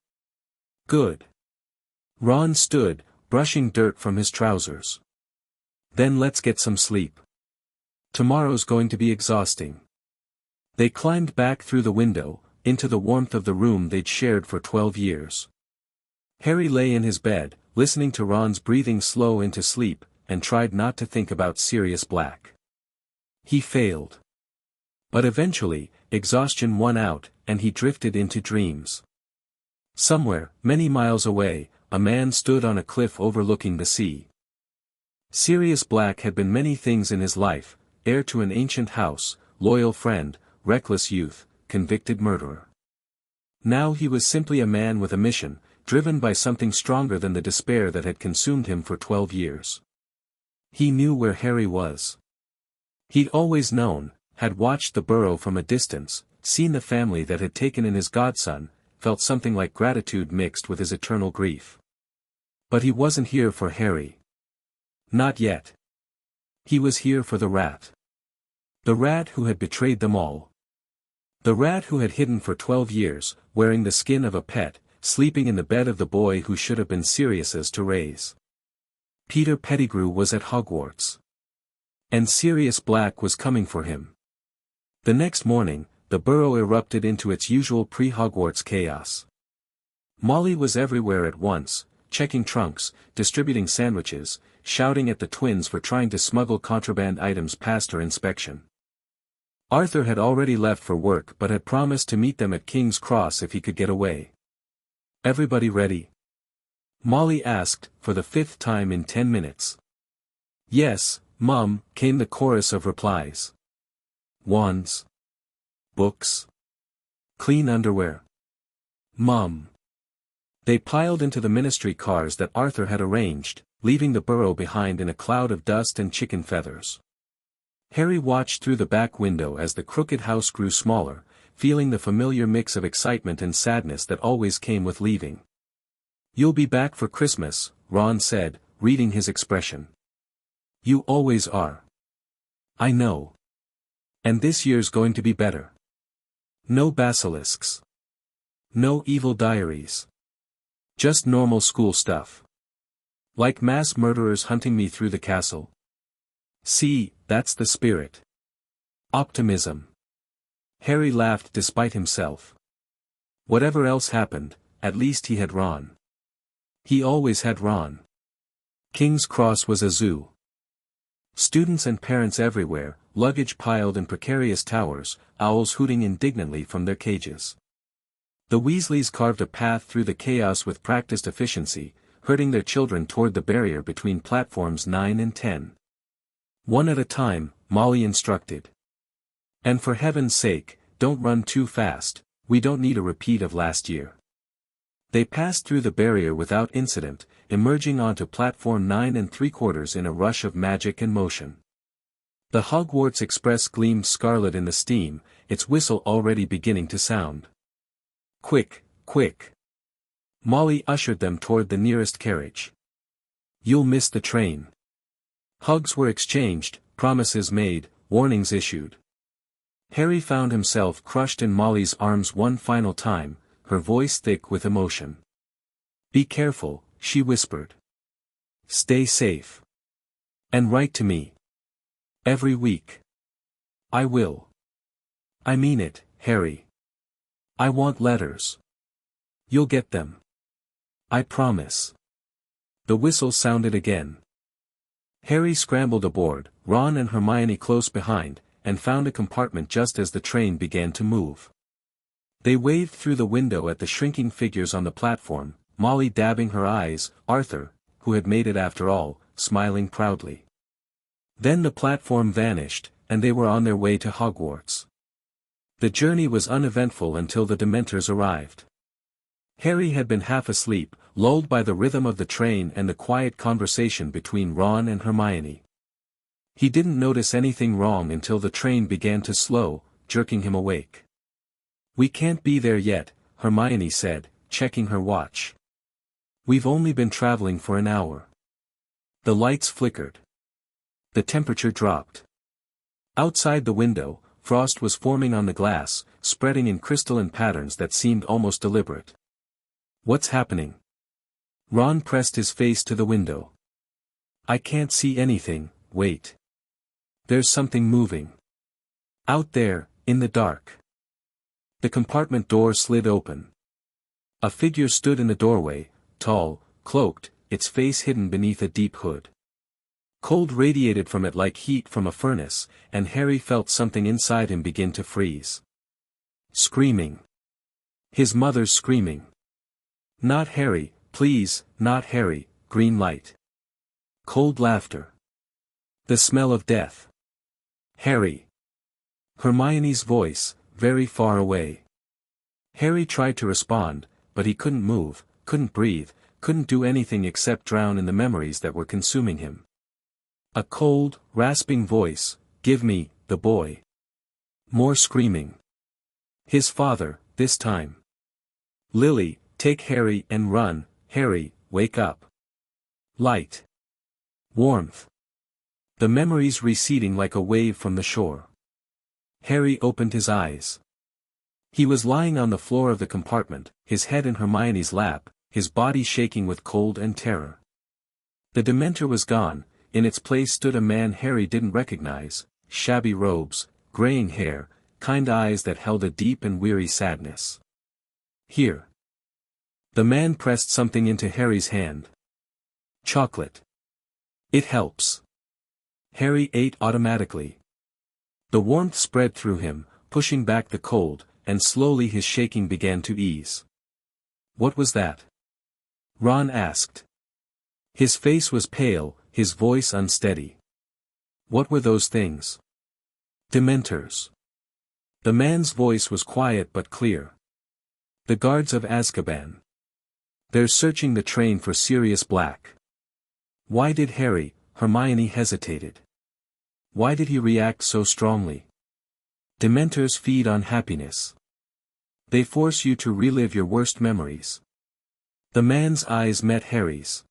Good. Ron stood, brushing dirt from his trousers. Then let's get some sleep. Tomorrow's going to be exhausting. They climbed back through the window, into the warmth of the room they'd shared for 12 years. Harry lay in his bed, listening to Ron's breathing slow into sleep, and tried not to think about Sirius Black. He failed. But eventually, exhaustion won out, and he drifted into dreams. Somewhere, many miles away, a man stood on a cliff overlooking the sea. Sirius Black had been many things in his life: heir to an ancient house, loyal friend, reckless youth, convicted murderer. Now he was simply a man with a mission, driven by something stronger than the despair that had consumed him for 12 years. He knew where Harry was. He'd always known, had watched the burrow from a distance, seen the family that had taken in his godson, felt something like gratitude mixed with his eternal grief. But he wasn't here for Harry. Not yet. He was here for the rat. The rat who had betrayed them all. The rat who had hidden for 12 years, wearing the skin of a pet, sleeping in the bed of the boy who should have been Sirius's to raise. Peter Pettigrew was at Hogwarts. And Sirius Black was coming for him. The next morning, the burrow erupted into its usual pre-Hogwarts chaos. Molly was everywhere at once, checking trunks, distributing sandwiches, shouting at the twins for trying to smuggle contraband items past her inspection. Arthur had already left for work but had promised to meet them at King's Cross if he could get away. Everybody ready? Molly asked, for the 5th time in 10 minutes. Yes, Mum, came the chorus of replies. Wands. Books. Clean underwear. Mum. They piled into the ministry cars that Arthur had arranged, leaving the burrow behind in a cloud of dust and chicken feathers. Harry watched through the back window as the crooked house grew smaller, feeling the familiar mix of excitement and sadness that always came with leaving. You'll be back for Christmas, Ron said, reading his expression. You always are. I know. And this year's going to be better. No basilisks. No evil diaries. Just normal school stuff. Like mass murderers hunting me through the castle. See, that's the spirit. Optimism. Harry laughed despite himself. Whatever else happened, at least he had Ron. He always had Ron. King's Cross was a zoo. Students and parents everywhere, luggage piled in precarious towers, owls hooting indignantly from their cages. The Weasleys carved a path through the chaos with practiced efficiency, herding their children toward the barrier between platforms 9 and 10. One at a time, Molly instructed. And for heaven's sake, don't run too fast, we don't need a repeat of last year. They passed through the barrier without incident, emerging onto platform 9 3/4 in a rush of magic and motion. The Hogwarts Express gleamed scarlet in the steam, its whistle already beginning to sound. Quick, quick. Molly ushered them toward the nearest carriage. You'll miss the train. Hugs were exchanged, promises made, warnings issued. Harry found himself crushed in Molly's arms one final time, her voice thick with emotion. Be careful, she whispered. Stay safe. And write to me. Every week. I will. I mean it, Harry. I want letters. You'll get them. I promise. The whistle sounded again. Harry scrambled aboard, Ron and Hermione close behind, and found a compartment just as the train began to move. They waved through the window at the shrinking figures on the platform, Molly dabbing her eyes, Arthur, who had made it after all, smiling proudly. Then the platform vanished, and they were on their way to Hogwarts. The journey was uneventful until the Dementors arrived. Harry had been half asleep, lulled by the rhythm of the train and the quiet conversation between Ron and Hermione. He didn't notice anything wrong until the train began to slow, jerking him awake. "We can't be there yet," Hermione said, checking her watch. "We've only been traveling for an hour." The lights flickered. The temperature dropped. Outside the window, frost was forming on the glass, spreading in crystalline patterns that seemed almost deliberate. "What's happening?" Ron pressed his face to the window. "I can't see anything, wait. There's something moving. Out there, in the dark." The compartment door slid open. A figure stood in the doorway, tall, cloaked, its face hidden beneath a deep hood. Cold radiated from it like heat from a furnace, and Harry felt something inside him begin to freeze. Screaming. His mother's screaming. "Not Harry, please, not Harry," green light. Cold laughter. The smell of death. "Harry." Hermione's voice, very far away. Harry tried to respond, but he couldn't move, couldn't breathe, couldn't do anything except drown in the memories that were consuming him. A cold, rasping voice, "Give me, the boy." More screaming. His father, this time. "Lily, take Harry and run, Harry, wake up." Light. Warmth. The memories receding like a wave from the shore. Harry opened his eyes. He was lying on the floor of the compartment, his head in Hermione's lap, his body shaking with cold and terror. The Dementor was gone, in its place stood a man Harry didn't recognize, shabby robes, graying hair, kind eyes that held a deep and weary sadness. "Here." The man pressed something into Harry's hand. "Chocolate. It helps." Harry ate automatically. The warmth spread through him, pushing back the cold, and slowly his shaking began to ease. "What was that?" Ron asked. His face was pale, his voice unsteady. "What were those things?" "Dementors." The man's voice was quiet but clear. "The guards of Azkaban. They're searching the train for Sirius Black." Why did Harry? Hermione hesitated. Why did he react so strongly? Dementors feed on happiness. They force you to relive your worst memories. The man's eyes met Harry's.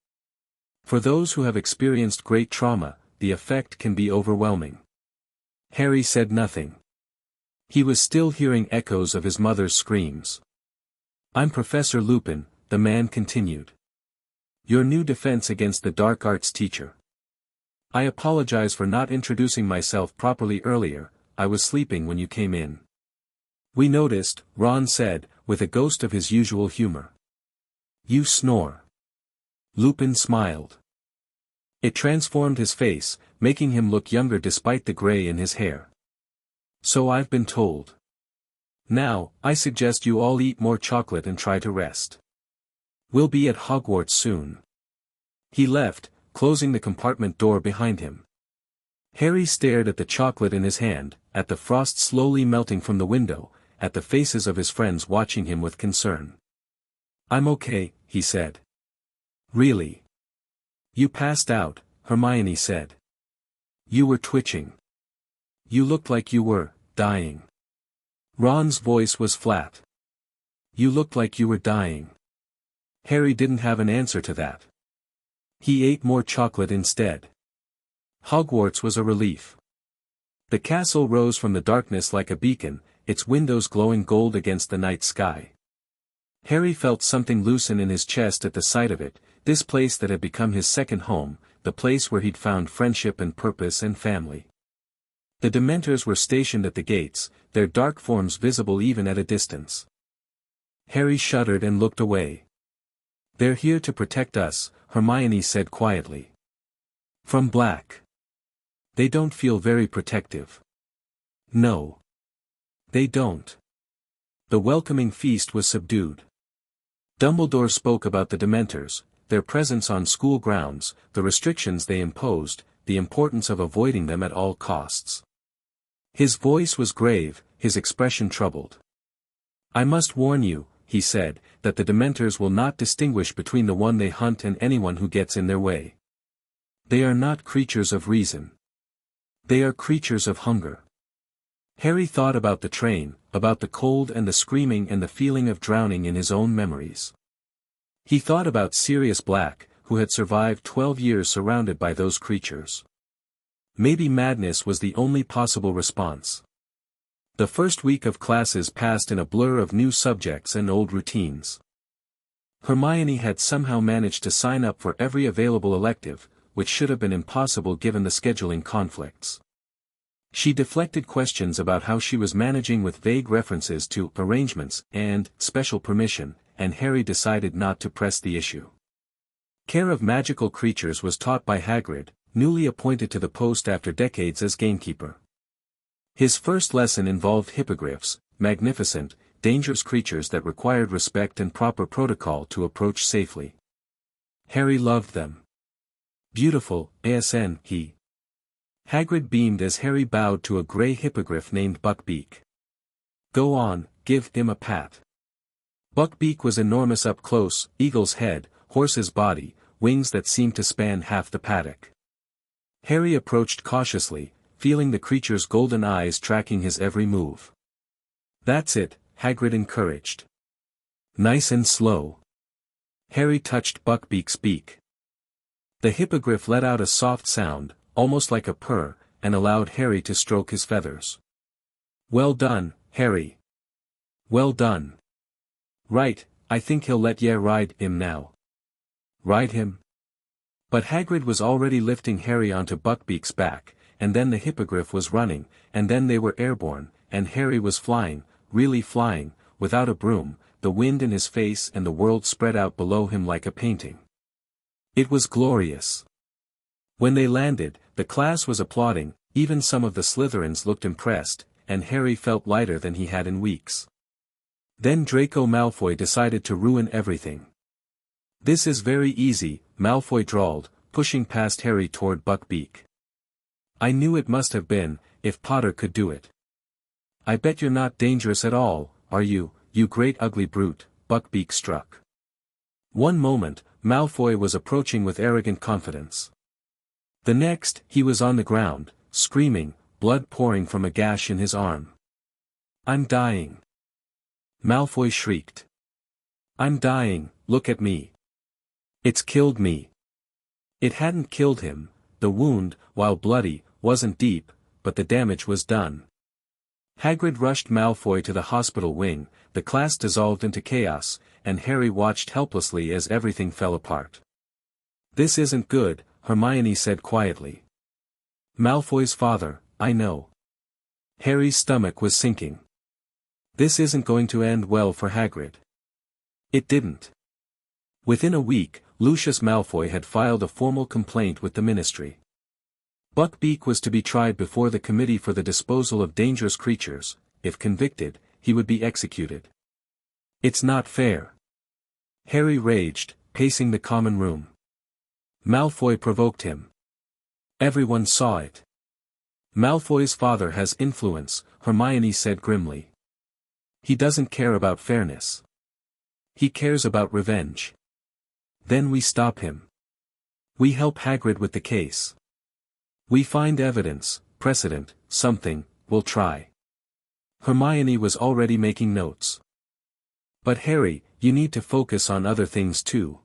For those who have experienced great trauma, the effect can be overwhelming. Harry said nothing. He was still hearing echoes of his mother's screams. "I'm Professor Lupin," the man continued. "Your new defense against the dark arts teacher. I apologize for not introducing myself properly earlier, I was sleeping when you came in." "We noticed," Ron said, with a ghost of his usual humor. "You snore." Lupin smiled. It transformed his face, making him look younger despite the gray in his hair. "So I've been told. Now, I suggest you all eat more chocolate and try to rest. We'll be at Hogwarts soon." He left, closing the compartment door behind him. Harry stared at the chocolate in his hand, at the frost slowly melting from the window, at the faces of his friends watching him with concern. "I'm okay," he said. "Really?" "You passed out," Hermione said. "You were twitching. You looked like you were dying." Ron's voice was flat. "You looked like you were dying." Harry didn't have an answer to that. He ate more chocolate instead. Hogwarts was a relief. The castle rose from the darkness like a beacon, its windows glowing gold against the night sky. Harry felt something loosen in his chest at the sight of it, this place that had become his second home, the place where he'd found friendship and purpose and family. The Dementors were stationed at the gates, their dark forms visible even at a distance. Harry shuddered and looked away. "They're here to protect us," Hermione said quietly. "From Black. They don't feel very protective." "No. They don't." The welcoming feast was subdued. Dumbledore spoke about the Dementors, their presence on school grounds, the restrictions they imposed, the importance of avoiding them at all costs. His voice was grave, his expression troubled. "I must warn you," he said, that the Dementors will not distinguish between the one they hunt and anyone who gets in their way. They are not creatures of reason. They are creatures of hunger. Harry thought about the train, about the cold and the screaming and the feeling of drowning in his own memories. He thought about Sirius Black, who had survived 12 years surrounded by those creatures. Maybe madness was the only possible response. The first week of classes passed in a blur of new subjects and old routines. Hermione had somehow managed to sign up for every available elective, which should have been impossible given the scheduling conflicts. She deflected questions about how she was managing with vague references to arrangements and special permission, and Harry decided not to press the issue. Care of magical creatures was taught by Hagrid, newly appointed to the post after decades as gamekeeper. His first lesson involved hippogriffs, magnificent, dangerous creatures that required respect and proper protocol to approach safely. Harry loved them. Beautiful, ASN, he. Hagrid beamed as Harry bowed to a grey hippogriff named Buckbeak. Go on, give him a pat. Buckbeak was enormous up close, eagle's head, horse's body, wings that seemed to span half the paddock. Harry approached cautiously, feeling the creature's golden eyes tracking his every move. That's it, Hagrid encouraged. Nice and slow. Harry touched Buckbeak's beak. The hippogriff let out a soft sound, almost like a purr, and allowed Harry to stroke his feathers. Well done, Harry. Well done. Right, I think he'll let ye ride him now. Ride him? But Hagrid was already lifting Harry onto Buckbeak's back, and then the hippogriff was running, and then they were airborne, and Harry was flying, really flying, without a broom, the wind in his face and the world spread out below him like a painting. It was glorious. When they landed, the class was applauding, even some of the Slytherins looked impressed, and Harry felt lighter than he had in weeks. Then Draco Malfoy decided to ruin everything. This is very easy, Malfoy drawled, pushing past Harry toward Buckbeak. I knew it must have been, if Potter could do it. I bet you're not dangerous at all, are you, you great ugly brute, Buckbeak struck. One moment, Malfoy was approaching with arrogant confidence. The next, he was on the ground, screaming, blood pouring from a gash in his arm. I'm dying. Malfoy shrieked. I'm dying, look at me. It's killed me. It hadn't killed him, the wound, while bloody, wasn't deep, but the damage was done. Hagrid rushed Malfoy to the hospital wing, the class dissolved into chaos, and Harry watched helplessly as everything fell apart. This isn't good, Hermione said quietly. Malfoy's father, I know. Harry's stomach was sinking. This isn't going to end well for Hagrid. It didn't. Within a week, Lucius Malfoy had filed a formal complaint with the Ministry. Buckbeak was to be tried before the Committee for the Disposal of Dangerous Creatures. If convicted, he would be executed. It's not fair. Harry raged, pacing the common room. Malfoy provoked him. Everyone saw it. Malfoy's father has influence, Hermione said grimly. He doesn't care about fairness. He cares about revenge. Then we stop him. We help Hagrid with the case. We find evidence, precedent, something, we'll try. Hermione was already making notes. But Harry, you need to focus on other things too.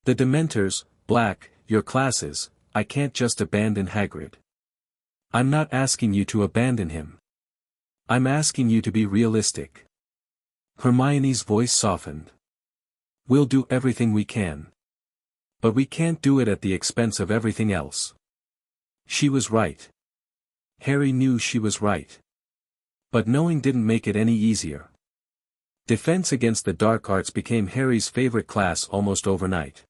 The Dementors, Black, your classes, I can't just abandon Hagrid. I'm not asking you to abandon him. I'm asking you to be realistic. Hermione's voice softened. We'll do everything we can. But we can't do it at the expense of everything else. She was right. Harry knew she was right. But knowing didn't make it any easier. Defense against the dark arts became Harry's favorite class almost overnight.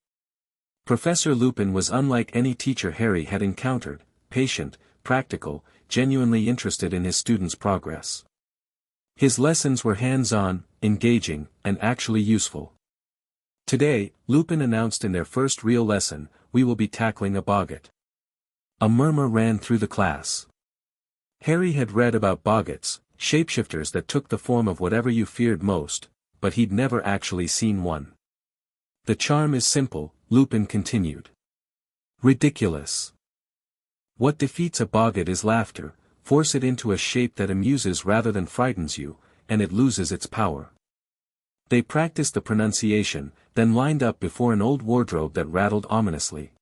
Professor Lupin was unlike any teacher Harry had encountered, patient, practical, genuinely interested in his students' progress. His lessons were hands-on, engaging, and actually useful. Today, Lupin announced in their first real lesson, we will be tackling a boggart. A murmur ran through the class. Harry had read about boggarts, shapeshifters that took the form of whatever you feared most, but he'd never actually seen one. The charm is simple, Lupin continued. Ridiculous. What defeats a boggart is laughter. Force it into a shape that amuses rather than frightens you, and it loses its power. They practiced the pronunciation, then lined up before an old wardrobe that rattled ominously.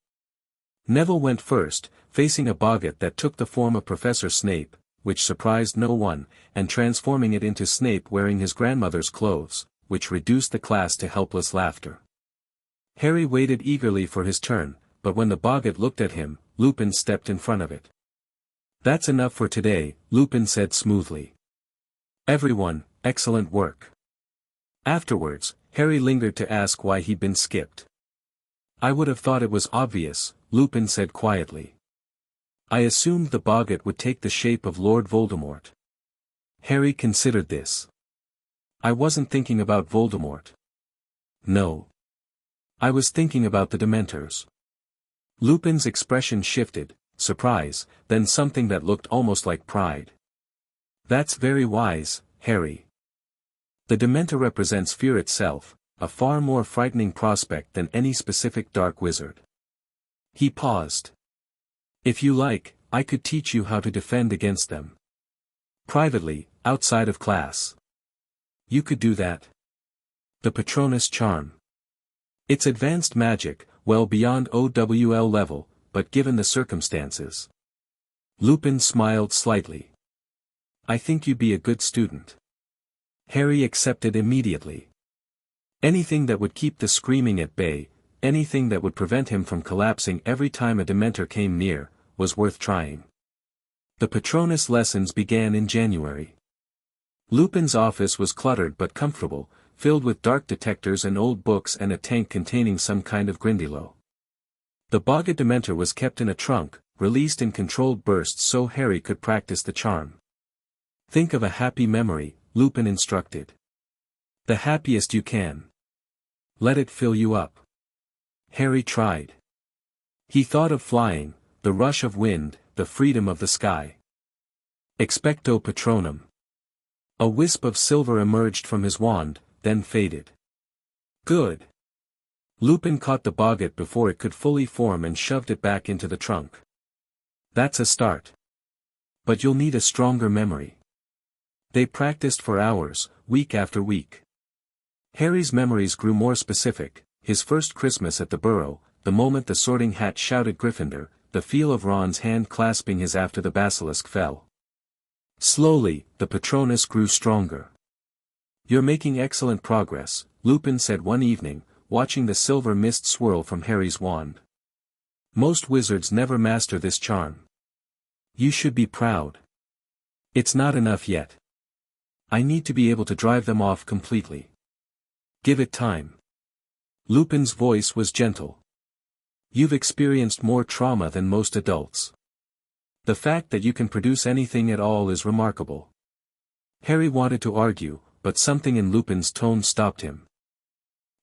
Neville went first, facing a boggart that took the form of Professor Snape, which surprised no one, and transforming it into Snape wearing his grandmother's clothes, which reduced the class to helpless laughter. Harry waited eagerly for his turn, but when the boggart looked at him, Lupin stepped in front of it. That's enough for today, Lupin said smoothly. Everyone, excellent work. Afterwards, Harry lingered to ask why he'd been skipped. I would have thought it was obvious, Lupin said quietly. I assumed the boggart would take the shape of Lord Voldemort. Harry considered this. I wasn't thinking about Voldemort. No. I was thinking about the Dementors. Lupin's expression shifted, surprise, then something that looked almost like pride. That's very wise, Harry. The Dementor represents fear itself, a far more frightening prospect than any specific dark wizard. He paused. If you like, I could teach you how to defend against them. Privately, outside of class. You could do that. The Patronus charm. It's advanced magic, well beyond OWL level, but given the circumstances. Lupin smiled slightly. I think you'd be a good student. Harry accepted immediately. Anything that would keep the screaming at bay, anything that would prevent him from collapsing every time a Dementor came near, was worth trying. The Patronus lessons began in January. Lupin's office was cluttered but comfortable, filled with dark detectors and old books and a tank containing some kind of Grindilo. The boggart Dementor was kept in a trunk, released in controlled bursts so Harry could practice the charm. Think of a happy memory, Lupin instructed. The happiest you can. Let it fill you up. Harry tried. He thought of flying, the rush of wind, the freedom of the sky. Expecto Patronum. A wisp of silver emerged from his wand, then faded. Good. Lupin caught the boggart before it could fully form and shoved it back into the trunk. That's a start. But you'll need a stronger memory. They practiced for hours, week after week. Harry's memories grew more specific, his first Christmas at the Burrow, the moment the Sorting Hat shouted Gryffindor, the feel of Ron's hand clasping his after the basilisk fell. Slowly, the Patronus grew stronger. You're making excellent progress, Lupin said one evening, watching the silver mist swirl from Harry's wand. Most wizards never master this charm. You should be proud. It's not enough yet. I need to be able to drive them off completely. Give it time. Lupin's voice was gentle. You've experienced more trauma than most adults. The fact that you can produce anything at all is remarkable. Harry wanted to argue, but something in Lupin's tone stopped him.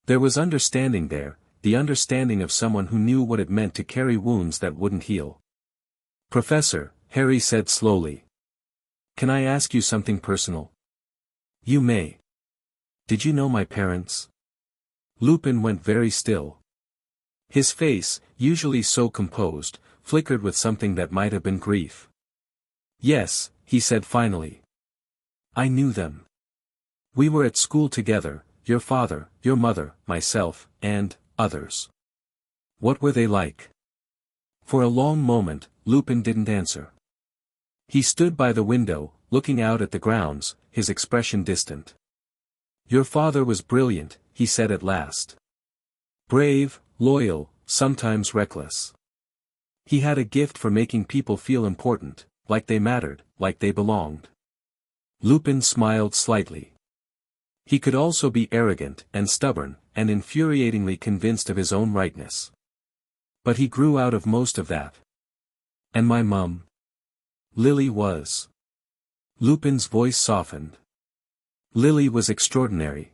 There was understanding there, the understanding of someone who knew what it meant to carry wounds that wouldn't heal. Professor, Harry said slowly. Can I ask you something personal? You may. Did you know my parents? Lupin went very still. His face, usually so composed, flickered with something that might have been grief. Yes, he said finally. I knew them. We were at school together, your father, your mother, myself, and others. What were they like? For a long moment, Lupin didn't answer. He stood by the window, looking out at the grounds, his expression distant. Your father was brilliant, he said at last. Brave, loyal, sometimes reckless. He had a gift for making people feel important, like they mattered, like they belonged. Lupin smiled slightly. He could also be arrogant and stubborn, and infuriatingly convinced of his own rightness. But he grew out of most of that. And my mum? Lily was. Lupin's voice softened. Lily was extraordinary.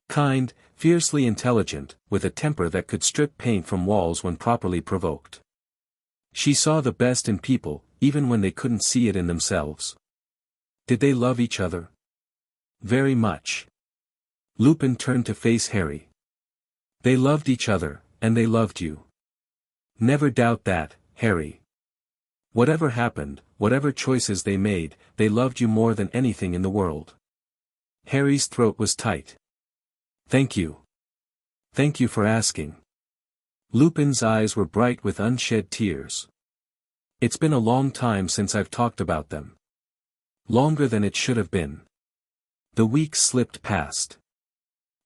Kind, fiercely intelligent, with a temper that could strip paint from walls when properly provoked. She saw the best in people, even when they couldn't see it in themselves. Did they love each other? Very much. Lupin turned to face Harry. They loved each other, and they loved you. Never doubt that, Harry. Whatever happened, whatever choices they made, they loved you more than anything in the world. Harry's throat was tight. Thank you. Thank you for asking. Lupin's eyes were bright with unshed tears. It's been a long time since I've talked about them. Longer than it should have been. The weeks slipped past.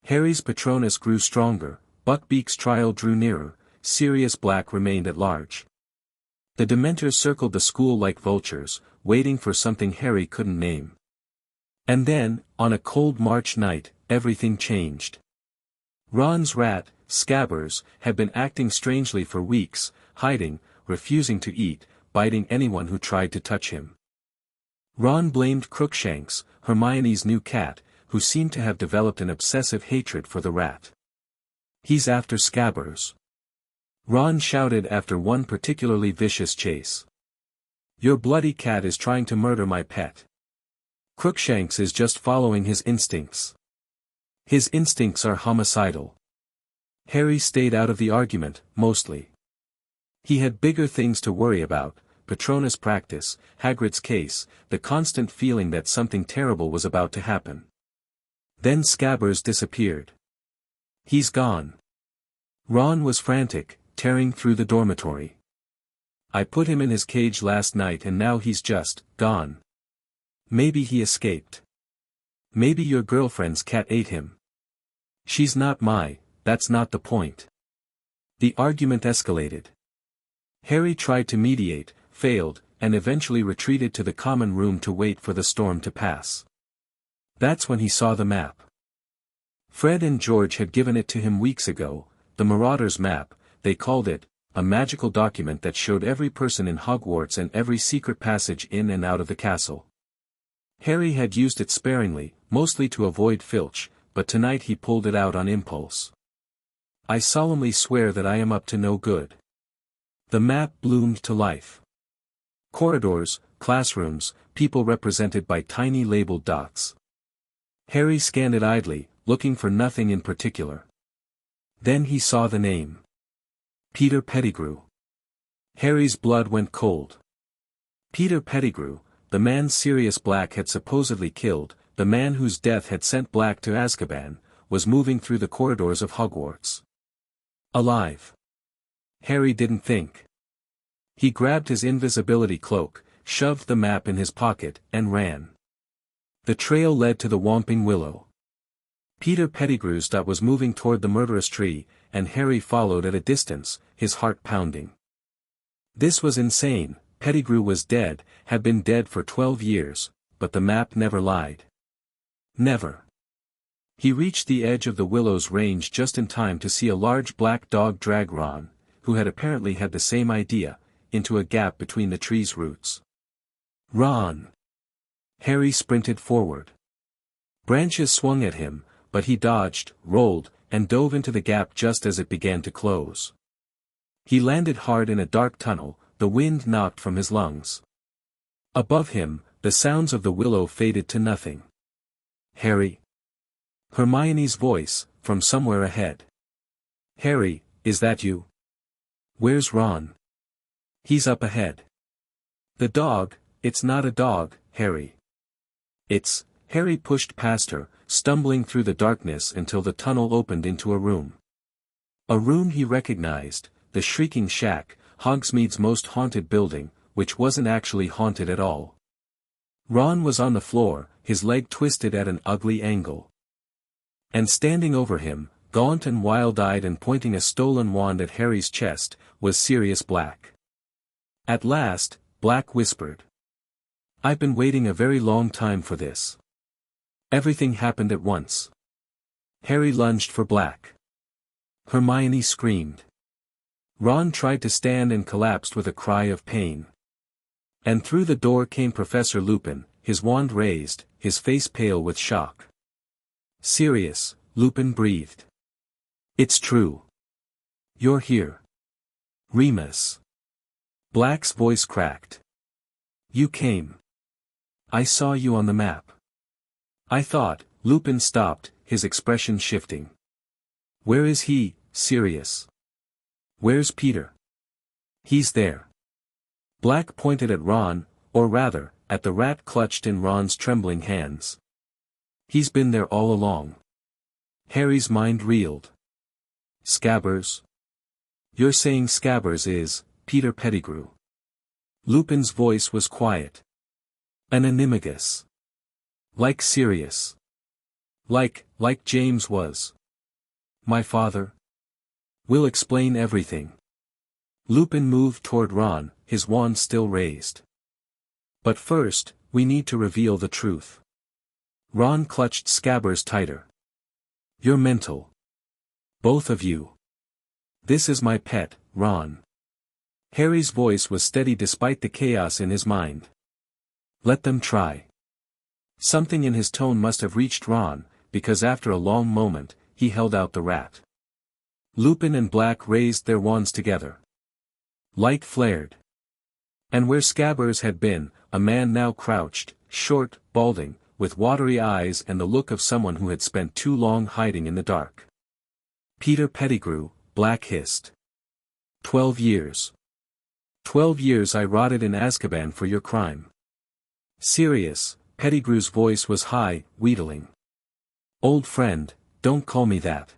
Harry's Patronus grew stronger, Buckbeak's trial drew nearer, Sirius Black remained at large. The Dementors circled the school like vultures, waiting for something Harry couldn't name. And then, on a cold March night, everything changed. Ron's rat, Scabbers, had been acting strangely for weeks, hiding, refusing to eat, biting anyone who tried to touch him. Ron blamed Crookshanks, Hermione's new cat, who seemed to have developed an obsessive hatred for the rat. He's after Scabbers. Ron shouted after one particularly vicious chase. Your bloody cat is trying to murder my pet. Crookshanks is just following his instincts. His instincts are homicidal. Harry stayed out of the argument, mostly. He had bigger things to worry about, Patronus practice, Hagrid's case, the constant feeling that something terrible was about to happen. Then Scabbers disappeared. He's gone. Ron was frantic, tearing through the dormitory. I put him in his cage last night and now he's just gone. Maybe he escaped. Maybe your girlfriend's cat ate him. She's not that's not the point. The argument escalated. Harry tried to mediate, failed, and eventually retreated to the common room to wait for the storm to pass. That's when he saw the map. Fred and George had given it to him weeks ago, the Marauders' map, they called it, a magical document that showed every person in Hogwarts and every secret passage in and out of the castle. Harry had used it sparingly, mostly to avoid Filch, but tonight he pulled it out on impulse. I solemnly swear that I am up to no good. The map bloomed to life. Corridors, classrooms, people represented by tiny labeled dots. Harry scanned it idly, looking for nothing in particular. Then he saw the name. Peter Pettigrew. Harry's blood went cold. Peter Pettigrew, the man Sirius Black had supposedly killed, the man whose death had sent Black to Azkaban, was moving through the corridors of Hogwarts. Alive. Harry didn't think. He grabbed his invisibility cloak, shoved the map in his pocket, and ran. The trail led to the Whomping Willow. Peter Pettigrew's dot was moving toward the murderous tree, and Harry followed at a distance, his heart pounding. This was insane. Pettigrew was dead, had been dead for 12 years, but the map never lied. Never. He reached the edge of the willow's range just in time to see a large black dog drag Ron, who had apparently had the same idea, into a gap between the tree's roots. Ron! Harry sprinted forward. Branches swung at him, but he dodged, rolled, and dove into the gap just as it began to close. He landed hard in a dark tunnel, the wind knocked from his lungs. Above him, the sounds of the willow faded to nothing. Harry? Hermione's voice, from somewhere ahead. Harry, is that you? Where's Ron? He's up ahead. The dog, it's not a dog, Harry. Harry pushed past her, stumbling through the darkness until the tunnel opened into a room. A room he recognized, the Shrieking Shack, Hogsmeade's most haunted building, which wasn't actually haunted at all. Ron was on the floor, his leg twisted at an ugly angle. And standing over him, gaunt and wild-eyed and pointing a stolen wand at Harry's chest, was Sirius Black. At last, Black whispered. I've been waiting a very long time for this. Everything happened at once. Harry lunged for Black. Hermione screamed. Ron tried to stand and collapsed with a cry of pain. And through the door came Professor Lupin, his wand raised, his face pale with shock. Sirius, Lupin breathed. It's true. You're here. Remus. Black's voice cracked. You came. I saw you on the map. I thought, Lupin stopped, his expression shifting. Where is he, Sirius? Where's Peter? He's there. Black pointed at Ron, or rather, at the rat clutched in Ron's trembling hands. He's been there all along. Harry's mind reeled. Scabbers? You're saying Scabbers is Peter Pettigrew? Lupin's voice was quiet. An animagus. Like Sirius. Like James was. My father? We'll explain everything. Lupin moved toward Ron, his wand still raised. But first, we need to reveal the truth. Ron clutched Scabbers tighter. You're mental. Both of you. This is my pet, Ron. Harry's voice was steady despite the chaos in his mind. Let them try. Something in his tone must have reached Ron, because after a long moment, he held out the rat. Lupin and Black raised their wands together. Light flared. And where Scabbers had been, a man now crouched, short, balding, with watery eyes and the look of someone who had spent too long hiding in the dark. Peter Pettigrew, Black hissed. 12 years. 12 years I rotted in Azkaban for your crime. Sirius, Pettigrew's voice was high, wheedling. Old friend, don't call me that.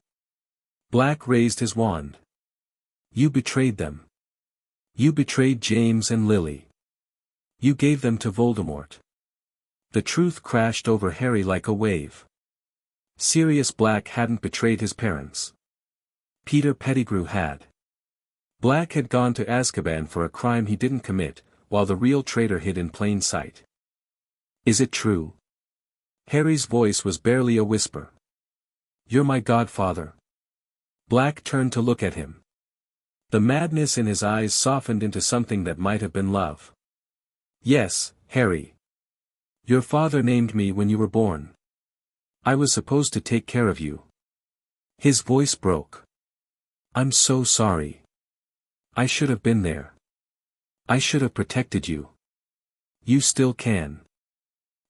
Black raised his wand. You betrayed them. You betrayed James and Lily. You gave them to Voldemort. The truth crashed over Harry like a wave. Sirius Black hadn't betrayed his parents. Peter Pettigrew had. Black had gone to Azkaban for a crime he didn't commit, while the real traitor hid in plain sight. Is it true? Harry's voice was barely a whisper. You're my godfather. Black turned to look at him. The madness in his eyes softened into something that might have been love. Yes, Harry. Your father named me when you were born. I was supposed to take care of you. His voice broke. I'm so sorry. I should have been there. I should have protected you. You still can.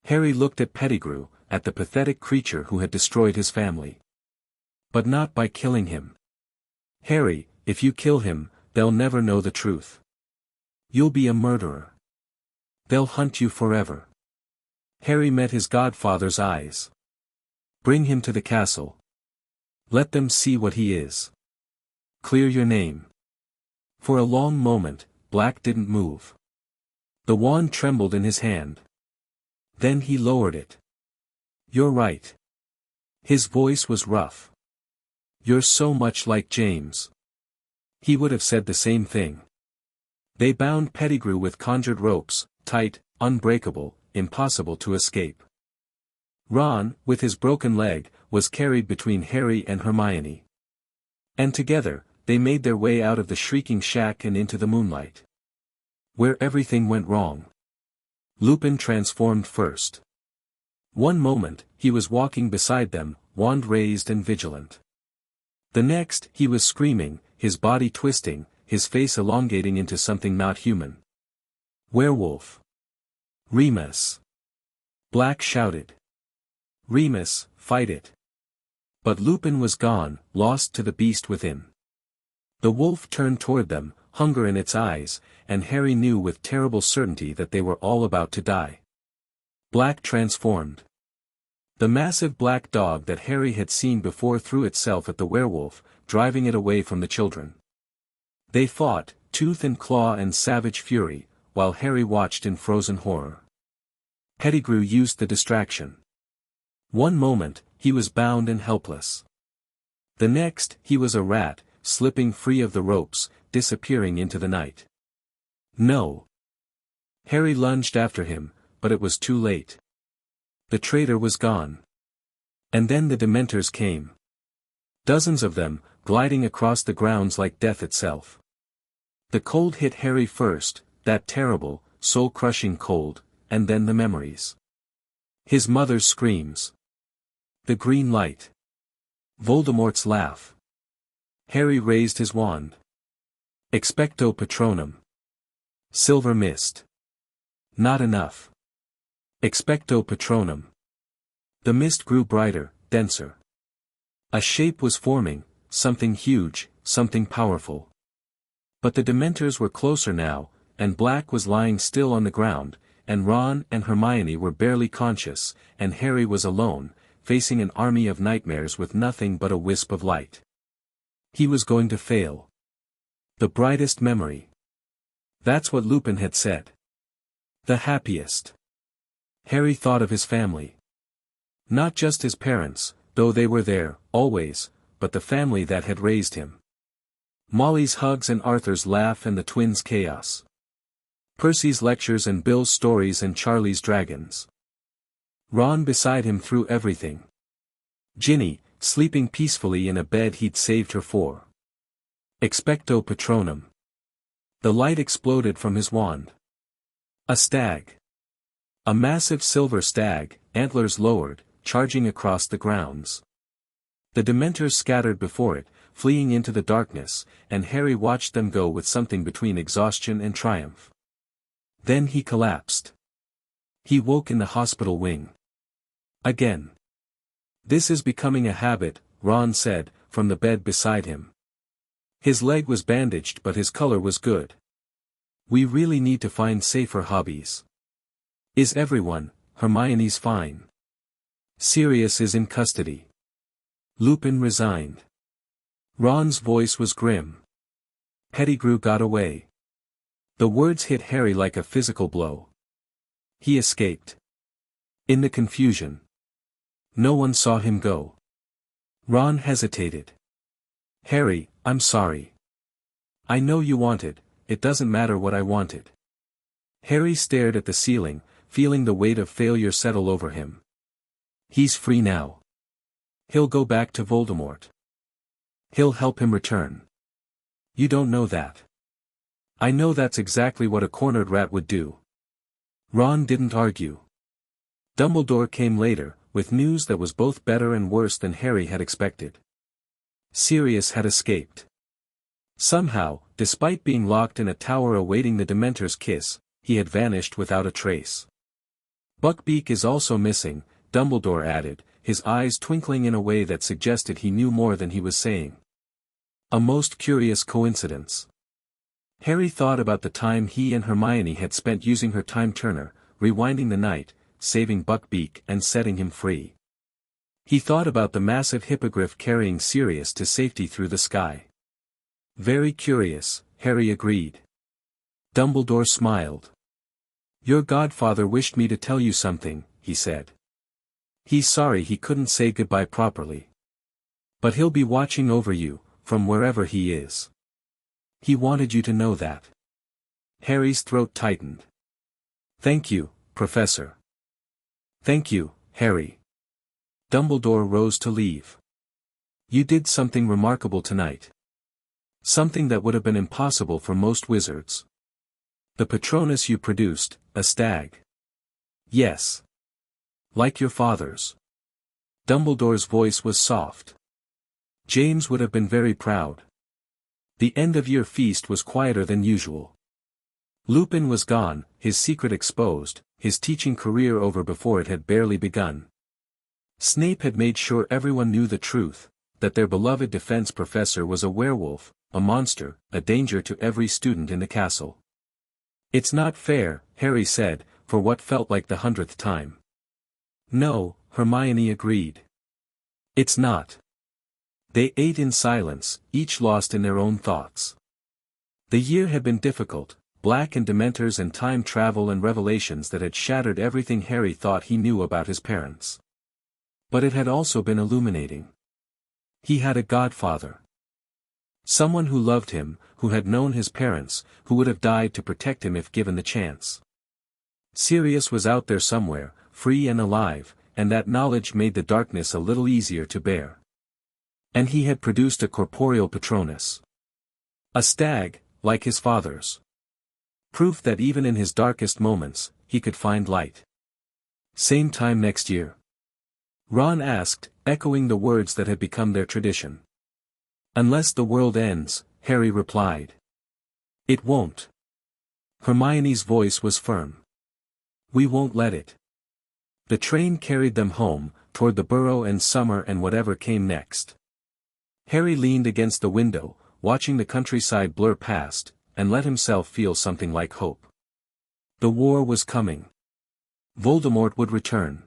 Harry looked at Pettigrew, at the pathetic creature who had destroyed his family. But not by killing him. Harry, if you kill him, they'll never know the truth. You'll be a murderer. They'll hunt you forever. Harry met his godfather's eyes. Bring him to the castle. Let them see what he is. Clear your name. For a long moment, Black didn't move. The wand trembled in his hand. Then he lowered it. You're right. His voice was rough. You're so much like James. He would have said the same thing. They bound Pettigrew with conjured ropes, tight, unbreakable, impossible to escape. Ron, with his broken leg, was carried between Harry and Hermione. And together, they made their way out of the shrieking shack and into the moonlight. Where everything went wrong. Lupin transformed first. One moment, he was walking beside them, wand raised and vigilant. The next, he was screaming, his body twisting, his face elongating into something not human. Werewolf. Remus. Black shouted. Remus, fight it. But Lupin was gone, lost to the beast within. The wolf turned toward them, hunger in its eyes, and Harry knew with terrible certainty that they were all about to die. Black transformed. The massive black dog that Harry had seen before threw itself at the werewolf, driving it away from the children. They fought, tooth and claw and savage fury, while Harry watched in frozen horror. Pettigrew used the distraction. One moment, he was bound and helpless. The next, he was a rat, slipping free of the ropes, disappearing into the night. No. Harry lunged after him, but it was too late. The traitor was gone. And then the Dementors came. Dozens of them, gliding across the grounds like death itself. The cold hit Harry first, that terrible, soul-crushing cold, and then the memories. His mother's screams. The green light. Voldemort's laugh. Harry raised his wand. Expecto Patronum. Silver mist. Not enough. Expecto Patronum. The mist grew brighter, denser. A shape was forming, something huge, something powerful. But the Dementors were closer now, and Black was lying still on the ground, and Ron and Hermione were barely conscious, and Harry was alone, facing an army of nightmares with nothing but a wisp of light. He was going to fail. The brightest memory. That's what Lupin had said. The happiest. Harry thought of his family. Not just his parents, though they were there, always, but the family that had raised him. Molly's hugs and Arthur's laugh and the twins' chaos. Percy's lectures and Bill's stories and Charlie's dragons. Ron beside him through everything. Ginny, sleeping peacefully in a bed he'd saved her for. Expecto Patronum. The light exploded from his wand. A stag. A massive silver stag, antlers lowered, charging across the grounds. The Dementors scattered before it, fleeing into the darkness, and Harry watched them go with something between exhaustion and triumph. Then he collapsed. He woke in the hospital wing. Again. This is becoming a habit, Ron said, from the bed beside him. His leg was bandaged but his color was good. We really need to find safer hobbies. Is everyone? Hermione's fine. Sirius is in custody. Lupin resigned. Ron's voice was grim. Pettigrew got away. The words hit Harry like a physical blow. He escaped. In the confusion. No one saw him go. Ron hesitated. Harry, I'm sorry. I know you wanted, it doesn't matter what I wanted. Harry stared at the ceiling, feeling the weight of failure settle over him. He's free now. He'll go back to Voldemort. He'll help him return. You don't know that. I know that's exactly what a cornered rat would do. Ron didn't argue. Dumbledore came later, with news that was both better and worse than Harry had expected. Sirius had escaped. Somehow, despite being locked in a tower awaiting the Dementor's kiss, he had vanished without a trace. Buckbeak is also missing, Dumbledore added, his eyes twinkling in a way that suggested he knew more than he was saying. A most curious coincidence. Harry thought about the time he and Hermione had spent using her time turner, rewinding the night, saving Buckbeak and setting him free. He thought about the massive hippogriff carrying Sirius to safety through the sky. Very curious, Harry agreed. Dumbledore smiled. Your godfather wished me to tell you something, he said. He's sorry he couldn't say goodbye properly. But he'll be watching over you, from wherever he is. He wanted you to know that. Harry's throat tightened. Thank you, Professor. Thank you, Harry. Dumbledore rose to leave. You did something remarkable tonight. Something that would have been impossible for most wizards. The Patronus you produced, a stag. Yes. Like your father's. Dumbledore's voice was soft. James would have been very proud. The end-of-year feast was quieter than usual. Lupin was gone, his secret exposed, his teaching career over before it had barely begun. Snape had made sure everyone knew the truth, that their beloved defense professor was a werewolf, a monster, a danger to every student in the castle. It's not fair, Harry said, for what felt like the 100th time. No, Hermione agreed. It's not. They ate in silence, each lost in their own thoughts. The year had been difficult, Black and Dementors and time travel and revelations that had shattered everything Harry thought he knew about his parents. But it had also been illuminating. He had a godfather. Someone who loved him, who had known his parents, who would have died to protect him if given the chance. Sirius was out there somewhere, free and alive, and that knowledge made the darkness a little easier to bear. And he had produced a corporeal Patronus. A stag, like his father's. Proof that even in his darkest moments, he could find light. Same time next year? Ron asked, echoing the words that had become their tradition. Unless the world ends, Harry replied. It won't. Hermione's voice was firm. We won't let it. The train carried them home, toward the burrow and summer and whatever came next. Harry leaned against the window, watching the countryside blur past, and let himself feel something like hope. The war was coming. Voldemort would return.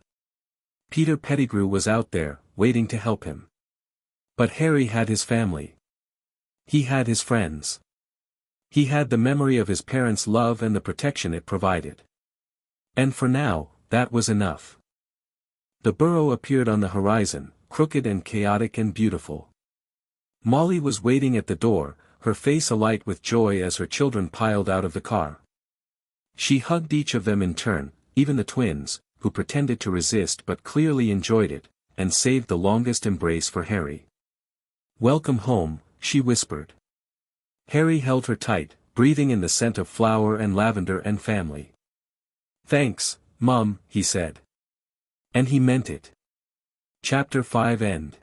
Peter Pettigrew was out there, waiting to help him. But Harry had his family. He had his friends. He had the memory of his parents' love and the protection it provided. And for now, that was enough. The burrow appeared on the horizon, crooked and chaotic and beautiful. Molly was waiting at the door, her face alight with joy as her children piled out of the car. She hugged each of them in turn, even the twins, who pretended to resist but clearly enjoyed it, and saved the longest embrace for Harry. "Welcome home," she whispered. Harry held her tight, breathing in the scent of flower and lavender and family. "Thanks, Mum," he said. And he meant it. Chapter 5 End.